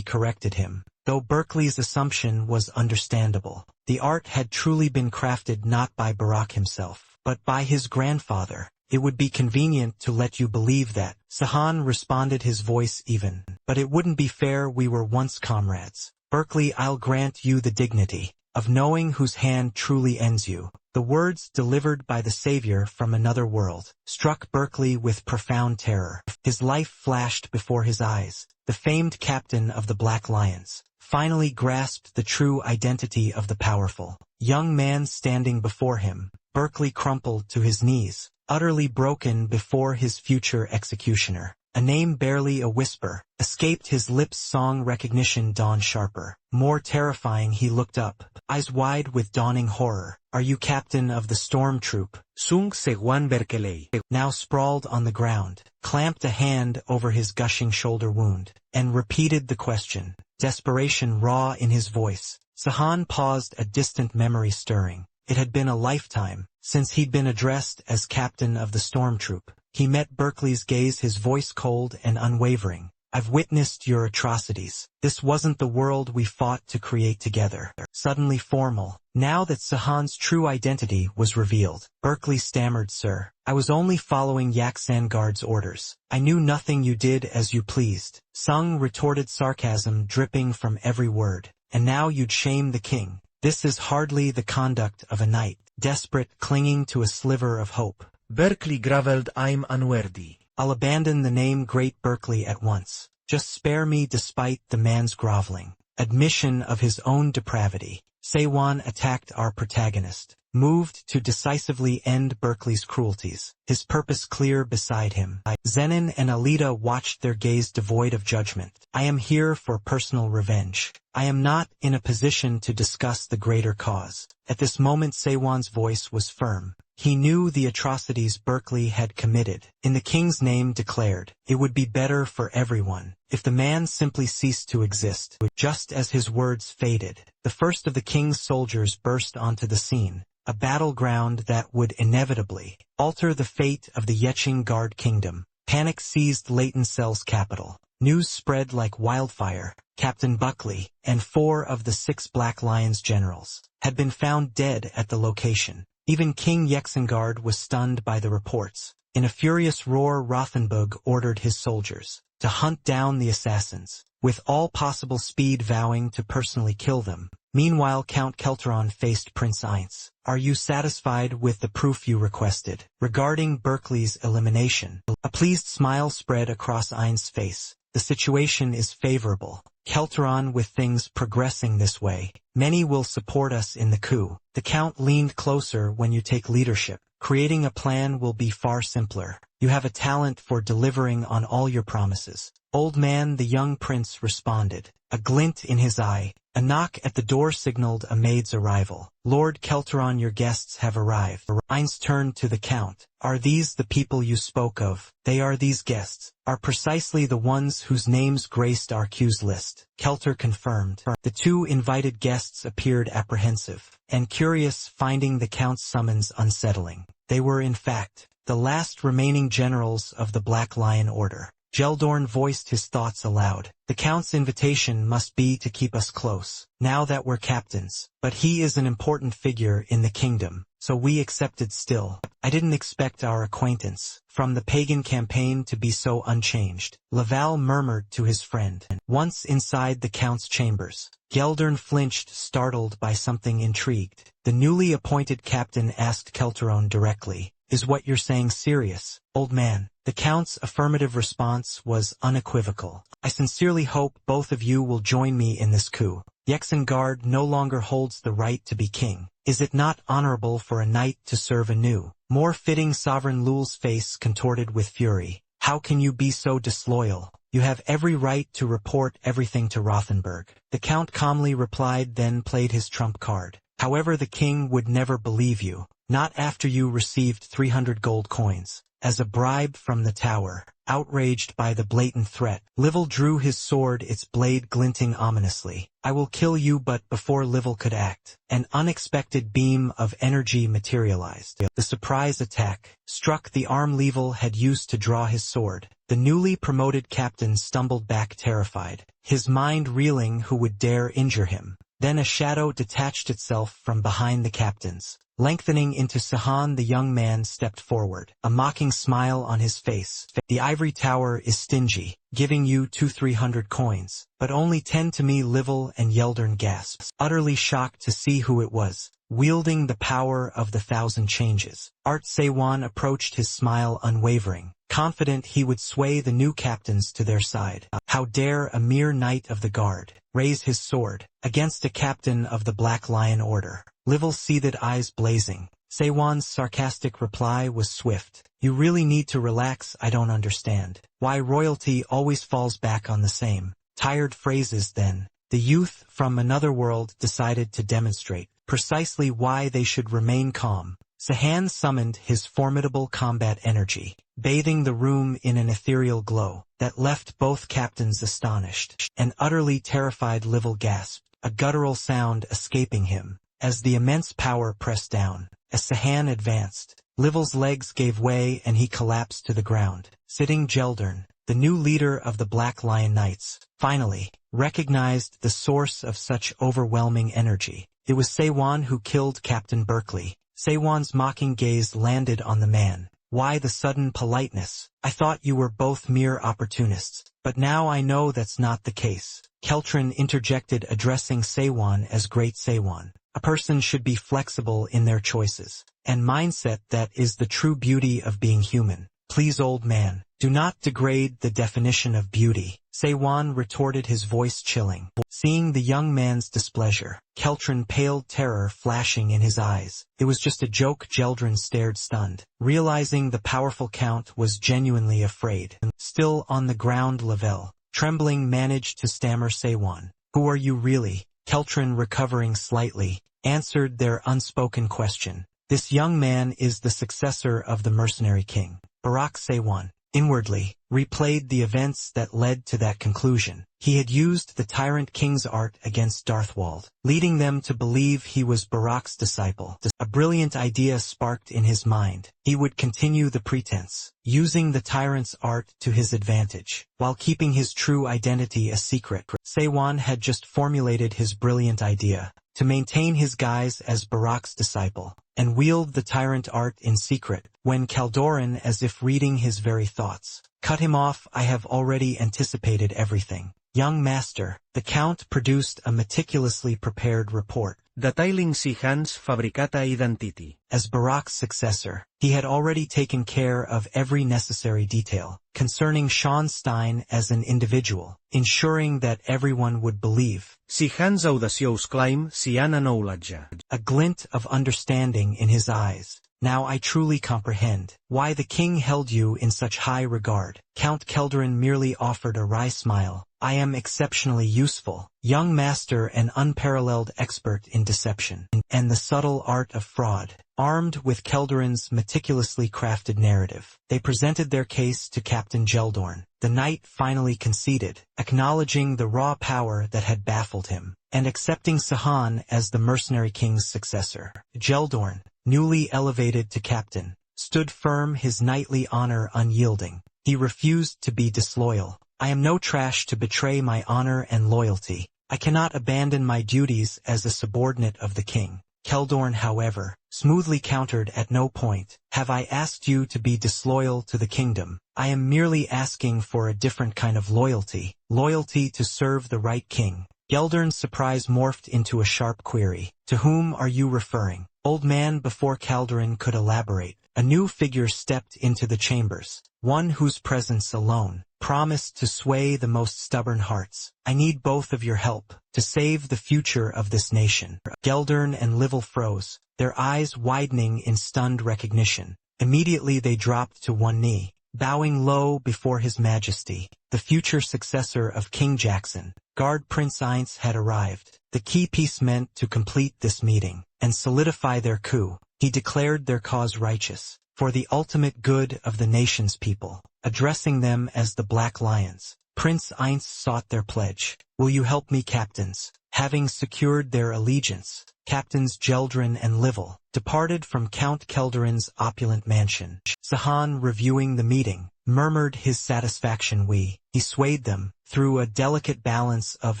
corrected him, though Berkeley's assumption was understandable. The art had truly been crafted not by Barak himself, but by his grandfather. It would be convenient to let you believe that. Sahan responded, his voice even. But it wouldn't be fair. We were once comrades. Berkeley, I'll grant you the dignity of knowing whose hand truly ends you. The words delivered by the savior from another world struck Berkeley with profound terror. His life flashed before his eyes. The famed captain of the Black Lions finally grasped the true identity of the powerful young man standing before him. Berkeley crumpled to his knees, utterly broken before his future executioner. A name barely a whisper escaped his lips. Song recognition dawned sharper. More terrifying, he looked up, eyes wide with dawning horror. Are you captain of the storm troop? Sung Segwan Berkeley. Now sprawled on the ground, clamped a hand over his gushing shoulder wound, and repeated the question, desperation raw in his voice. Sahan paused, a distant memory stirring. It had been a lifetime since he'd been addressed as captain of the storm troop. He met Berkeley's gaze, his voice cold and unwavering. I've witnessed your atrocities. This wasn't the world we fought to create together. Suddenly formal, now that Sahan's true identity was revealed, Berkeley stammered, Sir, I was only following Yaksangard's orders. I knew nothing. You did as you pleased. Sung retorted, sarcasm dripping from every word. And now you'd shame the king. This is hardly the conduct of a knight, desperate, clinging to a sliver of hope. Berkeley gravelled, I'm unworthy. I'll abandon the name Great Berkeley at once. Just spare me. Despite the man's groveling admission of his own depravity, Sewan attacked our protagonist, moved to decisively end Berkeley's cruelties, his purpose clear beside him. Zenon and Alita watched, their gaze devoid of judgment. I am here for personal revenge. I am not in a position to discuss the greater cause. At this moment Sewan's voice was firm. He knew the atrocities Berkeley had committed. In the king's name declared, it would be better for everyone if the man simply ceased to exist. Just as his words faded, the first of the king's soldiers burst onto the scene, a battleground that would inevitably alter the fate of the Yeching kingdom. Panic seized Leighton Cell's capital. News spread like wildfire. Captain Buckley and 4 of the 6 Black Lions generals had been found dead at the location. Even King Yexengard was stunned by the reports. In a furious roar, Rothenburg ordered his soldiers to hunt down the assassins, with all possible speed, vowing to personally kill them. Meanwhile, Count Kelteron faced Prince Einz. Are you satisfied with the proof you requested regarding Berkeley's elimination? A pleased smile spread across Einz's face. The situation is favorable, Kelteron. With things progressing this way, many will support us in the coup. The Count leaned closer. When you take leadership, creating a plan will be far simpler. You have a talent for delivering on all your promises. Old man, the young prince responded, a glint in his eye. A knock at the door signaled a maid's arrival. Lord Kelteron, your guests have arrived. Einz turned to the Count. Are these the people you spoke of? They are. These guests are precisely the ones whose names graced our queues list, Kelter confirmed. The 2 invited guests appeared apprehensive and curious, finding the Count's summons unsettling. They were, in fact, the last remaining generals of the Black Lion Order. Geldorn voiced his thoughts aloud. The Count's invitation must be to keep us close, now that we're captains. But he is an important figure in the kingdom, so we accepted. Still, I didn't expect our acquaintance from the pagan campaign to be so unchanged, Laval murmured to his friend. Once inside the Count's chambers, Geldorn flinched, startled by something. Intrigued, the newly appointed captain asked Kelteron directly, is what you're saying serious, old man? The Count's affirmative response was unequivocal. I sincerely hope both of you will join me in this coup. Yexengard no longer holds the right to be king. Is it not honorable for a knight to serve a new, more fitting sovereign? Lul's face contorted with fury. How can you be so disloyal? You have every right to report everything to Rothenburg. The Count calmly replied, then played his trump card. However, the king would never believe you. Not after you received 300 gold coins as a bribe from the tower. Outraged by the blatant threat, Livel drew his sword, its blade glinting ominously. I will kill you. But before Livel could act, an unexpected beam of energy materialized. The surprise attack struck the arm Livel had used to draw his sword. The newly promoted captain stumbled back, terrified, his mind reeling. Who would dare injure him? Then a shadow detached itself from behind the captains. Lengthening into Sahan, the young man stepped forward, a mocking smile on his face. The ivory tower is stingy, giving you 200-300 coins, but only 10 to me. Livell and Yeldern gasps, utterly shocked to see who it was, wielding the power of the 1,000 changes. Art Sewon approached, his smile unwavering, confident he would sway the new captains to their side. How dare a mere knight of the guard raise his sword against a captain of the Black Lion Order? Livell's seethed eyes blazing. Sewon's sarcastic reply was swift. You really need to relax. I don't understand why royalty always falls back on the same tired phrases. Then the youth from another world decided to demonstrate precisely why they should remain calm. Sahan summoned his formidable combat energy, bathing the room in an ethereal glow that left both captains astonished. An utterly terrified Livell gasped, a guttural sound escaping him as the immense power pressed down. As Sahan advanced, Livell's legs gave way and he collapsed to the ground. Sitting Yeldern, the new leader of the Black Lion Knights, finally recognized the source of such overwhelming energy. It was Sewon who killed Captain Berkeley. Sewon's mocking gaze landed on the man. Why the sudden politeness? I thought you were both mere opportunists, but now I know that's not the case. Keltrin interjected, addressing Sewon as Great Sewon. A person should be flexible in their choices and mindset. That is the true beauty of being human. Please, old man, do not degrade the definition of beauty, Sewon retorted, his voice chilling. Seeing the young man's displeasure, Keltrin paled, terror flashing in his eyes. It was just a joke. Yeldern stared stunned, realizing the powerful Count was genuinely afraid. Still on the ground, Livell, trembling, managed to stammer, Sewon, who are you really? Keltrin, recovering slightly, answered their unspoken question. This young man is the successor of the mercenary king. Barak Sewon inwardly replayed the events that led to that conclusion. He had used the Tyrant King's art against Darthwald, leading them to believe he was Barak's disciple. A brilliant idea sparked in his mind. He would continue the pretense, using the tyrant's art to his advantage, while keeping his true identity a secret. Sewon had just formulated his brilliant idea to maintain his guise as Barak's disciple and wield the tyrant art in secret, when Caldoran, as if reading his very thoughts, cut him off. I have already anticipated everything. Young master, the Count produced a meticulously prepared report. Detailing Sahan's fabricata identity. As Barak's successor, he had already taken care of every necessary detail concerning Schonstein as an individual, ensuring that everyone would believe. Sahan's audacious claim, Sian knowledge. A glint of understanding in his eyes. Now I truly comprehend why the king held you in such high regard. Count Keldoran merely offered a wry smile. I am exceptionally useful, young master, an unparalleled expert in deception and the subtle art of fraud. Armed with Keldoran's meticulously crafted narrative, they presented their case to Captain Yeldern. The knight finally conceded, acknowledging the raw power that had baffled him, and accepting Sahan as the mercenary king's successor. Yeldern, newly elevated to captain, stood firm, his knightly honor unyielding. He refused to be disloyal. I am no trash to betray my honor and loyalty. I cannot abandon my duties as a subordinate of the king. Keldorn, however, smoothly countered, at no point have I asked you to be disloyal to the kingdom. I am merely asking for a different kind of loyalty to serve the right king. Geldern's surprise morphed into a sharp query. To whom are you referring? Old man, before Calderon could elaborate, a new figure stepped into the chambers, one whose presence alone promised to sway the most stubborn hearts. I need both of your help to save the future of this nation. Geldern and Livell froze, their eyes widening in stunned recognition. Immediately they dropped to one knee, bowing low before His Majesty. The future successor of King Jackson, Guard Prince Ainz, had arrived. The key piece meant to complete this meeting and solidify their coup. He declared their cause righteous, for the ultimate good of the nation's people. Addressing them as the Black Lions, Prince Ainz sought their pledge. Will you help me, captains? Having secured their allegiance, Captains Geldren and Livell departed from Count Keldoran's opulent mansion. Sahan, reviewing the meeting, murmured his satisfaction. He swayed them, through a delicate balance of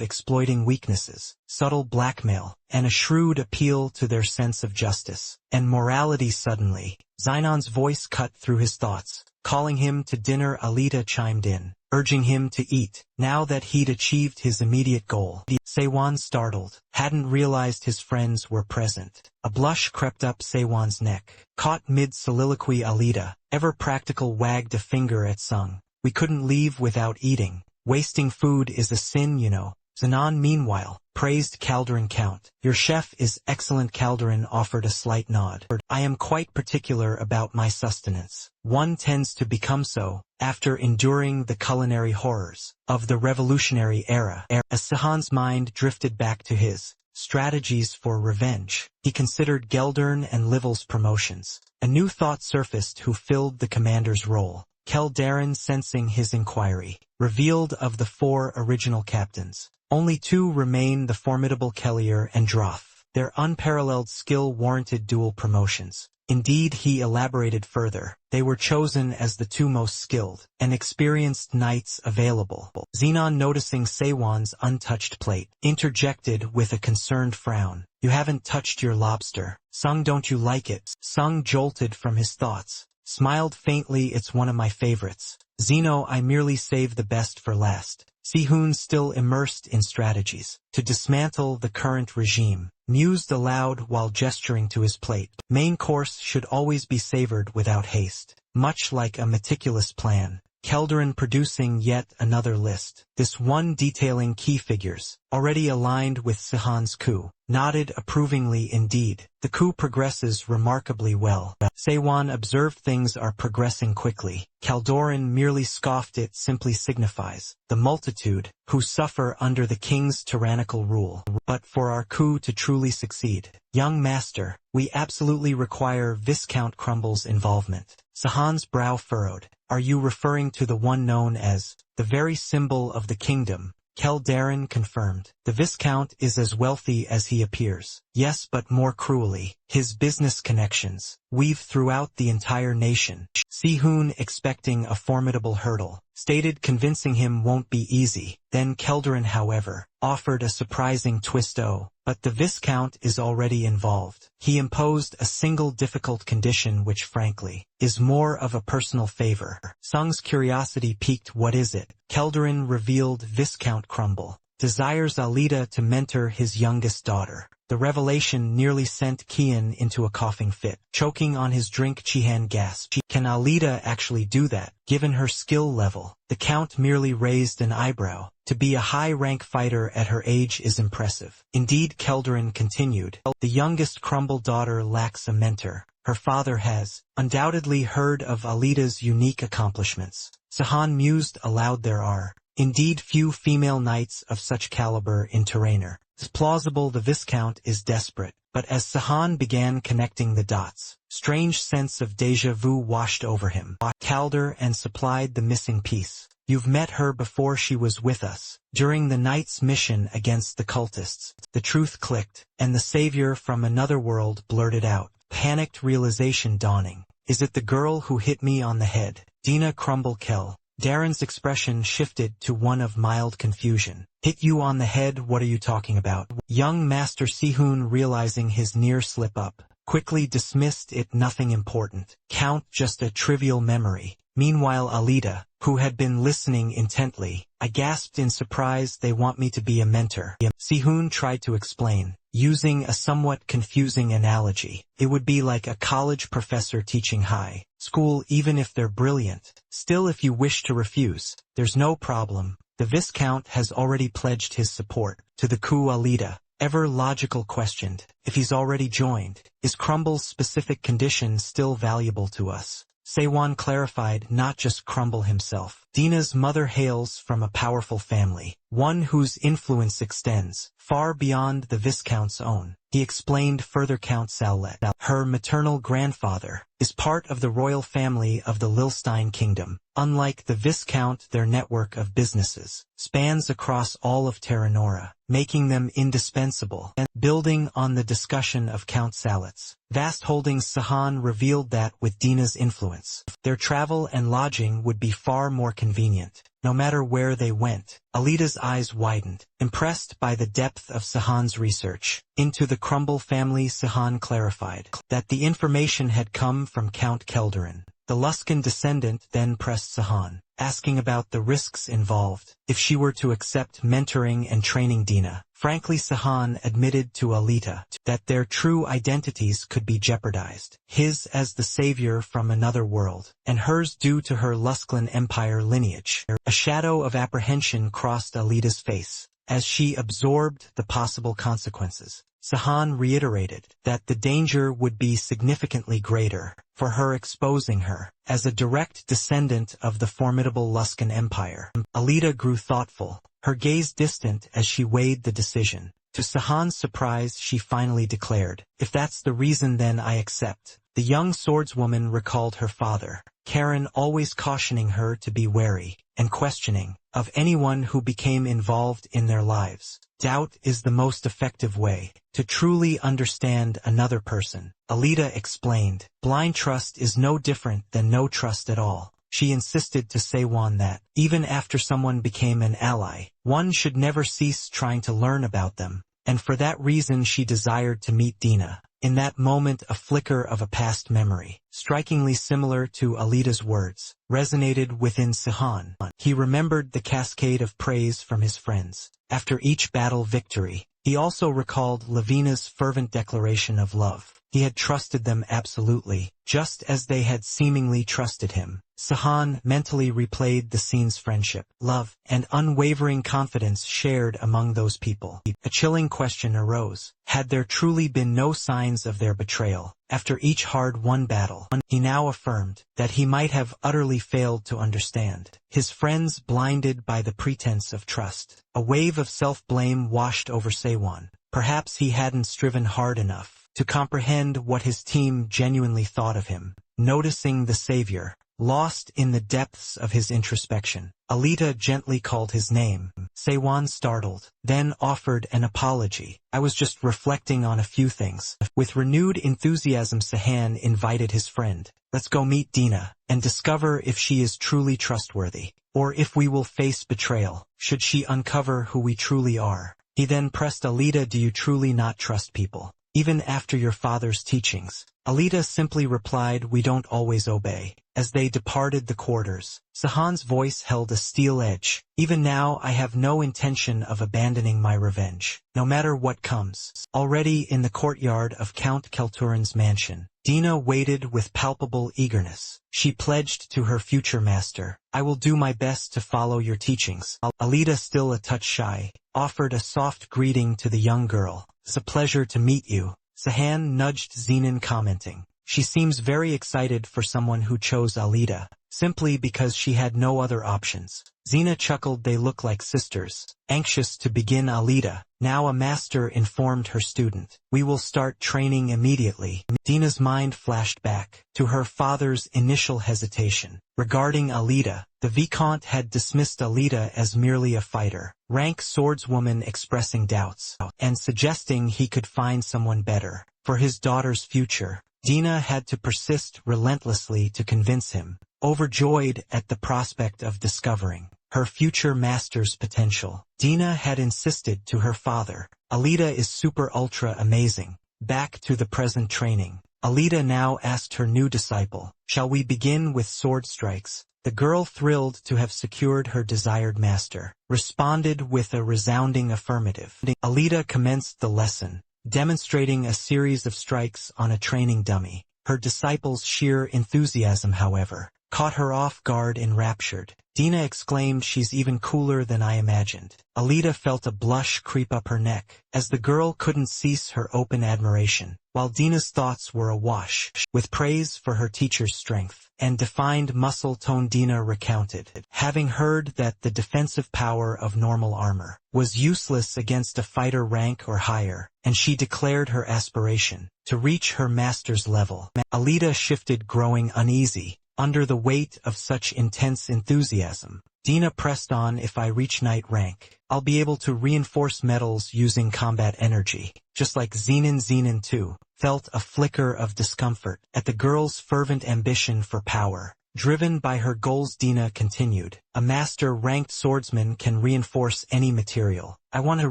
exploiting weaknesses, subtle blackmail, and a shrewd appeal to their sense of justice and morality. Suddenly, Xinan's voice cut through his thoughts, calling him to dinner. Alita chimed in, urging him to eat, now that he'd achieved his immediate goal. Seiwan, startled, hadn't realized his friends were present. A blush crept up Seiwan's neck. Caught mid-soliloquy, Alita, ever practical, wagged a finger at Sung. We couldn't leave without eating. Wasting food is a sin, you know. Xinan, meanwhile, praised Calderon. Count, your chef is excellent. Calderon offered a slight nod. I am quite particular about my sustenance. One tends to become so, after enduring the culinary horrors of the revolutionary era. As Sihan's mind drifted back to his strategies for revenge, he considered Geldern and Livel's promotions. A new thought surfaced: who filled the commander's role. Calderon, sensing his inquiry, revealed of the 4 original captains, only 2 remain: the formidable Kellier and Droth. Their unparalleled skill warranted dual promotions. Indeed, he elaborated further, they were chosen as the 2 most skilled and experienced knights available. Xinan, noticing Seiwan's untouched plate, interjected with a concerned frown. You haven't touched your lobster. Sung, don't you like it? Sung jolted from his thoughts, smiled faintly. It's one of my favorites. Zeno, I merely save the best for last. Sihun, still immersed in strategies to dismantle the current regime, mused aloud while gesturing to his plate. Main course should always be savored without haste, much like a meticulous plan. Calderon, producing yet another list, this one detailing key figures, already aligned with Sihan's coup, nodded approvingly. Indeed, the coup progresses remarkably well. Seiwan observed things are progressing quickly. Calderon merely scoffed. It simply signifies the multitude who suffer under the king's tyrannical rule. But for our coup to truly succeed, young master, we absolutely require Viscount Crumble's involvement. Sihan's brow furrowed. Are you referring to the one known as the very symbol of the kingdom? Calderon confirmed. The Viscount is as wealthy as he appears. Yes, but more cruelly, his business connections weave throughout the entire nation. Sihun, expecting a formidable hurdle, stated convincing him won't be easy. Then Calderon, however, offered a surprising twist. Oh, but the Viscount is already involved. He imposed a single difficult condition which, frankly, is more of a personal favor. Sung's curiosity piqued. What is it? Calderon revealed. Viscount Crumble desires Alita to mentor his youngest daughter. The revelation nearly sent Kian into a coughing fit. Choking on his drink, Chihan gasped. Can Alita actually do that, given her skill level? The Count merely raised an eyebrow. To be a high-rank fighter at her age is impressive. Indeed, Calderon continued. The youngest Crumble daughter lacks a mentor. Her father has undoubtedly heard of Alita's unique accomplishments. Sihan mused aloud. There are indeed few female knights of such caliber in Terrainer. It's plausible the Viscount is desperate, but as Sihan began connecting the dots, strange sense of déjà vu washed over him. Calder and supplied the missing piece. You've met her before. She was with us during the knight's mission against the cultists. The truth clicked, and the savior from another world blurted out, panicked realization dawning. Is it the girl who hit me on the head? Dina Crumble Kell. Darren's expression shifted to one of mild confusion. Hit you on the head? What are you talking about? Young Master Sihun, realizing his near slip-up, quickly dismissed it. Nothing important. Count, just a trivial memory. Meanwhile, Alita, who had been listening intently, I gasped in surprise. They want me to be a mentor. Sihun tried to explain, using a somewhat confusing analogy. It would be like a college professor teaching high school. Even if they're brilliant, still, if you wish to refuse, there's no problem. The Viscount has already pledged his support to the coup. Alita, ever logical, questioned. If he's already joined, is Crumble's specific condition still valuable to us? Seiwan clarified, not just Crumble himself. Dina's mother hails from a powerful family, one whose influence extends far beyond the Viscount's own. he explained further. Count Sallet, her maternal grandfather, is part of the royal family of the Lilstein kingdom. Unlike the Viscount, their network of businesses spans across all of Terranora, making them indispensable. And building on the discussion of Count Sallet's vast holdings, Sahan revealed that with Dina's influence, their travel and lodging would be far more convenient, no matter where they went. Alita's eyes widened, impressed by the depth of Sahan's research into the Crumble family. Sahan clarified that the information had come from Count Kelderin. The Luskan descendant then pressed Sahan, asking about the risks involved if she were to accept mentoring and training Dina. Frankly, Sahan admitted to Alita that their true identities could be jeopardized, his as the savior from another world, and hers due to her Luskan Empire lineage. A shadow of apprehension crossed Alita's face as she absorbed the possible consequences. Sahan reiterated that the danger would be significantly greater for her exposing her as a direct descendant of the formidable Luskan Empire. Alita grew thoughtful, her gaze distant as she weighed the decision. To Sahan's surprise, she finally declared, "If that's the reason, then I accept." The young swordswoman recalled her father, Karen, always cautioning her to be wary and questioning of anyone who became involved in their lives. Doubt is the most effective way to truly understand another person, Alita explained. Blind trust is no different than no trust at all. She insisted to Sewon that, even after someone became an ally, one should never cease trying to learn about them, and for that reason she desired to meet Dina. In that moment, a flicker of a past memory, strikingly similar to Alita's words, resonated within Sahan. He remembered the cascade of praise from his friends after each battle victory. He also recalled Lavina's fervent declaration of love. He had trusted them absolutely, just as they had seemingly trusted him. Sahan mentally replayed the scene's friendship, love, and unwavering confidence shared among those people. A chilling question arose. Had there truly been no signs of their betrayal after each hard-won battle? He now affirmed that he might have utterly failed to understand his friends, blinded by the pretense of trust. A wave of self-blame washed over Sewon. Perhaps he hadn't striven hard enough to comprehend what his team genuinely thought of him. Noticing the savior, lost in the depths of his introspection, Alita gently called his name. Sewon, startled, then offered an apology. "I was just reflecting on a few things." With renewed enthusiasm, Sahan invited his friend. "Let's go meet Dina and discover if she is truly trustworthy, or if we will face betrayal, should she uncover who we truly are." He then pressed Alita, "Do you truly not trust people, even after your father's teachings?" Alita simply replied, "We don't always obey." As they departed the quarters, Sahan's voice held a steel edge. "Even now I have no intention of abandoning my revenge, no matter what comes." Already in the courtyard of Count Kelturin's mansion, Dina waited with palpable eagerness. She pledged to her future master, "I will do my best to follow your teachings." Alita, still a touch shy, offered a soft greeting to the young girl. "It's a pleasure to meet you." Sahan nudged Zenon, commenting, "She seems very excited for someone who chose Alita, simply because she had no other options." Xena chuckled. "They look like sisters." Anxious to begin, Alita, now a master, informed her student, "We will start training immediately." Dina's mind flashed back to her father's initial hesitation regarding Alita. The Vicomte had dismissed Alita as merely a fighter, rank swordswoman, expressing doubts and suggesting he could find someone better for his daughter's future. Dina had to persist relentlessly to convince him, overjoyed at the prospect of discovering her future master's potential. Dina had insisted to her father, "Alita is super ultra amazing." Back to the present training, Alita now asked her new disciple, "Shall we begin with sword strikes?" The girl, thrilled to have secured her desired master, responded with a resounding affirmative. Alita commenced the lesson, demonstrating a series of strikes on a training dummy. Her disciple's sheer enthusiasm, however, caught her off guard enraptured. Dina exclaimed, "She's even cooler than I imagined." Alita felt a blush creep up her neck, as the girl couldn't cease her open admiration, while Dina's thoughts were awash with praise for her teacher's strength and defined muscle tone. Dina recounted having heard that the defensive power of normal armor was useless against a fighter rank or higher, and she declared her aspiration to reach her master's level. Alita shifted, growing uneasy under the weight of such intense enthusiasm. Dina pressed on, "If I reach knight rank, I'll be able to reinforce metals using combat energy, just like Zenin." Zenin too felt a flicker of discomfort at the girl's fervent ambition for power. Driven by her goals, Dina continued, "A master-ranked swordsman can reinforce any material. I want to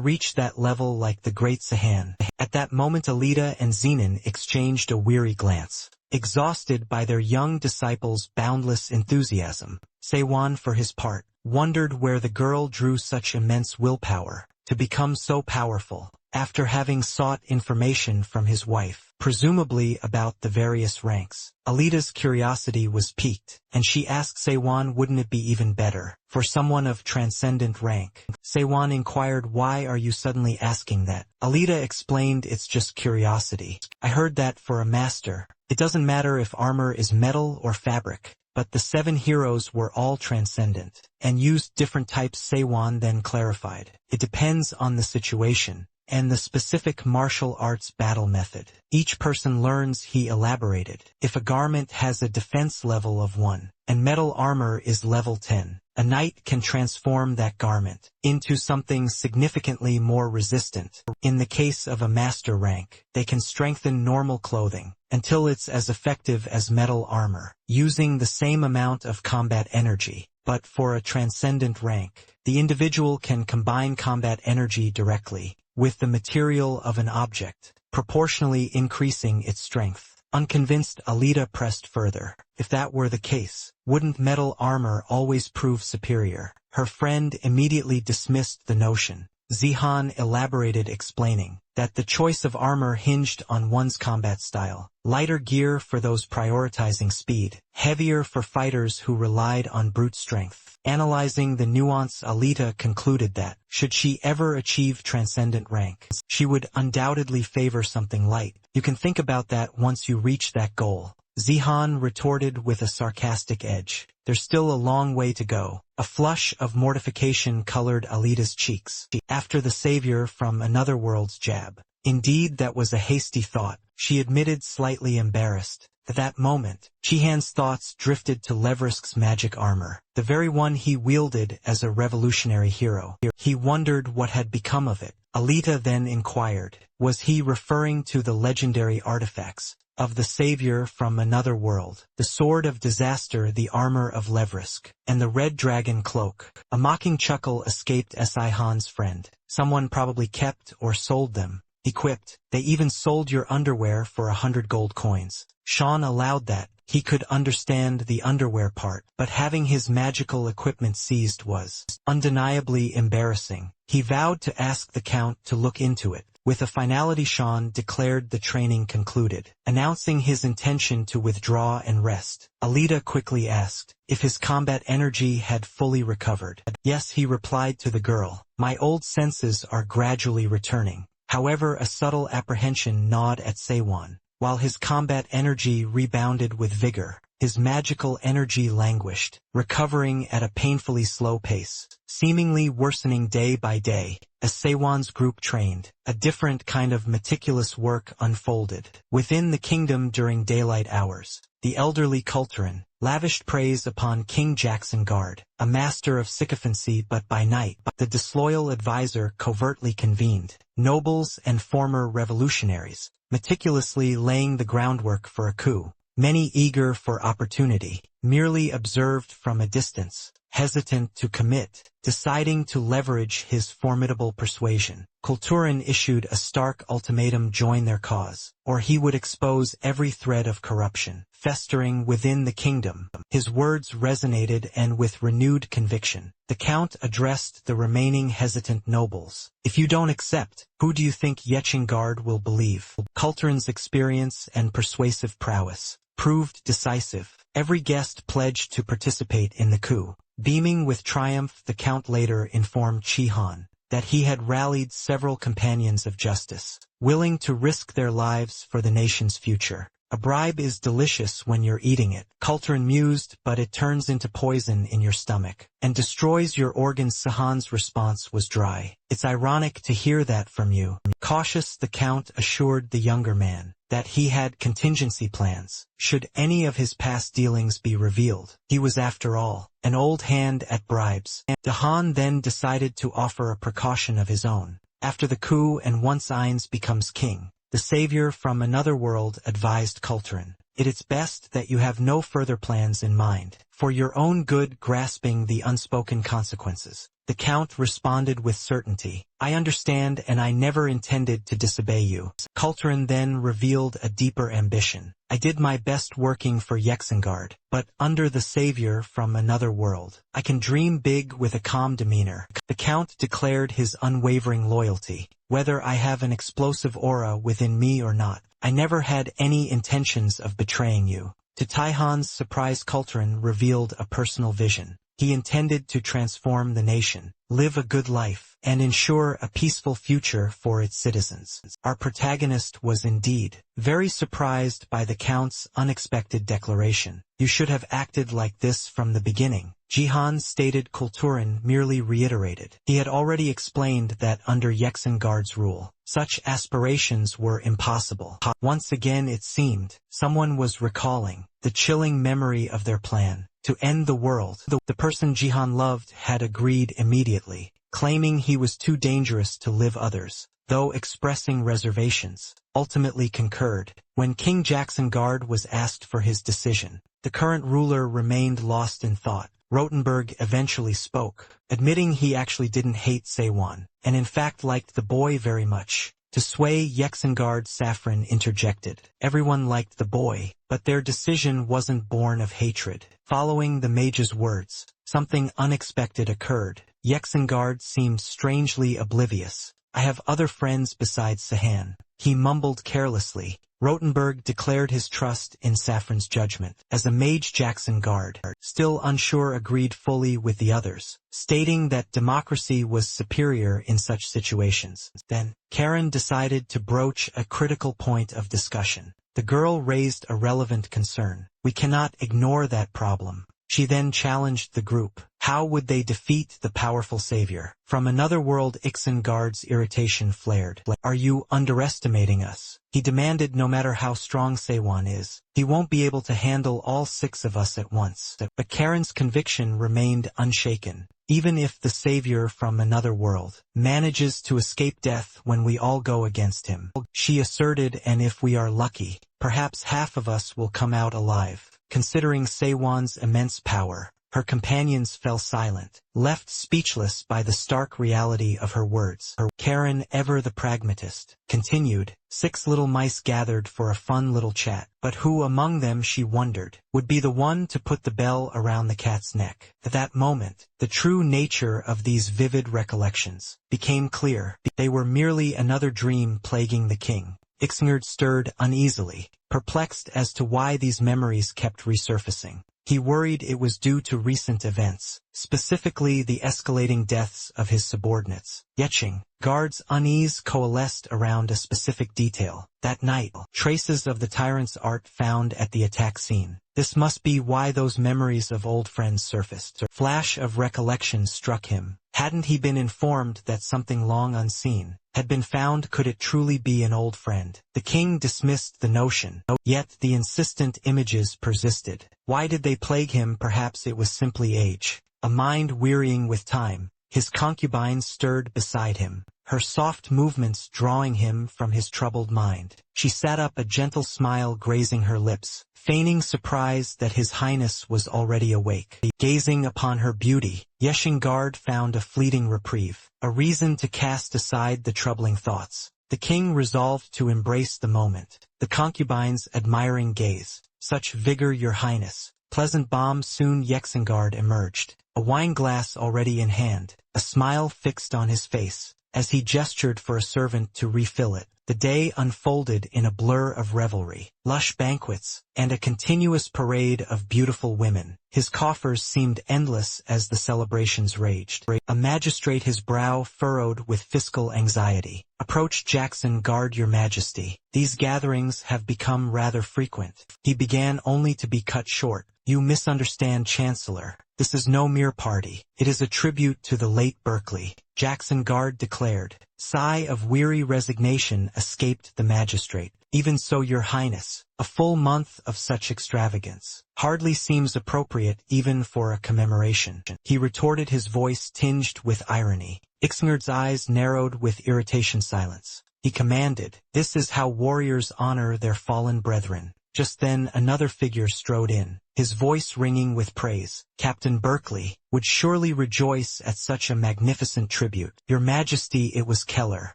reach that level like the great Sahan." At that moment, Alita and Zenin exchanged a weary glance. Exhausted by their young disciple's boundless enthusiasm, Seiwan, for his part, wondered where the girl drew such immense willpower to become so powerful. After having sought information from his wife, presumably about the various ranks, Alita's curiosity was piqued, and she asked Seiwan, "Wouldn't it be even better for someone of transcendent rank?" Seiwan inquired, "Why are you suddenly asking that?" Alita explained, "It's just curiosity. I heard that for a master, it doesn't matter if armor is metal or fabric." But the 7 heroes were all transcendent, and used different types. Seiwan then clarified, "It depends on the situation and the specific martial arts battle method each person learns." He elaborated, "If a garment has a defense level of 1, and metal armor is level 10, a knight can transform that garment into something significantly more resistant. In the case of a master rank, they can strengthen normal clothing until it's as effective as metal armor, using the same amount of combat energy. But for a transcendent rank, the individual can combine combat energy directly with the material of an object, proportionally increasing its strength." Unconvinced, Alita pressed further, "If that were the case, wouldn't metal armor always prove superior?" Her friend immediately dismissed the notion. Zihan elaborated, explaining that the choice of armor hinged on one's combat style. Lighter gear for those prioritizing speed, heavier for fighters who relied on brute strength. Analyzing the nuance, Alita concluded that, should she ever achieve transcendent rank, she would undoubtedly favor something light. "You can think about that once you reach that goal," Zihan retorted with a sarcastic edge. "There's still a long way to go." A flush of mortification colored Alita's cheeks after the savior from another world's jab. Indeed, that was a hasty thought, she admitted, slightly embarrassed. At that moment, Chihan's thoughts drifted to Levrisk's magic armor, the very one he wielded as a revolutionary hero. He wondered what had become of it. Alita then inquired, was he referring to the legendary artifacts of the savior from another world, the sword of disaster, the armor of Levrisk, and the red dragon cloak? A mocking chuckle escaped Sihan's friend. "Someone probably kept or sold them," he quipped. "They even sold your underwear for 100 gold coins." Sean allowed that. He could understand the underwear part, but having his magical equipment seized was undeniably embarrassing. He vowed to ask the Count to look into it. With a finality, Sean declared the training concluded, announcing his intention to withdraw and rest. Alita quickly asked if his combat energy had fully recovered. "Yes," he replied to the girl. "My old senses are gradually returning." However, a subtle apprehension gnawed at Seiwan. While his combat energy rebounded with vigor, his magical energy languished, recovering at a painfully slow pace, seemingly worsening day by day. As Seiwan's group trained, a different kind of meticulous work unfolded. Within the kingdom during daylight hours, the elderly Kulturin lavished praise upon King Jackson Guard, a master of sycophancy, but by night, the disloyal advisor covertly convened nobles and former revolutionaries, meticulously laying the groundwork for a coup. Many, eager for opportunity, merely observed from a distance, hesitant to commit, deciding to leverage his formidable persuasion. Kulturin issued a stark ultimatum: join their cause, or he would expose every thread of corruption festering within the kingdom. His words resonated, and with renewed conviction, the Count addressed the remaining hesitant nobles. "If you don't accept, who do you think Yechingard will believe?" Kulturin's experience and persuasive prowess proved decisive. Every guest pledged to participate in the coup. Beaming with triumph, the Count later informed Chihan that he had rallied several companions of justice, willing to risk their lives for the nation's future. A bribe is delicious when you're eating it, Kulturin mused, but it turns into poison in your stomach and destroys your organs. Sahan's response was dry. It's ironic to hear that from you. Cautious, the Count assured the younger man that he had contingency plans should any of his past dealings be revealed. He was, after all, an old hand at bribes. Dahan then decided to offer a precaution of his own. After the coup and once Ainz becomes king, the savior from another world advised Kulturin, "It's best that you have no further plans in mind, for your own good," grasping the unspoken consequences. The Count responded with certainty, "I understand, and I never intended to disobey you." Kulturin then revealed a deeper ambition. "I did my best working for Yexengard, but under the savior from another world, I can dream big." With a calm demeanor, the Count declared his unwavering loyalty. "Whether I have an explosive aura within me or not, I never had any intentions of betraying you." To Taihan's surprise, Kulturin revealed a personal vision. He intended to transform the nation, live a good life, and ensure a peaceful future for its citizens. Our protagonist was indeed very surprised by the Count's unexpected declaration. "You should have acted like this from the beginning," Jihan stated. Kulturin merely reiterated. He had already explained that under Yexengard's rule, such aspirations were impossible. Once again, it seemed, someone was recalling the chilling memory of their plan to end the world. The person Jihan loved had agreed immediately, claiming he was too dangerous to live. Others, though expressing reservations, ultimately concurred. When King Jacksengard was asked for his decision, the current ruler remained lost in thought. Rotenberg eventually spoke, admitting he actually didn't hate Seiwan, and in fact liked the boy very much. To sway Yexengard, Saffron interjected. Everyone liked the boy, but their decision wasn't born of hatred. Following the mage's words, something unexpected occurred. Yexengard seemed strangely oblivious. "I have other friends besides Sahan," he mumbled carelessly. Rotenberg declared his trust in Saffron's judgment. As a mage, Jacksengard, still unsure, agreed fully with the others, stating that democracy was superior in such situations. Then, Karen decided to broach a critical point of discussion. The girl raised a relevant concern. "We cannot ignore that problem." She then challenged the group. How would they defeat the powerful savior from another world? Ixengard's irritation flared. "Are you underestimating us?" he demanded. "No matter how strong Seiwan is, he won't be able to handle all 6 of us at once." But Karen's conviction remained unshaken. "Even if the savior from another world manages to escape death when we all go against him," she asserted, "and if we are lucky, perhaps half of us will come out alive." Considering Seiwan's immense power, her companions fell silent, left speechless by the stark reality of her words. Karen, ever the pragmatist, continued. 6 little mice gathered for a fun little chat, but who among them, she wondered, would be the one to put the bell around the cat's neck? At that moment, the true nature of these vivid recollections became clear. They were merely another dream plaguing the king. Ixengard stirred uneasily, perplexed as to why these memories kept resurfacing. He worried it was due to recent events, specifically the escalating deaths of his subordinates. Yexengard's unease coalesced around a specific detail. That night, traces of the tyrant's art found at the attack scene. This must be why those memories of old friends surfaced. A flash of recollection struck him. Hadn't he been informed that something long unseen had been found? Could it truly be an old friend? The king dismissed the notion, yet the insistent images persisted. Why did they plague him? Perhaps it was simply age, a mind wearying with time. His concubine stirred beside him, her soft movements drawing him from his troubled mind. She sat up, a gentle smile grazing her lips, feigning surprise that his highness was already awake. Gazing upon her beauty, Yexengard found a fleeting reprieve, a reason to cast aside the troubling thoughts. The king resolved to embrace the moment. The concubine's admiring gaze. "Such vigor, your highness." Pleasant balm. Soon Yexengard emerged, a wine glass already in hand, a smile fixed on his face. As he gestured for a servant to refill it, the day unfolded in a blur of revelry, lush banquets, and a continuous parade of beautiful women. His coffers seemed endless as the celebrations raged. A magistrate, his brow furrowed with fiscal anxiety, approached Jackson. "Guard, your majesty. These gatherings have become rather frequent." He began only to be cut short. "You misunderstand, Chancellor. This is no mere party. It is a tribute to the late Berkeley," Jackson Guard declared. Sigh of weary resignation escaped the magistrate. "Even so, your highness, a full month of such extravagance hardly seems appropriate even for a commemoration," he retorted, his voice tinged with irony. Ixngard's eyes narrowed with irritation. "Silence," he commanded. "This is how warriors honor their fallen brethren." Just then another figure strode in, his voice ringing with praise. Captain Berkeley would surely rejoice at such a magnificent tribute. "Your Majesty," it was Keller,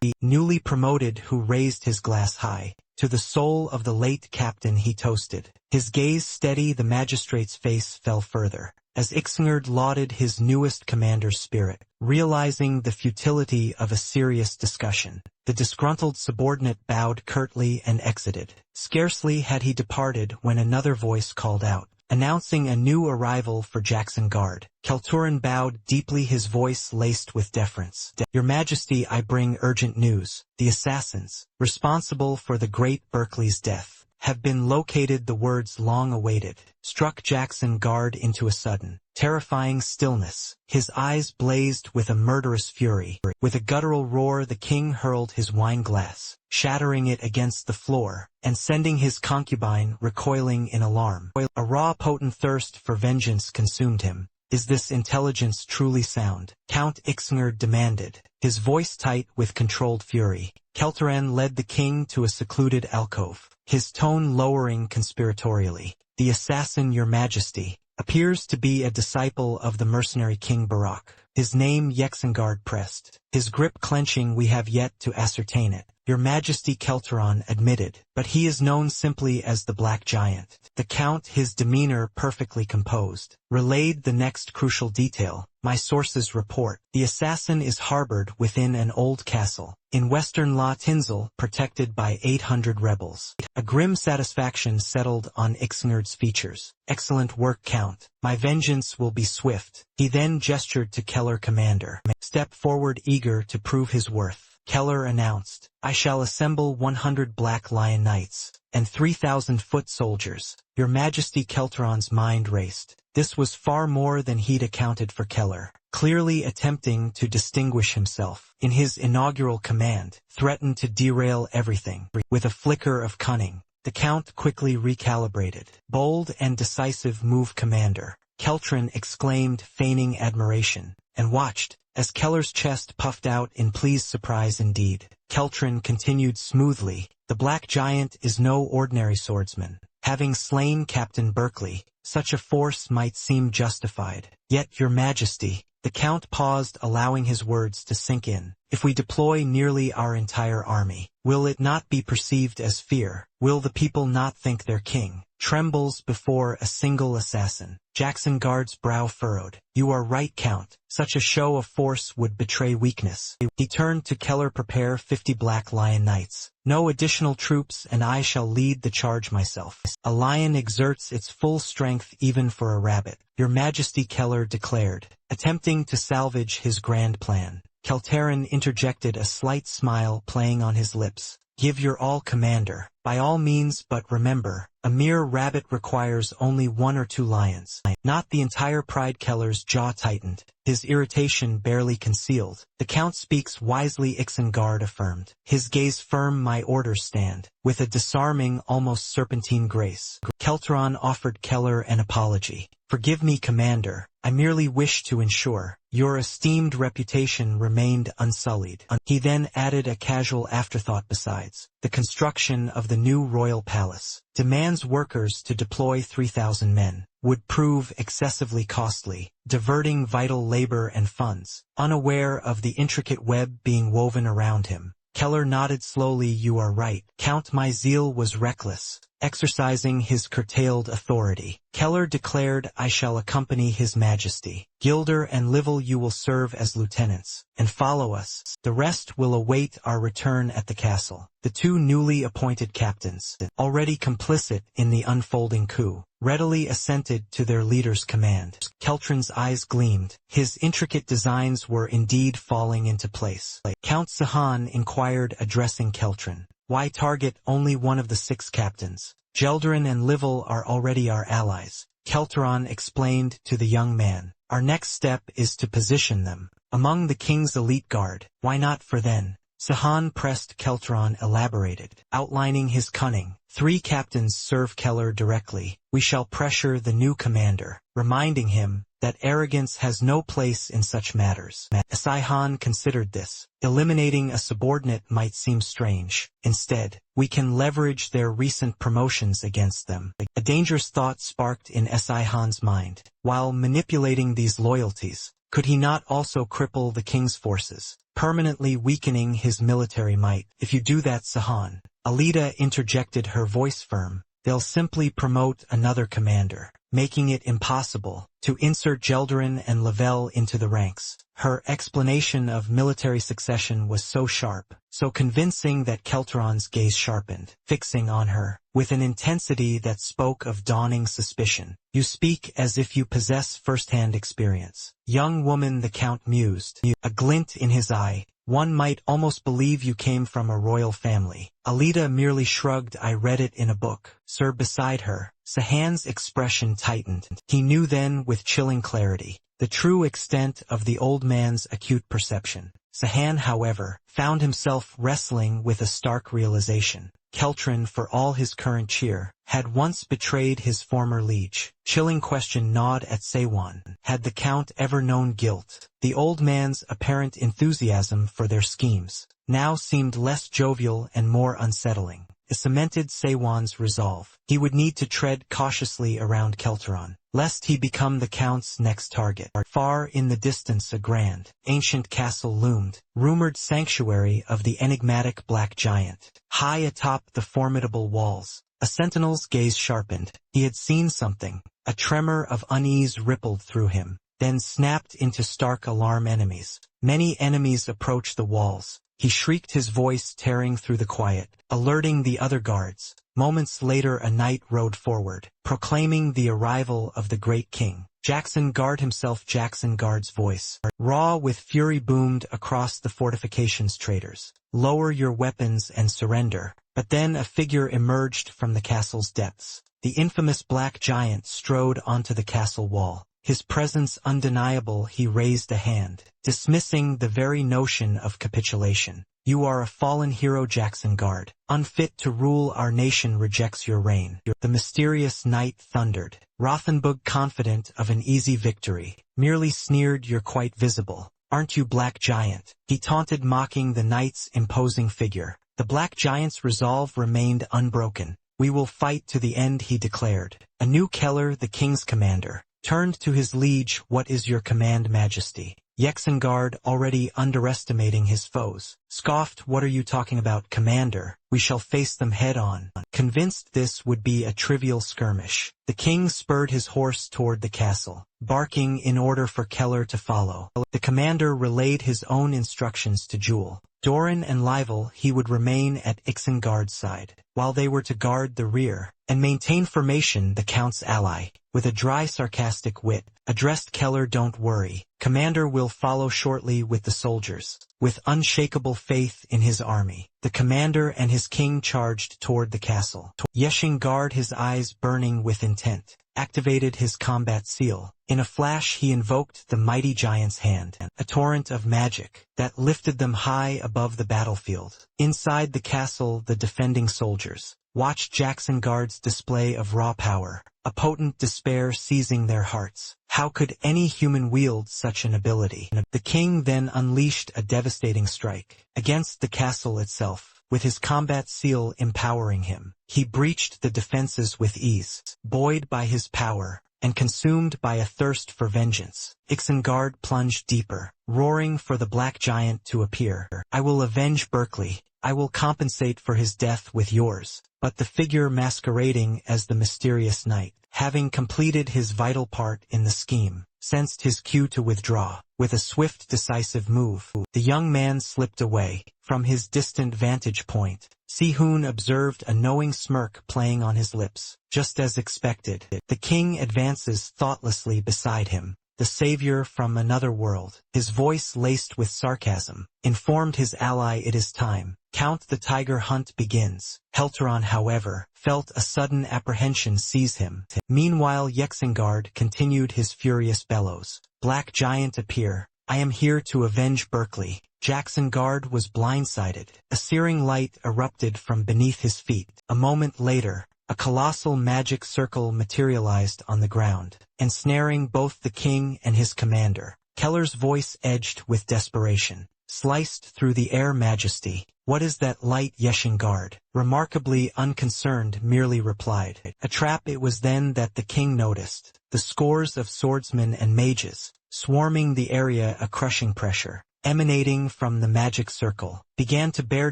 the newly promoted, who raised his glass high. To the soul of the late captain he toasted. His gaze steady, the magistrate's face fell further, as Ixngard lauded his newest commander's spirit. Realizing the futility of a serious discussion, the disgruntled subordinate bowed curtly and exited. Scarcely had he departed when another voice called out, announcing a new arrival for Jackson Guard. Kelturan bowed deeply, his voice laced with deference. "Your Majesty, I bring urgent news. The assassins, responsible for the great Berkeley's death, have been located." The words, long awaited, struck Jackson Guard into a sudden, terrifying stillness. His eyes blazed with a murderous fury. With a guttural roar, the king hurled his wine glass, shattering it against the floor, and sending his concubine recoiling in alarm. A raw, potent thirst for vengeance consumed him. "Is this intelligence truly sound?" Count Ixngard demanded, his voice tight with controlled fury. Kelteran led the king to a secluded alcove, his tone lowering conspiratorially. "The assassin, your Majesty, appears to be a disciple of the mercenary King Barak." His name, Yexengard pressed, his grip clenching. "We have yet to ascertain it, your Majesty," Kelteran admitted, "but he is known simply as the Black Giant." The count, his demeanor perfectly composed, relayed the next crucial detail. "My sources report the assassin is harbored within an old castle in western La Tinsel, protected by 800 rebels." A grim satisfaction settled on Ixngard's features. "Excellent work, Count. My vengeance will be swift." He then gestured to Keller. "Commander, step forward." Eager to prove his worth, Keller announced, "I shall assemble 100 Black Lion Knights and 3,000 foot soldiers." "Your Majesty," Kelteran's mind raced. This was far more than he'd accounted for. Keller, clearly attempting to distinguish himself in his inaugural command, threatened to derail everything. With a flicker of cunning, the count quickly recalibrated. "Bold and decisive move, Commander," Keltran exclaimed, feigning admiration, and watched as Keller's chest puffed out in pleased surprise. "Indeed," Keltran continued smoothly, "the Black Giant is no ordinary swordsman. Having slain Captain Berkeley, such a force might seem justified. Yet, your Majesty," the count paused, allowing his words to sink in, "if we deploy nearly our entire army, will it not be perceived as fear? Will the people not think their king trembles before a single assassin?" Jackson Guard's brow furrowed. "You are right, Count. Such a show of force would betray weakness." He turned to Keller. "Prepare 50 Black Lion Knights. No additional troops, and I shall lead the charge myself." "A lion exerts its full strength even for a rabbit, your Majesty," Keller declared, attempting to salvage his grand plan. Kelteran interjected, a slight smile playing on his lips. "Give your all, Commander. By all means, but remember, a mere rabbit requires only 1 or 2 lions. Not the entire pride." Keller's jaw tightened, his irritation barely concealed. "The Count speaks wisely," Ixengard affirmed, his gaze firm. "My orders stand." With a disarming, almost serpentine grace, Kelteran offered Keller an apology. "Forgive me, Commander. I merely wish to ensure your esteemed reputation remained unsullied." He then added a casual afterthought. "Besides, the construction of the new royal palace demands workers to deploy 3,000 men, would prove excessively costly, diverting vital labor and funds." Unaware of the intricate web being woven around him, Keller nodded slowly. "You are right, Count. My zeal was reckless. exercising his curtailed authority. Keller declared, "I shall accompany His Majesty. Gilder and Livel, you will serve as lieutenants, and follow us. The rest will await our return at the castle." The two newly appointed captains, already complicit in the unfolding coup, readily assented to their leader's command. Keltron's eyes gleamed. His intricate designs were indeed falling into place. Count Sahan inquired, addressing Keltron, "Why target only one of the 6 captains? Gelderin and Livel are already our allies." Keltron explained to the young man, "Our next step is to position them among the king's elite guard. Why not for then?" Sahan pressed. Keltron elaborated, outlining his cunning. 3 captains serve Keller directly. "We shall pressure the new commander, reminding him that arrogance has no place in such matters." Saihan considered this. Eliminating a subordinate might seem strange. Instead, we can leverage their recent promotions against them. A dangerous thought sparked in Saihan's mind. While manipulating these loyalties, could he not also cripple the king's forces, permanently weakening his military might? "If you do that, Sahan," Alida interjected, her voice firm, "they'll simply promote another commander, making it impossible to insert Gelderin and Lavelle into the ranks." Her explanation of military succession was so sharp, so convincing that Keltron's gaze sharpened, fixing on her with an intensity that spoke of dawning suspicion. "You speak as if you possess first-hand experience." "Young woman," the Count mused, a glint in his eye, "one might almost believe you came from a royal family." Alida merely shrugged. "I read it in a book, sir." Beside her, Sahan's expression tightened. He knew then with chilling clarity the true extent of the old man's acute perception. Sahan, however, found himself wrestling with a stark realization. Keltron, for all his current cheer, had once betrayed his former liege. Chilling question gnawed at Saiwan. Had the Count ever known guilt? The old man's apparent enthusiasm for their schemes now seemed less jovial and more unsettling. It cemented Saiwan's resolve. He would need to tread cautiously around Keltron, lest he become the Count's next target. Far in the distance a grand, ancient castle loomed, rumored sanctuary of the enigmatic Black Giant. High atop the formidable walls, a sentinel's gaze sharpened. He had seen something. A tremor of unease rippled through him, then snapped into stark alarm. Enemies. Many enemies approached the walls. He shrieked, his voice tearing through the quiet, alerting the other guards. Moments later a knight rode forward, proclaiming the arrival of the great king. "Jackson Guard himself." Jackson Guard's voice, raw with fury, boomed across the fortifications. "Traitors, lower your weapons and surrender." But then a figure emerged from the castle's depths. The infamous Black Giant strode onto the castle wall. His presence undeniable. He raised a hand, dismissing the very notion of capitulation. "You are a fallen hero, Jackson Guard. Unfit to rule our nation, rejects your reign." The mysterious knight thundered. Rothenburg, confident of an easy victory, merely sneered, "You're quite visible. Aren't you, Black Giant?" He taunted, mocking the knight's imposing figure. The Black Giant's resolve remained unbroken. "We will fight to the end," he declared. A new Keller, the king's commander, turned to his liege. "What is your command, Majesty?" Yexengard, already underestimating his foes, scoffed, "What are you talking about, Commander? We shall face them head-on." Convinced this would be a trivial skirmish, the king spurred his horse toward the castle, barking in order for Keller to follow. The commander relayed his own instructions to Jewel. Doran and Livel, he would remain at Ixengard's side, while they were to guard the rear and maintain formation. The Count's ally, with a dry sarcastic wit, addressed Keller, "Don't worry. Commander will follow shortly with the soldiers." With unshakable faith in his army, the commander and his king charged toward the castle. Yexengard, his eyes burning with intent, activated his combat seal. In a flash he invoked the mighty giant's hand, a torrent of magic that lifted them high above the battlefield. Inside the castle, the defending soldiers watched Jacksengard's display of raw power, a potent despair seizing their hearts. How could any human wield such an ability? The king then unleashed a devastating strike against the castle itself, with his combat seal empowering him. He breached the defenses with ease. Buoyed by his power, and consumed by a thirst for vengeance, Isengard plunged deeper, roaring for the black giant to appear. I will avenge Berkeley. I will compensate for his death with yours. But the figure masquerading as the mysterious knight, having completed his vital part in the scheme, sensed his cue to withdraw. With a swift, decisive move, the young man slipped away. From his distant vantage point, Sihun observed a knowing smirk playing on his lips. Just as expected, the king advances thoughtlessly beside him. The savior from another world, his voice laced with sarcasm, informed his ally it is time. Count the tiger hunt begins. Helteron, however, felt a sudden apprehension seize him. Meanwhile Isengard continued his furious bellows. Black giant appear. I am here to avenge Berkeley. Isengard was blindsided. A searing light erupted from beneath his feet. A moment later, a colossal magic circle materialized on the ground, ensnaring both the king and his commander. Keller's voice edged with desperation. Sliced through the air, Majesty. What is that light? Isengard, remarkably unconcerned, merely replied. A trap. It was then that the king noticed the scores of swordsmen and mages, swarming the area. A crushing pressure, emanating from the magic circle, began to bear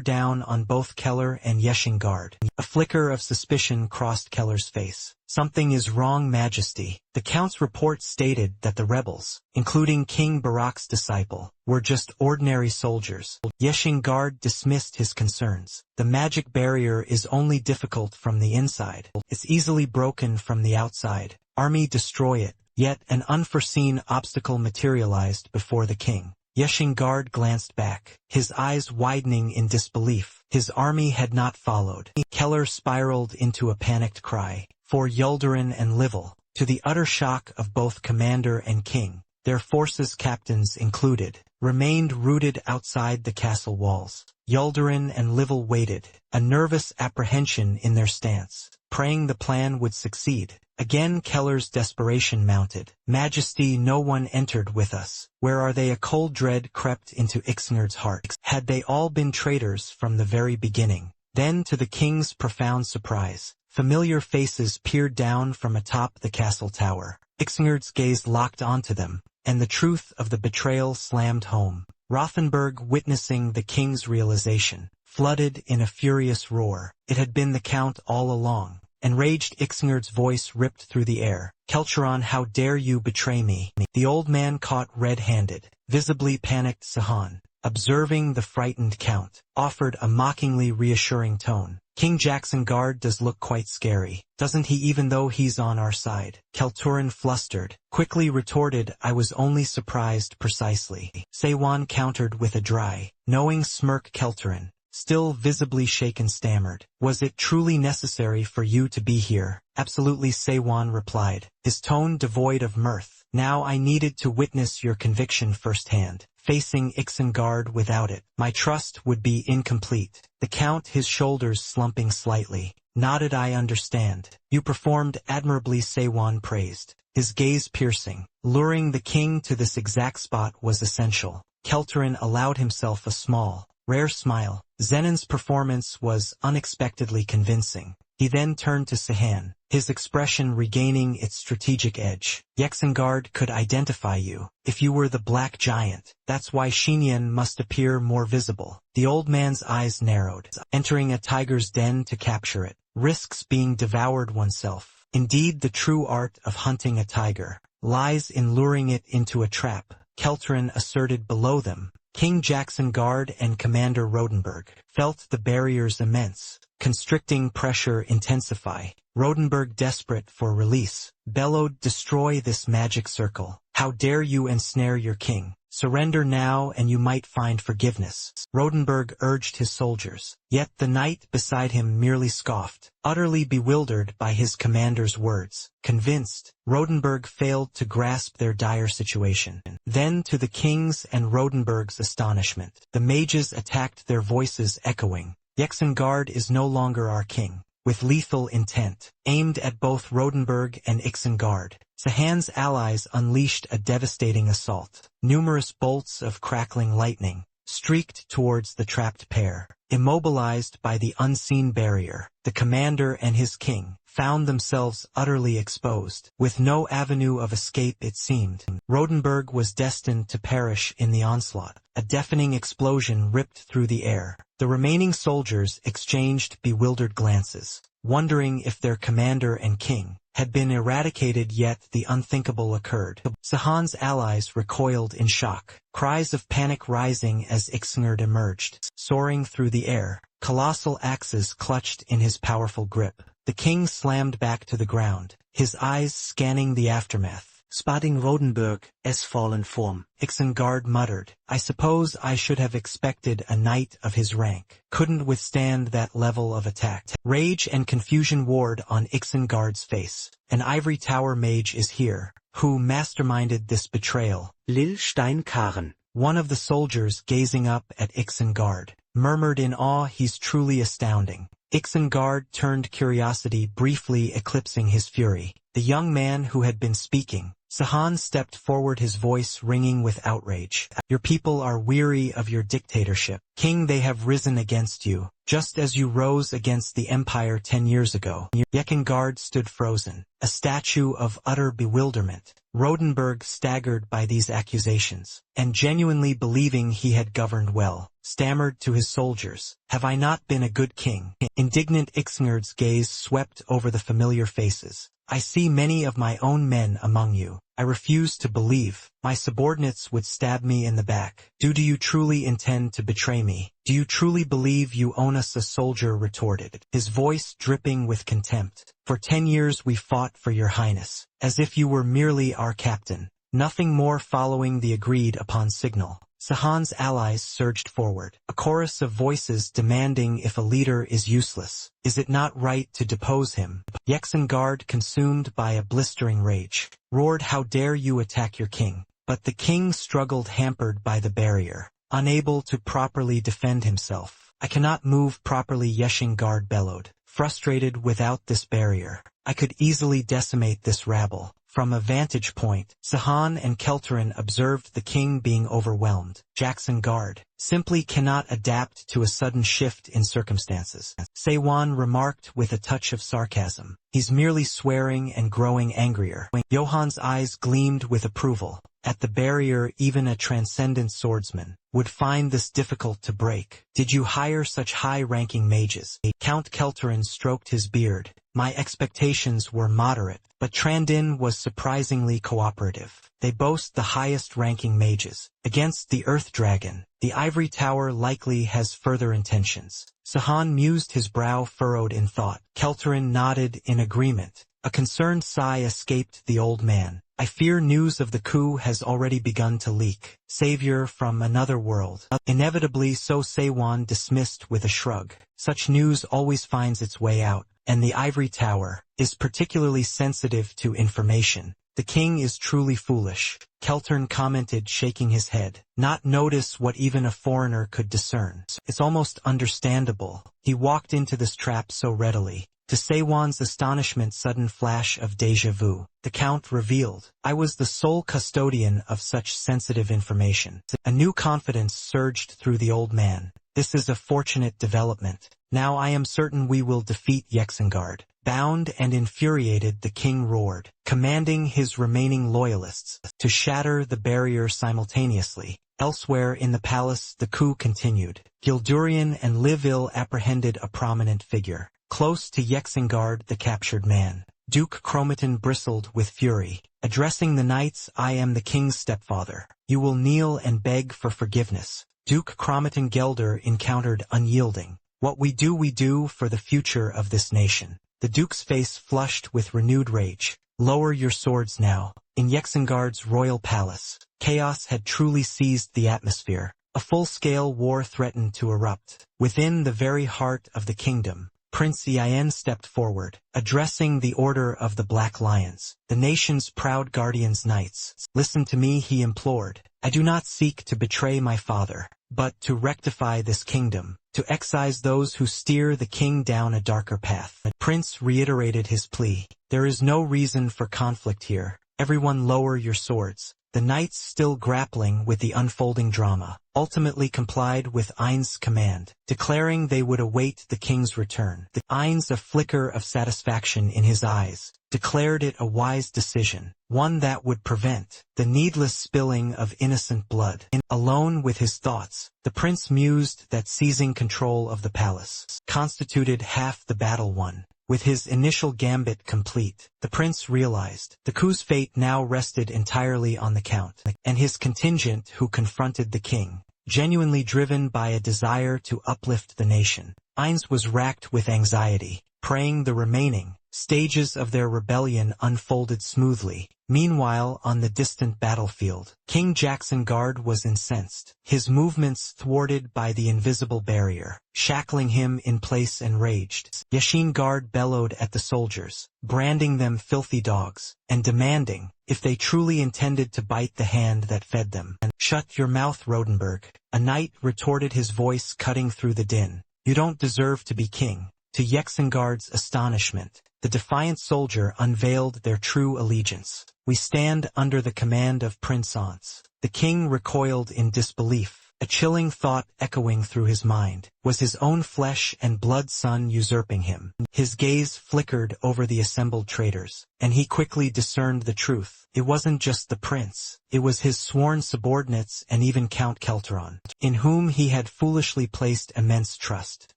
down on both Keller and Isengard. A flicker of suspicion crossed Keller's face. Something is wrong, Majesty. The Count's report stated that the rebels, including King Barak's disciple, were just ordinary soldiers. Isengard dismissed his concerns. The magic barrier is only difficult from the inside. It's easily broken from the outside. Army destroy it. Yet an unforeseen obstacle materialized before the king. Isengard glanced back, his eyes widening in disbelief. His army had not followed. Keller spiraled into a panicked cry. For Yuldurin and Livell, to the utter shock of both commander and king, their forces, captains included, remained rooted outside the castle walls. Yuldurin and Livell waited, a nervous apprehension in their stance, praying the plan would succeed. Again Keller's desperation mounted. Majesty, no one entered with us. Where are they? A cold dread crept into Isengard's heart. Had they all been traitors from the very beginning? Then, to the king's profound surprise, familiar faces peered down from atop the castle tower. Isengard's gaze locked onto them, and the truth of the betrayal slammed home. Rothenburg, witnessing the king's realization, flooded in a furious roar. It had been the Count all along. Enraged, Isengard's voice ripped through the air. Kelcheron, how dare you betray me? The old man caught red-handed. Visibly panicked Sihun, observing the frightened Count, offered a mockingly reassuring tone. King Isengard does look quite scary, doesn't he, even though he's on our side? Kelturin, flustered, quickly retorted, I was only surprised precisely. Seiwan countered with a dry, knowing smirk. Kelturin, still visibly shaken, stammered, was it truly necessary for you to be here? Absolutely, Seiwan replied, his tone devoid of mirth. Now I needed to witness your conviction firsthand. Facing Isengard without it, my trust would be incomplete. The Count, his shoulders slumping slightly, nodded. I understand. You performed admirably, Seiwan praised, his gaze piercing. Luring the king to this exact spot was essential. Kelturin allowed himself a small, rare smile. Zenon's performance was unexpectedly convincing. He then turned to Sihun, his expression regaining its strategic edge. Isengard could identify you. If you were the Black Giant, that's why Xinyan must appear more visible. The old man's eyes narrowed. Entering a tiger's den to capture it risks being devoured oneself. Indeed, the true art of hunting a tiger lies in luring it into a trap, Kelturin asserted. Below them, King Isengard and Commander Rodenberg felt the barrier's immense, constricting pressure intensify. Rodenberg, desperate for release, bellowed, destroy this magic circle. How dare you ensnare your king? Surrender now and you might find forgiveness. Rodenberg urged his soldiers, yet the knight beside him merely scoffed, utterly bewildered by his commander's words. Convinced, Rodenberg failed to grasp their dire situation. Then, to the king's and Rodenberg's astonishment, the mages attacked, their voices echoing, Isengard is no longer our king. With lethal intent, aimed at both Rodenberg and Isengard, Sihun's allies unleashed a devastating assault. Numerous bolts of crackling lightning streaked towards the trapped pair. Immobilized by the unseen barrier, the commander and his king found themselves utterly exposed. With no avenue of escape, it seemed, Rodenburg was destined to perish in the onslaught. A deafening explosion ripped through the air. The remaining soldiers exchanged bewildered glances, wondering if their commander and king had been eradicated, yet the unthinkable occurred. Sahan's allies recoiled in shock, cries of panic rising as Isengard emerged, soaring through the air, colossal axes clutched in his powerful grip. The king slammed back to the ground, his eyes scanning the aftermath. Spotting Rodenburg's fallen form, Isengard muttered, "I suppose I should have expected a knight of his rank couldn't withstand that level of attack." Rage and confusion warred on Isengard's face. An ivory tower mage is here. Who masterminded this betrayal? Lil Steinkaren. One of the soldiers, gazing up at Isengard, murmured in awe, "He's truly astounding." Isengard turned, curiosity briefly eclipsing his fury. The young man who had been speaking, Sahan, stepped forward, his voice ringing with outrage. "Your people are weary of your dictatorship. King, they have risen against you, just as you rose against the Empire 10 years ago." Isengard stood frozen, a statue of utter bewilderment. Rodenburg, staggered by these accusations, and genuinely believing he had governed well, stammered to his soldiers, "Have I not been a good king?" Indignant Isengard's gaze swept over the familiar faces. "I see many of my own men among you. I refuse to believe. My subordinates would stab me in the back. Do you truly intend to betray me? Do you truly believe you own us?" A soldier retorted, his voice dripping with contempt. "For 10 years we fought for your highness, as if you were merely our captain. Nothing more." Following the agreed-upon signal, Sahan's allies surged forward, a chorus of voices demanding, "If a leader is useless, is it not right to depose him?" Isengard, consumed by a blistering rage, roared, "How dare you attack your king?" But the king struggled, hampered by the barrier, unable to properly defend himself. "I cannot move properly," Isengard bellowed, frustrated. "Without this barrier, I could easily decimate this rabble." From a vantage point, Sahan and Kelterin observed the king being overwhelmed. Isengard simply cannot adapt to a sudden shift in circumstances. Sewan remarked with a touch of sarcasm, "He's merely swearing and growing angrier." Johan's eyes gleamed with approval. At the barrier, even a transcendent swordsman would find this difficult to break. "Did you hire such high-ranking mages?" Count Kelterin stroked his beard. "My expectations were moderate, but Trandin was surprisingly cooperative. They boast the highest-ranking mages. Against the Earth Dragon, the Ivory Tower likely has further intentions." Sahan mused, his brow furrowed in thought. Kelterin nodded in agreement. A concerned sigh escaped the old man. "I fear news of the coup has already begun to leak. Savior from another world." "Inevitably so," Sewan dismissed with a shrug. "Such news always finds its way out, and the Ivory Tower is particularly sensitive to information." "The king is truly foolish," Keltern commented, shaking his head. "Not notice what even a foreigner could discern. It's almost understandable. He walked into this trap so readily." To Sewan's astonishment, sudden flash of déjà vu, the Count revealed, "I was the sole custodian of such sensitive information." A new confidence surged through the old man. "This is a fortunate development. Now I am certain we will defeat Isengard." Bound and infuriated, the king roared, commanding his remaining loyalists to shatter the barrier simultaneously. Elsewhere in the palace, the coup continued. Gildurian and Liville apprehended a prominent figure. Close to Isengard, the captured man, Duke Chromatin, bristled with fury. Addressing the knights, "I am the king's stepfather. You will kneel and beg for forgiveness." Duke Chromatin Gelder encountered, unyielding. "What we do for the future of this nation." The duke's face flushed with renewed rage. "Lower your swords now." In Isengard's royal palace, chaos had truly seized the atmosphere. A full-scale war threatened to erupt. Within the very heart of the kingdom, Prince Yen stepped forward, addressing the Order of the Black Lions, the nation's proud guardians knights. "Listen to me," he implored. "I do not seek to betray my father, but to rectify this kingdom, to excise those who steer the king down a darker path." The prince reiterated his plea. "There is no reason for conflict here. Everyone lower your swords." The knights, still grappling with the unfolding drama, ultimately complied with Ain's command, declaring they would await the king's return. Ain's, a flicker of satisfaction in his eyes, declared it a wise decision, one that would prevent the needless spilling of innocent blood. Alone with his thoughts, the prince mused that seizing control of the palace constituted half the battle won. With his initial gambit complete, the prince realized the coup's fate now rested entirely on the count and his contingent, who confronted the king, genuinely driven by a desire to uplift the nation. Ain's was racked with anxiety, praying the remaining stages of their rebellion unfolded smoothly. Meanwhile, on the distant battlefield, King Jacksonguard was incensed, his movements thwarted by the invisible barrier, shackling him in place. Enraged, Yeshingard bellowed at the soldiers, branding them filthy dogs, and demanding, if they truly intended to bite the hand that fed them, "Shut your mouth, Rodenburg," a knight retorted, his voice cutting through the din. "You don't deserve to be king." To Yexingard's astonishment, the defiant soldier unveiled their true allegiance. "We stand under the command of Prince Ans." The king recoiled in disbelief, a chilling thought echoing through his mind. Was his own flesh and blood son usurping him? His gaze flickered over the assembled traitors, and he quickly discerned the truth. It wasn't just the prince, it was his sworn subordinates and even Count Kelteron, in whom he had foolishly placed immense trust.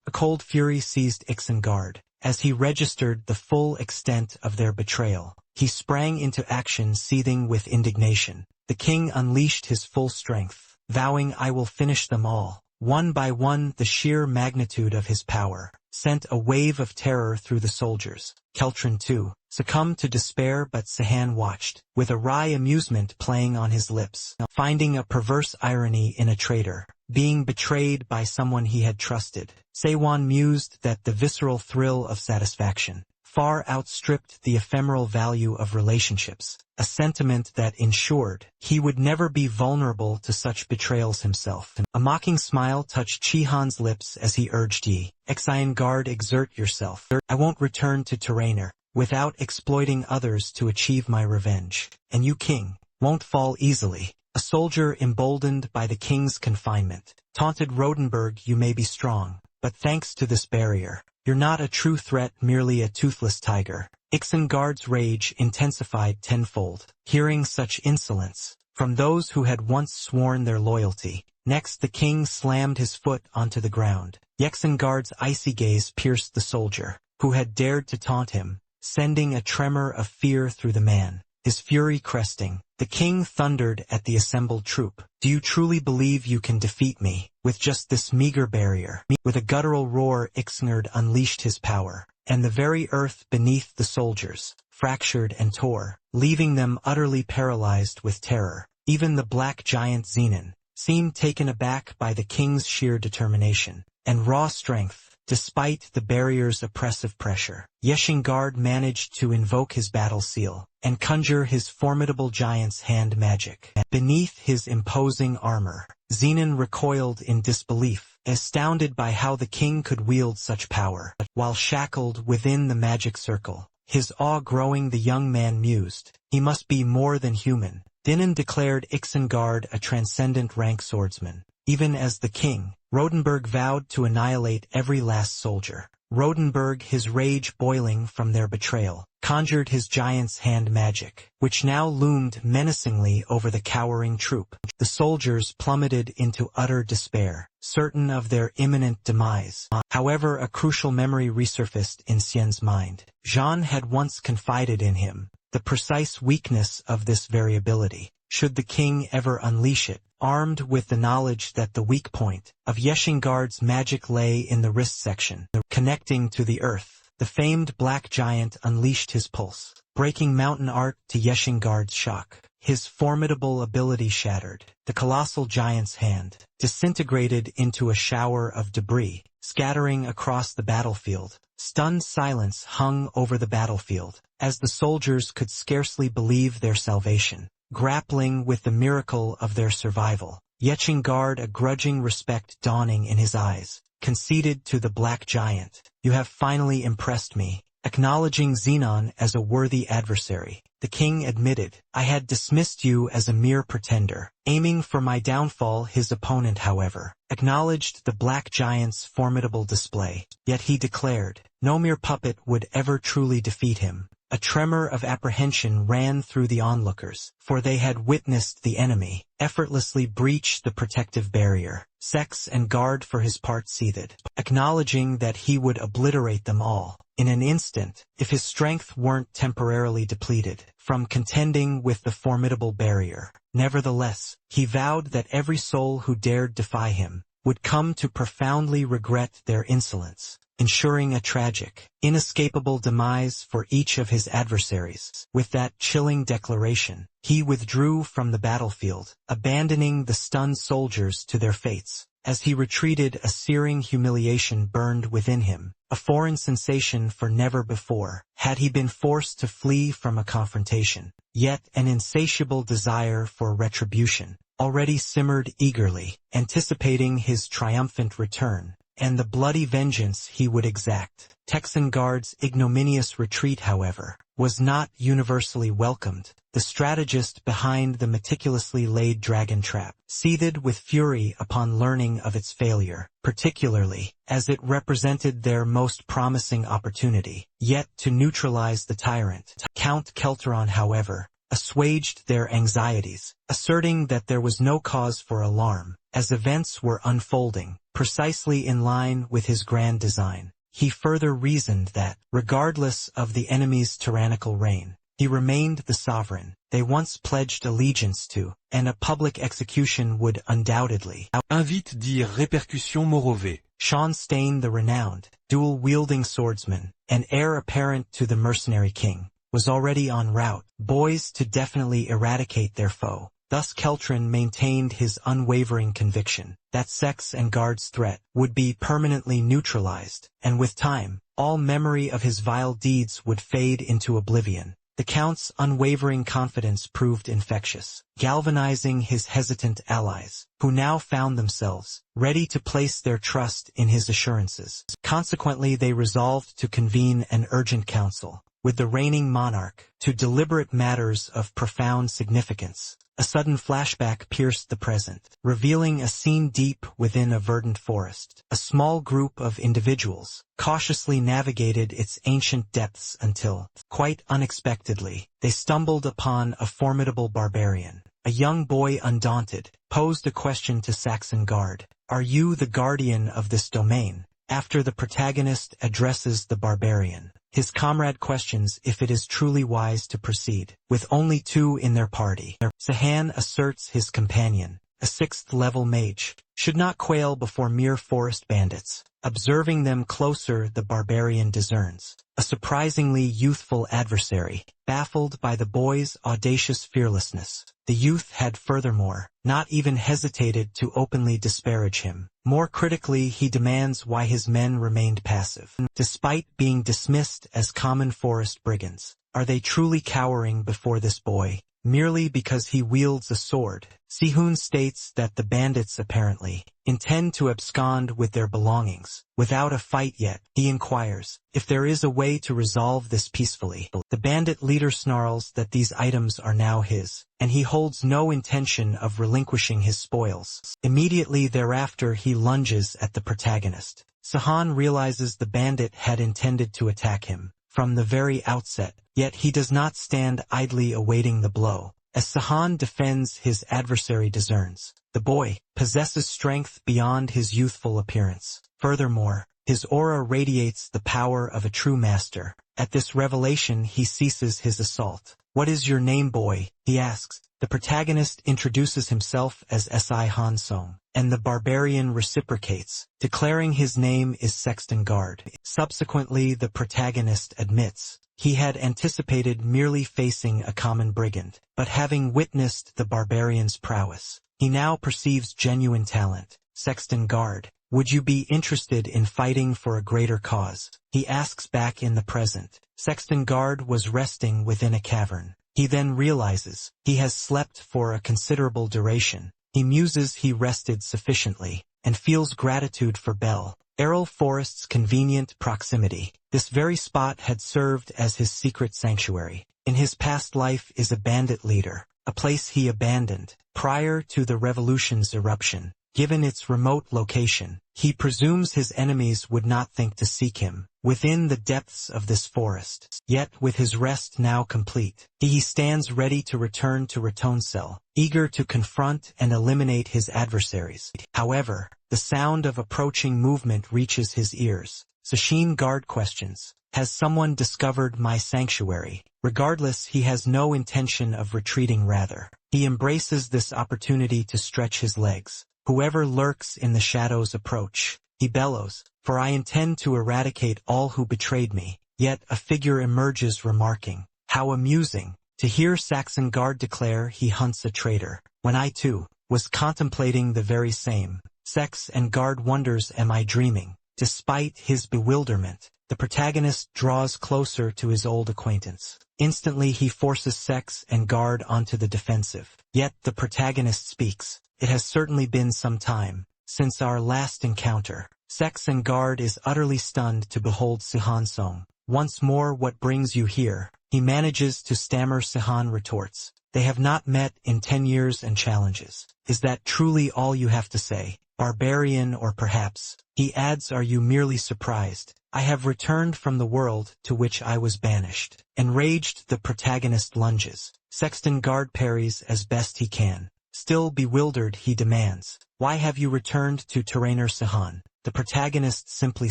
A cold fury seized Isengard. As he registered the full extent of their betrayal, he sprang into action, seething with indignation. The king unleashed his full strength, vowing, "I will finish them all." One by one, the sheer magnitude of his power sent a wave of terror through the soldiers. Keltron, too, succumbed to despair, but Sahan watched, with a wry amusement playing on his lips, finding a perverse irony in a traitor being betrayed by someone he had trusted. Sewan mused that the visceral thrill of satisfaction far outstripped the ephemeral value of relationships, a sentiment that ensured he would never be vulnerable to such betrayals himself. A mocking smile touched Chihan's lips as he urged, Exingard, exert yourself. I won't return to Terrainer without exploiting others to achieve my revenge. And you, king, won't fall easily. A soldier, emboldened by the king's confinement, taunted Rodenburg, you may be strong, but thanks to this barrier, you're not a true threat, merely a toothless tiger. Isengard's rage intensified tenfold, hearing such insolence from those who had once sworn their loyalty. Next, the king slammed his foot onto the ground. Isengard's icy gaze pierced the soldier, who had dared to taunt him, sending a tremor of fear through the man. His fury cresting, the king thundered at the assembled troop. Do you truly believe you can defeat me with just this meager barrier? With a guttural roar, Isengard unleashed his power, and the very earth beneath the soldiers fractured and tore, leaving them utterly paralyzed with terror. Even the black giant Zenon seemed taken aback by the king's sheer determination and raw strength. Despite the barrier's oppressive pressure, Yeshingard managed to invoke his battle seal and conjure his formidable giant's hand magic. Beneath his imposing armor, Zenon recoiled in disbelief, astounded by how the king could wield such power. While shackled within the magic circle, his awe growing, the young man mused, he must be more than human. Zenon declared Isengard a transcendent rank swordsman. Even as the king, Rodenburg vowed to annihilate every last soldier. Rodenburg, his rage boiling from their betrayal, conjured his giant's hand magic, which now loomed menacingly over the cowering troop. The soldiers plummeted into utter despair, certain of their imminent demise. However, a crucial memory resurfaced in Xian's mind. Jean had once confided in him the precise weakness of this variability, should the king ever unleash it. Armed with the knowledge that the weak point of Yeshingard's magic lay in the wrist section, connecting to the earth, the famed black giant unleashed his pulse, breaking mountain art to Yeshingard's shock. His formidable ability shattered. The colossal giant's hand disintegrated into a shower of debris, scattering across the battlefield. Stunned silence hung over the battlefield, as the soldiers could scarcely believe their salvation. Grappling with the miracle of their survival, Yeshingard, a grudging respect dawning in his eyes, conceded to the black giant. You have finally impressed me. Acknowledging Xenon as a worthy adversary, the king admitted, "I had dismissed you as a mere pretender." Aiming for my downfall, his opponent, however, acknowledged the black giant's formidable display. Yet he declared, no mere puppet would ever truly defeat him. A tremor of apprehension ran through the onlookers, for they had witnessed the enemy effortlessly breach the protective barrier. Sex and Guard for his part seethed, acknowledging that he would obliterate them all in an instant, if his strength weren't temporarily depleted from contending with the formidable barrier. Nevertheless, he vowed that every soul who dared defy him would come to profoundly regret their insolence, ensuring a tragic, inescapable demise for each of his adversaries. With that chilling declaration, he withdrew from the battlefield, abandoning the stunned soldiers to their fates. As he retreated, a searing humiliation burned within him, a foreign sensation for never before had he been forced to flee from a confrontation. Yet an insatiable desire for retribution already simmered eagerly, anticipating his triumphant return and the bloody vengeance he would exact. Texan Guard's ignominious retreat, however, was not universally welcomed. The strategist behind the meticulously laid dragon trap seethed with fury upon learning of its failure, particularly as it represented their most promising opportunity yet to neutralize the tyrant. Count Kelteron, however, assuaged their anxieties, asserting that there was no cause for alarm, as events were unfolding precisely in line with his grand design. He further reasoned that, regardless of the enemy's tyrannical reign, he remained the sovereign they once pledged allegiance to, and a public execution would undoubtedly Invite dire répercussions morove. Sean Stain, the renowned, dual-wielding swordsman, and heir apparent to the mercenary king, was already en route, boys to definitely eradicate their foe. Thus Keltron maintained his unwavering conviction that Sex and Guard's threat would be permanently neutralized, and with time, all memory of his vile deeds would fade into oblivion. The Count's unwavering confidence proved infectious, galvanizing his hesitant allies, who now found themselves ready to place their trust in his assurances. Consequently, they resolved to convene an urgent council with the reigning monarch to deliberate matters of profound significance. A sudden flashback pierced the present, revealing a scene deep within a verdant forest. A small group of individuals cautiously navigated its ancient depths until, quite unexpectedly, they stumbled upon a formidable barbarian. A young boy, undaunted, posed a question to Saxon Guard. "Are you the guardian of this domain?" After the protagonist addresses the barbarian, his comrade questions if it is truly wise to proceed. With only two in their party, Sahan asserts his companion, a 6th-level mage, should not quail before mere forest bandits. Observing them closer, the barbarian discerns a surprisingly youthful adversary, baffled by the boy's audacious fearlessness. The youth had furthermore not even hesitated to openly disparage him. More critically, he demands why his men remained passive, despite being dismissed as common forest brigands. Are they truly cowering before this boy, merely because he wields a sword? Sihun states that the bandits apparently intend to abscond with their belongings. Without a fight yet, he inquires if there is a way to resolve this peacefully. The bandit leader snarls that these items are now his, and he holds no intention of relinquishing his spoils. Immediately thereafter, he lunges at the protagonist. Sahan realizes the bandit had intended to attack him from the very outset, yet he does not stand idly awaiting the blow. As Sahan defends, his adversary discerns the boy possesses strength beyond his youthful appearance. Furthermore, his aura radiates the power of a true master. At this revelation, he ceases his assault. "What is your name, boy?" he asks. The protagonist introduces himself as Si Han Song, and the barbarian reciprocates, declaring his name is Sexton Guard. Subsequently, the protagonist admits he had anticipated merely facing a common brigand, but having witnessed the barbarian's prowess, he now perceives genuine talent. "Sexton Guard, would you be interested in fighting for a greater cause?" he asks back in the present. Sexton Guard was resting within a cavern. He then realizes he has slept for a considerable duration. He muses he rested sufficiently, and feels gratitude for Bell, Errol Forest's convenient proximity. This very spot had served as his secret sanctuary. In his past life is a bandit leader, a place he abandoned prior to the revolution's eruption. Given its remote location, he presumes his enemies would not think to seek him within the depths of this forest. Yet with his rest now complete, he stands ready to return to Ratoncel, eager to confront and eliminate his adversaries. However, the sound of approaching movement reaches his ears. Sesshin Guard questions, "Has someone discovered my sanctuary?" Regardless, he has no intention of retreating. Rather, he embraces this opportunity to stretch his legs. "Whoever lurks in the shadows approach," he bellows, "for I intend to eradicate all who betrayed me." Yet a figure emerges remarking, "How amusing to hear Saxon Guard declare he hunts a traitor, when I too was contemplating the very same." Sex and Guard wonders, "Am I dreaming?" Despite his bewilderment, the protagonist draws closer to his old acquaintance. Instantly he forces Sex and Guard onto the defensive. Yet the protagonist speaks, "It has certainly been some time since our last encounter." Sex and Guard is utterly stunned to behold Sihan Song. "Once more, what brings you here?" He manages to stammer. Sihan retorts, "They have not met in 10 years and challenges. Is that truly all you have to say? Barbarian, or perhaps," he adds, "are you merely surprised? I have returned from the world to which I was banished." Enraged, the protagonist lunges. Sexton Guard parries as best he can. Still bewildered, he demands, "Why have you returned to Terrainer Sihan?" The protagonist simply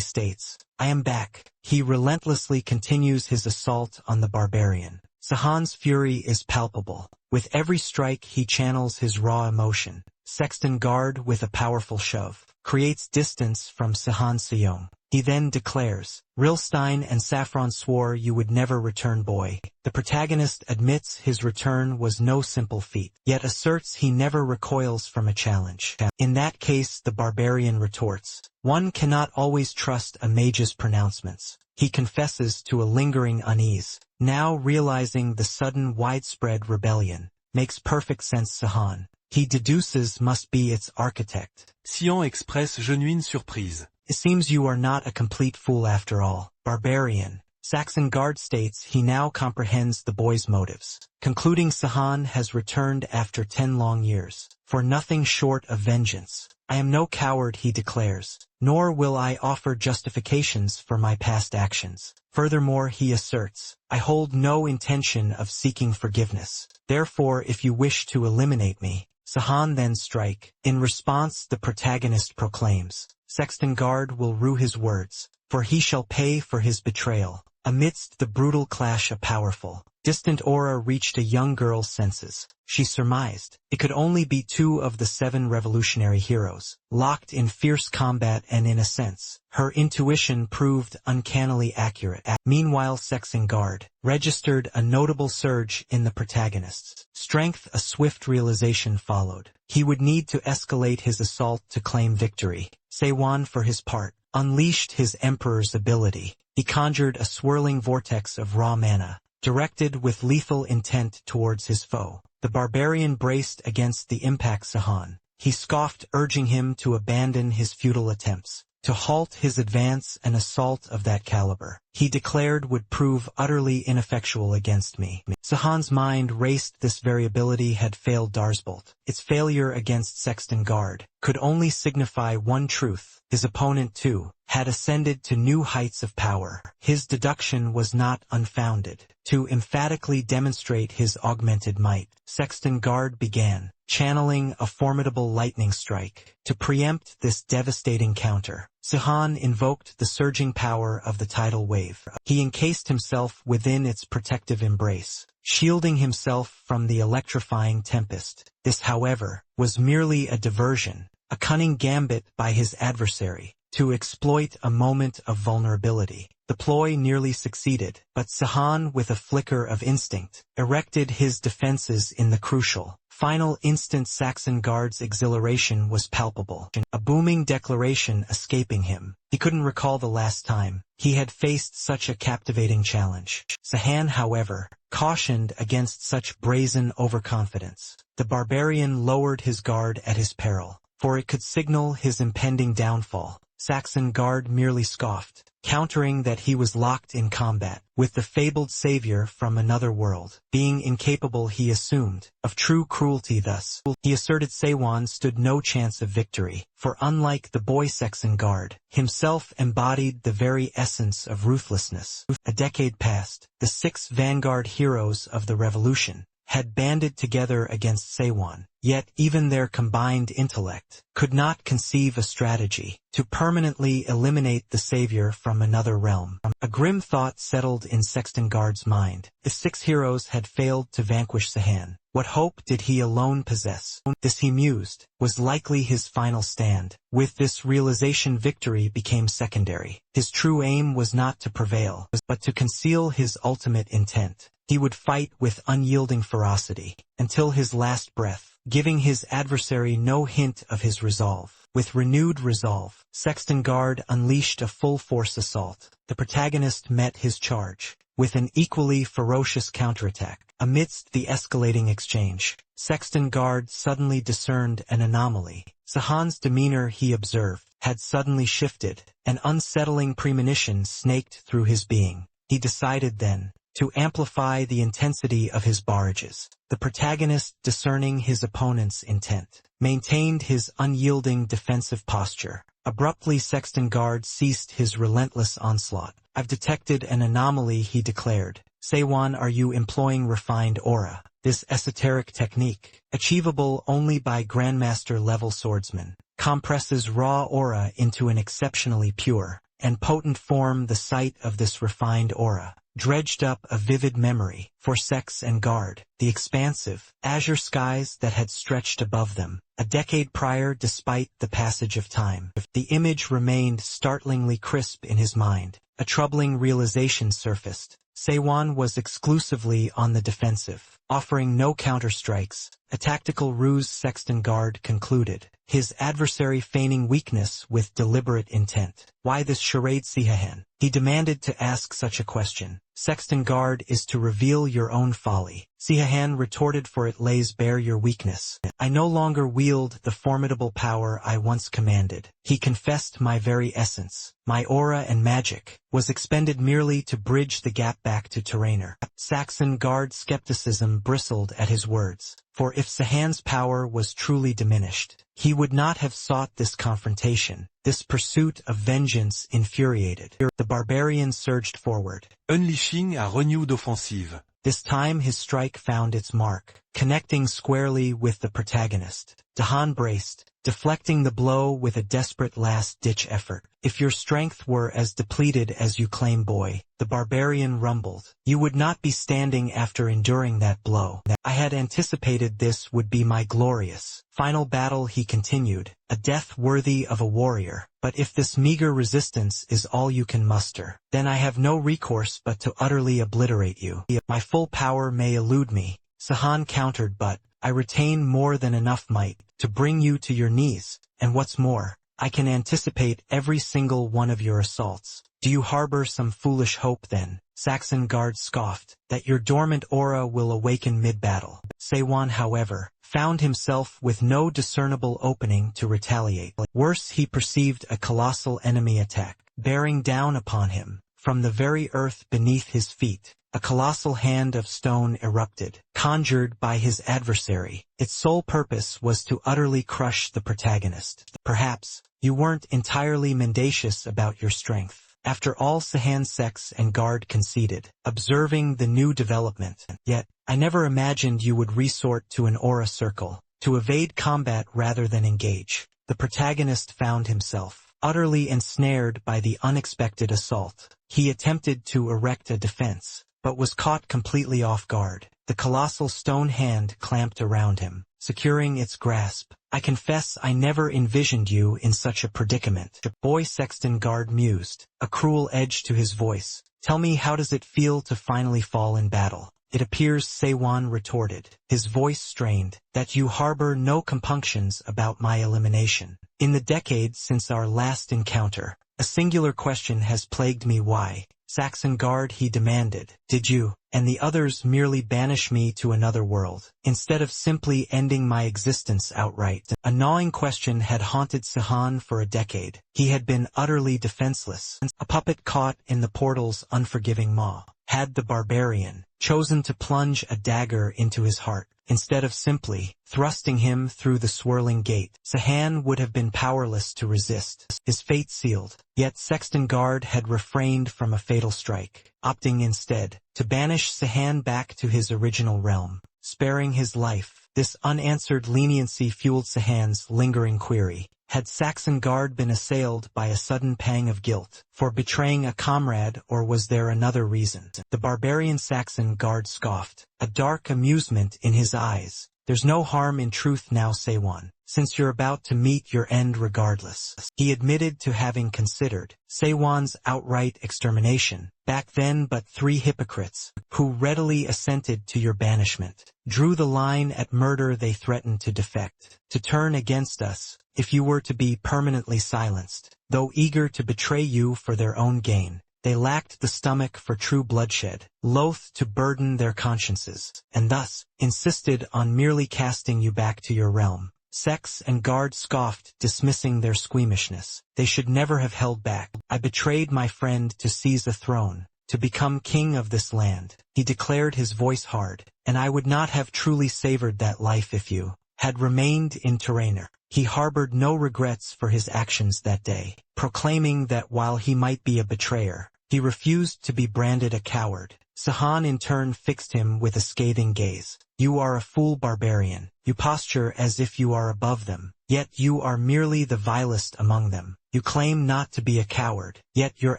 states, "I am back." He relentlessly continues his assault on the barbarian. Sihan's fury is palpable. With every strike he channels his raw emotion. Sexton Guard, with a powerful shove, creates distance from Sihan Seong. He then declares, "Rilstein and Saffron swore you would never return, boy." The protagonist admits his return was no simple feat, yet asserts he never recoils from a challenge. In that case, the barbarian retorts, "One cannot always trust a mage's pronouncements." He confesses to a lingering unease, now realizing the sudden widespread rebellion makes perfect sense. Sihan, he deduces, must be its architect. Xian expresse genuine surprise. "It seems you are not a complete fool after all, barbarian." Saxon Guard states he now comprehends the boy's motives, concluding Sihan has returned after 10 long years, for nothing short of vengeance. "I am no coward," he declares, "nor will I offer justifications for my past actions." Furthermore, he asserts, "I hold no intention of seeking forgiveness. Therefore, if you wish to eliminate me, Sihan, then strike." In response, the protagonist proclaims, "Sexton Guard will rue his words, for he shall pay for his betrayal." Amidst the brutal clash, a powerful, distant aura reached a young girl's senses. She surmised it could only be 2 of the 7 revolutionary heroes, locked in fierce combat, and in a sense, her intuition proved uncannily accurate. Meanwhile, Sexton Guard registered a notable surge in the protagonist's strength. A swift realization followed. He would need to escalate his assault to claim victory. Sewon, for his part, unleashed his emperor's ability. He conjured a swirling vortex of raw mana, directed with lethal intent towards his foe. The barbarian braced against the impact. Sihan, he scoffed, urging him to abandon his futile attempts to halt his advance. "An assault of that caliber," he declared, "would prove utterly ineffectual against me." Sihan's mind raced. This variability had failed Darsbolt. Its failure against Sexton Guard could only signify one truth: his opponent, too, had ascended to new heights of power. His deduction was not unfounded. To emphatically demonstrate his augmented might, Sexton Guard began channeling a formidable lightning strike. To preempt this devastating counter, Sihan invoked the surging power of the tidal wave. He encased himself within its protective embrace, shielding himself from the electrifying tempest. This, however, was merely a diversion, a cunning gambit by his adversary to exploit a moment of vulnerability. The ploy nearly succeeded, but Sihan, with a flicker of instinct, erected his defenses in the crucial, final instant. Saxon Guard's exhilaration was palpable, a booming declaration escaping him. He couldn't recall the last time he had faced such a captivating challenge. Sihan, however, cautioned against such brazen overconfidence. The barbarian lowered his guard at his peril, for it could signal his impending downfall. Saxon guard merely scoffed, countering that he was locked in combat with the fabled savior from another world. Being incapable, he assumed, of true cruelty. Thus, he asserted Seiwan stood no chance of victory, for unlike the boy Saxon guard, himself embodied the very essence of ruthlessness. A decade passed. The 6 vanguard heroes of the revolution had banded together against Seiwan, yet even their combined intellect could not conceive a strategy to permanently eliminate the savior from another realm. A grim thought settled in Sexton Guard's mind. If 6 heroes had failed to vanquish Sahan, what hope did he alone possess? This, he mused, was likely his final stand. With this realization, victory became secondary. His true aim was not to prevail, but to conceal his ultimate intent. He would fight with unyielding ferocity until his last breath, giving his adversary no hint of his resolve. With renewed resolve, Sexton Guard unleashed a full-force assault. The protagonist met his charge with an equally ferocious counterattack. Amidst the escalating exchange, Sexton Guard suddenly discerned an anomaly. Sahan's demeanor, he observed, had suddenly shifted. An unsettling premonition snaked through his being. He decided then to amplify the intensity of his barrages. The protagonist, discerning his opponent's intent, maintained his unyielding defensive posture. Abruptly, Sexton Guard ceased his relentless onslaught. "I've detected an anomaly," he declared. "Seiwan, are you employing refined aura? This esoteric technique, achievable only by Grandmaster-level swordsmen, compresses raw aura into an exceptionally pure and potent form." The sight of this refined aura dredged up a vivid memory for Sex and Guard, the expansive, azure skies that had stretched above them a decade prior. Despite the passage of time, the image remained startlingly crisp in his mind. A troubling realization surfaced. Seiwan was exclusively on the defensive, offering no counterstrikes. A tactical ruse, Sexton Guard concluded, his adversary feigning weakness with deliberate intent. Why this charade, Sihahan? He demanded. To ask such a question, Sexton Guard, is to reveal your own folly. Sihahan retorted, for it lays bare your weakness. I no longer wield the formidable power I once commanded. He confessed, my very essence, my aura and magic, was expended merely to bridge the gap back to Terrainer. Saxon Guard's skepticism bristled at his words, for if Sahan's power was truly diminished, he would not have sought this confrontation. This pursuit of vengeance infuriated. The barbarian surged forward, Unleashing a renewed offensive. This time his strike found its mark, connecting squarely with the protagonist. Dahan braced, deflecting the blow with a desperate last-ditch effort. If your strength were as depleted as you claim, boy, the barbarian rumbled, you would not be standing after enduring that blow. I had anticipated this would be my glorious final battle, he continued, a death worthy of a warrior. But if this meager resistance is all you can muster, then I have no recourse but to utterly obliterate you. My full power may elude me, Sahan countered, but I retain more than enough might to bring you to your knees, and what's more, I can anticipate every single one of your assaults. Do you harbor some foolish hope then, Saxon Guard scoffed, that your dormant aura will awaken mid-battle? Seiwan, however, found himself with no discernible opening to retaliate. Worse, he perceived a colossal enemy attack, bearing down upon him, from the very earth beneath his feet. A colossal hand of stone erupted, conjured by his adversary. Its sole purpose was to utterly crush the protagonist. Perhaps you weren't entirely mendacious about your strength. After all, Sahan, Sex and Guard conceded, observing the new development. Yet, I never imagined you would resort to an aura circle, to evade combat rather than engage. The protagonist found himself utterly ensnared by the unexpected assault. He attempted to erect a defense, but was caught completely off guard. The colossal stone hand clamped around him, securing its grasp. I confess I never envisioned you in such a predicament. Boy Sexton Guard mused, a cruel edge to his voice. Tell me, how does it feel to finally fall in battle? It appears, Seiwan retorted, his voice strained, that you harbor no compunctions about my elimination. In the decades since our last encounter, A singular question has plagued me. Why? Saxon guard, he demanded. Did you and the others merely banish me to another world, instead of simply ending my existence outright? A gnawing question had haunted Sahon for a decade. He had been utterly defenseless, a puppet caught in the portal's unforgiving maw. Had the barbarian chosen to plunge a dagger into his heart, instead of simply thrusting him through the swirling gate, Sahon would have been powerless to resist, his fate sealed. Yet Sexton Guard had refrained from a fatal strike, opting instead to banish Sahon back to his original realm, sparing his life. This unanswered leniency fueled Sahon's lingering query. Had Saxon Guard been assailed by a sudden pang of guilt for betraying a comrade, or was there another reason? The barbarian Saxon Guard scoffed, a dark amusement in his eyes. There's no harm in truth now, Sewon, since you're about to meet your end regardless. He admitted to having considered Sewon's outright extermination back then, but 3 hypocrites, who readily assented to your banishment, drew the line at murder. They threatened to defect, to turn against us, if you were to be permanently silenced. Though eager to betray you for their own gain, they lacked the stomach for true bloodshed, loath to burden their consciences, and thus insisted on merely casting you back to your realm. Sex and Guard scoffed, dismissing their squeamishness. They should never have held back. I betrayed my friend to seize a throne, to become king of this land. He declared, his voice hard, and I would not have truly savored that life if you had remained in Terraner. He harbored no regrets for his actions that day, proclaiming that while he might be a betrayer, he refused to be branded a coward. Sahon in turn fixed him with a scathing gaze. You are a fool, barbarian. You posture as if you are above them, yet you are merely the vilest among them. You claim not to be a coward, yet your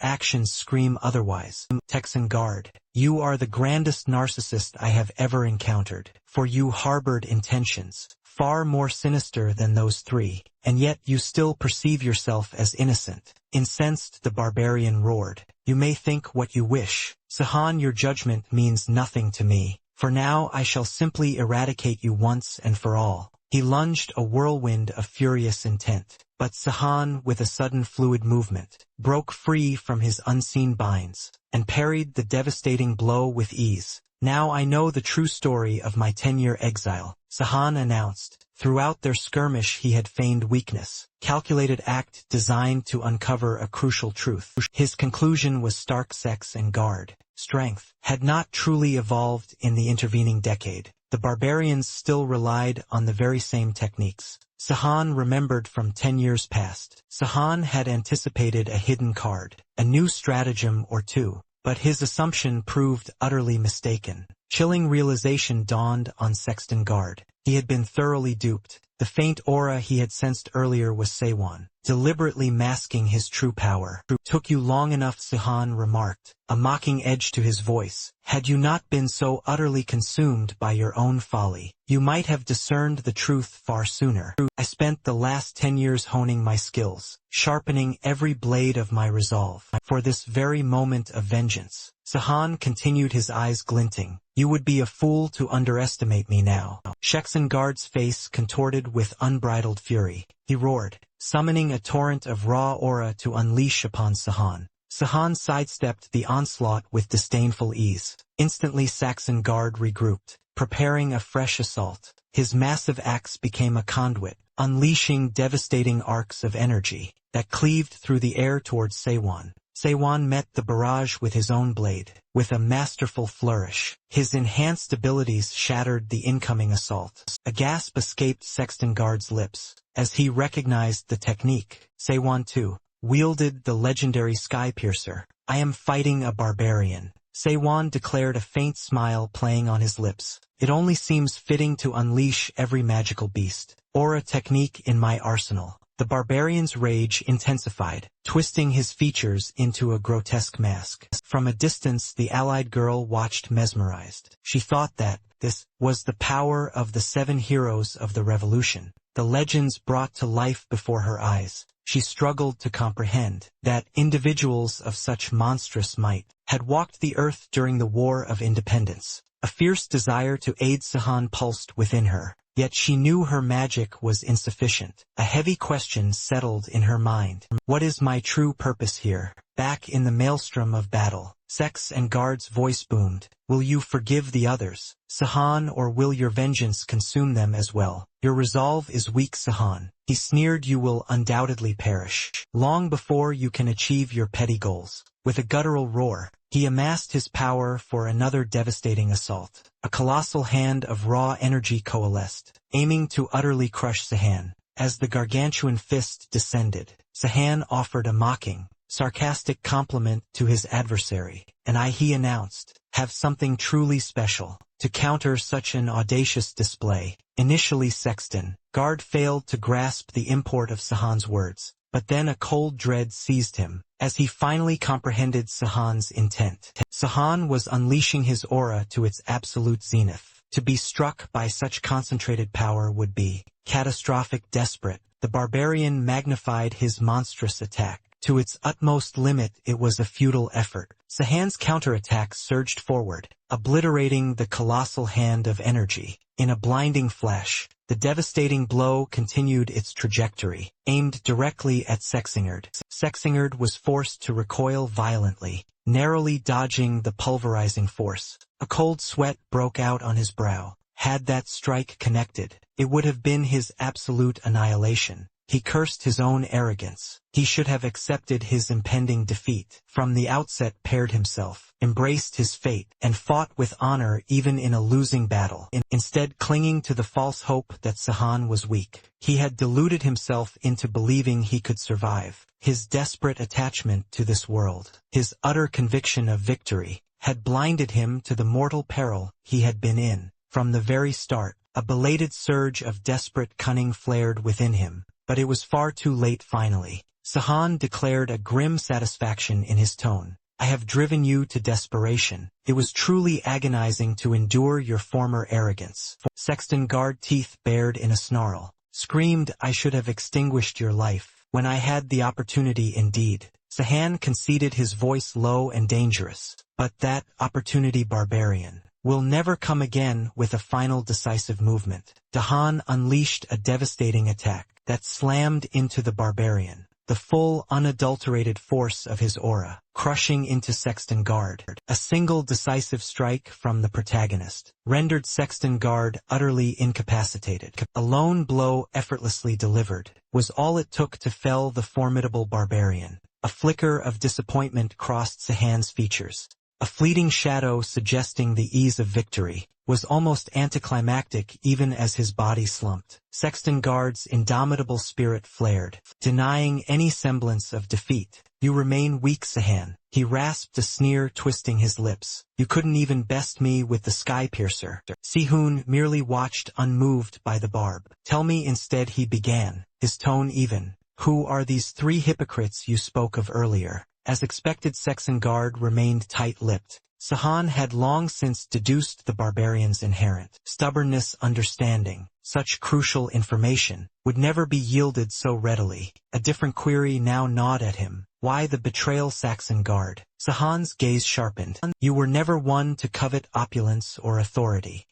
actions scream otherwise. Texan Guard, you are the grandest narcissist I have ever encountered, for you harbored intentions far more sinister than those 3, and yet you still perceive yourself as innocent. Incensed, the barbarian roared. You may think what you wish, Sahon. Your judgment means nothing to me. For now I shall simply eradicate you once and for all. He lunged, a whirlwind of furious intent, but Sahon, with a sudden fluid movement, broke free from his unseen binds, and parried the devastating blow with ease. Now I know the true story of my 10-year exile, Sahon announced. Throughout their skirmish he had feigned weakness, calculated act designed to uncover a crucial truth. His conclusion was stark. Sex and Guard strength had not truly evolved in the intervening decade. The barbarians still relied on the very same techniques Sahon remembered from 10 years past. Sahon had anticipated a hidden card, a new stratagem or two, but his assumption proved utterly mistaken. Chilling realization dawned on Sexton Guard. He had been thoroughly duped. The faint aura he had sensed earlier was Sewon, deliberately masking his true power. Took you long enough, Sahon remarked, a mocking edge to his voice. Had you not been so utterly consumed by your own folly, you might have discerned the truth far sooner. I spent the last 10 years honing my skills, sharpening every blade of my resolve, for this very moment of vengeance. Sahon continued, his eyes glinting. You would be a fool to underestimate me now. Sexton Guard's face contorted with unbridled fury. He roared, summoning a torrent of raw aura to unleash upon Sahon. Sahon sidestepped the onslaught with disdainful ease. Instantly Saxon Guard regrouped, preparing a fresh assault. His massive axe became a conduit, unleashing devastating arcs of energy that cleaved through the air towards Sewon. Sewon met the barrage with his own blade. With a masterful flourish, his enhanced abilities shattered the incoming assault. A gasp escaped Sexton Guard's lips as he recognized the technique. Sewon too wielded the legendary Sky Piercer. I am fighting a barbarian, Sewon declared, a faint smile playing on his lips. It only seems fitting to unleash every magical beast or a technique in my arsenal. The barbarian's rage intensified, twisting his features into a grotesque mask. From a distance the allied girl watched mesmerized. She thought that this was the power of the 7 heroes of the revolution, the legends brought to life before her eyes. She struggled to comprehend that individuals of such monstrous might had walked the earth during the War of Independence. A fierce desire to aid Sahan pulsed within her, yet she knew her magic was insufficient. A heavy question settled in her mind. What is my true purpose here? Back in the maelstrom of battle, Sex and Guard's voice boomed. Will you forgive the others, Sahan, or will your vengeance consume them as well? Your resolve is weak, Sahan. He sneered. You will undoubtedly perish, long before you can achieve your petty goals. With a guttural roar, he amassed his power for another devastating assault. A colossal hand of raw energy coalesced, aiming to utterly crush Sahan. As the gargantuan fist descended, Sahan offered a mocking, sarcastic compliment to his adversary. He announced, have something truly special. To counter such an audacious display, initially Sexton Guard failed to grasp the import of Sahan's words, but then a cold dread seized him, as he finally comprehended Sahan's intent. Sahan was unleashing his aura to its absolute zenith. To be struck by such concentrated power would be catastrophic. Desperate, the barbarian magnified his monstrous attack. To its utmost limit, it was a futile effort. Sahan's counterattack surged forward, obliterating the colossal hand of energy. In a blinding flash, the devastating blow continued its trajectory, aimed directly at Sexingard. Sexingard was forced to recoil violently, narrowly dodging the pulverizing force. A cold sweat broke out on his brow. Had that strike connected, it would have been his absolute annihilation. He cursed his own arrogance. He should have accepted his impending defeat. From the outset, paired himself, embraced his fate, and fought with honor even in a losing battle. Instead, clinging to the false hope that Sahan was weak, he had deluded himself into believing he could survive. His desperate attachment to this world, his utter conviction of victory, had blinded him to the mortal peril he had been in. From the very start, a belated surge of desperate cunning flared within him. But it was far too late finally. Sahan declared, a grim satisfaction in his tone. I have driven you to desperation. It was truly agonizing to endure your former arrogance. Sexton Guard, teeth bared in a snarl, screamed, I should have extinguished your life when I had the opportunity. Indeed. Sahan conceded, his voice low and dangerous. But that opportunity, barbarian, will never come again. With a final decisive movement, Dahan unleashed a devastating attack that slammed into the barbarian, the full, unadulterated force of his aura, crushing into Sexton Guard. A single decisive strike from the protagonist rendered Sexton Guard utterly incapacitated. A lone blow, effortlessly delivered, was all it took to fell the formidable barbarian. A flicker of disappointment crossed Sahan's features. A fleeting shadow suggesting the ease of victory was almost anticlimactic even as his body slumped. Sexton Guard's indomitable spirit flared, denying any semblance of defeat. You remain weak, Sahan. He rasped, a sneer twisting his lips. You couldn't even best me with the sky piercer. Sihun merely watched, unmoved by the barb. Tell me instead, he began, his tone even. Who are these three hypocrites you spoke of earlier? As expected, Sexton Guard remained tight-lipped. Sahan had long since deduced the barbarian's inherent stubbornness. Understanding such crucial information would never be yielded so readily. A different query now gnawed at him. Why the betrayal, Sexton Guard? Sahan's gaze sharpened. You were never one to covet opulence or authority.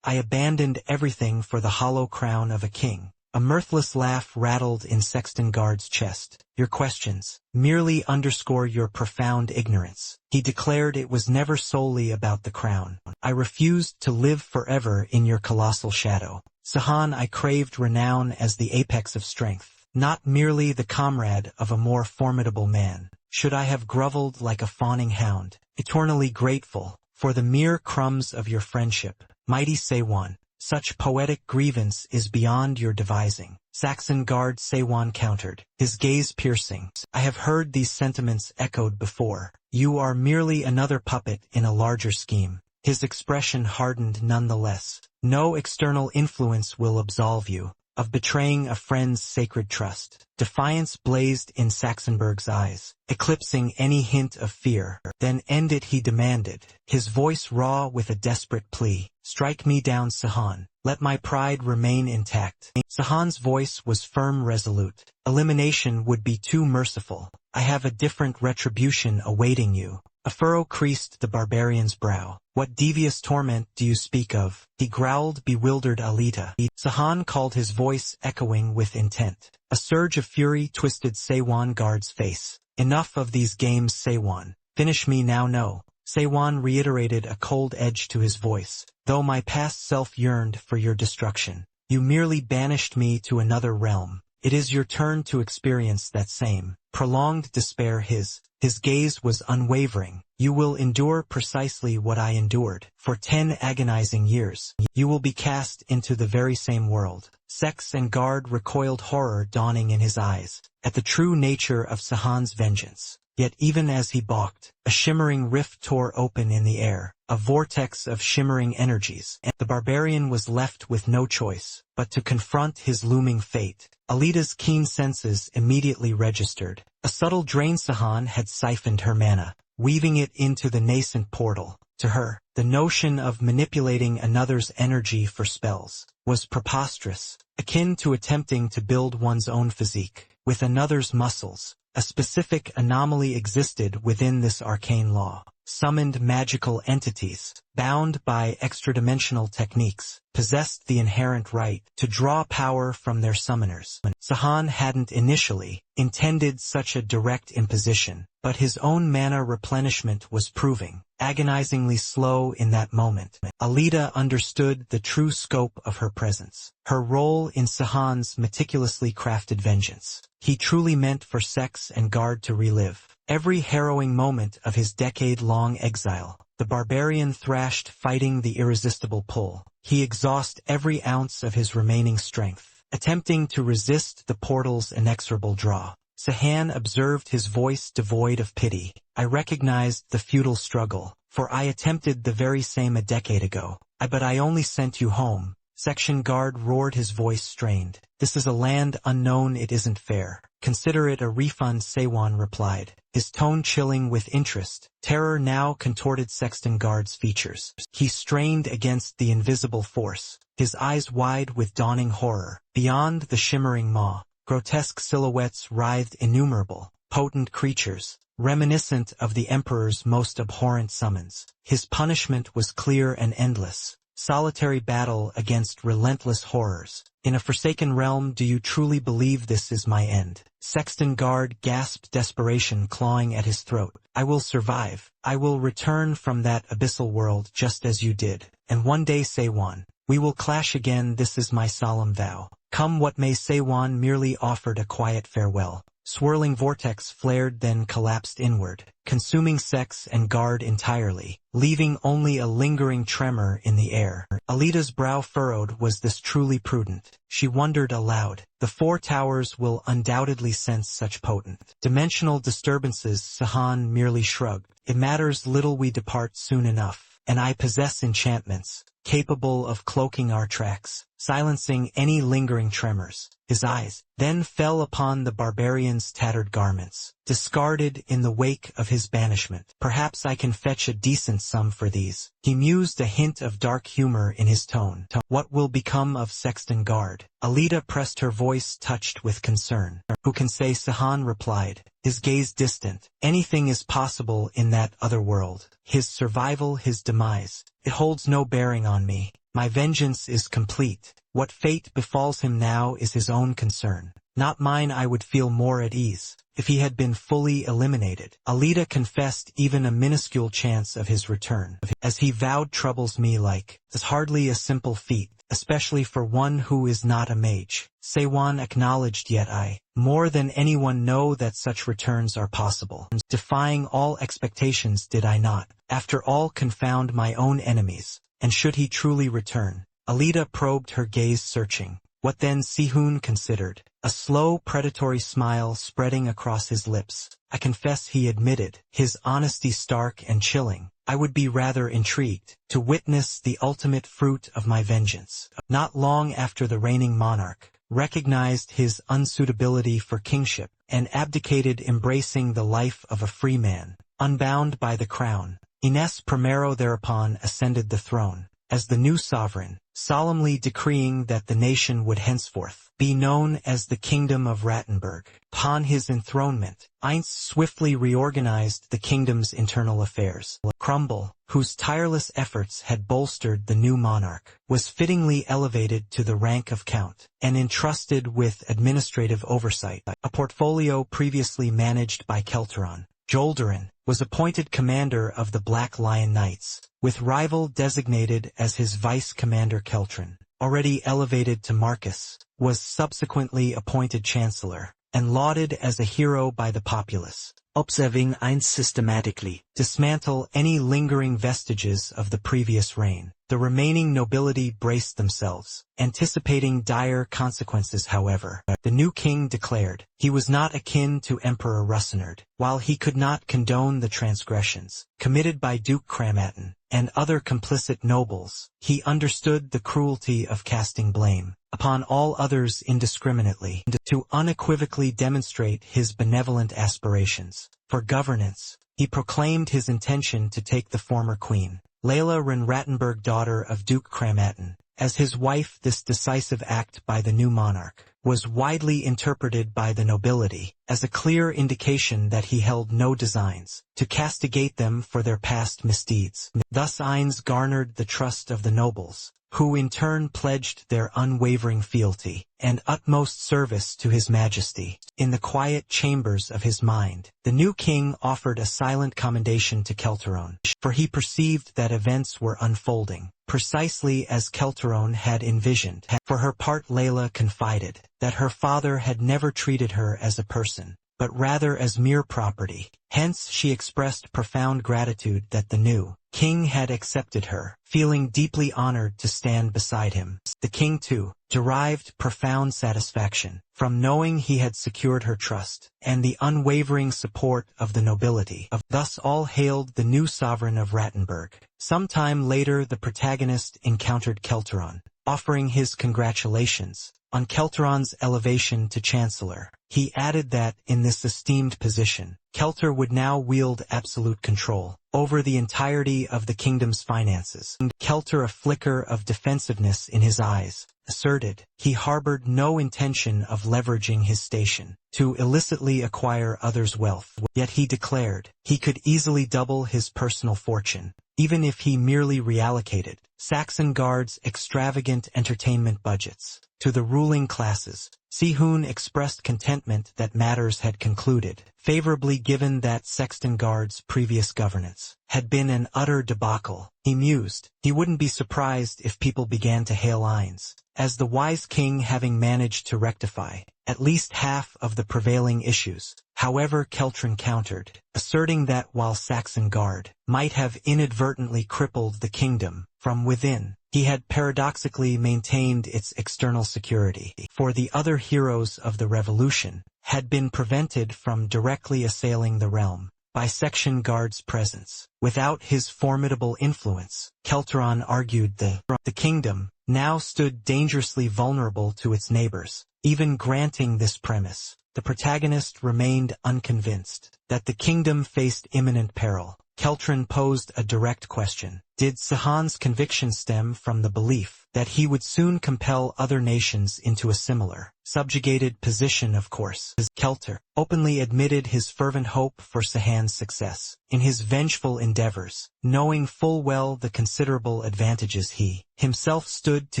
I abandoned everything for the hollow crown of a king. A mirthless laugh rattled in Sexton Guard's chest. Your questions merely underscore your profound ignorance. He declared, it was never solely about the crown. I refused to live forever in your colossal shadow. Sahan, I craved renown as the apex of strength, not merely the comrade of a more formidable man. Should I have groveled like a fawning hound, eternally grateful for the mere crumbs of your friendship? Mighty Seiwan, such poetic grievance is beyond your devising. Sexton Guard, Seiwan countered, his gaze piercing. I have heard these sentiments echoed before. You are merely another puppet in a larger scheme. His expression hardened nonetheless. No external influence will absolve you of betraying a friend's sacred trust. Defiance blazed in Saxonberg's eyes, eclipsing any hint of fear. Then end it, he demanded, his voice raw with a desperate plea. Strike me down, Sahan. Let my pride remain intact. Sahan's voice was firm, resolute. Elimination would be too merciful. I have a different retribution awaiting you. A furrow creased the barbarian's brow. What devious torment do you speak of? He growled, bewildered Alita. Sahan called, his voice echoing with intent. A surge of fury twisted Seiwan Guard's face. Enough of these games, Seiwan. Finish me now. No. Seiwan reiterated, a cold edge to his voice. Though my past self yearned for your destruction, you merely banished me to another realm. It is your turn to experience that same prolonged despair. His gaze was unwavering. You will endure precisely what I endured. For 10 agonizing years, you will be cast into the very same world. Sex and Guard recoiled, horror dawning in his eyes, at the true nature of Sahan's vengeance. Yet even as he balked, a shimmering rift tore open in the air, a vortex of shimmering energies, and the barbarian was left with no choice but to confront his looming fate. Alita's keen senses immediately registered. A subtle drain. Sahan had siphoned her mana, weaving it into the nascent portal. To her, the notion of manipulating another's energy for spells was preposterous, akin to attempting to build one's own physique with another's muscles. A specific anomaly existed within this arcane law. Summoned magical entities, bound by extradimensional techniques, possessed the inherent right to draw power from their summoners. Sahan hadn't initially intended such a direct imposition, but his own mana replenishment was proving agonizingly slow in that moment. Alita understood the true scope of her presence, her role in Sahan's meticulously crafted vengeance. He truly meant for Sex and Guard to relive every harrowing moment of his decade-long exile. The barbarian thrashed, fighting the irresistible pull. He exhausted every ounce of his remaining strength, attempting to resist the portal's inexorable draw. Sahan observed, his voice devoid of pity. I recognized the futile struggle, for I attempted the very same a decade ago. But I only sent you home. Section Guard roared, his voice strained. This is a land unknown, it isn't fair. Consider it a refund, Seiwan replied, his tone chilling with interest. Terror now contorted Sexton Guard's features. He strained against the invisible force, his eyes wide with dawning horror. Beyond the shimmering maw, grotesque silhouettes writhed, innumerable, potent creatures, reminiscent of the Emperor's most abhorrent summons. His punishment was clear and endless. Solitary battle against relentless horrors. In a forsaken realm, do you truly believe this is my end? Sexton Guard gasped, desperation clawing at his throat. I will survive. I will return from that abyssal world just as you did. And one day, Seiwan, we will clash again, this is my solemn vow. Come what may. Seiwan merely offered a quiet farewell. Swirling vortex flared, then collapsed inward, consuming Sex and Guard entirely, leaving only a lingering tremor in the air. Alita's brow furrowed. Was this truly prudent? She wondered aloud. The Four Towers will undoubtedly sense such potent dimensional disturbances. Sahan merely shrugged. It matters little, we depart soon enough, and I possess enchantments capable of cloaking our tracks, silencing any lingering tremors. His eyes then fell upon the barbarian's tattered garments, discarded in the wake of his banishment. Perhaps I can fetch a decent sum for these. He mused, a hint of dark humor in his tone. What will become of Sexton Guard? Alita pressed, her voice touched with concern. Who can say? Sahan replied, his gaze distant. Anything is possible in that other world. His survival, his demise. It holds no bearing on me. My vengeance is complete. What fate befalls him now is his own concern, not mine. I would feel more at ease if he had been fully eliminated. Alita confessed, even a minuscule chance of his return, as he vowed, troubles me like is hardly a simple feat, especially for one who is not a mage. Seiwan acknowledged, yet I, more than anyone, know that such returns are possible. Defying all expectations, did I not, after all, confound my own enemies? And should he truly return? Alita probed, her gaze searching. What then? Sihun considered, a slow predatory smile spreading across his lips. I confess, he admitted, his honesty stark and chilling. I would be rather intrigued to witness the ultimate fruit of my vengeance. Not long after the reigning monarch recognized his unsuitability for kingship and abdicated, embracing the life of a free man, unbound by the crown. Ines Primero thereupon ascended the throne. as the new sovereign, solemnly decreeing that the nation would henceforth be known as the Kingdom of Rattenberg. Upon his enthronement, Heinz swiftly reorganized the kingdom's internal affairs. Crumble, whose tireless efforts had bolstered the new monarch, was fittingly elevated to the rank of count and entrusted with administrative oversight, a portfolio previously managed by Kelteron. Jolderin was appointed commander of the Black Lion Knights, with rival designated as his vice-commander. Keltron, already elevated to Marcus, was subsequently appointed chancellor, and lauded as a hero by the populace. Observing Heinz systematically. Dismantle any lingering vestiges of the previous reign. The remaining nobility braced themselves, anticipating dire consequences. However, the new king declared he was not akin to Emperor Russenard. While he could not condone the transgressions committed by Duke Cramatin and other complicit nobles, he understood the cruelty of casting blame upon all others indiscriminately, to unequivocally demonstrate his benevolent aspirations for governance. He proclaimed his intention to take the former queen, Layla Ren Rattenberg, daughter of Duke Cramatin, as his wife. This decisive act by the new monarch was widely interpreted by the nobility as a clear indication that he held no designs to castigate them for their past misdeeds. Thus Heinz garnered the trust of the nobles, who in turn pledged their unwavering fealty and utmost service to His Majesty. In the quiet chambers of his mind, the new king offered a silent commendation to Kelteron, for he perceived that events were unfolding precisely as Kelteron had envisioned. For her part, Layla confided that her father had never treated her as a person, but rather as mere property. Hence she expressed profound gratitude that the new king had accepted her, feeling deeply honored to stand beside him. The king, too, derived profound satisfaction from knowing he had secured her trust and the unwavering support of the nobility. Thus all hailed the new sovereign of Rattenberg. Some time later the protagonist encountered Kelteron, offering his congratulations on Kelteron's elevation to chancellor. He added that, in this esteemed position, Kelter would now wield absolute control over the entirety of the kingdom's finances. Kelter, a flicker of defensiveness in his eyes, asserted he harbored no intention of leveraging his station to illicitly acquire others' wealth. Yet he declared he could easily double his personal fortune, even if he merely reallocated Saxon Guard's extravagant entertainment budgets to the ruling classes. Sihun expressed contentment that matters had concluded favorably, given that Sexton Guard's previous governance had been an utter debacle. He mused he wouldn't be surprised if people began to hail Heinz as the wise king, having managed to rectify at least half of the prevailing issues. However, Keltron countered, asserting that while Saxon Guard might have inadvertently crippled the kingdom from within, he had paradoxically maintained its external security. For the other heroes of the revolution had been prevented from directly assailing the realm by Section Guard's presence. Without his formidable influence, Kelteron argued the kingdom now stood dangerously vulnerable to its neighbors. Even granting this premise, the protagonist remained unconvinced that the kingdom faced imminent peril. Keltron posed a direct question. Did Sihan's conviction stem from the belief that he would soon compel other nations into a similar, subjugated position? Of course, Kelter openly admitted his fervent hope for Sihan's success in his vengeful endeavors, knowing full well the considerable advantages he himself stood to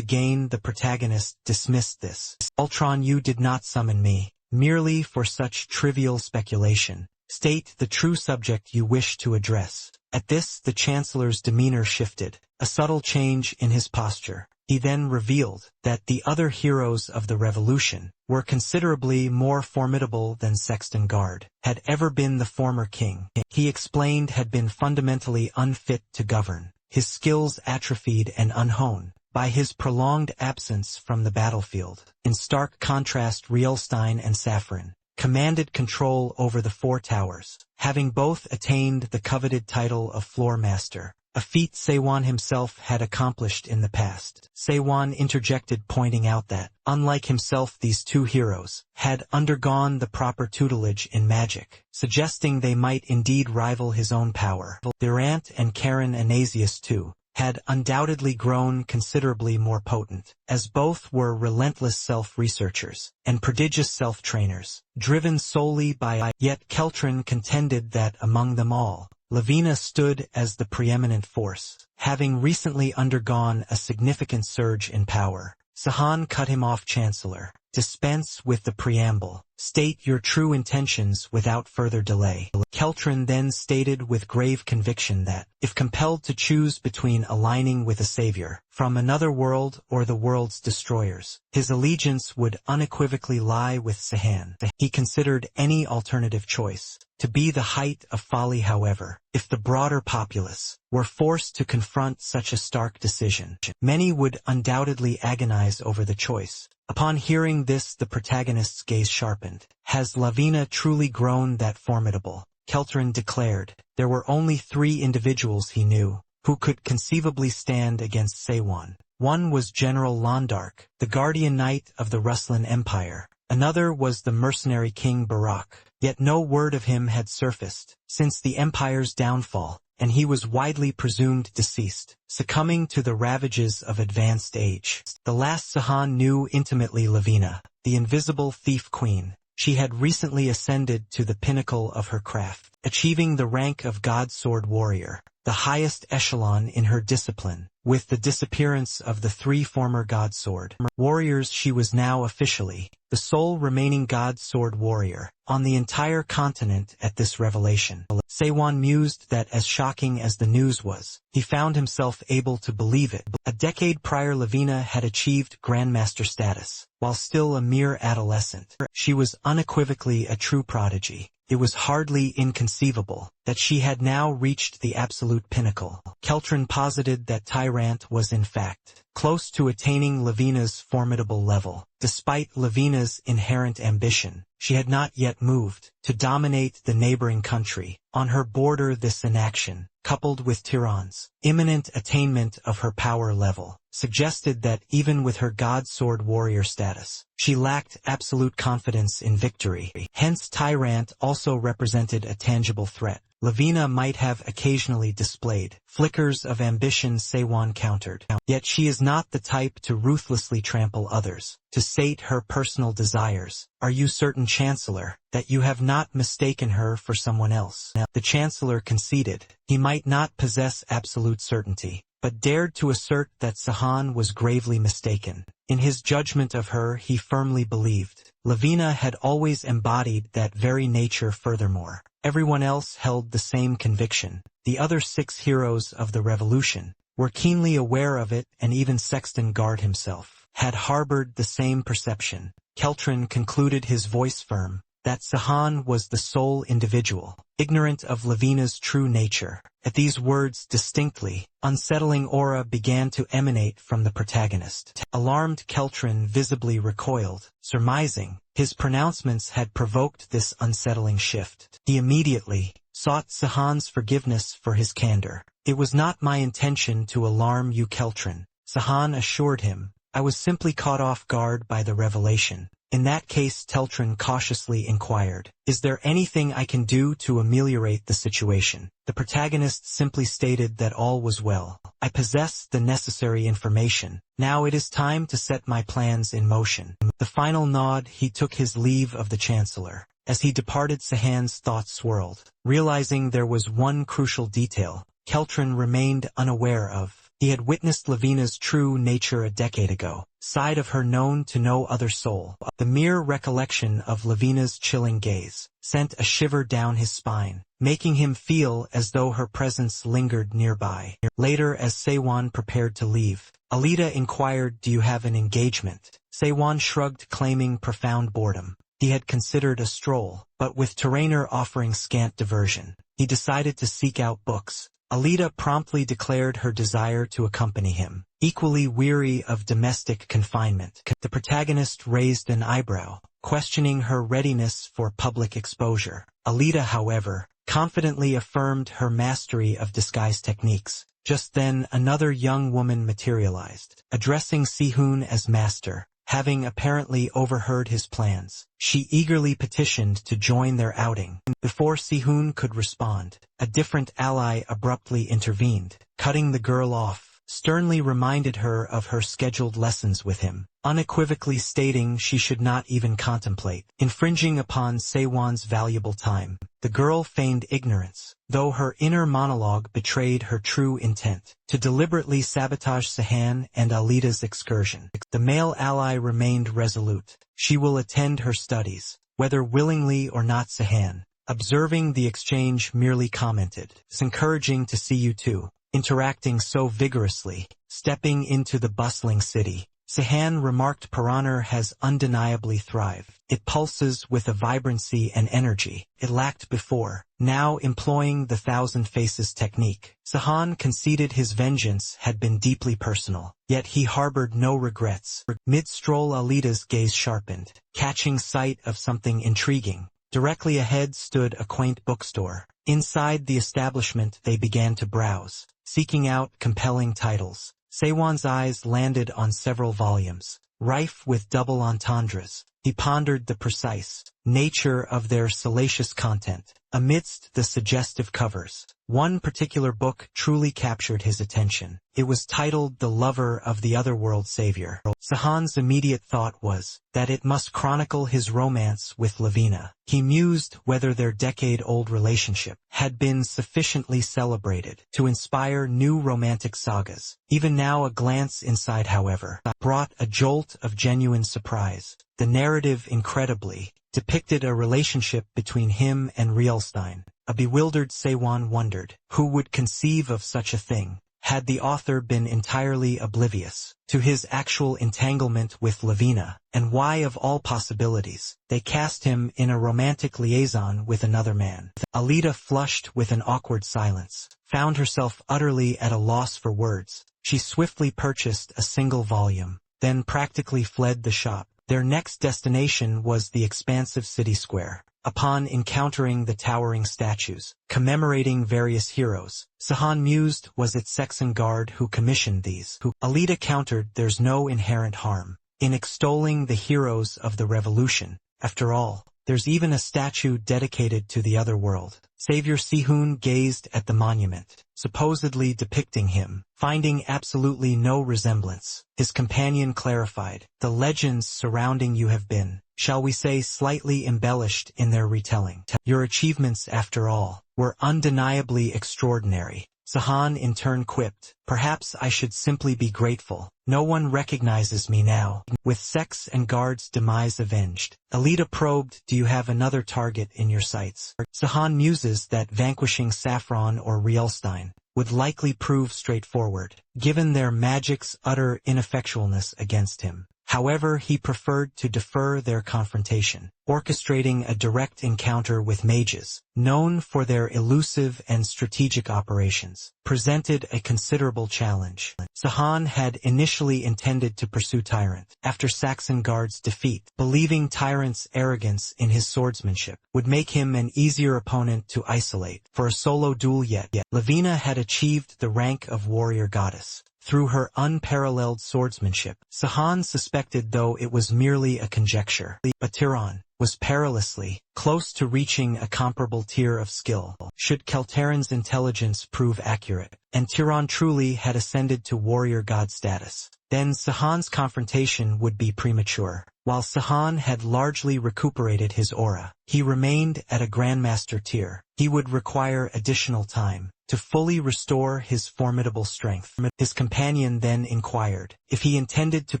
gain. The protagonist dismissed this. Ultron, you did not summon me merely for such trivial speculation. State the true subject you wish to address. At this, the chancellor's demeanor shifted, a subtle change in his posture. He then revealed that the other heroes of the revolution were considerably more formidable than Sexton Guard had ever been. The former king, he explained, had been fundamentally unfit to govern, his skills atrophied and unhoned by his prolonged absence from the battlefield. In stark contrast, Rielstein and Saffron commanded control over the four towers, having both attained the coveted title of floor master, a feat Seiwan himself had accomplished in the past. Seiwan interjected, pointing out that, unlike himself, these two heroes had undergone the proper tutelage in magic, suggesting they might indeed rival his own power. Their aunt and Karen Anasius, too, had undoubtedly grown considerably more potent, as both were relentless self-researchers and prodigious self-trainers, driven solely by yet Keltron contended that among them all, Lavina stood as the preeminent force, having recently undergone a significant surge in power. Sahan cut him off. Chancellor, dispense with the preamble. State your true intentions without further delay. Keltron then stated with grave conviction that, if compelled to choose between aligning with a savior from another world or the world's destroyers, his allegiance would unequivocally lie with Sahan. He considered any alternative choice to be the height of folly. However, if the broader populace were forced to confront such a stark decision, many would undoubtedly agonize over the choice. Upon hearing this, the protagonist's gaze sharpened. Has Lavina truly grown that formidable? Keltron declared. There were only 3 individuals he knew who could conceivably stand against Sewon. One was General Londark, the guardian knight of the Ruslan Empire. Another was the mercenary King Barak. Yet no word of him had surfaced since the empire's downfall, and he was widely presumed deceased, succumbing to the ravages of advanced age. The last Sahan knew intimately Lavina, the invisible thief queen. She had recently ascended to the pinnacle of her craft, achieving the rank of God Sword Warrior, the highest echelon in her discipline. With the disappearance of the 3 former God Sword Warriors, she was now officially the sole remaining God Sword Warrior on the entire continent at this revelation. Sewon mused that as shocking as the news was, he found himself able to believe it. A decade prior, Lavina had achieved Grandmaster status, while still a mere adolescent. She was unequivocally a true prodigy. It was hardly inconceivable that she had now reached the absolute pinnacle. Keltron posited that Tyrant was in fact close to attaining Lavina's formidable level. Despite Lavina's inherent ambition, she had not yet moved to dominate the neighboring country. On her border, this inaction, coupled with Tiran's imminent attainment of her power level, suggested that even with her God Sword Warrior status, she lacked absolute confidence in victory. Hence, Tyrant also represented a tangible threat. Lavina might have occasionally displayed flickers of ambition, Sewon countered. Yet she is not the type to ruthlessly trample others to sate her personal desires. Are you certain, Chancellor, that you have not mistaken her for someone else? The Chancellor conceded. He might not possess absolute certainty, but dared to assert that Sahan was gravely mistaken. In his judgment of her, he firmly believed Lavina had always embodied that very nature. Furthermore, everyone else held the same conviction. The other 6 heroes of the revolution were keenly aware of it, and even Sexton Guard himself had harbored the same perception. Keltron concluded, his voice firm, that Sahan was the sole individual ignorant of Lavina's true nature. At these words, distinctly unsettling aura began to emanate from the protagonist. Alarmed, Keltron visibly recoiled, surmising his pronouncements had provoked this unsettling shift. He immediately sought Sahan's forgiveness for his candor. It was not my intention to alarm you, Keltron, Sahan assured him. I was simply caught off guard by the revelation. In that case, Keltron cautiously inquired, is there anything I can do to ameliorate the situation? The protagonist simply stated that all was well. I possess the necessary information. Now it is time to set my plans in motion. The final nod, he took his leave of the Chancellor. As he departed, Sahan's thoughts swirled. Realizing there was one crucial detail Keltron remained unaware of. He had witnessed Lavina's true nature a decade ago, side of her known to no other soul. The mere recollection of Lavina's chilling gaze sent a shiver down his spine, making him feel as though her presence lingered nearby. Later, as Sewon prepared to leave, Alida inquired, do you have an engagement? Sewon shrugged, claiming profound boredom. He had considered a stroll, but with Tyrannor offering scant diversion, he decided to seek out books. Alida promptly declared her desire to accompany him. Equally weary of domestic confinement, the protagonist raised an eyebrow, questioning her readiness for public exposure. Alida, however, confidently affirmed her mastery of disguise techniques. Just then, another young woman materialized. Addressing Sihun as master, having apparently overheard his plans. She eagerly petitioned to join their outing. Before Si-hoon could respond, a different ally abruptly intervened, cutting the girl off, sternly reminded her of her scheduled lessons with him, unequivocally stating she should not even contemplate infringing upon Sewon's valuable time. The girl feigned ignorance, though her inner monologue betrayed her true intent, to deliberately sabotage Sahan and Alida's excursion. The male ally remained resolute. She will attend her studies, whether willingly or not. Sahan, observing the exchange, merely commented, "It's encouraging to see you two interacting so vigorously." Stepping into the bustling city, Sahan remarked, "Piranar has undeniably thrived. It pulses with a vibrancy and energy it lacked before." Now employing the thousand faces technique, Sahan conceded his vengeance had been deeply personal, yet he harbored no regrets. Mid-stroll, Alida's gaze sharpened, catching sight of something intriguing. Directly ahead stood a quaint bookstore. Inside the establishment they began to browse, seeking out compelling titles. Sewon's eyes landed on several volumes, rife with double entendres. He pondered the precise nature of their salacious content amidst the suggestive covers. One particular book truly captured his attention. It was titled The Lover of the Otherworld Savior. Sahan's immediate thought was that it must chronicle his romance with Lavina. He mused whether their decade-old relationship had been sufficiently celebrated to inspire new romantic sagas. Even now, a glance inside, however, brought a jolt of genuine surprise. The narrative incredibly depicted a relationship between him and Rielstein. A bewildered Sewon wondered who would conceive of such a thing. Had the author been entirely oblivious to his actual entanglement with Lavina, and why, of all possibilities, they cast him in a romantic liaison with another man? Alida, flushed with an awkward silence, found herself utterly at a loss for words. She swiftly purchased a single volume, then practically fled the shop. Their next destination was the expansive city square. Upon encountering the towering statues commemorating various heroes, Sahan mused, was it Sexton Guard who commissioned these? Alida countered, there's no inherent harm in extolling the heroes of the revolution. After all, there's even a statue dedicated to the other world. Savior Si-hoon gazed at the monument, supposedly depicting him, finding absolutely no resemblance. His companion clarified, the legends surrounding you have been, shall we say, slightly embellished in their retelling. Your achievements, after all, were undeniably extraordinary. Sahan in turn quipped, perhaps I should simply be grateful. No one recognizes me now. With Sexton Guard's demise avenged, Alida probed, do you have another target in your sights? Sahan muses that vanquishing Saffron or Rielstein would likely prove straightforward, given their magic's utter ineffectualness against him. However, he preferred to defer their confrontation, orchestrating a direct encounter with mages, known for their elusive and strategic operations, presented a considerable challenge. Sahan had initially intended to pursue Tyrant after Sexton Guard's defeat, believing Tyrant's arrogance in his swordsmanship would make him an easier opponent to isolate for a solo duel. Yet Lavina had achieved the rank of warrior goddess through her unparalleled swordsmanship. Sahan suspected, though it was merely a conjecture, but Tyron was perilously close to reaching a comparable tier of skill. Should Keltarin's intelligence prove accurate, and Tyron truly had ascended to warrior god status, then Sahan's confrontation would be premature. While Sahan had largely recuperated his aura, he remained at a grandmaster tier. He would require additional time to fully restore his formidable strength. His companion then inquired if he intended to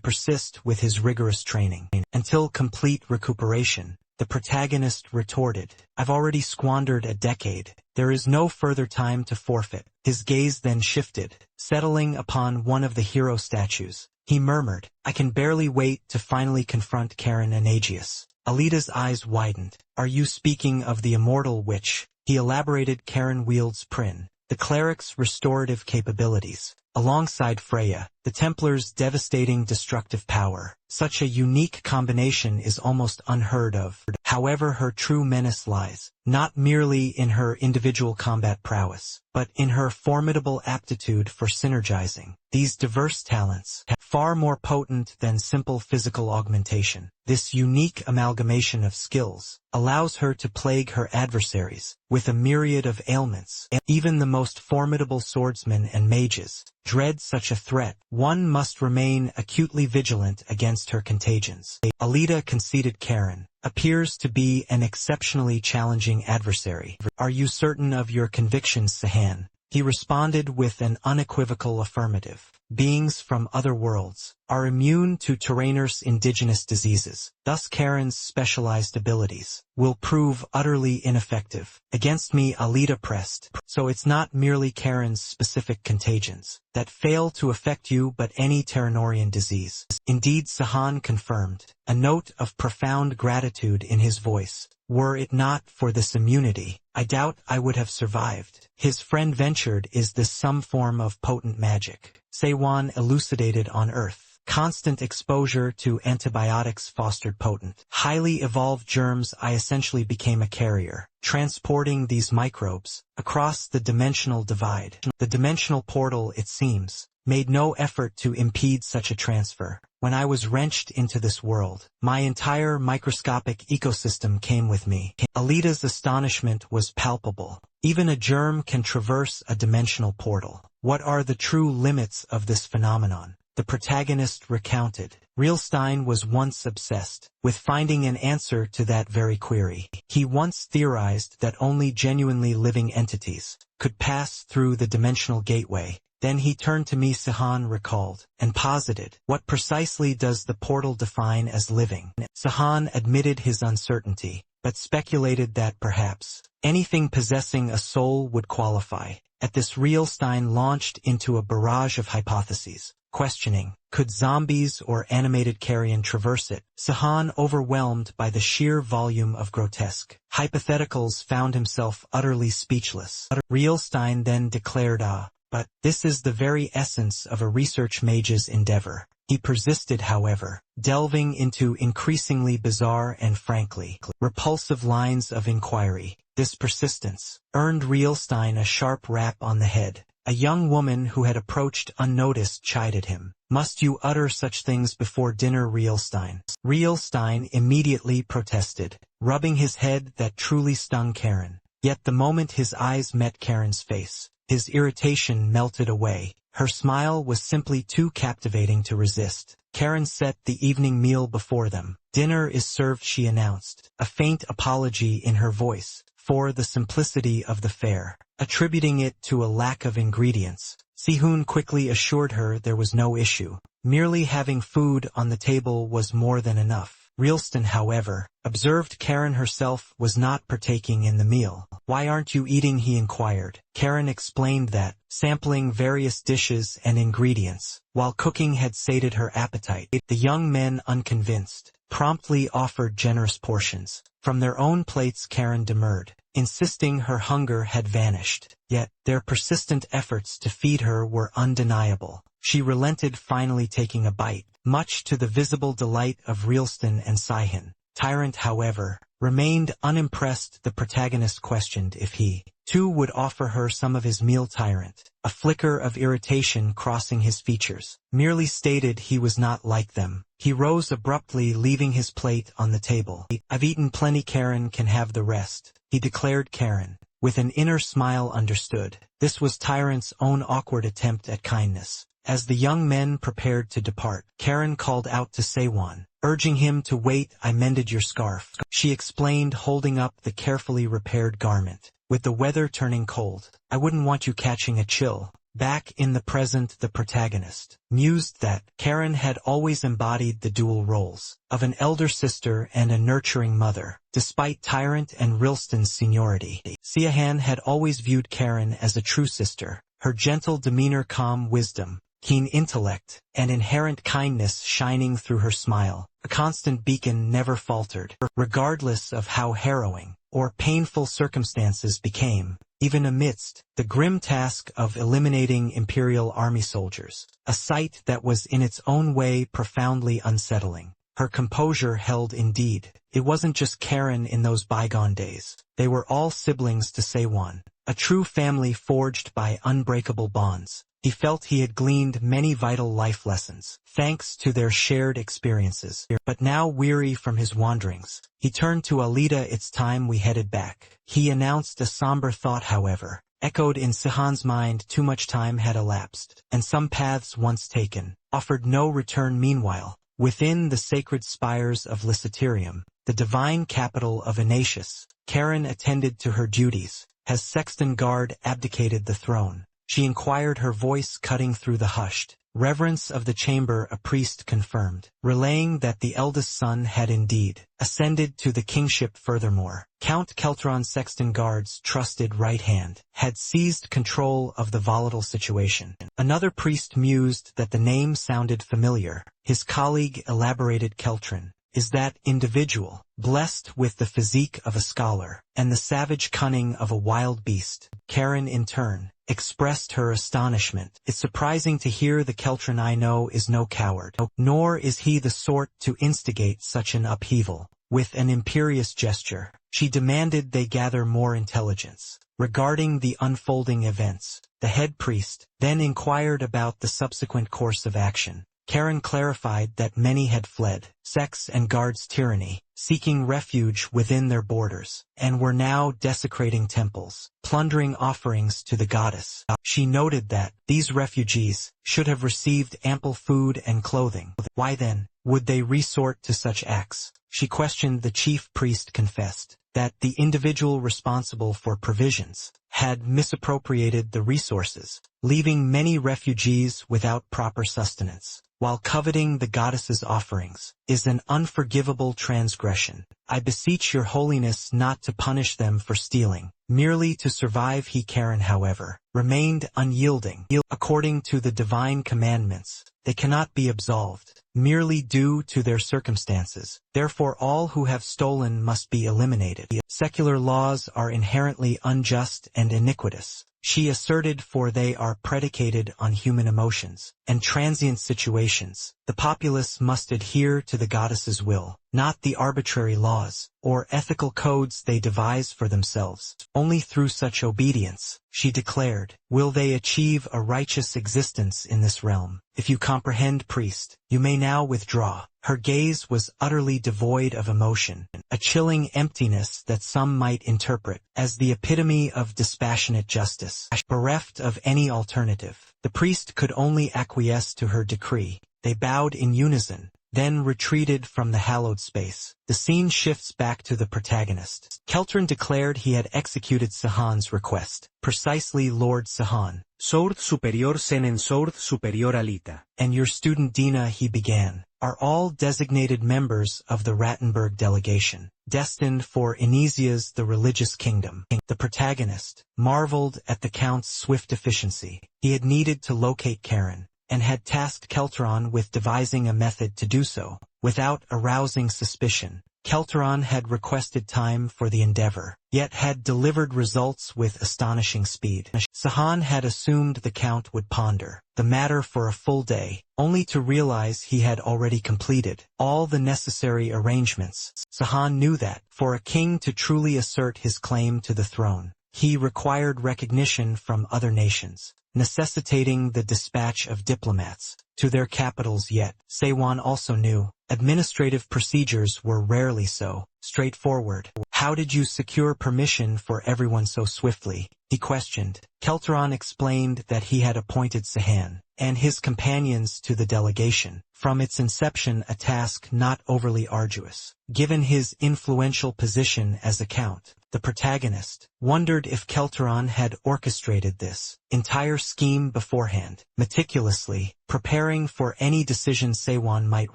persist with his rigorous training until complete recuperation. The protagonist retorted, I've already squandered a decade. There is no further time to forfeit. His gaze then shifted, settling upon one of the hero statues. He murmured, I can barely wait to finally confront Karen and Aegeus. Alida's eyes widened. Are you speaking of the immortal witch? He elaborated, Karen wields Prin, the cleric's restorative capabilities. alongside Freya, the Templar's devastating destructive power. Such a unique combination is almost unheard of. However, her true menace lies not merely in her individual combat prowess, but in her formidable aptitude for synergizing these diverse talents, far more potent than simple physical augmentation. This unique amalgamation of skills allows her to plague her adversaries with a myriad of ailments. Even the most formidable swordsmen and mages dread such a threat. One must remain acutely vigilant against her contagions. Alita conceded Karen appears to be an exceptionally challenging adversary. Are you certain of your convictions, Sahan? He responded with an unequivocal affirmative. Beings from other worlds are immune to Terraner's indigenous diseases. Thus Karen's specialized abilities will prove utterly ineffective against me. Alita pressed. So it's not merely Karen's specific contagions that fail to affect you, but any Terranorian disease. Indeed, Sahan confirmed, a note of profound gratitude in his voice. Were it not for this immunity, I doubt I would have survived. His friend ventured, is this some form of potent magic? Seiwan elucidated on Earth. Constant exposure to antibiotics fostered potent, highly evolved germs. I essentially became a carrier, transporting these microbes across the dimensional divide. The dimensional portal, it seems, made no effort to impede such a transfer. When I was wrenched into this world, my entire microscopic ecosystem came with me. Alita's astonishment was palpable. Even a germ can traverse a dimensional portal. What are the true limits of this phenomenon? The protagonist recounted. Realstein was once obsessed with finding an answer to that very query. He once theorized that only genuinely living entities could pass through the dimensional gateway. Then he turned to me, Sahan recalled, and posited, what precisely does the portal define as living? Sahan admitted his uncertainty, but speculated that perhaps anything possessing a soul would qualify. At this, Realstein launched into a barrage of hypotheses, questioning, could zombies or animated carrion traverse it? Sahan, overwhelmed by the sheer volume of grotesque hypotheticals, found himself utterly speechless. Realstein then declared, but this is the very essence of a research mage's endeavor. He persisted, however, delving into increasingly bizarre and frankly repulsive lines of inquiry. This persistence earned Realstein a sharp rap on the head. A young woman who had approached unnoticed chided him. Must you utter such things before dinner, Realstein? Realstein immediately protested, rubbing his head that truly stung Karen. Yet the moment his eyes met Karen's face, his irritation melted away. Her smile was simply too captivating to resist. Karen set the evening meal before them. Dinner is served, she announced, a faint apology in her voice for the simplicity of the fare, attributing it to a lack of ingredients. Sihun quickly assured her there was no issue. Merely having food on the table was more than enough. Realstein, however, observed Karen herself was not partaking in the meal. Why aren't you eating? He inquired. Karen explained that, sampling various dishes and ingredients, while cooking had sated her appetite. The young men, unconvinced, promptly offered generous portions. From their own plates Karen demurred, insisting her hunger had vanished. Yet, their persistent efforts to feed her were undeniable. She relented, finally taking a bite, much to the visible delight of Realstein and Sihun. Tyrant, however, remained unimpressed. The protagonist questioned if he, too, would offer her some of his meal. Tyrant, a flicker of irritation crossing his features, merely stated he was not like them. He rose abruptly, leaving his plate on the table. I've eaten plenty, Karen can have the rest, he declared. Karen, with an inner smile, understood. This was Tyrant's own awkward attempt at kindness. As the young men prepared to depart, Karen called out to Seiwan, urging him to wait. I mended your scarf, she explained, holding up the carefully repaired garment. With the weather turning cold, I wouldn't want you catching a chill. Back in the present, the protagonist mused that Karen had always embodied the dual roles of an elder sister and a nurturing mother. Despite Tyrant and Realstein's seniority, Siahan had always viewed Karen as a true sister. Her gentle demeanor, calm wisdom, keen intellect, and inherent kindness shining through her smile, a constant beacon, never faltered. Regardless of how harrowing or painful circumstances became, even amidst the grim task of eliminating Imperial Army soldiers, a sight that was in its own way profoundly unsettling. Her composure held indeed. It wasn't just Karen in those bygone days. They were all siblings to Sewon, a true family forged by unbreakable bonds. He felt he had gleaned many vital life lessons, thanks to their shared experiences. But now, weary from his wanderings, he turned to Alita. It's time we headed back. He announced. A somber thought, however, echoed in Sehon's mind. Too much time had elapsed, and some paths once taken offered no return. Meanwhile, within the sacred spires of Lysaterium, the divine capital of Enacius, Karen attended to her duties. Has Sexton Guard abdicated the throne? She inquired, her voice cutting through the hushed reverence of the chamber. A priest confirmed, relaying that the eldest son had indeed ascended to the kingship. Furthermore, Count Keltron, Sexton Guard's trusted right hand, had seized control of the volatile situation. Another priest mused that the name sounded familiar. His colleague elaborated, Keltron is that individual, blessed with the physique of a scholar and the savage cunning of a wild beast. Karen, in turn, expressed her astonishment. It's surprising to hear the Keltron I know is no coward, nor is he the sort to instigate such an upheaval. With an imperious gesture, she demanded they gather more intelligence regarding the unfolding events. The head priest then inquired about the subsequent course of action. Karen clarified that many had fled Sex and Guard's tyranny, seeking refuge within their borders, and were now desecrating temples, plundering offerings to the goddess. She noted that these refugees should have received ample food and clothing. Why then would they resort to such acts? She questioned. The chief priest confessed that the individual responsible for provisions had misappropriated the resources, leaving many refugees without proper sustenance, while coveting the goddess's offerings is an unforgivable transgression. I beseech your holiness not to punish them for stealing, merely to survive. Karen, however, remained unyielding. According to the divine commandments, they cannot be absolved, merely due to their circumstances. Therefore all who have stolen must be eliminated. Secular laws are inherently unjust and iniquitous, she asserted, for they are predicated on human emotions and transient situations. The populace must adhere to the goddess's will, not the arbitrary laws or ethical codes they devise for themselves. Only through such obedience, she declared, will they achieve a righteous existence in this realm. If you comprehend, priest, you may now withdraw. Her gaze was utterly devoid of emotion, a chilling emptiness that some might interpret as the epitome of dispassionate justice. Bereft of any alternative, the priest could only acquiesce to her decree. They bowed in unison, then retreated from the hallowed space. The scene shifts back to the protagonist. Keltron declared he had executed Sehon's request. Precisely, Lord Sehon. Sword superior senen sword superior alita. And your student Dina, he began, are all designated members of the Rattenberg delegation, destined for Enesia's the religious kingdom. The protagonist marveled at the Count's swift efficiency. He had needed to locate Karen, and had tasked Keltron with devising a method to do so, without arousing suspicion. Keltron had requested time for the endeavor, yet had delivered results with astonishing speed. Sehon had assumed the Count would ponder the matter for a full day, only to realize he had already completed all the necessary arrangements. Sehon knew that, for a king to truly assert his claim to the throne, he required recognition from other nations, necessitating the dispatch of diplomats to their capitals. Yet, Sewon also knew, administrative procedures were rarely so straightforward. How did you secure permission for everyone so swiftly? He questioned. Keltron explained that he had appointed Sehon and his companions to the delegation, from its inception a task not overly arduous. Given his influential position as a count, the protagonist wondered if Keltron had orchestrated this entire scheme beforehand, meticulously preparing for any decision Sewon might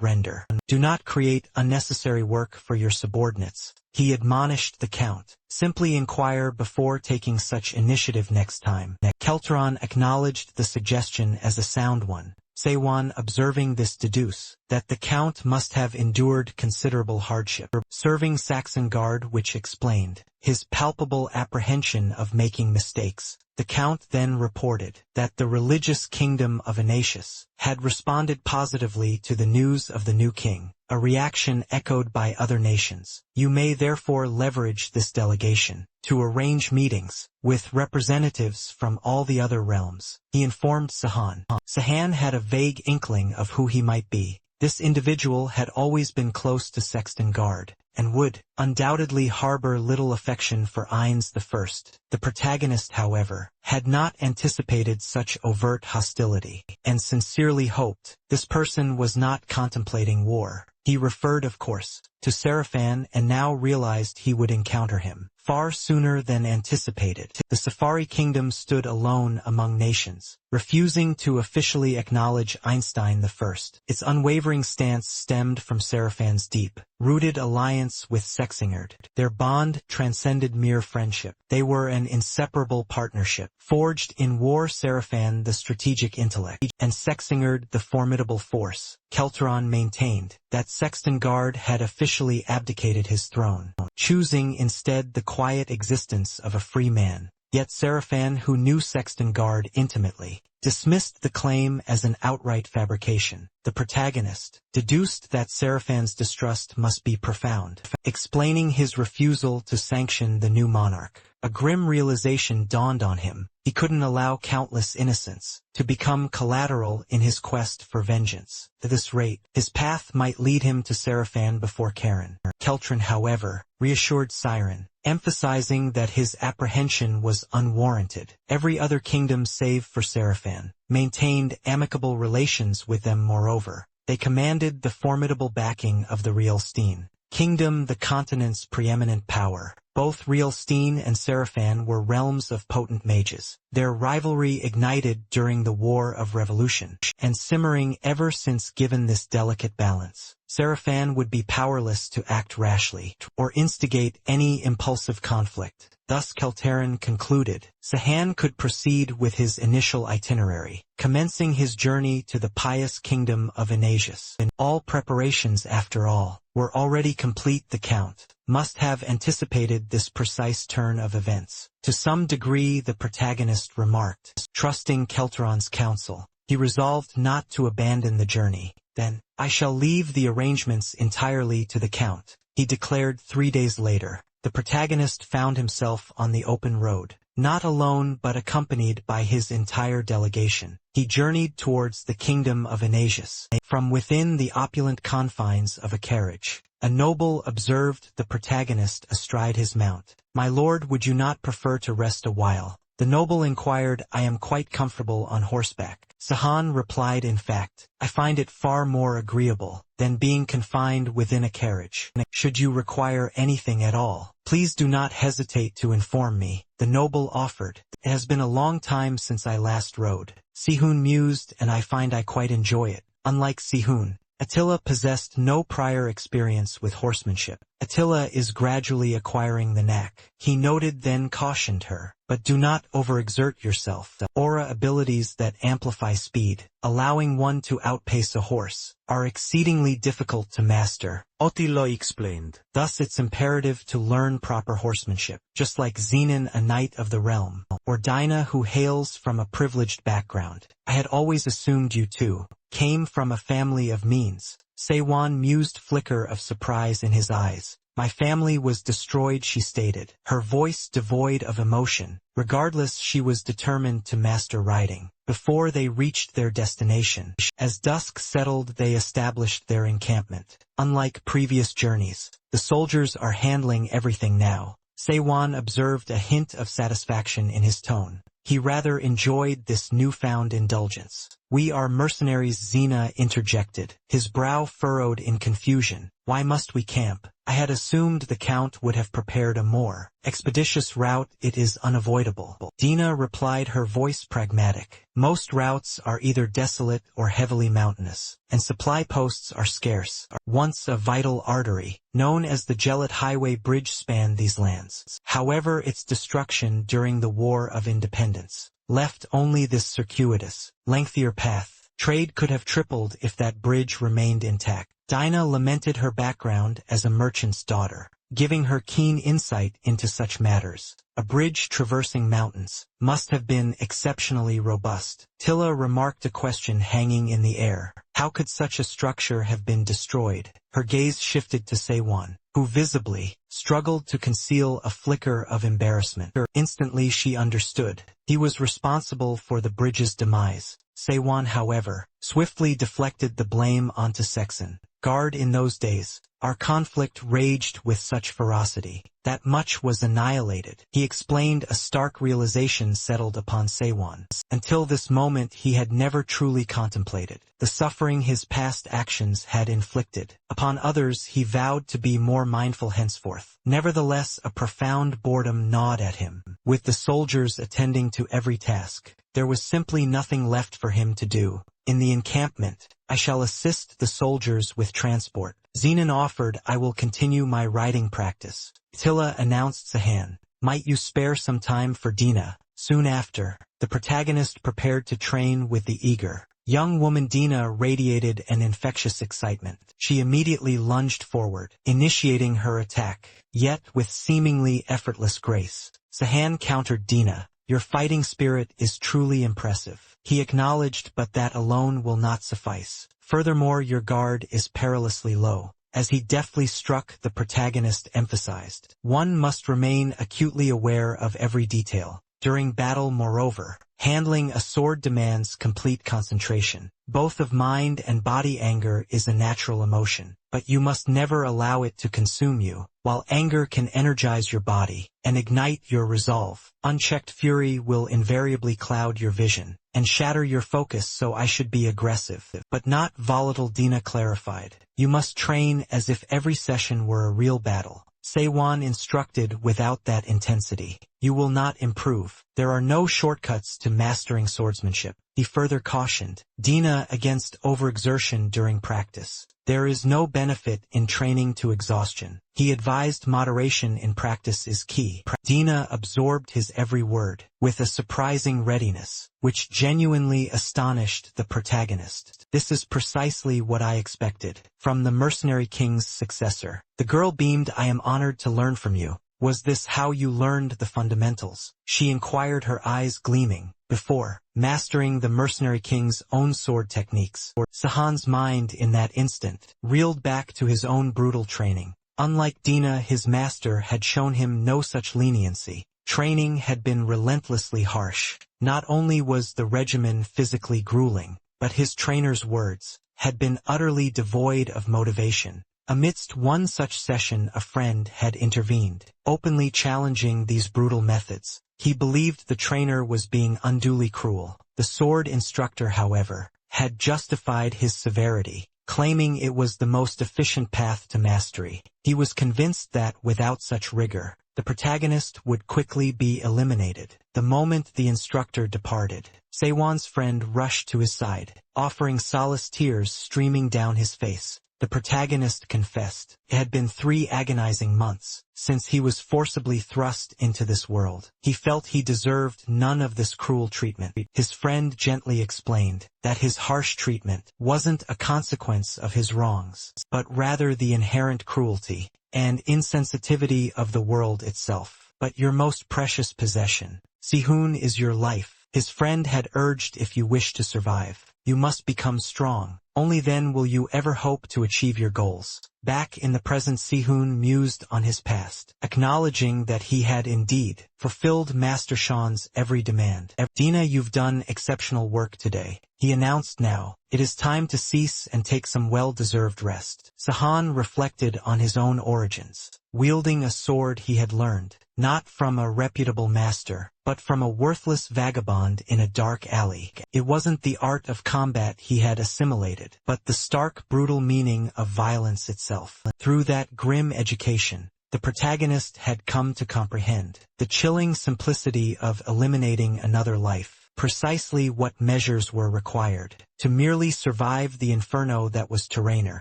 render. Do not create unnecessary work for your subordinates, he admonished the Count. Simply inquire before taking such initiative next time. Keltron acknowledged the suggestion as a sound one, Seiwan, observing this, deduce that the Count must have endured considerable hardship serving Saxon Guard, which explained his palpable apprehension of making mistakes. The Count then reported that the religious kingdom of Anatius had responded positively to the news of the new king, a reaction echoed by other nations. You may therefore leverage this delegation to arrange meetings with representatives from all the other realms, he informed Sahan. Sahan had a vague inkling of who he might be. This individual had always been close to Sexton Guard, and would undoubtedly harbor little affection for Ines I. The protagonist, however, had not anticipated such overt hostility, and sincerely hoped this person was not contemplating war. He referred, of course, to Seraphan, and now realized he would encounter him far sooner than anticipated. The Safari Kingdom stood alone among nations, refusing to officially acknowledge Einstein I. Its unwavering stance stemmed from Seraphan's deep-rooted alliance with Sexingard. Their bond transcended mere friendship. They were an inseparable partnership, forged in war. Seraphan, the strategic intellect, and Sexingard, the formidable force. Kelteron maintained that Sexton Guard had officially abdicated his throne, choosing instead the quiet existence of a free man. Yet Seraphan, who knew Sexton Guard intimately, dismissed the claim as an outright fabrication. The protagonist deduced that Seraphan's distrust must be profound, explaining his refusal to sanction the new monarch. A grim realization dawned on him. He couldn't allow countless innocents to become collateral in his quest for vengeance. At this rate, his path might lead him to Seraphan before Karen. Keltron, however, reassured Siren, emphasizing that his apprehension was unwarranted. Every other kingdom save for Seraphan maintained amicable relations with them. Moreover, they commanded the formidable backing of the Rielstein Kingdom, the continent's preeminent power. Both Rielstein and Seraphan were realms of potent mages. Their rivalry ignited during the War of Revolution, and simmering ever since. Given this delicate balance, Seraphan would be powerless to act rashly or instigate any impulsive conflict. Thus Kelteron concluded, Sahan could proceed with his initial itinerary, commencing his journey to the pious kingdom of Anasius. And all preparations, after all, were already complete. The Count must have anticipated this precise turn of events. To some degree, the protagonist remarked, trusting Kelteron's counsel, he resolved not to abandon the journey. Then, I shall leave the arrangements entirely to the Count, he declared. 3 days later, the protagonist found himself on the open road, not alone but accompanied by his entire delegation. He journeyed towards the kingdom of Anasius. From within the opulent confines of a carriage, a noble observed the protagonist astride his mount. My lord, would you not prefer to rest a while? The noble inquired. I am quite comfortable on horseback. Sahan replied, in fact, I find it far more agreeable than being confined within a carriage. Should you require anything at all, please do not hesitate to inform me, the noble offered. It has been a long time since I last rode. Sihun mused, and I find I quite enjoy it. Unlike Sihun, Attila possessed no prior experience with horsemanship. Attila is gradually acquiring the knack, he noted, then cautioned her. But do not overexert yourself. The aura abilities that amplify speed, allowing one to outpace a horse, are exceedingly difficult to master, Attila explained. Thus it's imperative to learn proper horsemanship, just like Zenon, a knight of the realm, or Dinah, who hails from a privileged background. I had always assumed you too came from a family of means. Seiwan mused, flicker of surprise in his eyes. My family was destroyed, she stated, her voice devoid of emotion. Regardless, she was determined to master riding before they reached their destination. As dusk settled, they established their encampment. Unlike previous journeys, the soldiers are handling everything now. Seiwan observed a hint of satisfaction in his tone. He rather enjoyed this newfound indulgence. We are mercenaries, Xena interjected, his brow furrowed in confusion. Why must we camp? I had assumed the Count would have prepared a more expeditious route. It is unavoidable, Dina replied, her voice pragmatic. Most routes are either desolate or heavily mountainous, and supply posts are scarce. Once a vital artery, known as the Gelat Highway Bridge, spanned these lands. However, its destruction during the War of Independence left only this circuitous, lengthier path. Trade could have tripled if that bridge remained intact. Dinah lamented her background as a merchant's daughter, giving her keen insight into such matters. A bridge traversing mountains must have been exceptionally robust. Tilla remarked a question hanging in the air. How could such a structure have been destroyed? Her gaze shifted to Sewon, who visibly struggled to conceal a flicker of embarrassment. Instantly she understood. He was responsible for the bridge's demise. Sewon, however, swiftly deflected the blame onto Sexton. Guard, in those days, our conflict raged with such ferocity that much was annihilated. He explained. A stark realization settled upon Sewon. Until this moment he had never truly contemplated the suffering his past actions had inflicted. Upon others he vowed to be more mindful henceforth. Nevertheless, a profound boredom gnawed at him. With the soldiers attending to every task, there was simply nothing left for him to do. In the encampment, I shall assist the soldiers with transport. Zenon offered. I will continue my riding practice. Tilla announced. Sahan, might you spare some time for Dinah? Soon after, the protagonist prepared to train with the eager young woman. Dinah radiated an infectious excitement. She immediately lunged forward, initiating her attack, yet with seemingly effortless grace. Sahan countered. Dinah, your fighting spirit is truly impressive. He acknowledged, but that alone will not suffice. Furthermore, your guard is perilously low. As he deftly struck, the protagonist emphasized, one must remain acutely aware of every detail. During battle, moreover, handling a sword demands complete concentration. Both of mind and body. Anger is a natural emotion, but you must never allow it to consume you. While anger can energize your body and ignite your resolve, unchecked fury will invariably cloud your vision and shatter your focus. So I should be aggressive, but not volatile. Dinah clarified. You must train as if every session were a real battle. Sewon instructed. Without that intensity, you will not improve. There are no shortcuts to mastering swordsmanship. He further cautioned Dinah against overexertion during practice. There is no benefit in training to exhaustion. He advised moderation in practice is key. Dinah absorbed his every word with a surprising readiness, which genuinely astonished the protagonist. This is precisely what I expected from the mercenary king's successor. The girl beamed. I am honored to learn from you. Was this how you learned the fundamentals? She inquired, her eyes gleaming. Before mastering the mercenary king's own sword techniques, Sahan's mind in that instant reeled back to his own brutal training. Unlike Dinah, his master had shown him no such leniency. Training had been relentlessly harsh. Not only was the regimen physically grueling, but his trainer's words had been utterly devoid of motivation. Amidst one such session, a friend had intervened, openly challenging these brutal methods. He believed the trainer was being unduly cruel. The sword instructor, however, had justified his severity, claiming it was the most efficient path to mastery. He was convinced that, without such rigor, the protagonist would quickly be eliminated. The moment the instructor departed, Sewon's friend rushed to his side, offering solace, tears streaming down his face. The protagonist confessed it had been 3 agonizing months since he was forcibly thrust into this world. He felt he deserved none of this cruel treatment. His friend gently explained that his harsh treatment wasn't a consequence of his wrongs, but rather the inherent cruelty and insensitivity of the world itself. But your most precious possession, Sehun, is your life. His friend had urged. If you wish to survive, you must become strong. Only then will you ever hope to achieve your goals. Back in the present, Sehun mused on his past, acknowledging that he had indeed fulfilled Master Shan's every demand. Dinah, you've done exceptional work today, he announced. Now, it is time to cease and take some well-deserved rest. Sahan reflected on his own origins. Wielding a sword he had learned, not from a reputable master, but from a worthless vagabond in a dark alley. It wasn't the art of combat he had assimilated, but the stark, brutal meaning of violence itself. Through that grim education, the protagonist had come to comprehend the chilling simplicity of eliminating another life, precisely what measures were required to merely survive the inferno that was Terrainer.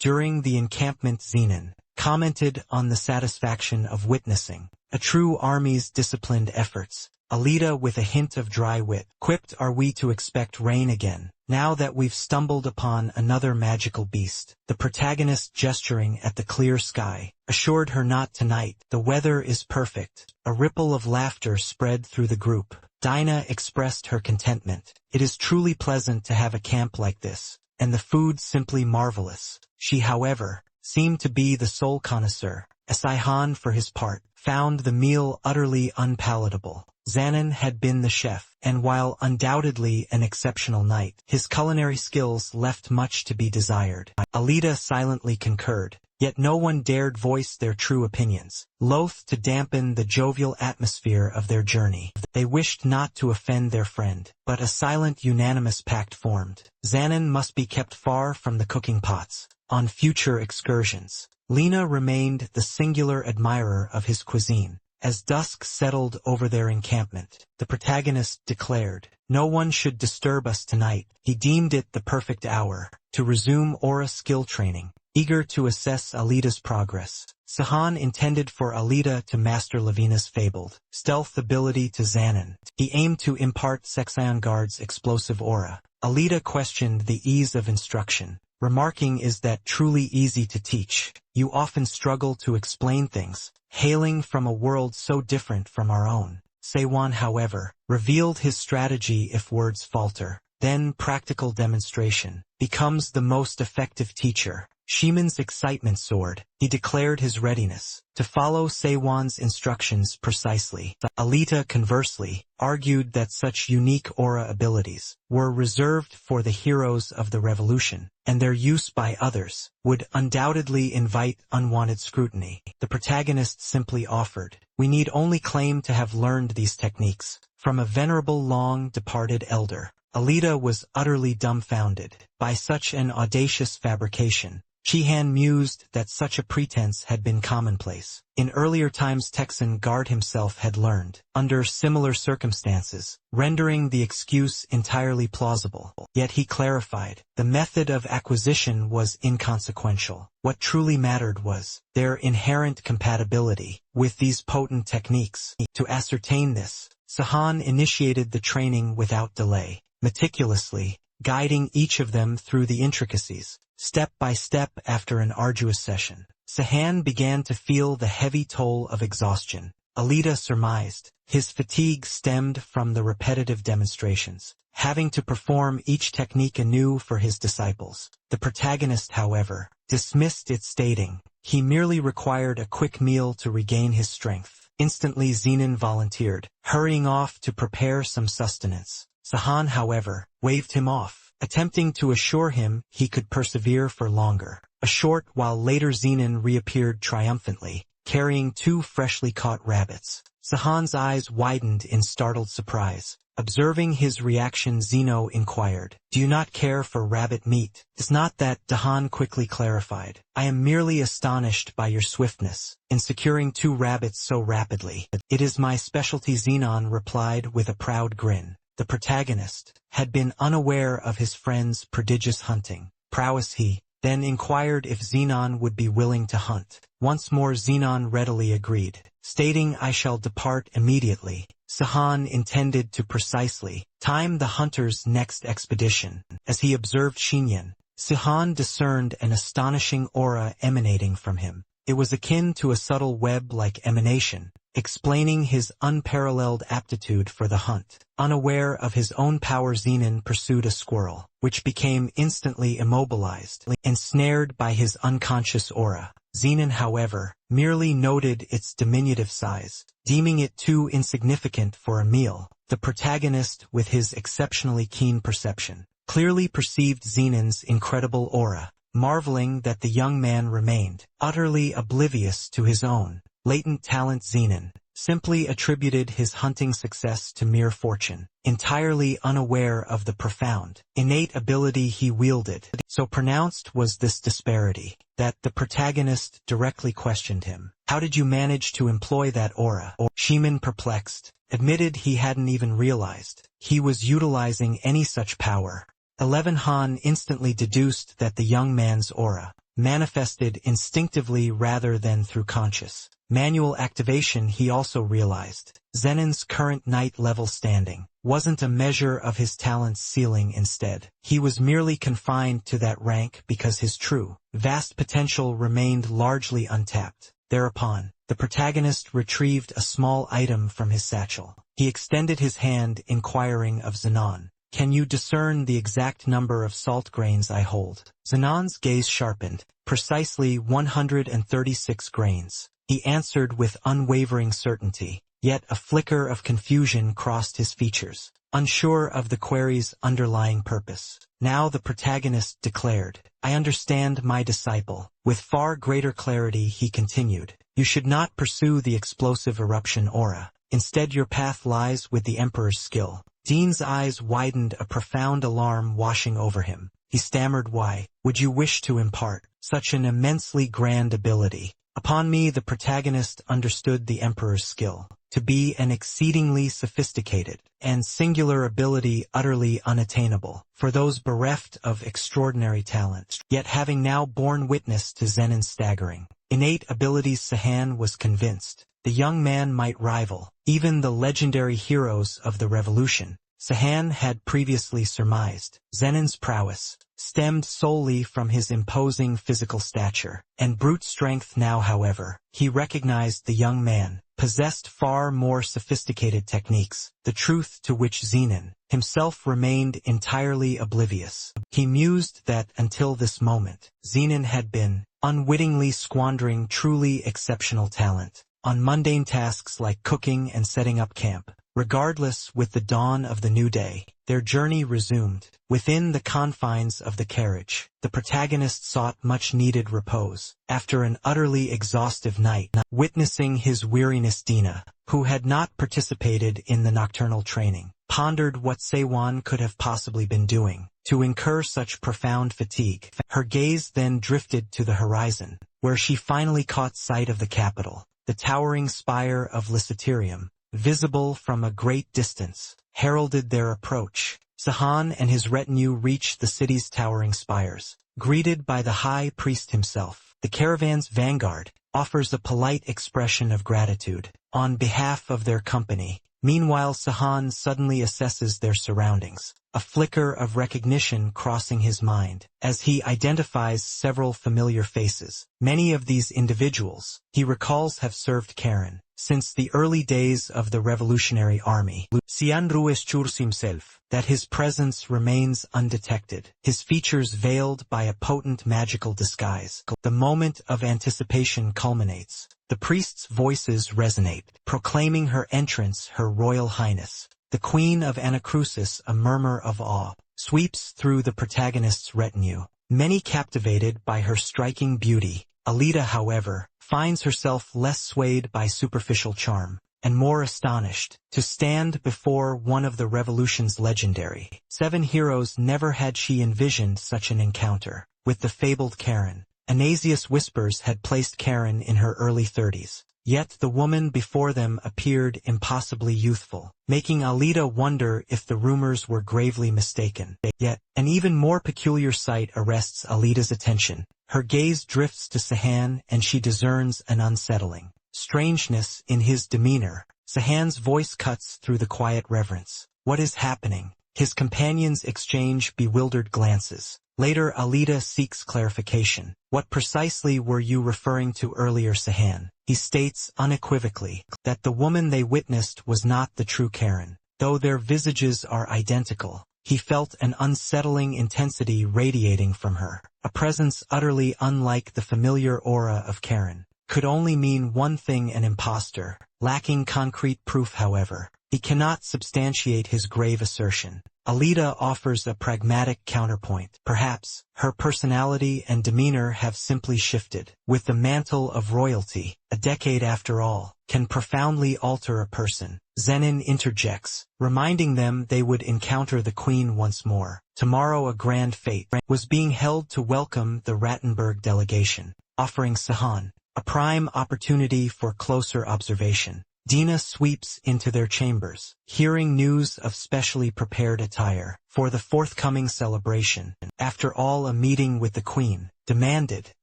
During the encampment, Zenon commented on the satisfaction of witnessing a true army's disciplined efforts. Alita with a hint of dry wit quipped, "Are we to expect rain again, now that we've stumbled upon another magical beast?" The protagonist, gesturing at the clear sky, assured her, "Not tonight. The weather is perfect." A ripple of laughter spread through the group. Dinah expressed her contentment. "It is truly pleasant to have a camp like this, and the food simply marvelous." She, however, seemed to be the sole connoisseur. Saihan, for his part, found the meal utterly unpalatable. Zanin had been the chef, and while undoubtedly an exceptional knight, his culinary skills left much to be desired. Alita silently concurred, yet no one dared voice their true opinions, loath to dampen the jovial atmosphere of their journey. They wished not to offend their friend, but a silent, unanimous pact formed. Zanin must be kept far from the cooking pots. On future excursions, Lena remained the singular admirer of his cuisine. As dusk settled over their encampment, the protagonist declared, "No one should disturb us tonight." He deemed it the perfect hour to resume aura skill training, eager to assess Alita's progress. Sahan intended for Alita to master Lavina's fabled stealth ability to Zanin. He aimed to impart Sexion Guard's explosive aura. Alita questioned the ease of instruction, remarking, "Is that truly easy to teach? You often struggle to explain things, hailing from a world so different from our own." Seiwan, however, revealed his strategy if words falter. Then practical demonstration becomes the most effective teacher. Shimon's excitement soared. He declared his readiness to follow Seiwan's instructions precisely. Alita, conversely, argued that such unique aura abilities were reserved for the heroes of the revolution, and their use by others would undoubtedly invite unwanted scrutiny. The protagonist simply offered, "We need only claim to have learned these techniques from a venerable long-departed elder." Alita was utterly dumbfounded by such an audacious fabrication. Chihan mused that such a pretense had been commonplace. In earlier times Texan Guard himself had learned, under similar circumstances, rendering the excuse entirely plausible. Yet he clarified, the method of acquisition was inconsequential. What truly mattered was their inherent compatibility with these potent techniques. To ascertain this, Sahan initiated the training without delay, meticulously guiding each of them through the intricacies, step by step. After an arduous session, Sahan began to feel the heavy toll of exhaustion. Alita surmised his fatigue stemmed from the repetitive demonstrations, having to perform each technique anew for his disciples. The protagonist, however, dismissed it, stating he merely required a quick meal to regain his strength. Instantly Zenon volunteered, hurrying off to prepare some sustenance. Sahan, however, waved him off, attempting to assure him he could persevere for longer. A short while later Zenon reappeared triumphantly, carrying 2 freshly caught rabbits. Sahan's eyes widened in startled surprise. Observing his reaction, Zeno inquired, "Do you not care for rabbit meat?" "Is not that," Dahan quickly clarified. "I am merely astonished by your swiftness in securing 2 rabbits so rapidly." "It is my specialty," Zenon replied with a proud grin. The protagonist had been unaware of his friend's prodigious hunting prowess. He then inquired if Zenon would be willing to hunt. Once more Zenon readily agreed, stating, "I shall depart immediately." Sahan intended to precisely time the hunter's next expedition. As he observed Xinyan, Sahan discerned an astonishing aura emanating from him. It was akin to a subtle web-like emanation, explaining his unparalleled aptitude for the hunt. Unaware of his own power, Zenon pursued a squirrel, which became instantly immobilized, ensnared by his unconscious aura. Zenon, however, merely noted its diminutive size, deeming it too insignificant for a meal. The protagonist, with his exceptionally keen perception, clearly perceived Zenon's incredible aura, marveling that the young man remained utterly oblivious to his own latent talent. Zenon simply attributed his hunting success to mere fortune, entirely unaware of the profound, innate ability he wielded. So pronounced was this disparity, that the protagonist directly questioned him. "How did you manage to employ that aura?" Shimon, perplexed, admitted he hadn't even realized he was utilizing any such power. 11 Han instantly deduced that the young man's aura manifested instinctively rather than through conscious Manual activation. He also realized Zenin's current night level standing wasn't a measure of his talent's ceiling. Instead, he was merely confined to that rank because his true, vast potential remained largely untapped. Thereupon, the protagonist retrieved a small item from his satchel. He extended his hand, inquiring of Zenon, "Can you discern the exact number of salt grains I hold?" Zenon's gaze sharpened. "Precisely 136 grains." He answered with unwavering certainty, yet a flicker of confusion crossed his features, unsure of the query's underlying purpose. Now the protagonist declared, "I understand, my disciple." With far greater clarity he continued, "You should not pursue the explosive eruption aura. Instead your path lies with the Emperor's skill." Dean's eyes widened, a profound alarm washing over him. He stammered, "Why would you wish to impart such an immensely grand ability upon me?" The protagonist understood the Emperor's skill to be an exceedingly sophisticated and singular ability, utterly unattainable for those bereft of extraordinary talent. Yet having now borne witness to Zenin's staggering innate abilities, Sahan was convinced the young man might rival even the legendary heroes of the revolution. Sahan had previously surmised Zenin's prowess stemmed solely from his imposing physical stature and brute strength. Now, however, he recognized the young man possessed far more sophisticated techniques, the truth to which Zenon himself remained entirely oblivious. He mused that until this moment, Zenon had been unwittingly squandering truly exceptional talent on mundane tasks like cooking and setting up camp. Regardless, with the dawn of the new day, their journey resumed. Within the confines of the carriage, the protagonist sought much-needed repose. After an utterly exhaustive night, witnessing his weariness, Dina, who had not participated in the nocturnal training, pondered what Sewon could have possibly been doing to incur such profound fatigue. Her gaze then drifted to the horizon, where she finally caught sight of the capital. The towering spire of Lyceterium, visible from a great distance, heralded their approach. Sahan and his retinue reached the city's towering spires. Greeted by the high priest himself, the caravan's vanguard offers a polite expression of gratitude on behalf of their company. Meanwhile, Sahan suddenly assesses their surroundings, a flicker of recognition crossing his mind as he identifies several familiar faces. Many of these individuals, he recalls, have served Karen since the early days of the Revolutionary Army. Sianru assures himself that his presence remains undetected, his features veiled by a potent magical disguise. The moment of anticipation culminates. The priest's voices resonate, proclaiming her entrance. Her Royal Highness, the Queen of Anacrusis. A murmur of awe sweeps through the protagonist's retinue, many captivated by her striking beauty. Alida, however, finds herself less swayed by superficial charm and more astonished to stand before one of the revolution's legendary 7 heroes. Never had she envisioned such an encounter with the fabled Karen. Anasius whispers had placed Karen in her early 30s, yet the woman before them appeared impossibly youthful, making Alida wonder if the rumors were gravely mistaken. Yet, an even more peculiar sight arrests Alida's attention. Her gaze drifts to Sahan and she discerns an unsettling strangeness in his demeanor. Sahan's voice cuts through the quiet reverence. "What is happening?" His companions exchange bewildered glances. Later, Alida seeks clarification. "What precisely were you referring to earlier, Sahan?" He states unequivocally that the woman they witnessed was not the true Karen. Though their visages are identical, he felt an unsettling intensity radiating from her. A presence utterly unlike the familiar aura of Karen could only mean one thing: an impostor. Lacking concrete proof, however, he cannot substantiate his grave assertion. Alida offers a pragmatic counterpoint. Perhaps her personality and demeanor have simply shifted. With the mantle of royalty, a decade after all, can profoundly alter a person. Zenon interjects, reminding them they would encounter the Queen once more. Tomorrow a grand fete was being held to welcome the Rattenberg delegation, offering Sahan a prime opportunity for closer observation. Dina sweeps into their chambers, hearing news of specially prepared attire for the forthcoming celebration. After all, a meeting with the queen demanded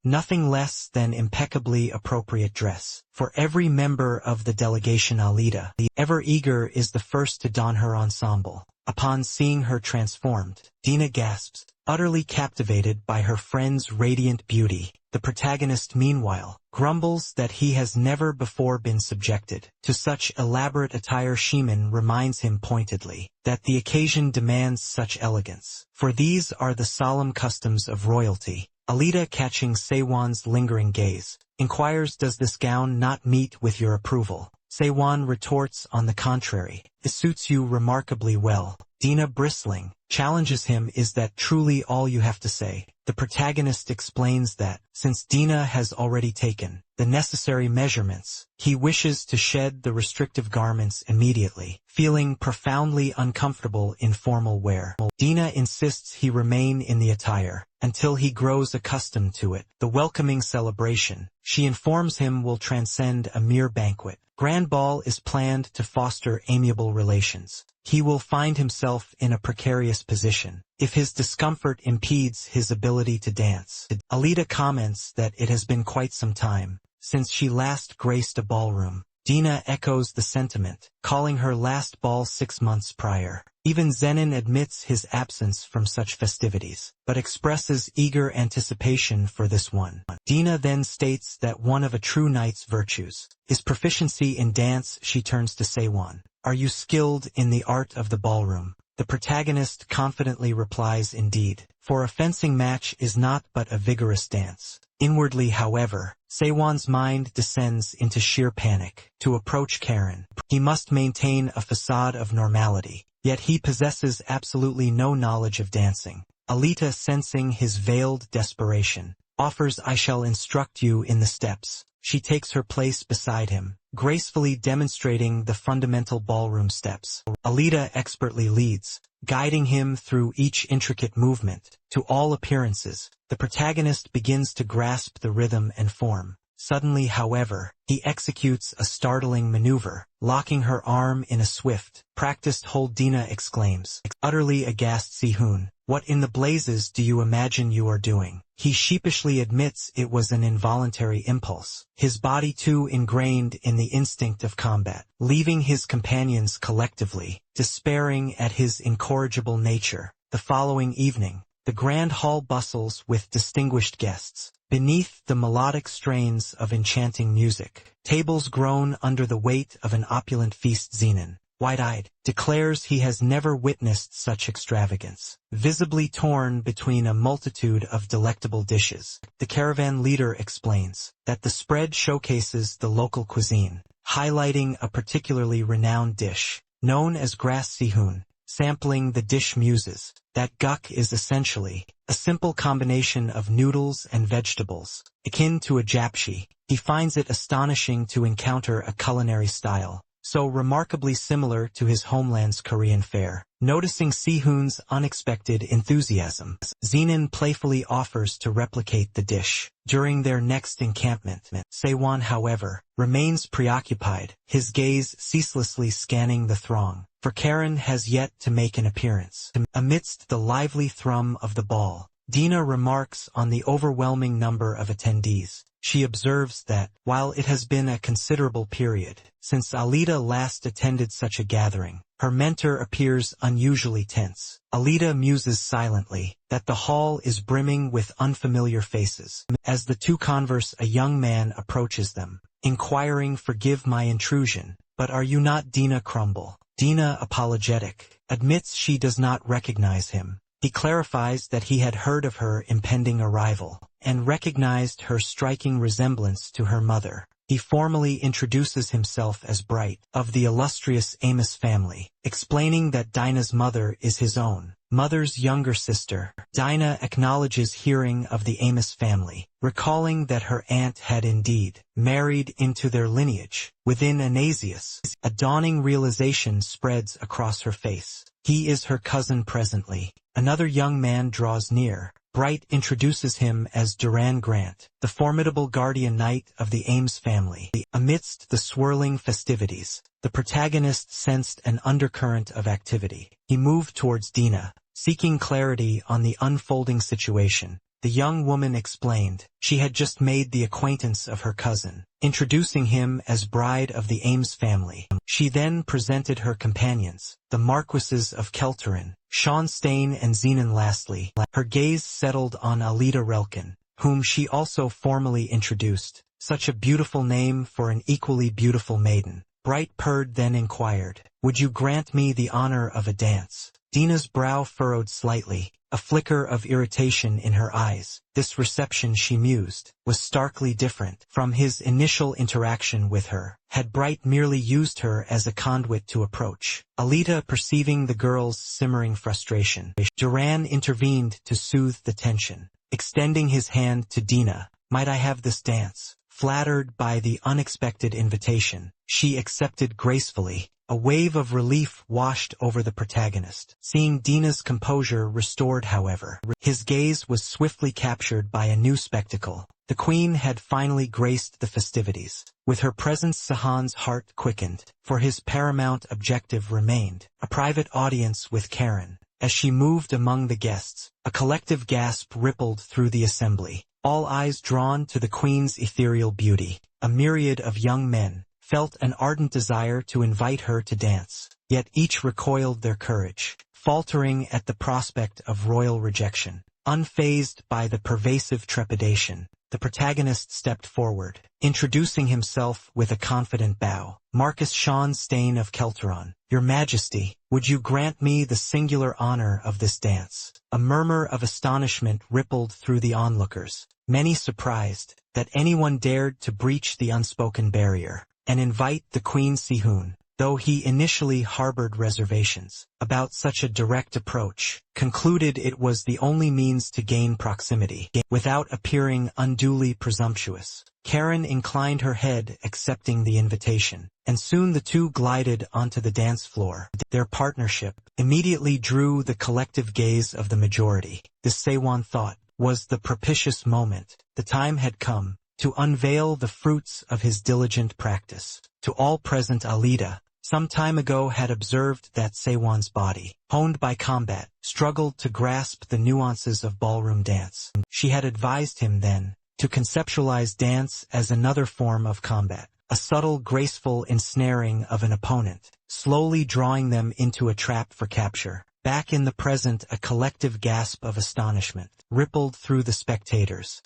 nothing less than impeccably appropriate dress for every member of the delegation. Alita, ever eager, is the first to don her ensemble. Upon seeing her transformed, Dina gasps, utterly captivated by her friend's radiant beauty. The protagonist, meanwhile, grumbles that he has never before been subjected to such elaborate attire. Shimin reminds him pointedly that the occasion demands such elegance, for these are the solemn customs of royalty. Alita, catching Sewon's lingering gaze, inquires, does this gown not meet with your approval? Sewon retorts, on the contrary, it suits you remarkably well. Dina, bristling, challenges him, is that truly all you have to say? The protagonist explains that, since Dina has already taken the necessary measurements, he wishes to shed the restrictive garments immediately, feeling profoundly uncomfortable in formal wear. Dina insists he remain in the attire until he grows accustomed to it. The welcoming celebration, she informs him, will transcend a mere banquet. Grand ball is planned to foster amiable relations. He will find himself in a precarious position if his discomfort impedes his ability to dance. Alita comments that it has been quite some time since she last graced a ballroom. Dina echoes the sentiment, calling her last ball 6 months prior. Even Zenin admits his absence from such festivities, but expresses eager anticipation for this one. Dina then states that one of a true knight's virtues is proficiency in dance. She turns to Sewon. Are you skilled in the art of the ballroom? The protagonist confidently replies, indeed, for a fencing match is not but a vigorous dance. Inwardly, however, Sewon's mind descends into sheer panic. To approach Karen, he must maintain a facade of normality, yet he possesses absolutely no knowledge of dancing. Alita, sensing his veiled desperation, offers, I shall instruct you in the steps. She takes her place beside him, gracefully demonstrating the fundamental ballroom steps. Alita expertly leads, guiding him through each intricate movement. To all appearances, the protagonist begins to grasp the rhythm and form. Suddenly, however, he executes a startling maneuver, locking her arm in a swift, practiced hold. Dina exclaims, utterly aghast, Sihun, what in the blazes do you imagine you are doing? He sheepishly admits it was an involuntary impulse, his body too ingrained in the instinct of combat. Leaving his companions collectively, despairing at his incorrigible nature, the following evening, the grand hall bustles with distinguished guests. Beneath the melodic strains of enchanting music, tables groan under the weight of an opulent feast. Zenin, wide-eyed, declares he has never witnessed such extravagance. Visibly torn between a multitude of delectable dishes, the caravan leader explains that the spread showcases the local cuisine, highlighting a particularly renowned dish, known as grass sihun. Sampling the dish muses that guk is essentially a simple combination of noodles and vegetables, akin to a japchae. He finds it astonishing to encounter a culinary style so remarkably similar to his homeland's Korean fare. Noticing Sihun's unexpected enthusiasm, Zenin playfully offers to replicate the dish during their next encampment. Sewon, however, remains preoccupied, his gaze ceaselessly scanning the throng, for Karen has yet to make an appearance. Amidst the lively thrum of the ball, Dina remarks on the overwhelming number of attendees. She observes that, while it has been a considerable period since Alita last attended such a gathering, her mentor appears unusually tense. Alita muses silently that the hall is brimming with unfamiliar faces. As the two converse, a young man approaches them, inquiring, forgive my intrusion, but are you not Dina Crumble? Dina, apologetic, admits she does not recognize him. He clarifies that he had heard of her impending arrival and recognized her striking resemblance to her mother. He formally introduces himself as Bright, of the illustrious Amos family, explaining that Dinah's mother is his own mother's younger sister. Dinah acknowledges hearing of the Amos family, recalling that her aunt had indeed married into their lineage. Within Anasius, a dawning realization spreads across her face. He is her cousin presently. Another young man draws near. Bright introduces him as Duran Grant, the formidable guardian knight of the Ames family. Amidst the swirling festivities, the protagonist sensed an undercurrent of activity. He moved towards Dina, Seeking clarity on the unfolding situation, the young woman explained she had just made the acquaintance of her cousin, introducing him as bride of the Ames family. She then presented her companions, the Marquises of Kelterin, Sean Stain and Zenon lastly. Her gaze settled on Alida Relkin, whom she also formally introduced. Such a beautiful name for an equally beautiful maiden. Bright Purd then inquired, "Would you grant me the honor of a dance?" Dina's brow furrowed slightly, a flicker of irritation in her eyes. This reception, she mused, was starkly different from his initial interaction with her. Had Bright merely used her as a conduit to approach? Alida, perceiving the girl's simmering frustration, Duran intervened to soothe the tension. Extending his hand to Dina, "Might I have this dance?" Flattered by the unexpected invitation, she accepted gracefully. A wave of relief washed over the protagonist. Seeing Dina's composure restored, however, his gaze was swiftly captured by a new spectacle. The queen had finally graced the festivities. With her presence, Sahan's heart quickened, for his paramount objective remained a private audience with Karen. As she moved among the guests, a collective gasp rippled through the assembly. All eyes drawn to the queen's ethereal beauty. A myriad of young men felt an ardent desire to invite her to dance, yet each recoiled their courage, faltering at the prospect of royal rejection. Unfazed by the pervasive trepidation, the protagonist stepped forward, introducing himself with a confident bow. "Marquis Sean Stain of Kelteron, Your Majesty, would you grant me the singular honor of this dance?" A murmur of astonishment rippled through the onlookers, many surprised that anyone dared to breach the unspoken barrier and invite the Queen Sihun, though he initially harbored reservations about such a direct approach, concluded it was the only means to gain proximity, without appearing unduly presumptuous. Karen inclined her head, accepting the invitation, and soon the two glided onto the dance floor. Their partnership immediately drew the collective gaze of the majority. The Sewon thought was the propitious moment. The time had come to unveil the fruits of his diligent practice. To all present, Alida, some time ago, had observed that Sewon's body, honed by combat, struggled to grasp the nuances of ballroom dance. She had advised him then to conceptualize dance as another form of combat, a subtle, graceful ensnaring of an opponent, slowly drawing them into a trap for capture. Back in the present, a collective gasp of astonishment rippled through the spectators.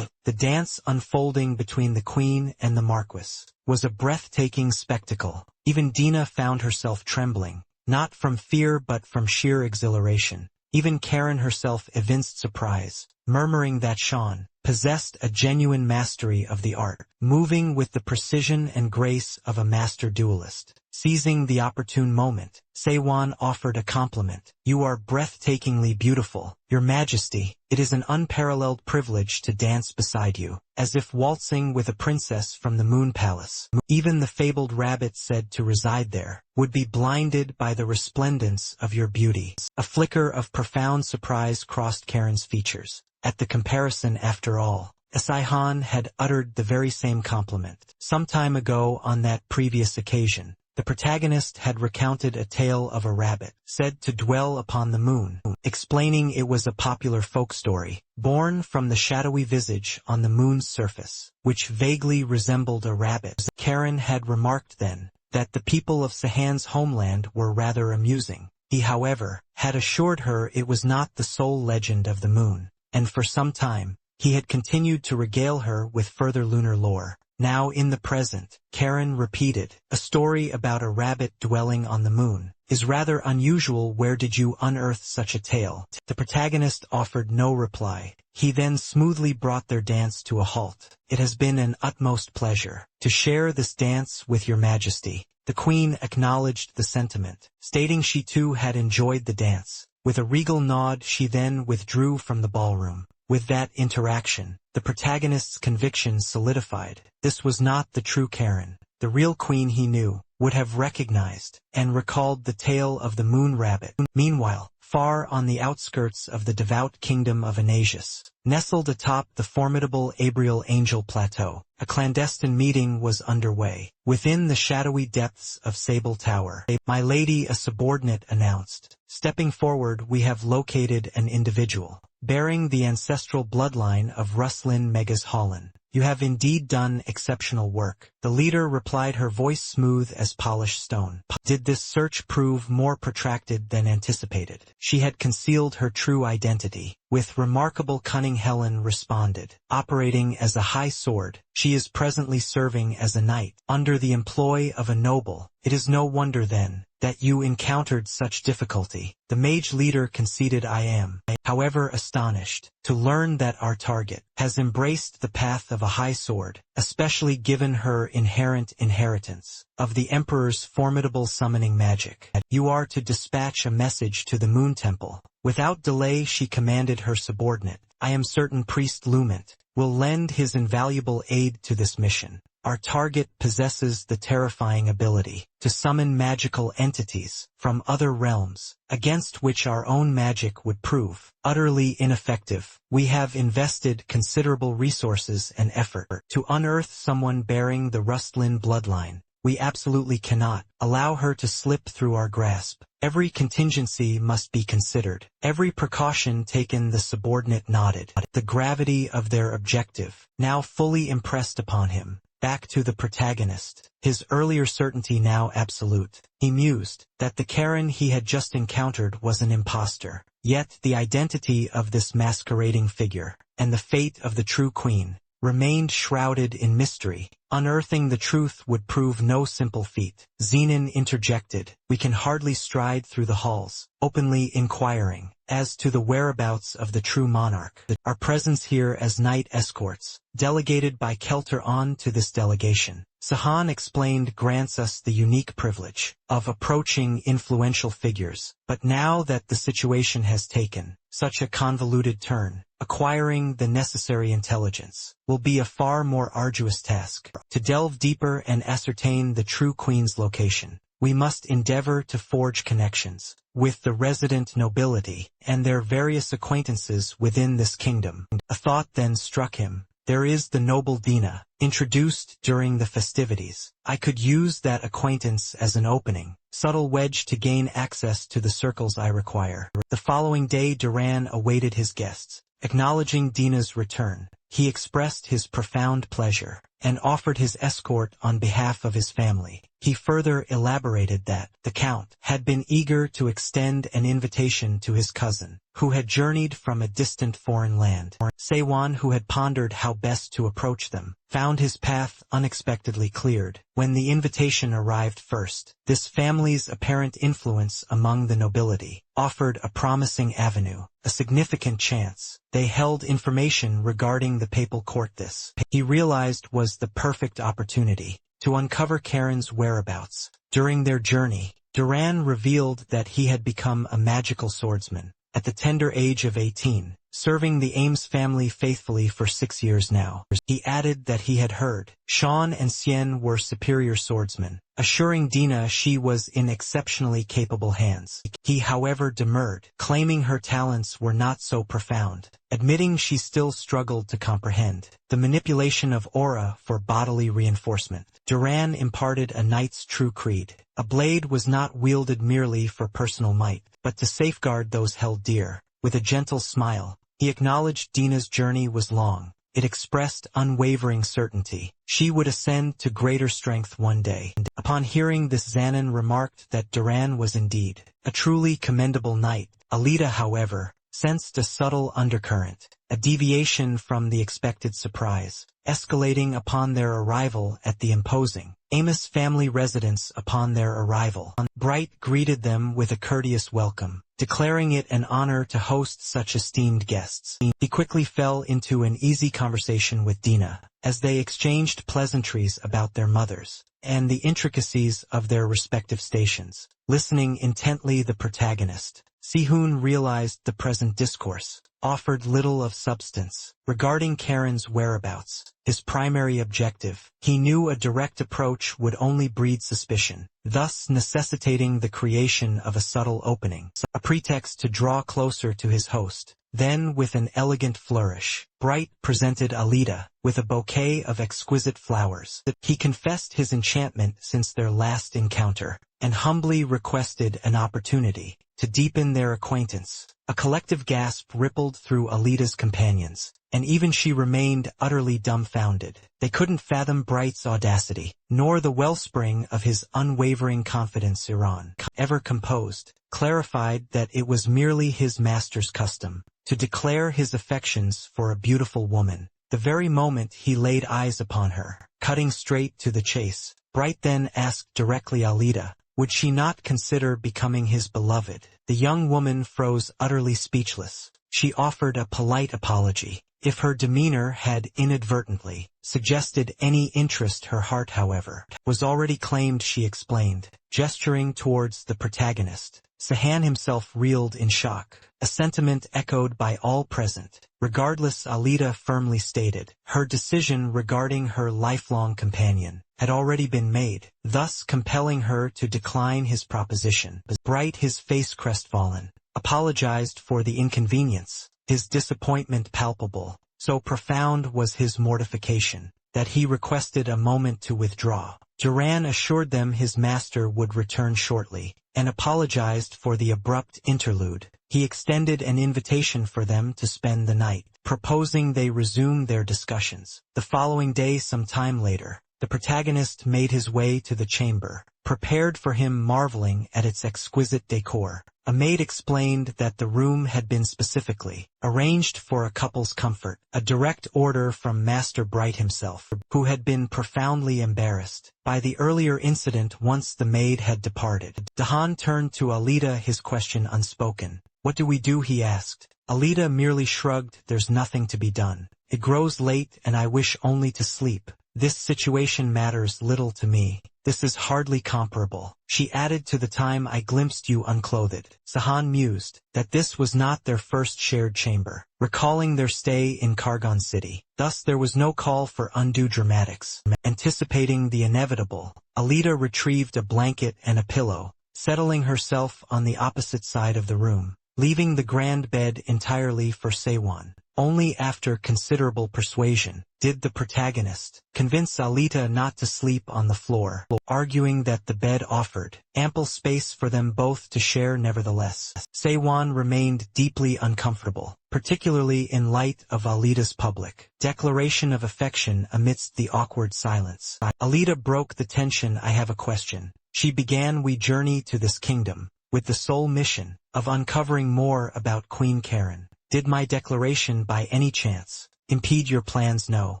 The dance unfolding between the queen and the marquis was a breathtaking spectacle. Even Dina found herself trembling, not from fear but from sheer exhilaration. Even Karen herself evinced surprise, murmuring that Sean possessed a genuine mastery of the art, moving with the precision and grace of a master duelist. Seizing the opportune moment, Sewon offered a compliment. "You are breathtakingly beautiful, Your Majesty. It is an unparalleled privilege to dance beside you, as if waltzing with a princess from the Moon Palace. Even the fabled rabbit said to reside there would be blinded by the resplendence of your beauty." A flicker of profound surprise crossed Karen's features. At the comparison, after all, Saihan had uttered the very same compliment. Some time ago, on that previous occasion, the protagonist had recounted a tale of a rabbit said to dwell upon the moon, explaining it was a popular folk story, born from the shadowy visage on the moon's surface, which vaguely resembled a rabbit. Karen had remarked then that the people of Sahan's homeland were rather amusing. He, however, had assured her it was not the sole legend of the moon, and for some time, he had continued to regale her with further lunar lore. Now in the present, Karen repeated, "A story about a rabbit dwelling on the moon is rather unusual. Where did you unearth such a tale?" The protagonist offered no reply. He then smoothly brought their dance to a halt. "It has been an utmost pleasure to share this dance with Your Majesty." The queen acknowledged the sentiment, stating she too had enjoyed the dance. With a regal nod, she then withdrew from the ballroom. With that interaction, the protagonist's conviction solidified. This was not the true Karen. The real queen, he knew, would have recognized and recalled the tale of the moon rabbit. Meanwhile, far on the outskirts of the devout kingdom of Anasius, nestled atop the formidable Abrial Angel Plateau, a clandestine meeting was underway. Within the shadowy depths of Sable Tower, "My lady," a subordinate announced. Stepping forward, "We have located an individual bearing the ancestral bloodline of Ruslin Megas Holland. You have indeed done exceptional work." The leader replied, her voice smooth as polished stone. Did this search prove more protracted than anticipated? She had concealed her true identity. With remarkable cunning, Helen responded. Operating as a high sword, she is presently serving as a knight, under the employ of a noble. It is no wonder, then, that you encountered such difficulty. The mage leader conceded. I am, however, astonished to learn that our target has embraced the path of a high sword, especially given her inherent inheritance of the Emperor's formidable summoning magic. You are to dispatch a message to the Moon Temple. Without delay, she commanded her subordinate. I am certain Priest Lumint will lend his invaluable aid to this mission. Our target possesses the terrifying ability to summon magical entities from other realms, against which our own magic would prove utterly ineffective. We have invested considerable resources and effort to unearth someone bearing the Rustlin bloodline. We absolutely cannot allow her to slip through our grasp. Every contingency must be considered, every precaution taken. The subordinate nodded, the gravity of their objective now fully impressed upon him. Back to the protagonist, his earlier certainty now absolute. He mused that the Karen he had just encountered was an impostor. Yet the identity of this masquerading figure, and the fate of the true queen, remained shrouded in mystery. Unearthing the truth would prove no simple feat. Zenon interjected. We can hardly stride through the halls, openly inquiring as to the whereabouts of the true monarch. Our presence here as knight escorts, delegated by Kelter on to this delegation, Sahan explained, grants us the unique privilege of approaching influential figures. But now that the situation has taken such a convoluted turn, acquiring the necessary intelligence will be a far more arduous task. To delve deeper and ascertain the true queen's location, we must endeavor to forge connections with the resident nobility and their various acquaintances within this kingdom. A thought then struck him. There is the noble Dina, introduced during the festivities. I could use that acquaintance as an opening, subtle wedge to gain access to the circles I require. The following day Duran awaited his guests. Acknowledging Dina's return, he expressed his profound pleasure and offered his escort on behalf of his family. He further elaborated that the Count had been eager to extend an invitation to his cousin, who had journeyed from a distant foreign land. Sewan, who had pondered how best to approach them, found his path unexpectedly cleared when the invitation arrived first. This family's apparent influence among the nobility offered a promising avenue, a significant chance. They held information regarding the papal court. This, he realized, was the perfect opportunity to uncover Karen's whereabouts. During their journey, Duran revealed that he had become a magical swordsman at the tender age of 18, serving the Ames family faithfully for 6 years now. He added that he had heard Sean and Sien were superior swordsmen, assuring Dina she was in exceptionally capable hands. He, however, demurred, claiming her talents were not so profound, admitting she still struggled to comprehend the manipulation of aura for bodily reinforcement. Duran imparted a knight's true creed. A blade was not wielded merely for personal might, but to safeguard those held dear. With a gentle smile, he acknowledged Dina's journey was long. It expressed unwavering certainty. She would ascend to greater strength one day. Upon hearing this, Zanon remarked that Duran was indeed a truly commendable knight. Alida, however, sensed a subtle undercurrent, a deviation from the expected surprise, escalating upon their arrival at the imposing Amos family residence. Upon their arrival, Bright greeted them with a courteous welcome, declaring it an honor to host such esteemed guests. He quickly fell into an easy conversation with Dina, as they exchanged pleasantries about their mothers and the intricacies of their respective stations. Listening intently, the protagonist, Sihun, realized the present discourse offered little of substance. Regarding Karen's whereabouts, his primary objective, he knew a direct approach would only breed suspicion, thus necessitating the creation of a subtle opening, a pretext to draw closer to his host. Then, with an elegant flourish, Bright presented Alida with a bouquet of exquisite flowers. He confessed his enchantment since their last encounter, and humbly requested an opportunity to deepen their acquaintance. A collective gasp rippled through Alida's companions, and even she remained utterly dumbfounded. They couldn't fathom Bright's audacity, nor the wellspring of his unwavering confidence. Iran, ever composed, clarified that it was merely his master's custom to declare his affections for a beautiful woman, the very moment he laid eyes upon her. Cutting straight to the chase, Bright then asked directly Alida, would she not consider becoming his beloved? The young woman froze utterly speechless. She offered a polite apology. If her demeanor had inadvertently suggested any interest, her heart, however, was already claimed, she explained, gesturing towards the protagonist. Sahan himself reeled in shock, a sentiment echoed by all present. Regardless, Alida firmly stated, her decision regarding her lifelong companion had already been made, thus compelling her to decline his proposition. Bright, his face crestfallen, apologized for the inconvenience, his disappointment palpable. So profound was his mortification that he requested a moment to withdraw. Duran assured them his master would return shortly, and apologized for the abrupt interlude. He extended an invitation for them to spend the night, proposing they resume their discussions. The following day, some time later, the protagonist made his way to the chamber, prepared for him, marveling at its exquisite decor. A maid explained that the room had been specifically arranged for a couple's comfort, a direct order from Master Bright himself, who had been profoundly embarrassed by the earlier incident. Once the maid had departed, Dahan turned to Alida, his question unspoken. What do we do? He asked. Alida merely shrugged. There's nothing to be done. It grows late and I wish only to sleep. This situation matters little to me. This is hardly comparable, she added, to the time I glimpsed you unclothed. Sahan mused that this was not their first shared chamber, recalling their stay in Kargan City. Thus there was no call for undue dramatics. Anticipating the inevitable, Alida retrieved a blanket and a pillow, settling herself on the opposite side of the room, leaving the grand bed entirely for Sewon. Only after considerable persuasion did the protagonist convince Alida not to sleep on the floor, arguing that the bed offered ample space for them both to share. Nevertheless, Sewon remained deeply uncomfortable, particularly in light of Alida's public declaration of affection amidst the awkward silence. Alida broke the tension. I have a question, she began. We journey to this kingdom with the sole mission of uncovering more about Queen Karen. Did my declaration by any chance impede your plans? No,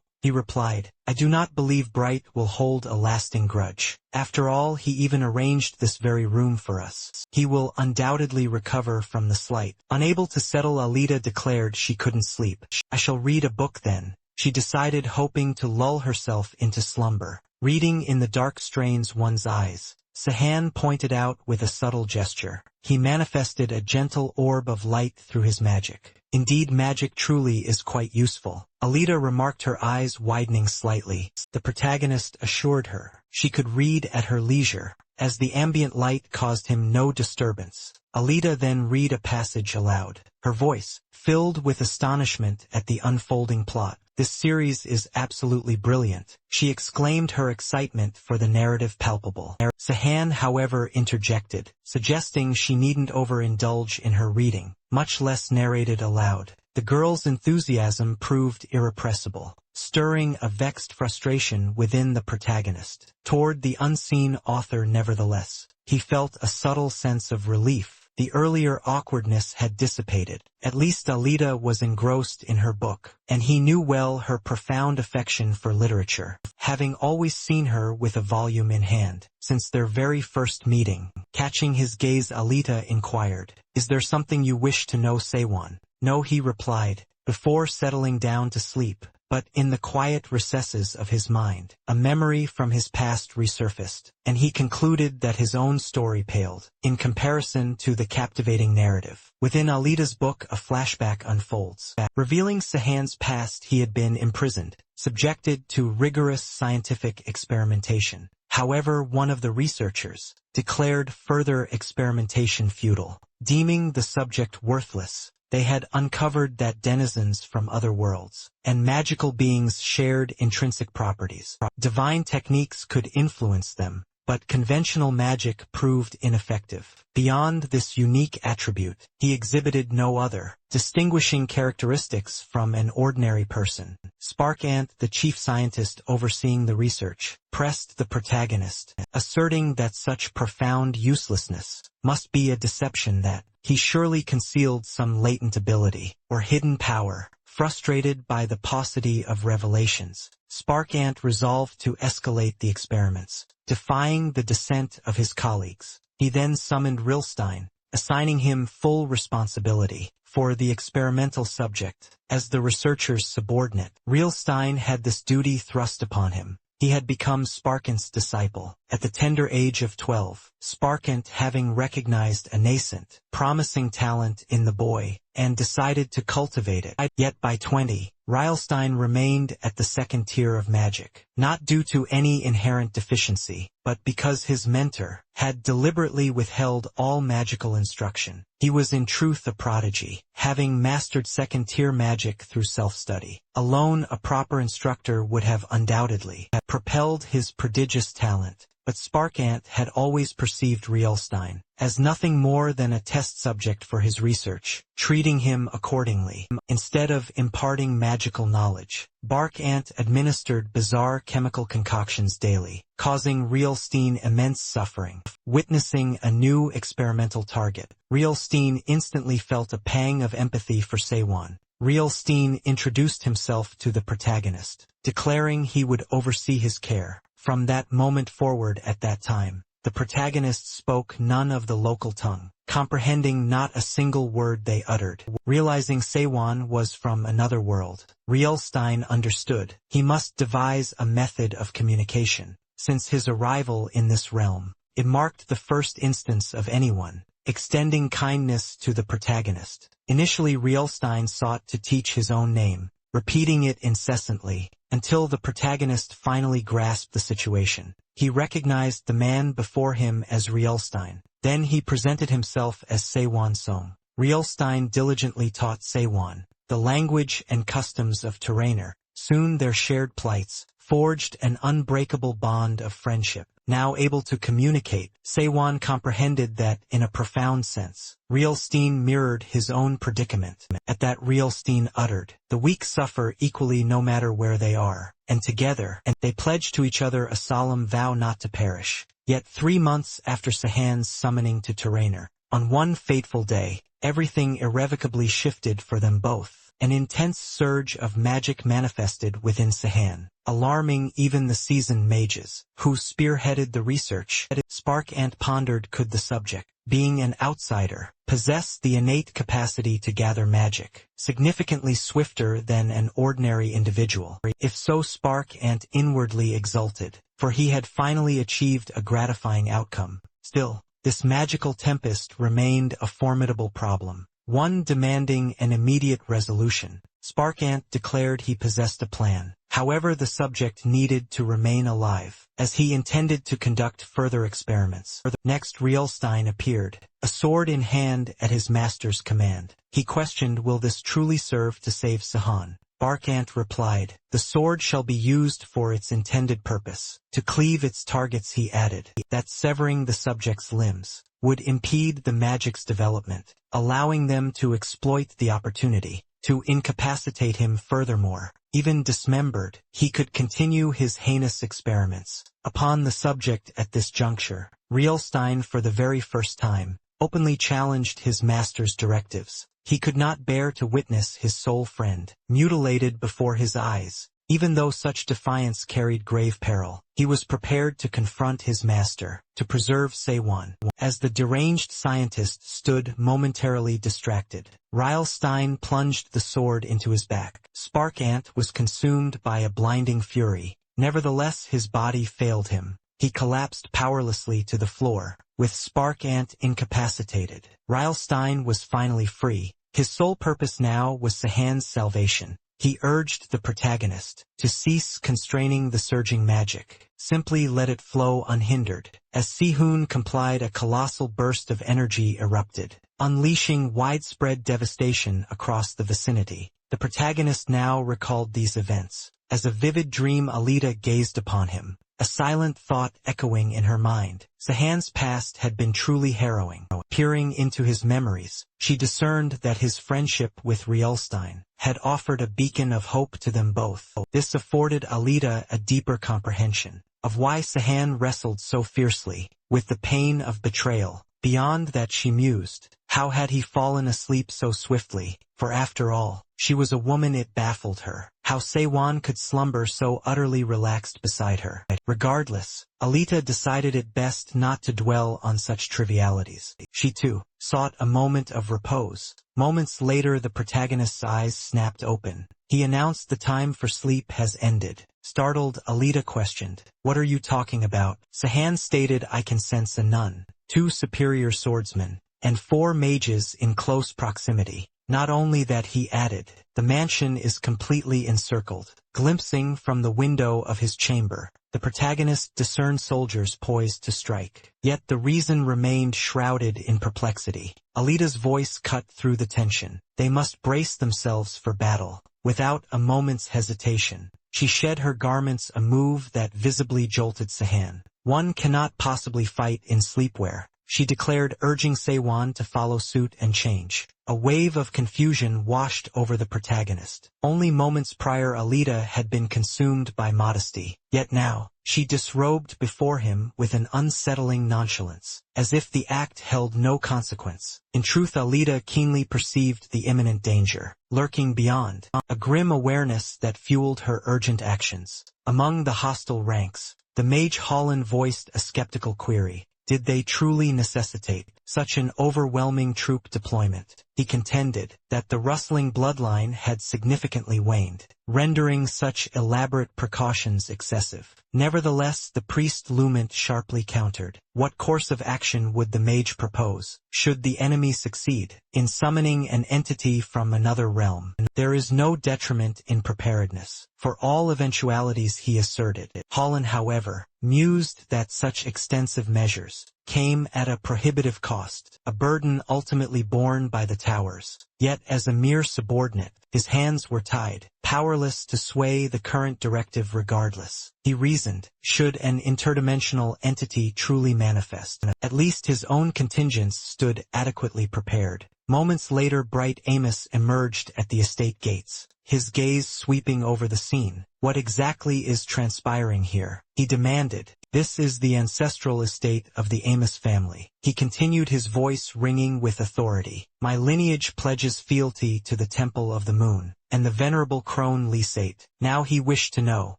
he replied. I do not believe Bright will hold a lasting grudge. After all, he even arranged this very room for us. He will undoubtedly recover from the slight. Unable to settle, Alida declared she couldn't sleep. I shall read a book then, she decided, hoping to lull herself into slumber. Reading in the dark strains one's eyes, Sahan pointed out with a subtle gesture. He manifested a gentle orb of light through his magic. Indeed, magic truly is quite useful, Alida remarked, her eyes widening slightly. The protagonist assured her she could read at her leisure, as the ambient light caused him no disturbance. Alida then read a passage aloud, her voice filled with astonishment at the unfolding plot. This series is absolutely brilliant, she exclaimed, her excitement for the narrative palpable. Sahan, however, interjected, suggesting she needn't overindulge in her reading, much less narrate it aloud. The girl's enthusiasm proved irrepressible, stirring a vexed frustration within the protagonist toward the unseen author. Nevertheless, he felt a subtle sense of relief. The earlier awkwardness had dissipated. At least Alida was engrossed in her book, and he knew well her profound affection for literature, having always seen her with a volume in hand since their very first meeting. Catching his gaze, Alida inquired, "Is there something you wish to know, Sewon?" "No," he replied. Before settling down to sleep, But in the quiet recesses of his mind, a memory from his past resurfaced, and he concluded that his own story paled in comparison to the captivating narrative. Within Alita's book, a flashback unfolds, revealing Sehan's past. He had been imprisoned, subjected to rigorous scientific experimentation. However, one of the researchers declared further experimentation futile, deeming the subject worthless. They had uncovered that denizens from other worlds and magical beings shared intrinsic properties. Divine techniques could influence them, but conventional magic proved ineffective. Beyond this unique attribute, he exhibited no other distinguishing characteristics from an ordinary person. Spark Ant, the chief scientist overseeing the research, pressed the protagonist, asserting that such profound uselessness must be a deception, that he surely concealed some latent ability or hidden power. Frustrated by the paucity of revelations, Spark Ant resolved to escalate the experiments, defying the dissent of his colleagues. He then summoned Rilstein, assigning him full responsibility for the experimental subject. As the researcher's subordinate, Rilstein had this duty thrust upon him. He had become Sparkant's disciple at the tender age of 12, Sparkant having recognized a nascent, promising talent in the boy, and decided to cultivate it. Yet by 20, Rilstein remained at the second tier of magic, not due to any inherent deficiency, but because his mentor had deliberately withheld all magical instruction. He was in truth a prodigy, having mastered second-tier magic through self-study. Alone, a proper instructor would have undoubtedly propelled his prodigious talent. But Spark Ant had always perceived Rilstein as nothing more than a test subject for his research, treating him accordingly. Instead of imparting magical knowledge, Spark Ant administered bizarre chemical concoctions daily, causing Rilstein immense suffering. Witnessing a new experimental target, Rilstein instantly felt a pang of empathy for Seiwan. Rilstein introduced himself to the protagonist, declaring he would oversee his care. From that moment forward, at that time, the protagonist spoke none of the local tongue, comprehending not a single word they uttered. Realizing Seiwan was from another world, Rilstein understood he must devise a method of communication. Since his arrival in this realm, it marked the first instance of anyone extending kindness to the protagonist. Initially, Rilstein sought to teach his own name, repeating it incessantly, until the protagonist finally grasped the situation. He recognized the man before him as Rilstein. Then he presented himself as Seiwan Song. Rilstein diligently taught Seiwan the language and customs of Terrainer. Soon their shared plights forged an unbreakable bond of friendship. Now able to communicate, Seiwan comprehended that, in a profound sense, Rilstein mirrored his own predicament. At that, Rilstein uttered, "The weak suffer equally no matter where they are," and together, they pledged to each other a solemn vow not to perish. Yet 3 months after Sehan's summoning to Terrainer, on one fateful day, everything irrevocably shifted for them both. An intense surge of magic manifested within Sehan, alarming even the seasoned mages, who spearheaded the research. Spark Ant pondered, could the subject, being an outsider, possess the innate capacity to gather magic, significantly swifter than an ordinary individual? If so, Spark Ant inwardly exulted, for he had finally achieved a gratifying outcome. Still, this magical tempest remained a formidable problem, one demanding an immediate resolution. Spark Ant declared he possessed a plan. However, the subject needed to remain alive, as he intended to conduct further experiments. Next, Rilstein appeared, a sword in hand at his master's command. He questioned, will this truly serve to save Sehan? Spark Ant replied, the sword shall be used for its intended purpose. To cleave its targets, he added, that severing the subject's limbs would impede the magic's development, allowing them to exploit the opportunity to incapacitate him. Furthermore, even dismembered, he could continue his heinous experiments upon the subject. At this juncture, Rilstein, for the very first time, openly challenged his master's directives. He could not bear to witness his sole friend mutilated before his eyes. Even though such defiance carried grave peril, he was prepared to confront his master, to preserve Sewon. As the deranged scientist stood momentarily distracted, Rylstein plunged the sword into his back. Spark Ant was consumed by a blinding fury. Nevertheless, his body failed him. He collapsed powerlessly to the floor, with Spark Ant incapacitated. Rylstein was finally free. His sole purpose now was Sehan's salvation. He urged the protagonist to cease constraining the surging magic. Simply let it flow unhindered. As Sehun complied, a colossal burst of energy erupted, unleashing widespread devastation across the vicinity. The protagonist now recalled these events. As a vivid dream, Alita gazed upon him, a silent thought echoing in her mind. Sehan's past had been truly harrowing. Peering into his memories, she discerned that his friendship with Rylstein had offered a beacon of hope to them both. This afforded Alita a deeper comprehension of why Sehan wrestled so fiercely with the pain of betrayal. Beyond that, she mused, how had he fallen asleep so swiftly? For after all, she was a woman. It baffled her how Sewon could slumber so utterly relaxed beside her. Regardless, Alita decided it best not to dwell on such trivialities. She too sought a moment of repose. Moments later, the protagonist's eyes snapped open. He announced, the time for sleep has ended. Startled, Alita questioned, what are you talking about? Sehan stated, I can sense a nun, 2 superior swordsmen, and 4 mages in close proximity. Not only that, he added, the mansion is completely encircled. Glimpsing from the window of his chamber, the protagonist discerned soldiers poised to strike. Yet the reason remained shrouded in perplexity. Alita's voice cut through the tension. They must brace themselves for battle. Without a moment's hesitation, she shed her garments, a move that visibly jolted Sehan. One cannot possibly fight in sleepwear, she declared, urging Sewon to follow suit and change. A wave of confusion washed over the protagonist. Only moments prior, Alita had been consumed by modesty, yet now, she disrobed before him with an unsettling nonchalance, as if the act held no consequence. In truth, Alita keenly perceived the imminent danger, lurking beyond, a grim awareness that fueled her urgent actions. Among the hostile ranks, the mage Holland voiced a skeptical query. Did they truly necessitate such an overwhelming troop deployment? He contended that the rustling bloodline had significantly waned, rendering such elaborate precautions excessive. Nevertheless, the priest Lumint sharply countered. What course of action would the mage propose, should the enemy succeed in summoning an entity from another realm? There is no detriment in preparedness for all eventualities, he asserted. Holland, however, mused that such extensive measures came at a prohibitive cost, a burden ultimately borne by the towers. Yet as a mere subordinate, his hands were tied, powerless to sway the current directive regardless. He reasoned, should an interdimensional entity truly manifest, at least his own contingents stood adequately prepared. Moments later, Bright Amos emerged at the estate gates, his gaze sweeping over the scene. What exactly is transpiring here? He demanded. This is the ancestral estate of the Amos family. He continued, his voice ringing with authority. My lineage pledges fealty to the Temple of the Moon and the venerable crone Lysate. Now he wished to know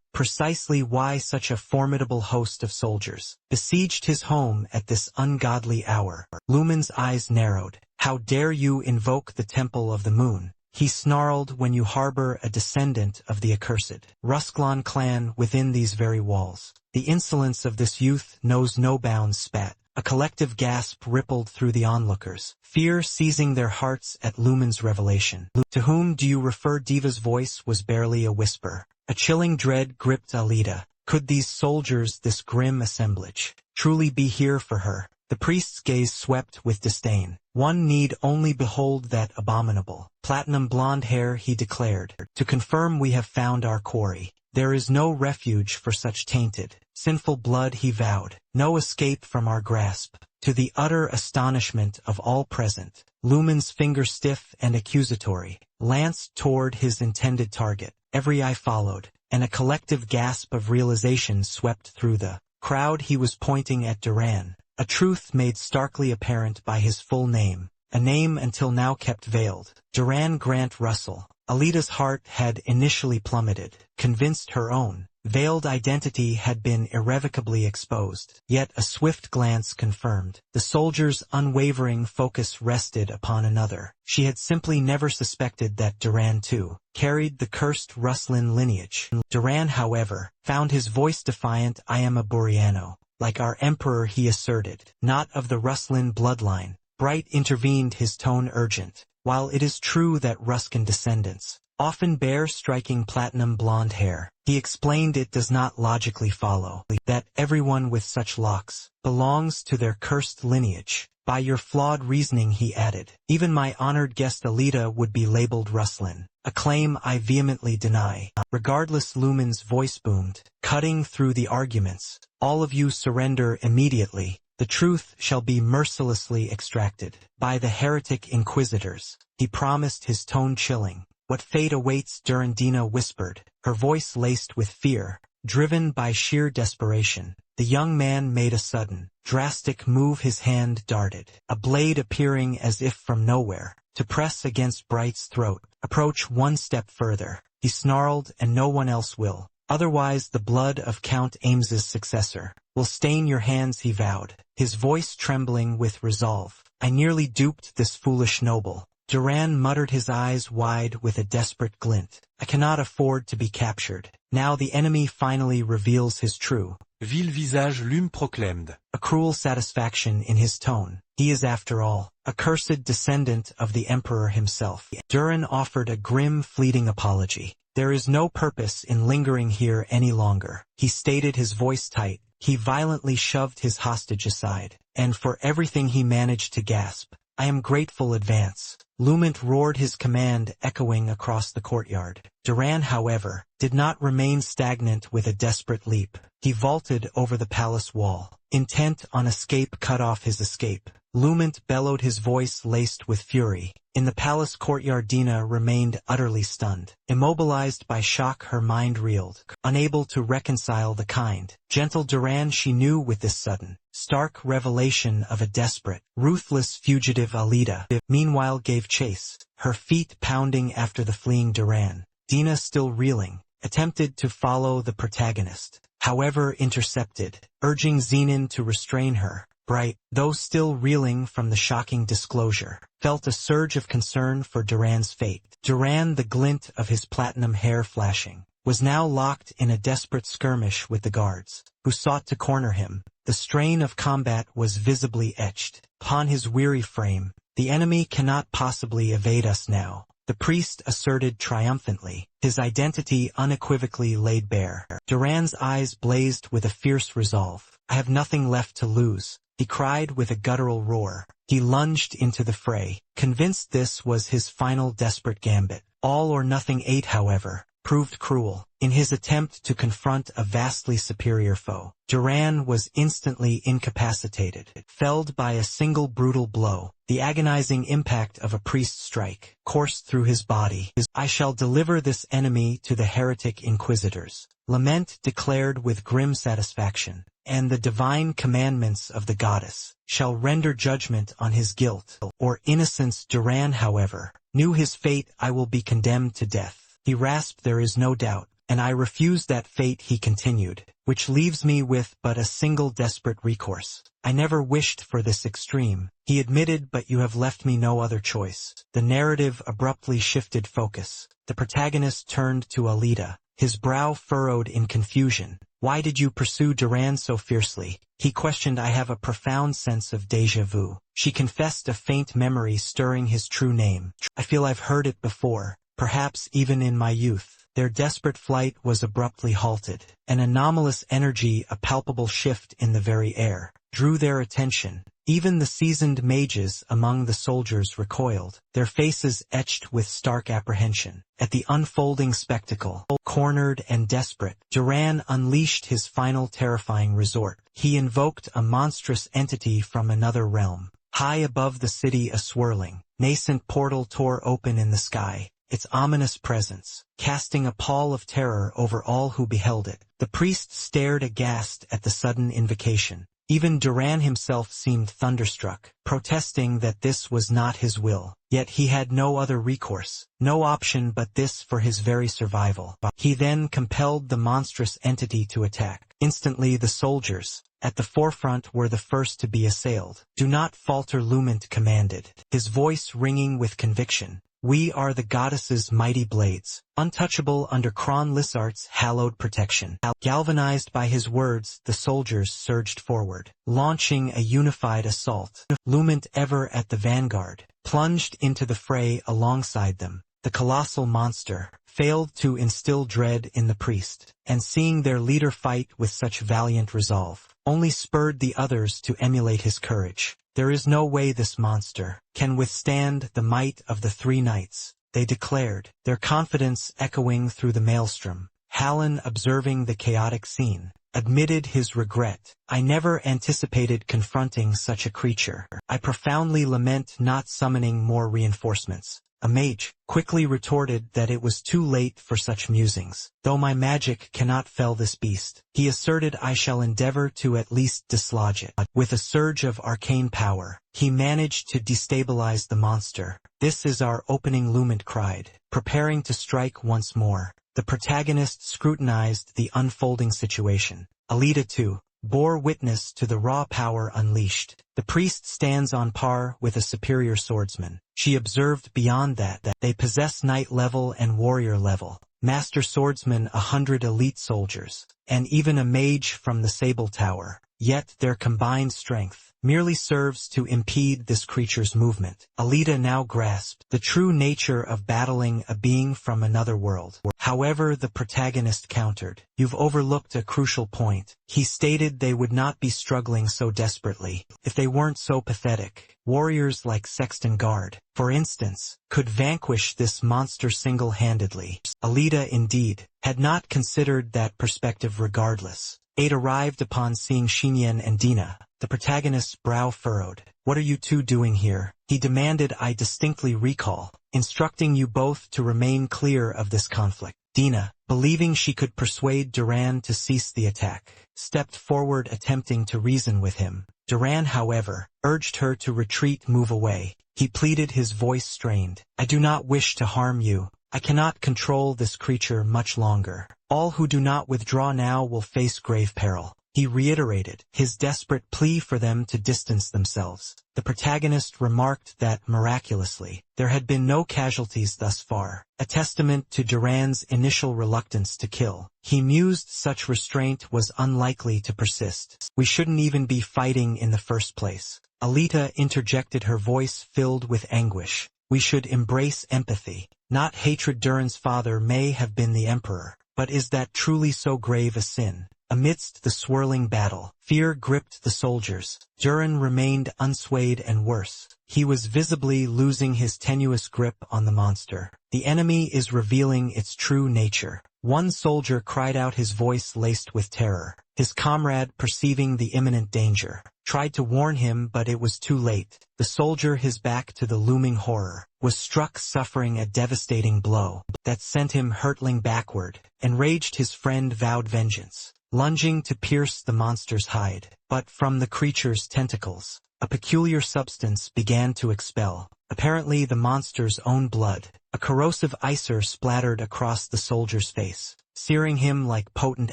precisely why such a formidable host of soldiers besieged his home at this ungodly hour. Lumen's eyes narrowed. How dare you invoke the Temple of the Moon? He snarled, when you harbor a descendant of the accursed Rusklon clan within these very walls. The insolence of this youth knows no bounds. Spat. A collective gasp rippled through the onlookers, fear seizing their hearts at Lumen's revelation. To whom do you refer? Diva's voice was barely a whisper. A chilling dread gripped Alita. Could these soldiers, this grim assemblage, truly be here for her? The priest's gaze swept with disdain. One need only behold that abominable platinum blonde hair, he declared, to confirm we have found our quarry. There is no refuge for such tainted, sinful blood, he vowed, no escape from our grasp. To the utter astonishment of all present, Lumen's finger stiff and accusatory, lanced toward his intended target. Every eye followed, and a collective gasp of realization swept through the crowd. He was pointing at Duran, a truth made starkly apparent by his full name. a name until now kept veiled. Duran Grant Russell. Alita's heart had initially plummeted, convinced her own veiled identity had been irrevocably exposed. Yet a swift glance confirmed. The soldier's unwavering focus rested upon another. She had simply never suspected that Duran, too, carried the cursed Russlin lineage. Duran, however, found his voice defiant. I am a Buriano. Like our emperor, he asserted. Not of the Russlin bloodline. Bright intervened, his tone urgent. While it is true that Ruskin descendants often bear striking platinum blonde hair, he explained it does not logically follow that everyone with such locks belongs to their cursed lineage. By your flawed reasoning, he added, even my honored guest Alita would be labeled Russlin, a claim I vehemently deny. Regardless, Lumen's voice boomed, cutting through the arguments. All of you surrender immediately. The truth shall be mercilessly extracted by the heretic inquisitors. He promised, his tone chilling. What fate awaits? Durandina whispered, her voice laced with fear, driven by sheer desperation. The young man made a sudden, drastic move. His hand darted, a blade appearing as if from nowhere, to press against Bright's throat. Approach one step further, he snarled, and no one else will. Otherwise the blood of Count Ames's successor will stain your hands, he vowed, his voice trembling with resolve. I nearly duped this foolish noble. Duran muttered, his eyes wide with a desperate glint. I cannot afford to be captured. Now the enemy finally reveals his true Vil visage Lume proclaimed. A cruel satisfaction in his tone. He is, after all, a cursed descendant of the emperor himself. Duran offered a grim, fleeting apology. There is no purpose in lingering here any longer, he stated, his voice tight. He violently shoved his hostage aside, and for everything he managed to gasp, I am grateful. Advance. Lument roared, his command echoing across the courtyard. Duran, however, did not remain stagnant. With a desperate leap, he vaulted over the palace wall, intent on escape. Cut off his escape. Lument bellowed, his voice laced with fury. In the palace courtyard, Dina remained utterly stunned. Immobilized by shock, her mind reeled, unable to reconcile the kind, gentle Duran she knew with this sudden, stark revelation of a desperate, ruthless fugitive. Alita, meanwhile, gave chase, her feet pounding after the fleeing Duran. Dina, still reeling, attempted to follow the protagonist, however intercepted, urging Zenon to restrain her. Bright, though still reeling from the shocking disclosure, felt a surge of concern for Duran's fate. Duran, the glint of his platinum hair flashing, was now locked in a desperate skirmish with the guards, who sought to corner him. The strain of combat was visibly etched upon his weary frame. The enemy cannot possibly evade us now, the priest asserted triumphantly, his identity unequivocally laid bare. Duran's eyes blazed with a fierce resolve. I have nothing left to lose, he cried with a guttural roar. He lunged into the fray, convinced this was his final desperate gambit. All or nothing. 8, however, proved cruel. In his attempt to confront a vastly superior foe, Duran was instantly incapacitated, felled by a single brutal blow. The agonizing impact of a priest's strike coursed through his body. I shall deliver this enemy to the heretic inquisitors, Lament declared with grim satisfaction, and the divine commandments of the goddess shall render judgment on his guilt or innocence. Duran, however, knew his fate. I will be condemned to death, he rasped. There is no doubt, and I refuse that fate, he continued, which leaves me with but a single desperate recourse. I never wished for this extreme, he admitted, but you have left me no other choice. The narrative abruptly shifted focus. The protagonist turned to Alita, his brow furrowed in confusion. Why did you pursue Duran so fiercely? He questioned. I have a profound sense of déjà vu, she confessed, a faint memory stirring his true name. I feel I've heard it before, perhaps even in my youth. Their desperate flight was abruptly halted. An anomalous energy, a palpable shift in the very air, drew their attention. Even the seasoned mages among the soldiers recoiled, their faces etched with stark apprehension. At the unfolding spectacle, cornered and desperate, Duran unleashed his final terrifying resort. He invoked a monstrous entity from another realm. High above the city, a swirling, nascent portal tore open in the sky, its ominous presence casting a pall of terror over all who beheld it. The priest stared aghast at the sudden invocation. Even Duran himself seemed thunderstruck, protesting that this was not his will. Yet he had no other recourse, no option but this for his very survival. He then compelled the monstrous entity to attack. Instantly the soldiers, at the forefront, were the first to be assailed. "Do not falter," Lumint commanded, his voice ringing with conviction. "We are the goddess's mighty blades, untouchable under Kron Lissart's hallowed protection." Galvanized by his words, the soldiers surged forward, launching a unified assault. Lumint, ever at the vanguard, plunged into the fray alongside them. The colossal monster failed to instill dread in the priest, and seeing their leader fight with such valiant resolve, only spurred the others to emulate his courage. "There is no way this monster can withstand the might of the three knights," they declared, their confidence echoing through the maelstrom. Hallen, observing the chaotic scene, admitted his regret. "I never anticipated confronting such a creature. I profoundly lament not summoning more reinforcements." A mage quickly retorted that it was too late for such musings. "Though my magic cannot fell this beast," he asserted, "I shall endeavor to at least dislodge it." With a surge of arcane power, he managed to destabilize the monster. "This is our opening," Lumint cried, preparing to strike once more. The protagonist scrutinized the unfolding situation. Alita, too, bore witness to the raw power unleashed. The priest stands on par with a superior swordsman. She observed beyond that they possess knight level and warrior level, master swordsman, 100 elite soldiers, and even a mage from the Sable Tower. Yet their combined strength merely serves to impede this creature's movement. Alita now grasped the true nature of battling a being from another world. However, the protagonist countered. "You've overlooked a crucial point." He stated they would not be struggling so desperately if they weren't so pathetic. Warriors like Sexton Guard, for instance, could vanquish this monster single-handedly. Alita, indeed, had not considered that perspective. Regardless, 8 arrived upon seeing Xinyan and Dina. The protagonist's brow furrowed. "What are you two doing here?" he demanded. "I distinctly recall instructing you both to remain clear of this conflict." Dina, believing she could persuade Duran to cease the attack, stepped forward, attempting to reason with him. Duran, however, urged her to retreat, move away. He pleaded, his voice strained. "I do not wish to harm you. I cannot control this creature much longer. All who do not withdraw now will face grave peril." He reiterated his desperate plea for them to distance themselves. The protagonist remarked that, miraculously, there had been no casualties thus far, a testament to Duran's initial reluctance to kill. He mused such restraint was unlikely to persist. "We shouldn't even be fighting in the first place," Alita interjected, her voice filled with anguish. "We should embrace empathy, not hatred. Duran's father may have been the emperor, but is that truly so grave a sin?" Amidst the swirling battle, fear gripped the soldiers. Duran remained unswayed, and worse, he was visibly losing his tenuous grip on the monster. "The enemy is revealing its true nature," one soldier cried out, his voice laced with terror. His comrade, perceiving the imminent danger, tried to warn him, but it was too late. The soldier, his back to the looming horror, was struck, suffering a devastating blow that sent him hurtling backward. Enraged, his friend vowed vengeance, lunging to pierce the monster's hide. But from the creature's tentacles, a peculiar substance began to expel, apparently the monster's own blood. A corrosive icer splattered across the soldier's face, searing him like potent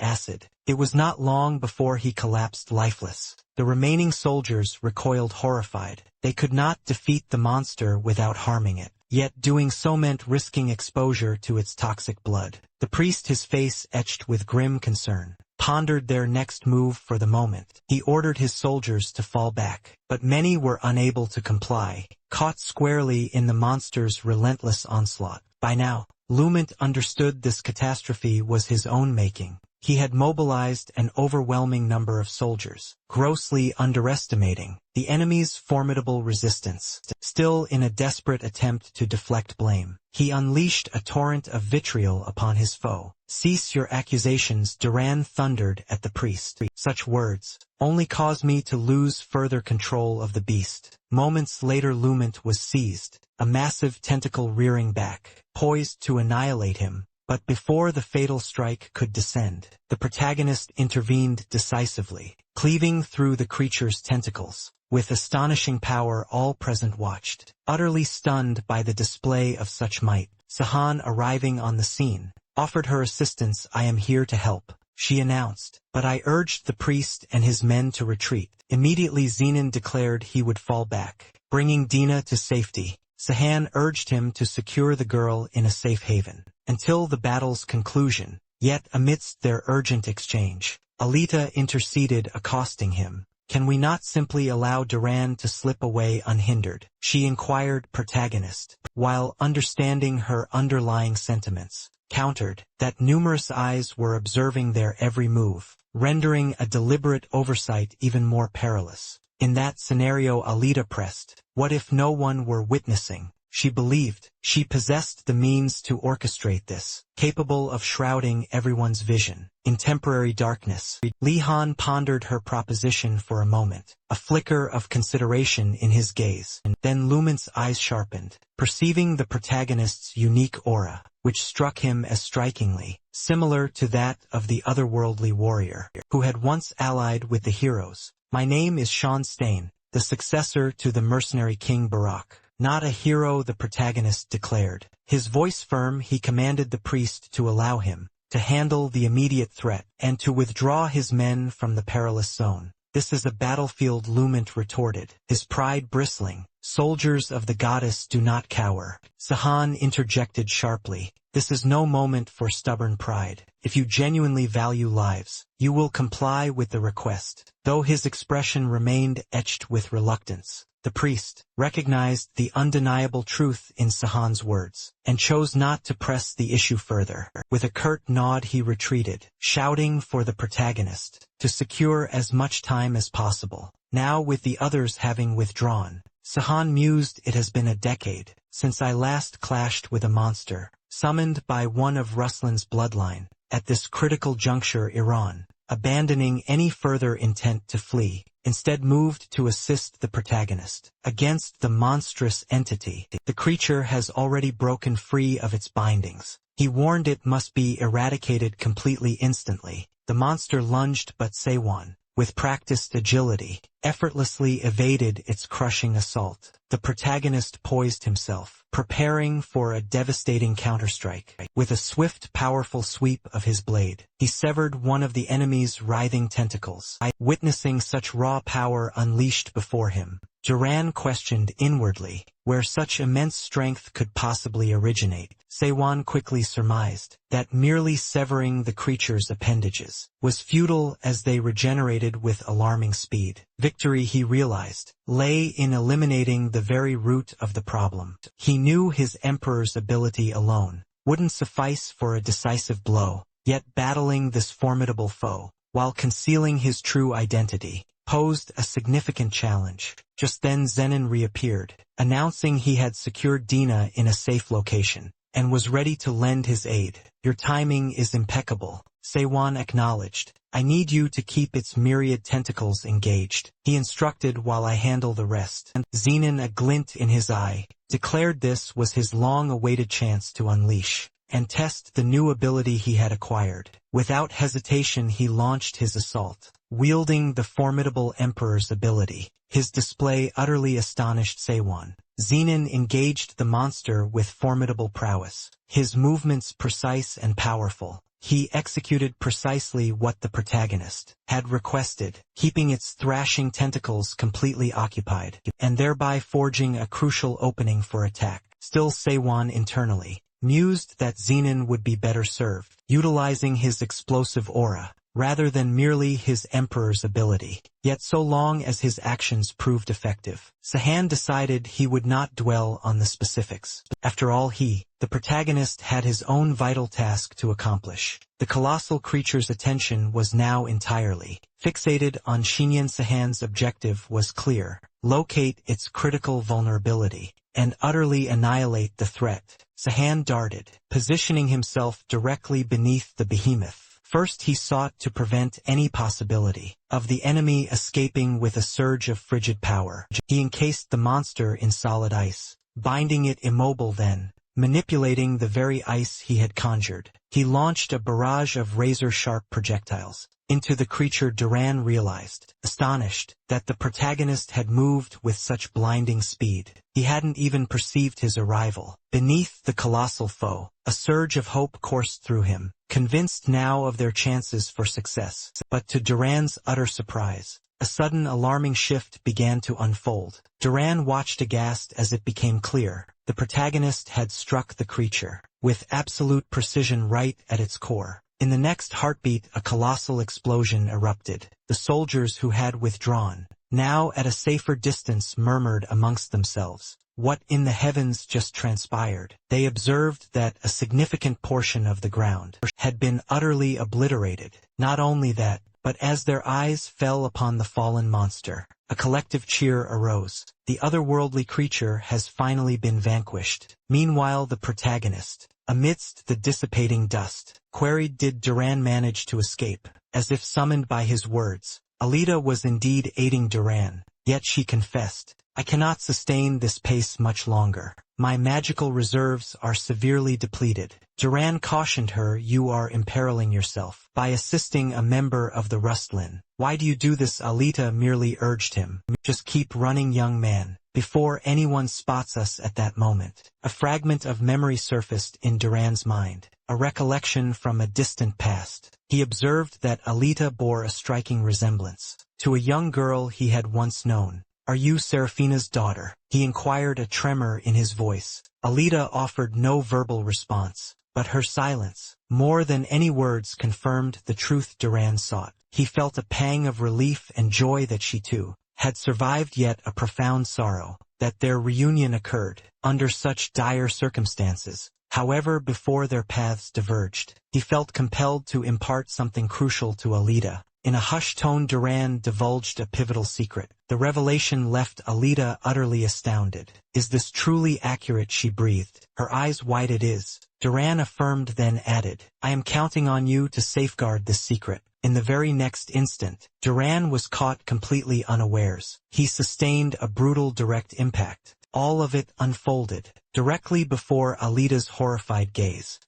acid. It was not long before he collapsed lifeless. The remaining soldiers recoiled, horrified. They could not defeat the monster without harming it. Yet doing so meant risking exposure to its toxic blood. The priest, his face etched with grim concern, pondered their next move for the moment. He ordered his soldiers to fall back, but many were unable to comply, caught squarely in the monster's relentless onslaught. By now, Lumint understood this catastrophe was his own making. He had mobilized an overwhelming number of soldiers, grossly underestimating the enemy's formidable resistance. Still, in a desperate attempt to deflect blame, he unleashed a torrent of vitriol upon his foe. "Cease your accusations," Duran thundered at the priest. "Such words only cause me to lose further control of the beast." Moments later, Lumint was seized, a massive tentacle rearing back, poised to annihilate him. But before the fatal strike could descend, the protagonist intervened decisively. cleaving through the creature's tentacles. With astonishing power, all present watched, utterly stunned by the display of such might. Sahan, arriving on the scene, offered her assistance. "I am here to help," she announced, "but I urged the priest and his men to retreat." Immediately Zenon declared he would fall back, bringing Dina to safety. Sahan urged him to secure the girl in a safe haven until the battle's conclusion. Yet amidst their urgent exchange, Alita interceded, accosting him. "Can we not simply allow Duran to slip away unhindered?" she inquired. Protagonist, while understanding her underlying sentiments, countered that numerous eyes were observing their every move, rendering a deliberate oversight even more perilous. In that scenario, Alita pressed, what if no one were witnessing? She believed she possessed the means to orchestrate this, capable of shrouding everyone's vision in temporary darkness. Li Han pondered her proposition for a moment, a flicker of consideration in his gaze. Then Lument's eyes sharpened, perceiving the protagonist's unique aura, which struck him as strikingly similar to that of the otherworldly warrior who had once allied with the heroes. "My name is Sean Stain, the successor to the mercenary King Barak." "Not a hero," the protagonist declared. His voice firm, he commanded the priest to allow him to handle the immediate threat and to withdraw his men from the perilous zone. "This is a battlefield," Lument retorted, his pride bristling. "Soldiers of the goddess do not cower." Sahan interjected sharply. "This is no moment for stubborn pride. If you genuinely value lives, you will comply with the request." Though his expression remained etched with reluctance, the priest recognized the undeniable truth in Sahan's words, and chose not to press the issue further. With a curt nod he retreated, shouting for the protagonist to secure as much time as possible. Now, with the others having withdrawn, Sahan mused, "It has been a decade since I last clashed with a monster summoned by one of Ruslan's bloodline." At this critical juncture, Iran, abandoning any further intent to flee, instead moved to assist the protagonist against the monstrous entity. The creature has already broken free of its bindings. He warned it must be eradicated completely instantly. The monster lunged, but Seiwan, with practiced agility, effortlessly evaded its crushing assault. The protagonist poised himself, preparing for a devastating counterstrike. With a swift, powerful sweep of his blade, he severed one of the enemy's writhing tentacles. Witnessing such raw power unleashed before him, Duran questioned inwardly where such immense strength could possibly originate. Seiwan quickly surmised that merely severing the creature's appendages was futile, as they regenerated with alarming speed. Victory, he realized, lay in eliminating the very root of the problem. He knew his emperor's ability alone wouldn't suffice for a decisive blow, yet battling this formidable foe, while concealing his true identity, posed a significant challenge. Just then Zenon reappeared, announcing he had secured Dina in a safe location, and was ready to lend his aid. "Your timing is impeccable," Seiwan acknowledged. "I need you to keep its myriad tentacles engaged," he instructed, "while I handle the rest." And Zenon, a glint in his eye, declared this was his long-awaited chance to unleash and test the new ability he had acquired. Without hesitation he launched his assault, wielding the formidable Emperor's ability. His display utterly astonished Seiwan. Zenon engaged the monster with formidable prowess, his movements precise and powerful. He executed precisely what the protagonist had requested, keeping its thrashing tentacles completely occupied, and thereby forging a crucial opening for attack. Still, Seiwan internally mused that Zenon would be better served utilizing his explosive aura, rather than merely his emperor's ability. Yet so long as his actions proved effective, Sahan decided he would not dwell on the specifics. After all, the protagonist, had his own vital task to accomplish. The colossal creature's attention was now entirely fixated on Shinyan. Sahan's objective was clear: locate its critical vulnerability and utterly annihilate the threat. Sahan darted, positioning himself directly beneath the behemoth. First he sought to prevent any possibility of the enemy escaping. With a surge of frigid power, he encased the monster in solid ice, binding it immobile. Then, manipulating the very ice he had conjured. He launched a barrage of razor-sharp projectiles into the creature. Duran realized, astonished, that the protagonist had moved with such blinding speed. He hadn't even perceived his arrival. Beneath the colossal foe, a surge of hope coursed through him, convinced now of their chances for success. But to Duran's utter surprise, a sudden alarming shift began to unfold. Duran watched aghast as it became clear. The protagonist had struck the creature with absolute precision right at its core. In the next heartbeat, a colossal explosion erupted. The soldiers who had withdrawn, now at a safer distance, murmured amongst themselves, "What in the heavens just transpired?" They observed that a significant portion of the ground had been utterly obliterated. Not only that, but as their eyes fell upon the fallen monster, a collective cheer arose. The otherworldly creature has finally been vanquished. Meanwhile, the protagonist, amidst the dissipating dust, queried, "Did Duran manage to escape?" As if summoned by his words, Alita was indeed aiding Duran, yet she confessed, "I cannot sustain this pace much longer. My magical reserves are severely depleted." Duran cautioned her, "You are imperiling yourself by assisting a member of the Rustlin. Why do you do this?" Alita merely urged him, "Just keep running, young man, before anyone spots us." At that moment, a fragment of memory surfaced in Duran's mind, a recollection from a distant past. He observed that Alita bore a striking resemblance to a young girl he had once known. "Are you Serafina's daughter?" he inquired, a tremor in his voice. Alita offered no verbal response, but her silence, more than any words, confirmed the truth Duran sought. He felt a pang of relief and joy that she too had survived, yet a profound sorrow that their reunion occurred under such dire circumstances. However, before their paths diverged, he felt compelled to impart something crucial to Alita. In a hushed tone, Duran divulged a pivotal secret. The revelation left Alita utterly astounded. "Is this truly accurate?" she breathed, her eyes wide. "It is," Duran affirmed, then added, "I am counting on you to safeguard this secret." In the very next instant, Duran was caught completely unawares. He sustained a brutal direct impact. All of it unfolded directly before Alita's horrified gaze.